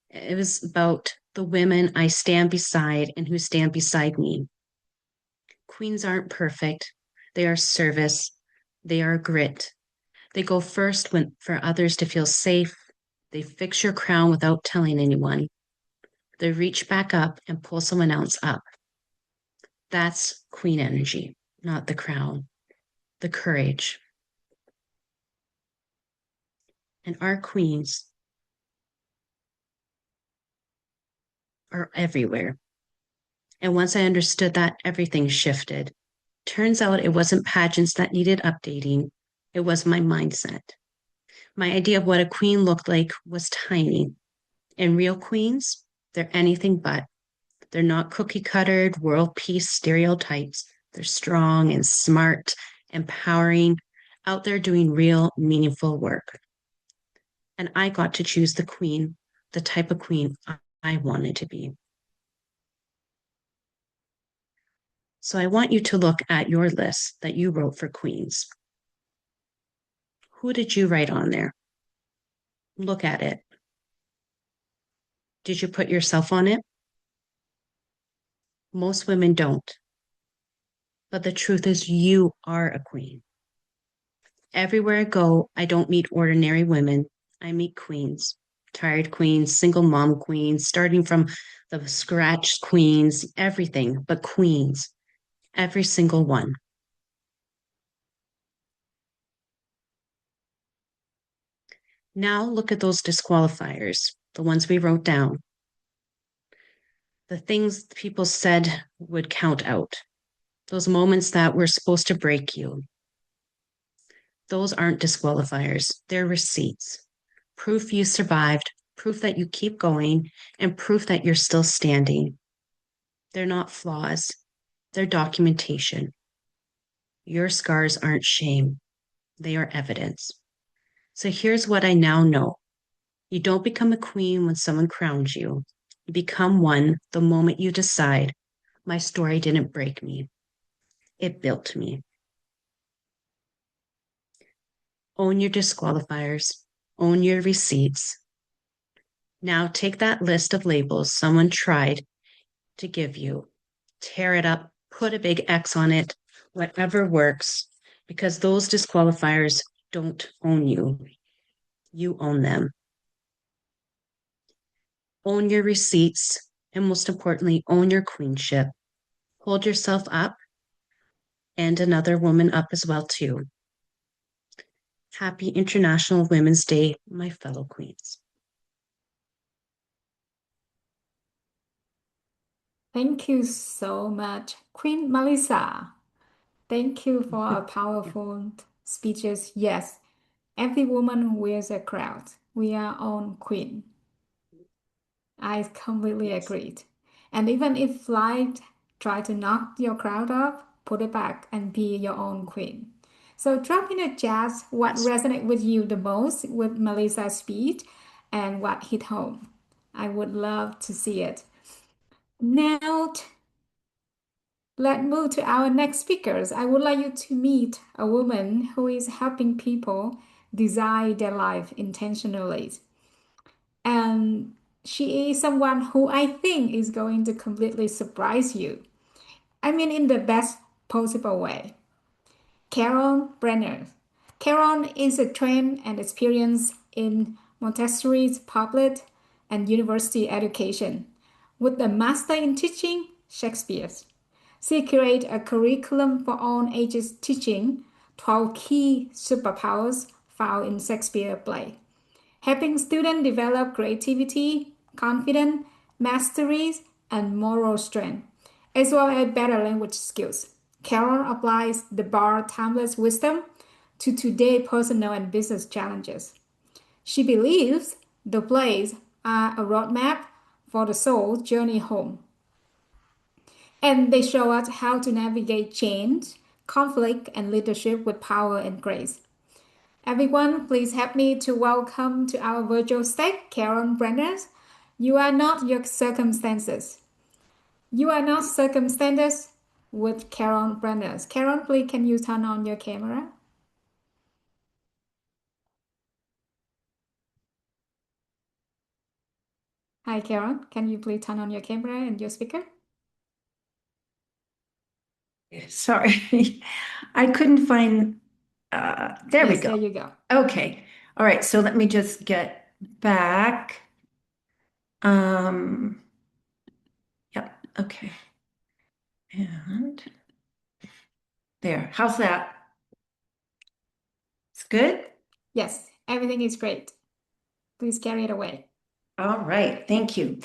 It was about the women I stand beside and who stand beside me. Queens aren't perfect. They are service. They are grit. They go first for others to feel safe. They fix your crown without telling anyone. They reach back up and pull someone else up. That's queen energy, not the crown, the courage. And our queens are everywhere. And once I understood that, everything shifted. Turns out it wasn't pageants that needed updating. It was my mindset. My idea of what a queen looked like was tiny. And real queens, they're anything but. They're not cookie-cuttered world peace stereotypes. They're strong and smart, empowering, out there doing real, meaningful work. And I got to choose the queen, the type of queen I wanted to be. So I want you to look at your list that you wrote for queens. Who did you write on there? Look at it. Did you put yourself on it? Most women don't. But the truth is, you are a queen. Everywhere I go, I don't meet ordinary women. I meet queens, tired queens, single mom queens, starting from the scratch queens, everything but queens. Every single one. Now look at those disqualifiers, the ones we wrote down. The things people said would count out. Those moments that were supposed to break you. Those aren't disqualifiers, they're receipts. Proof you survived, proof that you keep going, and proof that you're still standing. They're not flaws, they're documentation. Your scars aren't shame, they are evidence. So here's what I now know. You don't become a queen when someone crowns you. You become one the moment you decide, my story didn't break me. It built me. Own your disqualifiers. Own your receipts. Now take that list of labels someone tried to give you, tear it up, put a big X on it, whatever works, because those disqualifiers don't own you. You own them. Own your receipts, and most importantly, own your queenship. Hold yourself up and another woman up as well too. Happy International Women's Day, my fellow queens. Thank you so much, Queen Melissa. Thank you for a powerful speeches. Yes, every woman wears a crown. We are own queen. I completely agreed. And even if life try to knock your crown off, put it back and be your own queen. So drop in a chat what resonated with you the most with Melissa's speech and what hit home. I would love to see it. Now, let's move to our next speakers. I would like you to meet a woman who is helping people design their life intentionally. And she is someone who I think is going to completely surprise you. I mean, in the best possible way. Carol Brenner. Carol is a trained and experienced in Montessori's public and university education, with a master in teaching Shakespeare. She created a curriculum for all ages teaching 12 key superpowers found in Shakespeare play, helping students develop creativity, confidence, mastery, and moral strength, as well as better language skills. Carol applies the bar timeless wisdom to today's personal and business challenges. She believes the plays are a roadmap for the soul's journey home. And they show us how to navigate change, conflict, and leadership with power and grace. Everyone, please help me to welcome to our virtual stage, Carol Brenner. You are not your circumstances. You are not circumstances with Carol Brenner. Carol, please, can you turn on your camera? Hi, Carol. Can you please turn on your camera and your speaker? Sorry, I couldn't find, there we Yes, go. there you go. Okay, all right, so let me just get back. Yep, okay. And there, how's that? It's good? Yes, everything is great. Please carry it away. All right, thank you.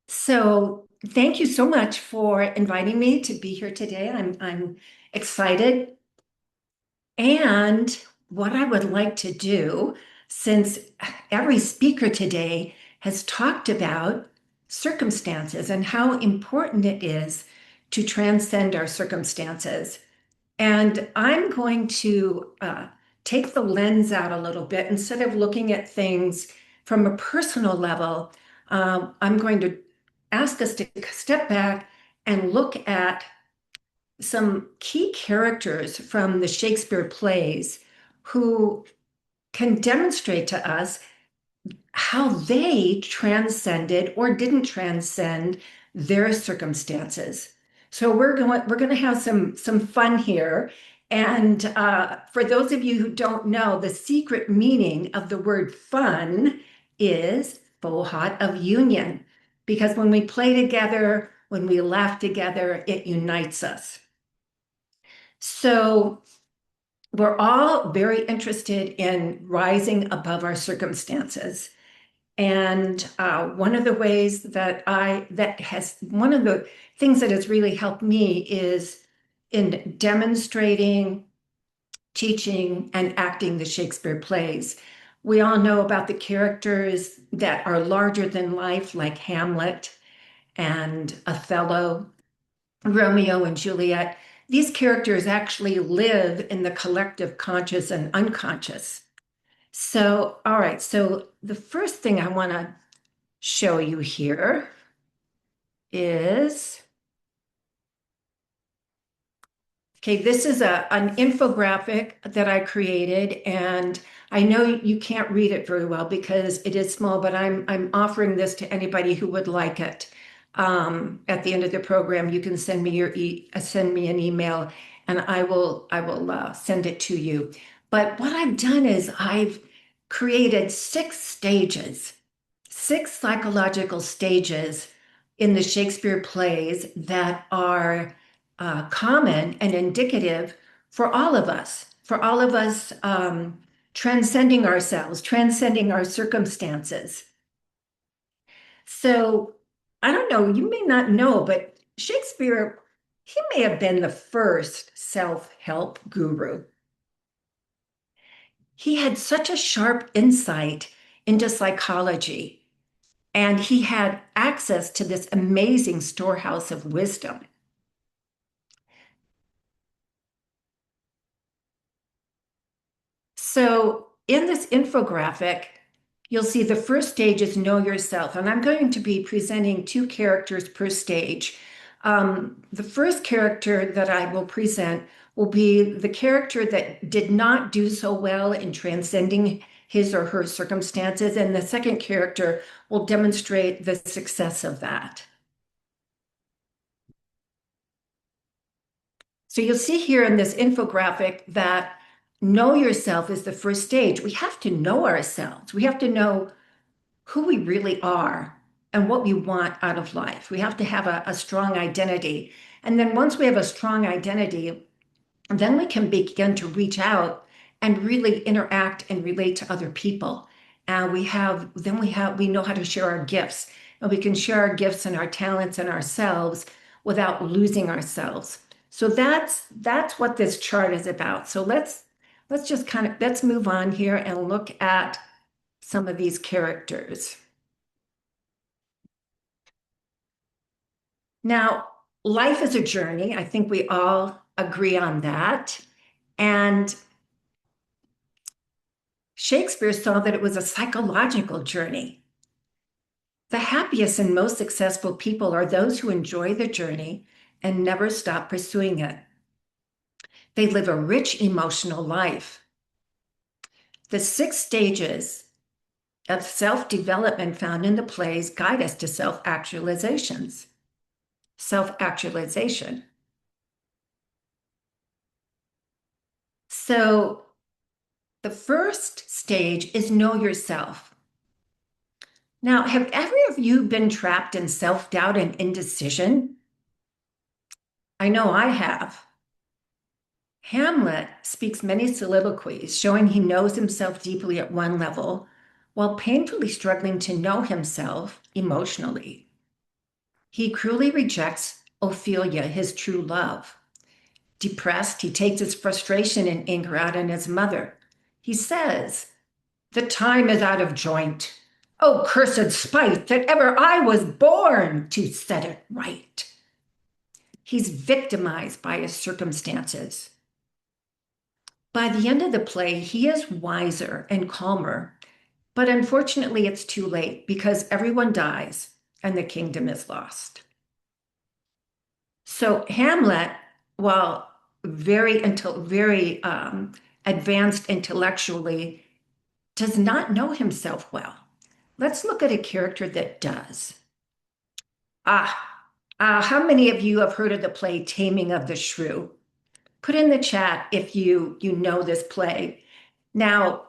So thank you so much for inviting me to be here today. I'm excited. And what I would like to do, since every speaker today has talked about circumstances and how important it is to transcend our circumstances. And I'm going to take the lens out a little bit. Instead of looking at things from a personal level, I'm going to ask us to step back and look at some key characters from the Shakespeare plays who can demonstrate to us how they transcended or didn't transcend their circumstances. So we're going to have some fun here. And for those of you who don't know, the secret meaning of the word fun is Bohat of union, because when we play together, when we laugh together, it unites us. So we're all very interested in rising above our circumstances. And one of the ways one of the things that has really helped me is in demonstrating, teaching, and acting the Shakespeare plays. We all know about the characters that are larger than life, like Hamlet and Othello, Romeo and Juliet. These characters actually live in the collective conscious and unconscious. So, all right, so the first thing I want to show you here is, okay, this is an infographic that I created, and I know you can't read it very well because it is small, but I'm offering this to anybody who would like it. At the end of the program, you can send me send me an email, and I will send it to you. But what I've done is I've created 6 psychological stages in the Shakespeare plays that are common and indicative for all of us, transcending ourselves, transcending our circumstances. So I don't know, you may not know, but Shakespeare, he may have been the first self-help guru. He had such a sharp insight into psychology, and he had access to this amazing storehouse of wisdom. So in this infographic, you'll see the first stage is know yourself, and I'm going to be presenting 2 characters per stage. The first character that I will present will be the character that did not do so well in transcending his or her circumstances, and the second character will demonstrate the success of that. So you'll see here in this infographic that know yourself is the first stage. We have to know ourselves. We have to know who we really are and what we want out of life. We have to have a strong identity. And then once we have a strong identity, then we can begin to reach out and really interact and relate to other people. And we know how to share our gifts, and we can share our gifts and our talents and ourselves without losing ourselves. So that's what this chart is about. So let's move on here and look at some of these characters. Now, life is a journey. I think we all agree on that. And Shakespeare saw that it was a psychological journey. The happiest and most successful people are those who enjoy the journey and never stop pursuing it. They live a rich emotional life. The 6 stages of self-development found in the plays guide us to self-actualization. So the first stage is know yourself. Now, have any of you been trapped in self-doubt and indecision? I know I have. Hamlet speaks many soliloquies, showing he knows himself deeply at one level, while painfully struggling to know himself emotionally. He cruelly rejects Ophelia, his true love. Depressed, he takes his frustration and anger out on his mother. He says, "The time is out of joint. Oh, cursed spite that ever I was born to set it right." He's victimized by his circumstances. By the end of the play, he is wiser and calmer, but unfortunately it's too late because everyone dies and the kingdom is lost. So Hamlet, while very advanced intellectually, does not know himself well. Let's look at a character that does. How many of you have heard of the play Taming of the Shrew? Put in the chat if you know this play. Now,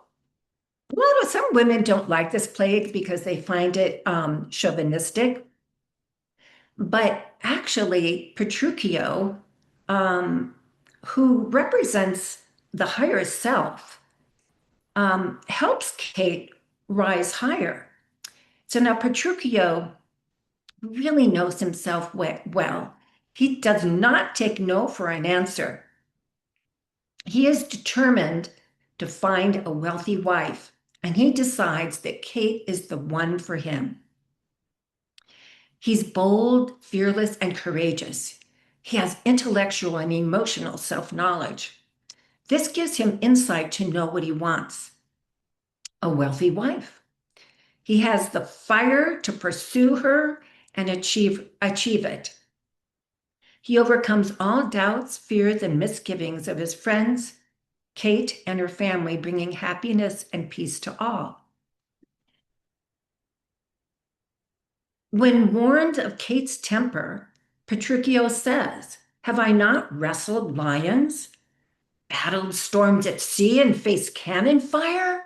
some women don't like this play because they find it chauvinistic. But actually, Petruchio, who represents the higher self, helps Kate rise higher. So now Petruchio really knows himself well. He does not take no for an answer. He is determined to find a wealthy wife, and he decides that Kate is the one for him. He's bold, fearless, and courageous. He has intellectual and emotional self-knowledge. This gives him insight to know what he wants: a wealthy wife. He has the fire to pursue her and achieve it. He overcomes all doubts, fears, and misgivings of his friends, Kate and her family, bringing happiness and peace to all. When warned of Kate's temper, Petruchio says, "Have I not wrestled lions, battled storms at sea, and faced cannon fire?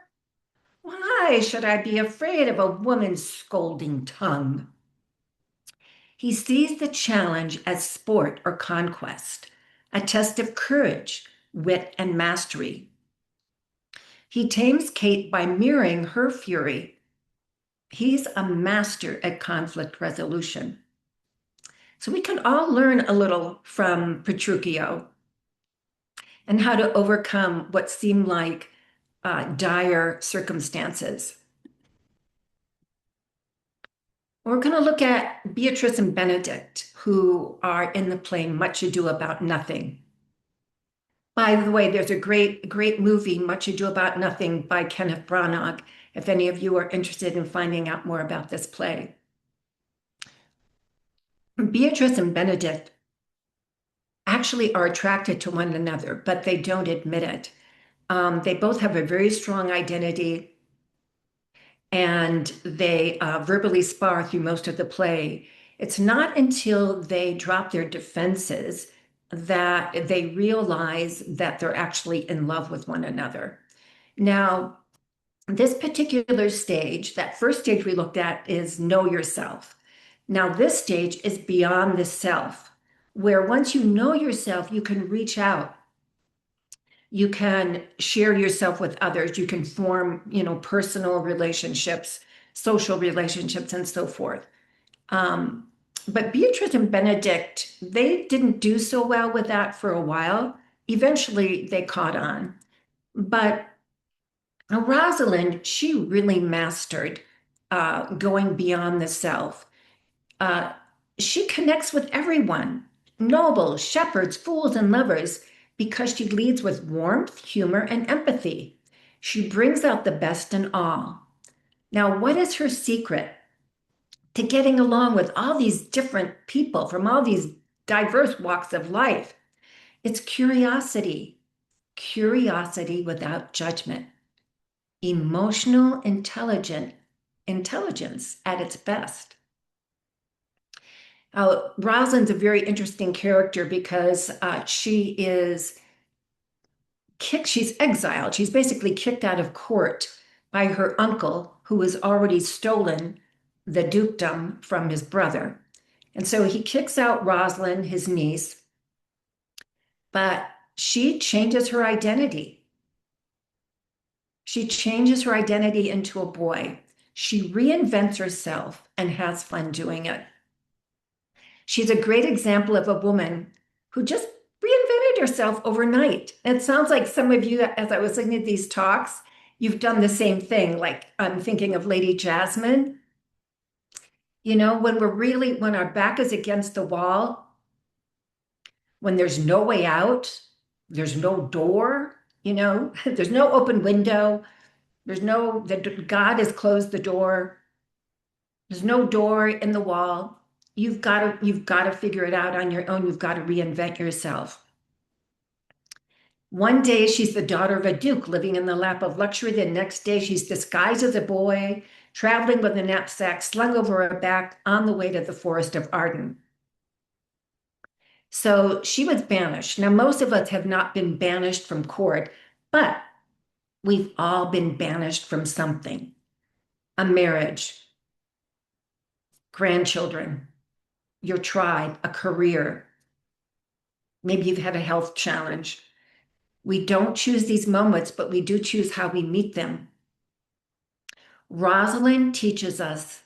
Why should I be afraid of a woman's scolding tongue?" He sees the challenge as sport or conquest, a test of courage, wit, and mastery. He tames Kate by mirroring her fury. He's a master at conflict resolution. So we can all learn a little from Petruchio and how to overcome what seem like dire circumstances. We're going to look at Beatrice and Benedict, who are in the play Much Ado About Nothing. By the way, there's a great movie, Much Ado About Nothing, by Kenneth Branagh, if any of you are interested in finding out more about this play. Beatrice and Benedict actually are attracted to one another, but they don't admit it. They both have a very strong identity, and they verbally spar through most of the play. It's not until they drop their defenses that they realize that they're actually in love with one another. Now, this particular stage, that first stage we looked at, is know yourself. Now, this stage is beyond the self, where once you know yourself, you can reach out. You can share yourself with others. You can form, personal relationships, social relationships, and so forth. But Beatrice and Benedict, they didn't do so well with that for a while. Eventually, they caught on. But Rosalind, she really mastered going beyond the self. She connects with everyone, nobles, shepherds, fools, and lovers, because she leads with warmth, humor, and empathy. She brings out the best in all. Now, what is her secret to getting along with all these different people from all these diverse walks of life? It's curiosity without judgment, emotional intelligence at its best. Rosalind's a very interesting character because she's exiled. She's basically kicked out of court by her uncle, who has already stolen the dukedom from his brother. And so he kicks out Rosalind, his niece, but she changes her identity. She changes her identity into a boy. She reinvents herself and has fun doing it. She's a great example of a woman who just reinvented herself overnight. It sounds like some of you, as I was listening to these talks, you've done the same thing. Like, I'm thinking of Lady Jasmine. When our back is against the wall, when there's no way out, there's no door, there's no open window, God has closed the door, there's no door in the wall. You've got to figure it out on your own. You've got to reinvent yourself. One day she's the daughter of a duke living in the lap of luxury. The next day she's disguised as a boy, traveling with a knapsack slung over her back on the way to the forest of Arden. So she was banished. Now, most of us have not been banished from court, but we've all been banished from something: a marriage, grandchildren, your tribe, a career. Maybe you've had a health challenge. We don't choose these moments, but we do choose how we meet them. Rosalind teaches us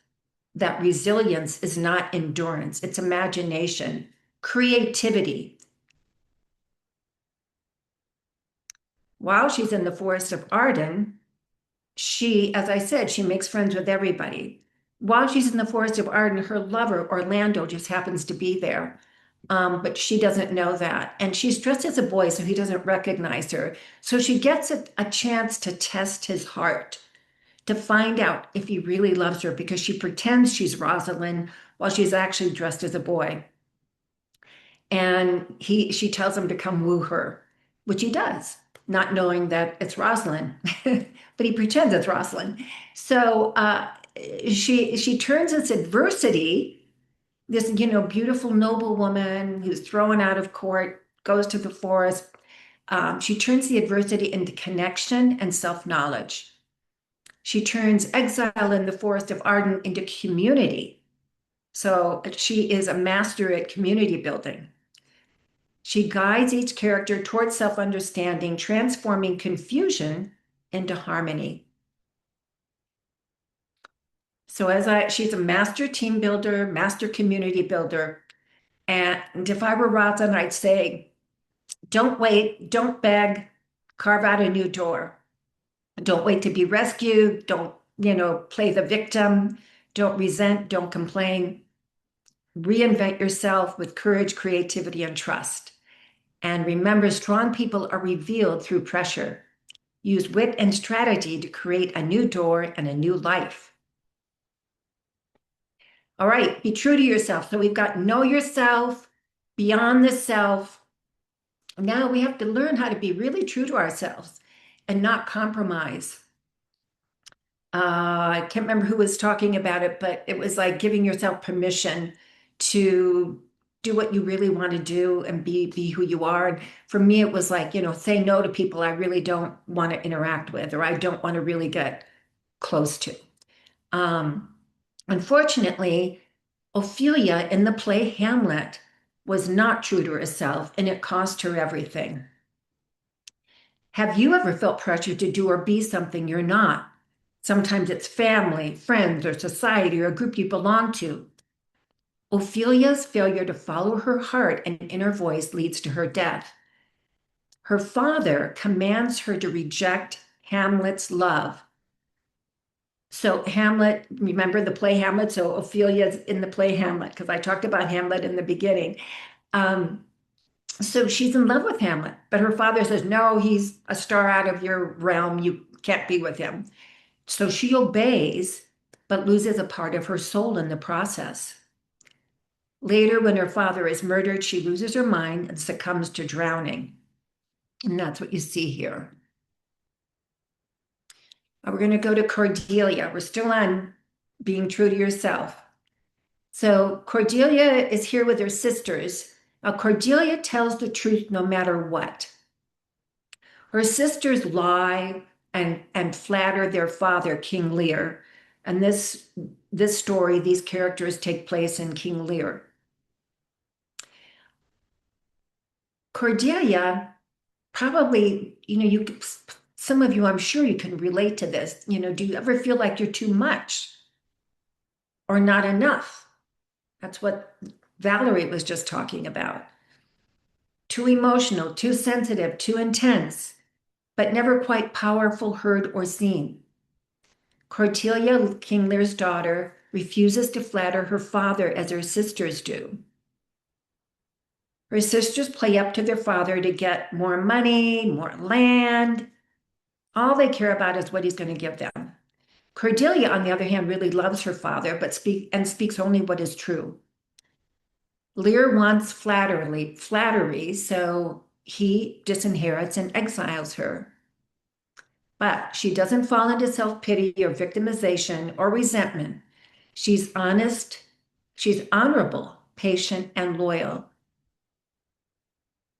that resilience is not endurance, it's imagination, creativity. While she's in the forest of Arden, she, as I said, she makes friends with everybody. While she's in the forest of Arden, her lover, Orlando, just happens to be there. But she doesn't know that. And she's dressed as a boy, so he doesn't recognize her. So she gets a chance to test his heart, to find out if he really loves her, because she pretends she's Rosalind while she's actually dressed as a boy. And she tells him to come woo her, which he does, not knowing that it's Rosalind, but he pretends it's Rosalind. So she turns this adversity, this, beautiful, noble woman who's thrown out of court, goes to the forest. She turns the adversity into connection and self-knowledge. She turns exile in the forest of Arden into community. So she is a master at community building. She guides each character towards self-understanding, transforming confusion into harmony. So she's a master team builder, master community builder. And if I were Rosalind, I'd say, don't wait, don't beg, carve out a new door. Don't wait to be rescued. Don't, play the victim. Don't resent, don't complain. Reinvent yourself with courage, creativity, and trust. And remember, strong people are revealed through pressure. Use wit and strategy to create a new door and a new life. All right, be true to yourself. So we've got know yourself, beyond the self. Now we have to learn how to be really true to ourselves and not compromise. I can't remember who was talking about it, but it was like giving yourself permission to do what you really want to do and be who you are. And for me, it was like, say no to people I really don't want to interact with, or I don't want to really get close to. Unfortunately, Ophelia in the play Hamlet was not true to herself, and it cost her everything. Have you ever felt pressure to do or be something you're not? Sometimes it's family, friends, or society, or a group you belong to. Ophelia's failure to follow her heart and inner voice leads to her death. Her father commands her to reject Hamlet's love. So Hamlet, remember the play Hamlet? So Ophelia's in the play Hamlet, because I talked about Hamlet in the beginning. So she's in love with Hamlet, but her father says, no, he's a star out of your realm. You can't be with him. So she obeys, but loses a part of her soul in the process. Later, when her father is murdered, she loses her mind and succumbs to drowning. And that's what you see here. We're going to go to Cordelia. We're still on being true to yourself. So Cordelia is here with her sisters. Now, Cordelia tells the truth no matter what. Her sisters lie and flatter their father, King Lear. And this story, these characters take place in King Lear. Cordelia, probably, some of you, I'm sure you can relate to this. Do you ever feel like you're too much or not enough? That's what Valerie was just talking about. Too emotional, too sensitive, too intense, but never quite powerful, heard, or seen. Cordelia, King Lear's daughter, refuses to flatter her father as her sisters do. Her sisters play up to their father to get more money, more land. All they care about is what he's going to give them. Cordelia, on the other hand, really loves her father, but speaks only what is true. Lear wants flattery, so he disinherits and exiles her. But she doesn't fall into self-pity or victimization or resentment. She's honest, she's honorable, patient, and loyal.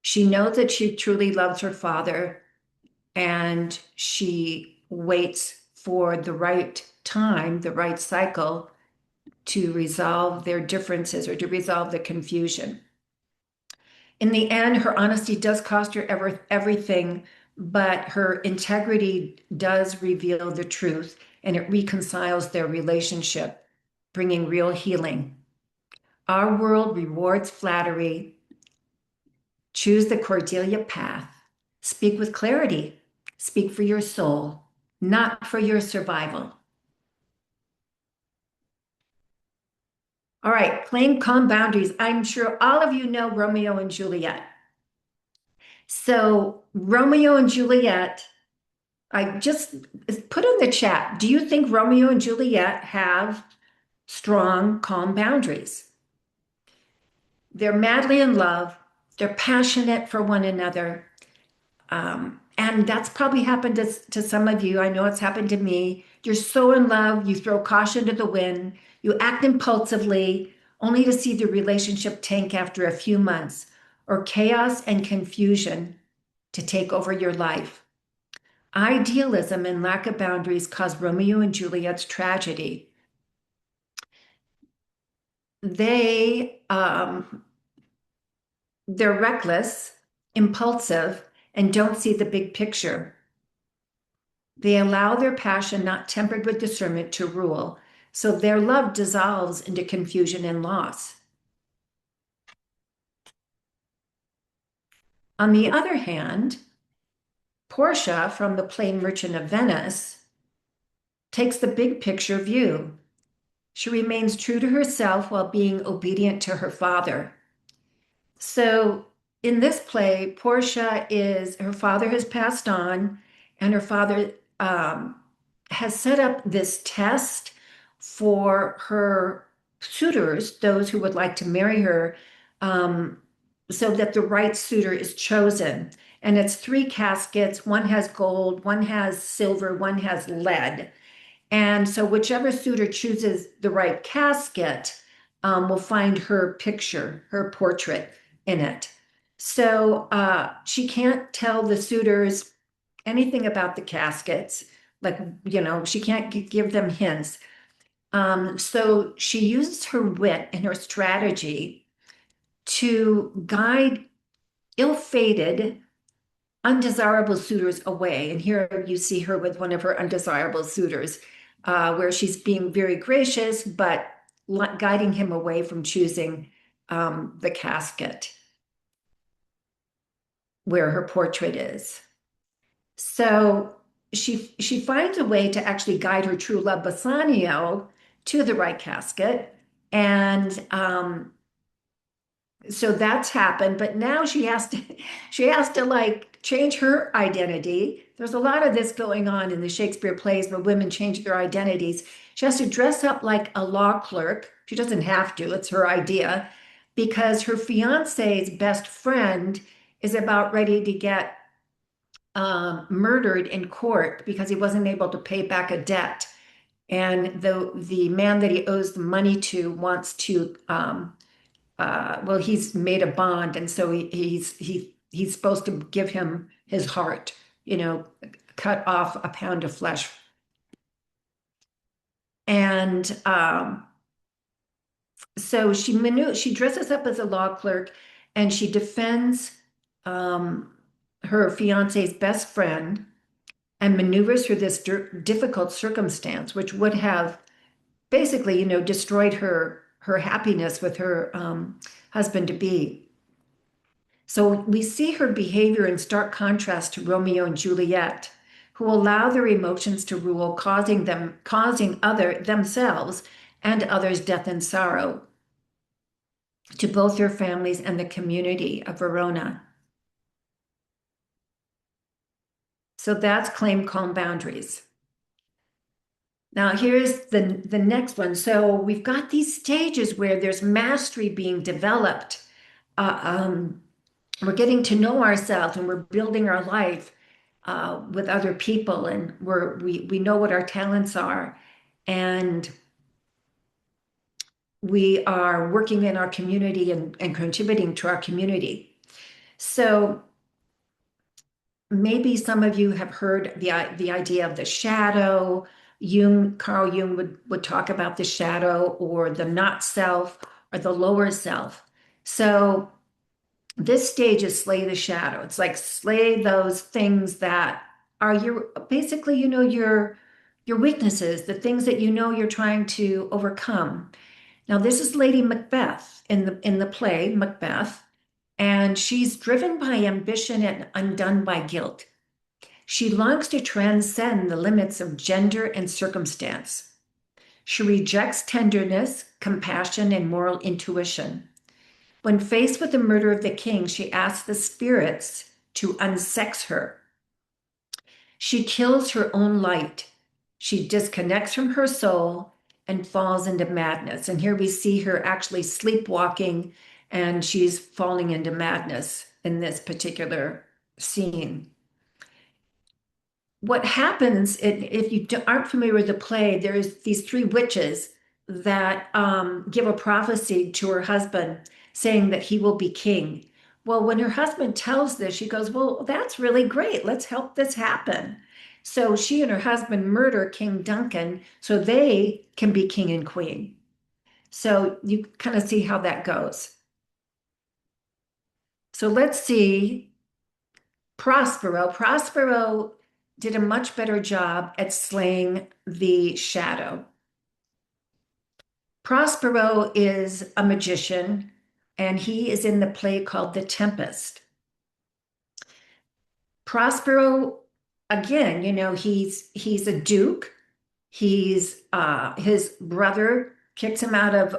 She knows that she truly loves her father, and she waits for the right time, the right cycle to resolve their differences or to resolve the confusion. In the end, her honesty does cost her everything, but her integrity does reveal the truth, and it reconciles their relationship, bringing real healing. Our world rewards flattery. Choose the Cordelia path. Speak with clarity. Speak for your soul, not for your survival. All right, claim calm boundaries. I'm sure all of you know Romeo and Juliet. So Romeo and Juliet, I just put in the chat, do you think Romeo and Juliet have strong, calm boundaries? They're madly in love. They're passionate for one another. And that's probably happened to some of you. I know it's happened to me. You're so in love, you throw caution to the wind, you act impulsively, only to see the relationship tank after a few months, or chaos and confusion to take over your life. Idealism and lack of boundaries caused Romeo and Juliet's tragedy. They're reckless, impulsive, and don't see the big picture. They allow their passion, not tempered with discernment, to rule, so their love dissolves into confusion and loss. On the other hand, Portia from The Plain Merchant of Venice takes the big picture view. She remains true to herself while being obedient to her father. So in this play, her father has passed on, and her father has set up this test for her suitors, those who would like to marry her, so that the right suitor is chosen. And it's 3 caskets. One has gold, one has silver, one has lead. And so whichever suitor chooses the right casket will find her picture, her portrait in it. So she can't tell the suitors anything about the caskets. Like, she can't give them hints. So she uses her wit and her strategy to guide ill-fated, undesirable suitors away. And here you see her with one of her undesirable suitors, where she's being very gracious, but guiding him away from choosing the casket where her portrait is. So she finds a way to actually guide her true love, Bassanio, to the right casket. And so that's happened, but now she has to like change her identity. There's a lot of this going on in the Shakespeare plays where women change their identities. She has to dress up like a law clerk. She doesn't have to, it's her idea, because her fiance's best friend is about ready to get murdered in court because he wasn't able to pay back a debt. And the man that he owes the money to wants to well, he's made a bond, and so he's supposed to give him his heart, cut off a pound of flesh. And so she dresses up as a law clerk, and she defends her fiance's best friend and maneuvers through this difficult circumstance, which would have basically, destroyed her happiness with her husband-to-be. So we see her behavior in stark contrast to Romeo and Juliet, who allow their emotions to rule, causing themselves and others death and sorrow to both their families and the community of Verona. So that's claim calm boundaries. Now here's the next one. So we've got these stages where there's mastery being developed. we're getting to know ourselves and we're building our life with other people, and we know what our talents are, and we are working in our community and contributing to our community. So maybe some of you have heard the idea of the shadow. Carl Jung would talk about the shadow, or the not self, or the lower self. So this stage is slay the shadow. It's like slay those things that are basically, your weaknesses, the things that you're trying to overcome. Now, this is Lady Macbeth in the play Macbeth, and she's driven by ambition and undone by guilt. She longs to transcend the limits of gender and circumstance. She rejects tenderness, compassion, and moral intuition. When faced with the murder of the king, she asks the spirits to unsex her. She kills her own light. She disconnects from her soul and falls into madness. And here we see her actually sleepwalking, and she's falling into madness in this particular scene. What happens, if you aren't familiar with the play, there's these three witches that give a prophecy to her husband saying that he will be king. Well, when her husband tells this, she goes, well, that's really great. Let's help this happen. So she and her husband murder King Duncan so they can be king and queen. So you kind of see how that goes. So let's see. Prospero. Prospero did a much better job at slaying the shadow. Prospero is a magician, and he is in the play called The Tempest. Prospero, again, he's a duke. His brother kicks him out of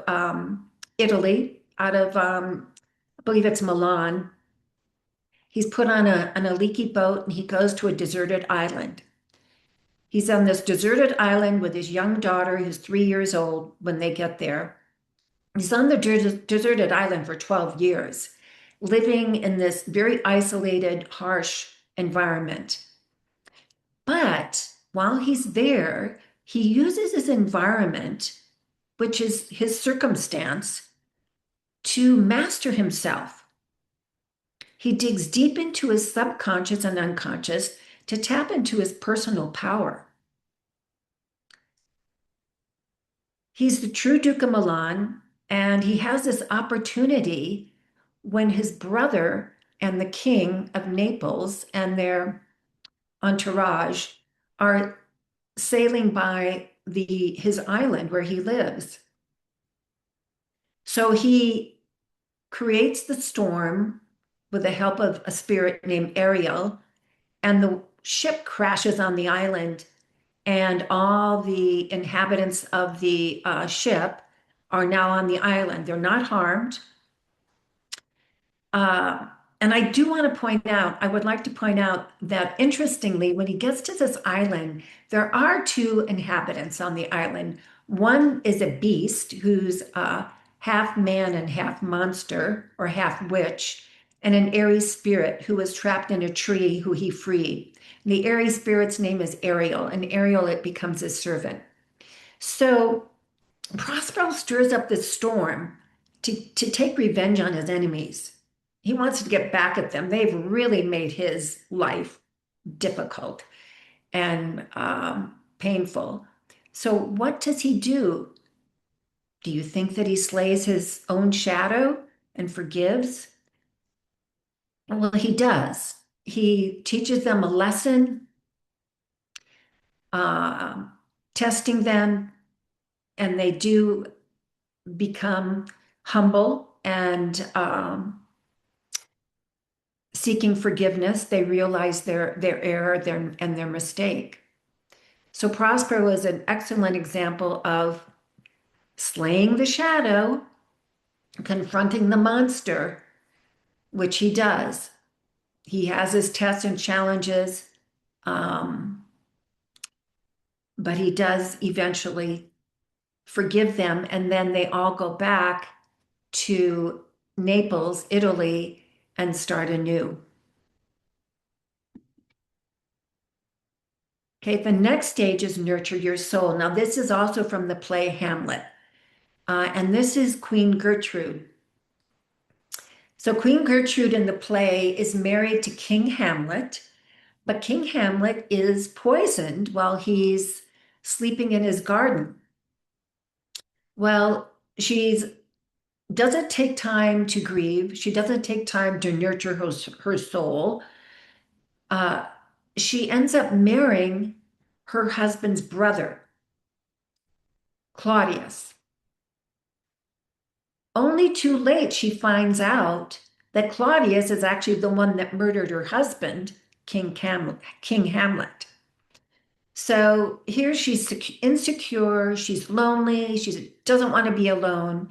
Italy, out of I believe it's Milan. He's put on a leaky boat, and he goes to a deserted island. He's on this deserted island with his young daughter, who's 3 years old when they get there. He's on the deserted island for 12 years, living in this very isolated, harsh environment. But while he's there, he uses his environment, which is his circumstance, to master himself. He digs deep into his subconscious and unconscious to tap into his personal power. He's the true Duke of Milan, and he has this opportunity when his brother and the king of Naples and their entourage are sailing by his island where he lives. So he creates the storm with the help of a spirit named Ariel, and the ship crashes on the island, and all the inhabitants of the ship are now on the island. They're not harmed. And I do want to point out, I would like to point out that interestingly, when he gets to this island, there are two inhabitants on the island. One is a beast who's half man and half monster, or half witch, and an airy spirit who was trapped in a tree who he freed. And the airy spirit's name is Ariel, and Ariel, it becomes his servant. So Prospero stirs up this storm to take revenge on his enemies. He wants to get back at them. They've really made his life difficult and painful. So what does he do? Do you think that he slays his own shadow and forgives? Well, he does. He teaches them a lesson, testing them, and they do become humble and seeking forgiveness. They realize their error and their mistake. So Prospero is an excellent example of slaying the shadow, confronting the monster, which he does. He has his tests and challenges, but he does eventually forgive them, and then they all go back to Naples, Italy, and start anew. Okay, the next stage is nurture your soul. Now, this is also from the play Hamlet, and this is Queen Gertrude. So Queen Gertrude in the play is married to King Hamlet, but King Hamlet is poisoned while he's sleeping in his garden. Well, she doesn't take time to grieve. She doesn't take time to nurture her soul. She ends up marrying her husband's brother, Claudius. Only too late, she finds out that Claudius is actually the one that murdered her husband, King Hamlet. So here she's insecure, she's lonely, she doesn't want to be alone,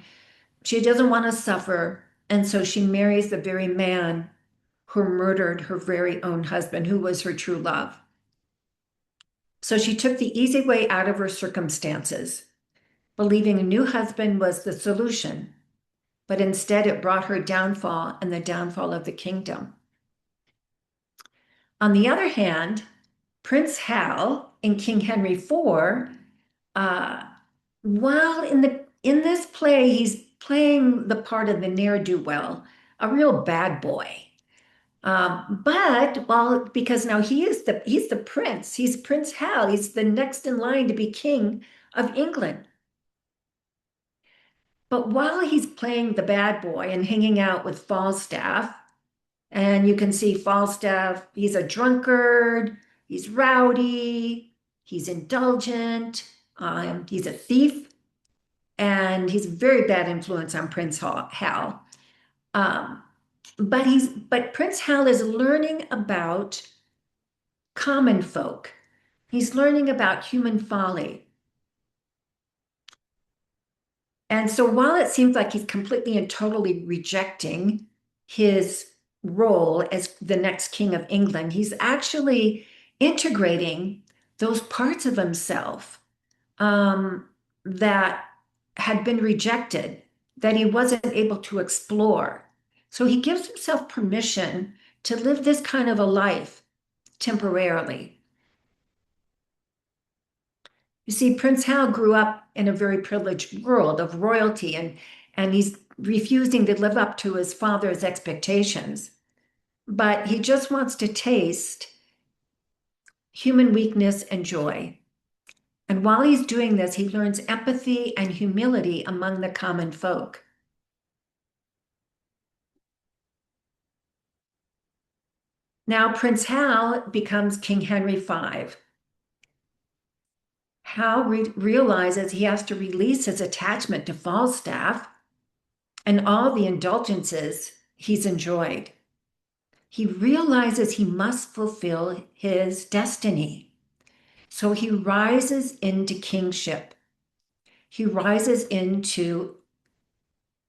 she doesn't want to suffer, and so she marries the very man who murdered her very own husband, who was her true love. So she took the easy way out of her circumstances, believing a new husband was the solution, but instead it brought her downfall and the downfall of the kingdom. On the other hand, Prince Hal in King Henry IV, while in this play, he's playing the part of the ne'er-do-well, a real bad boy. Because now he's the prince, he's Prince Hal, he's the next in line to be king of England. But while he's playing the bad boy and hanging out with Falstaff, and you can see Falstaff, he's a drunkard, he's rowdy, he's indulgent, he's a thief, and he's a very bad influence on Prince Hal. But Prince Hal is learning about common folk. He's learning about human folly. And so while it seems like he's completely and totally rejecting his role as the next king of England, he's actually integrating those parts of himself that had been rejected, that he wasn't able to explore. So he gives himself permission to live this kind of a life temporarily. You see, Prince Hal grew up in a very privileged world of royalty, and he's refusing to live up to his father's expectations. But he just wants to taste human weakness and joy. And while he's doing this, he learns empathy and humility among the common folk. Now, Prince Hal becomes King Henry V. Hal realizes he has to release his attachment to Falstaff and all the indulgences he's enjoyed. He realizes he must fulfill his destiny. So he rises into kingship. He rises into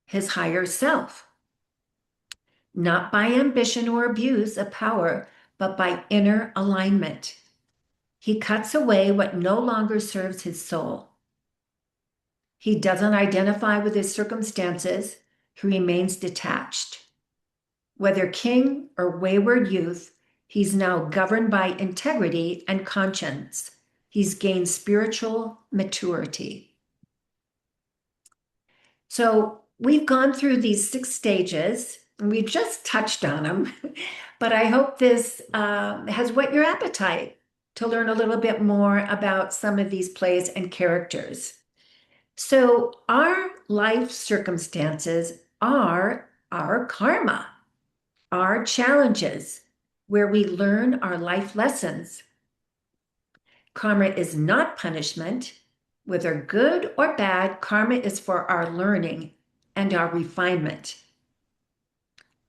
his higher self, not by ambition or abuse of power, but by inner alignment. He cuts away what no longer serves his soul. He doesn't identify with his circumstances. He remains detached. Whether king or wayward youth, he's now governed by integrity and conscience. He's gained spiritual maturity. So we've gone through these 6 stages, and we've just touched on them, but I hope this has whet your appetite to learn a little bit more about some of these plays and characters. So our life circumstances are our karma, our challenges, where we learn our life lessons. Karma is not punishment. Whether good or bad, karma is for our learning and our refinement.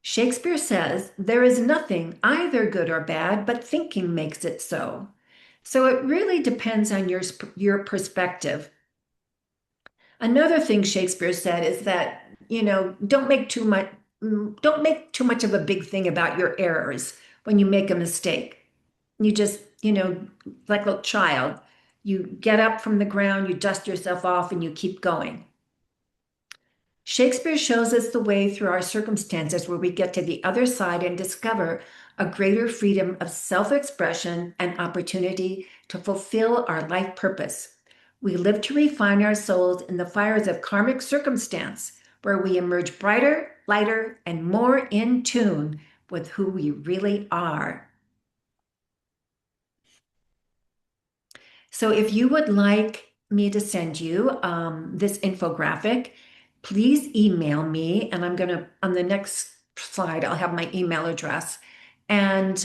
Shakespeare says, there is nothing either good or bad, but thinking makes it so. So it really depends on your perspective. Another thing Shakespeare said is that, don't make too much of a big thing about your errors when you make a mistake. You just, like a child, you get up from the ground, you dust yourself off, and you keep going. Shakespeare shows us the way through our circumstances where we get to the other side and discover a greater freedom of self-expression and opportunity to fulfill our life purpose. We live to refine our souls in the fires of karmic circumstance, where we emerge brighter, lighter, and more in tune with who we really are. So if you would like me to send you this infographic, please email me, and I'm gonna, on the next slide, I'll have my email address. And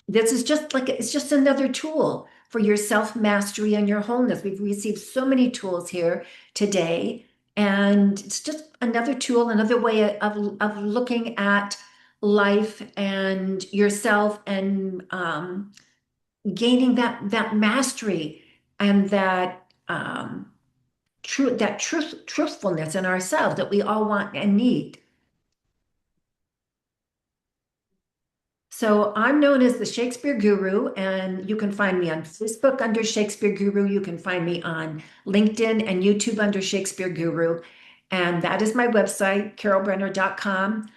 this is just like, it's just another tool for your self-mastery and your wholeness. We've received so many tools here today, and it's just another tool, another way of looking at life and yourself, and gaining that mastery and that truthfulness in ourselves that we all want and need. So I'm known as the Shakespeare Guru, and you can find me on Facebook under Shakespeare Guru. You can find me on LinkedIn and YouTube under Shakespeare Guru. And that is my website, carolbrenner.com.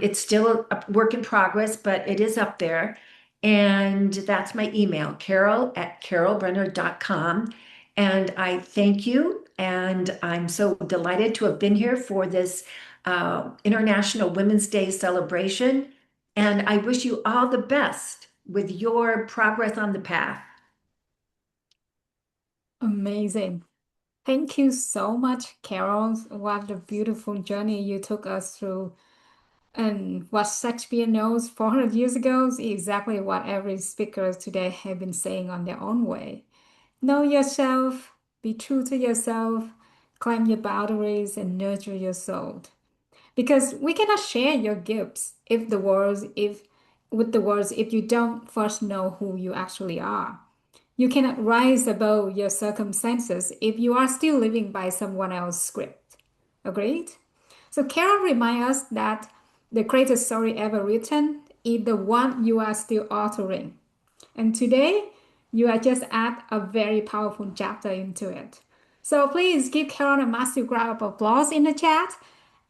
It's still a work in progress, but it is up there. And that's my email, carol@carolbrenner.com. And I thank you. And I'm so delighted to have been here for this International Women's Day celebration. And I wish you all the best with your progress on the path. Amazing. Thank you so much, Carol. What a beautiful journey you took us through. And what Shakespeare knows 400 years ago is exactly what every speaker today have been saying on their own way. Know yourself, be true to yourself, claim your boundaries, and nurture your soul. Because we cannot share your gifts with the world if you don't first know who you actually are. You cannot rise above your circumstances if you are still living by someone else's script. Agreed? So Carol reminds us that the greatest story ever written is the one you are still authoring. And today, you are just add a very powerful chapter into it. So please give Carol a massive round of applause in the chat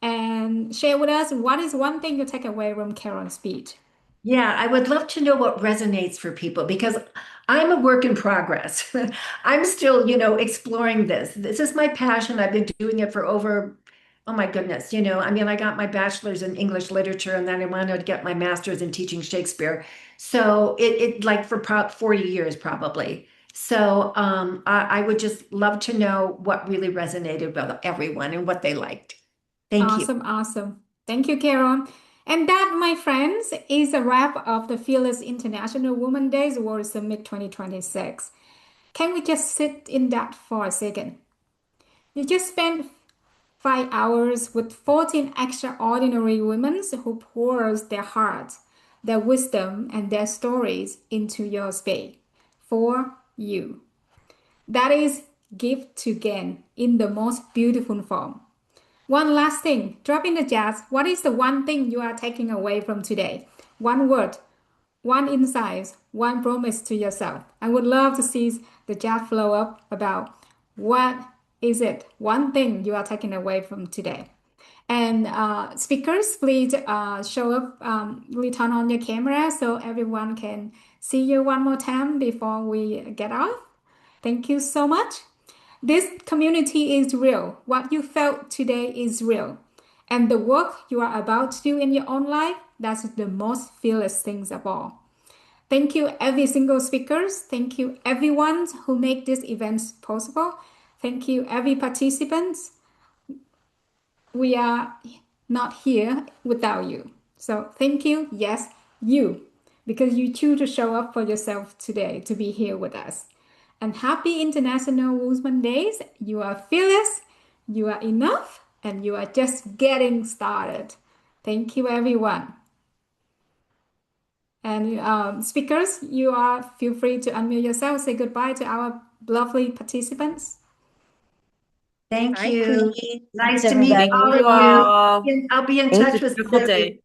and share with us what is one thing you take away from Carol's speech. Yeah, I would love to know what resonates for people, because I'm a work in progress. I'm still, exploring this. This is my passion. I've been doing it for over, oh my goodness, I mean, I got my bachelor's in English literature, and then I wanted to get my master's in teaching Shakespeare. So it like for 40 years probably. So I would just love to know what really resonated with everyone and what they liked. Thank you. Awesome. Thank you, Carol. And that, my friends, is a wrap of the Fearless International Women's Days World Summit 2026. Can we just sit in that for a second? You just spent 5 hours with 14 extraordinary women who pours their hearts, their wisdom, and their stories into your space for you. That is gift to gain in the most beautiful form. One last thing, drop in the chat. What is the one thing you are taking away from today? One word, one insight, one promise to yourself. I would love to see the chat flow up about what is it, one thing you are taking away from today. And speakers, please show up, really turn on your camera so everyone can see you one more time before we get off. Thank you so much. This community is real. What you felt today is real. And the work you are about to do in your own life, that's the most fearless things of all. Thank you, every single speakers. Thank you, everyone who make these events possible. Thank you, every participant. We are not here without you. So thank you, yes, you, because you choose to show up for yourself today to be here with us. And happy International Women's Days. You are fearless, you are enough, and you are just getting started. Thank you, everyone. And speakers, feel free to unmute yourself. Say goodbye to our lovely participants. Thank Bye, you. Queenie. Nice Thanks, to meet everybody. all Thank you of all. you. And I'll be in Thank touch you. with Beautiful day.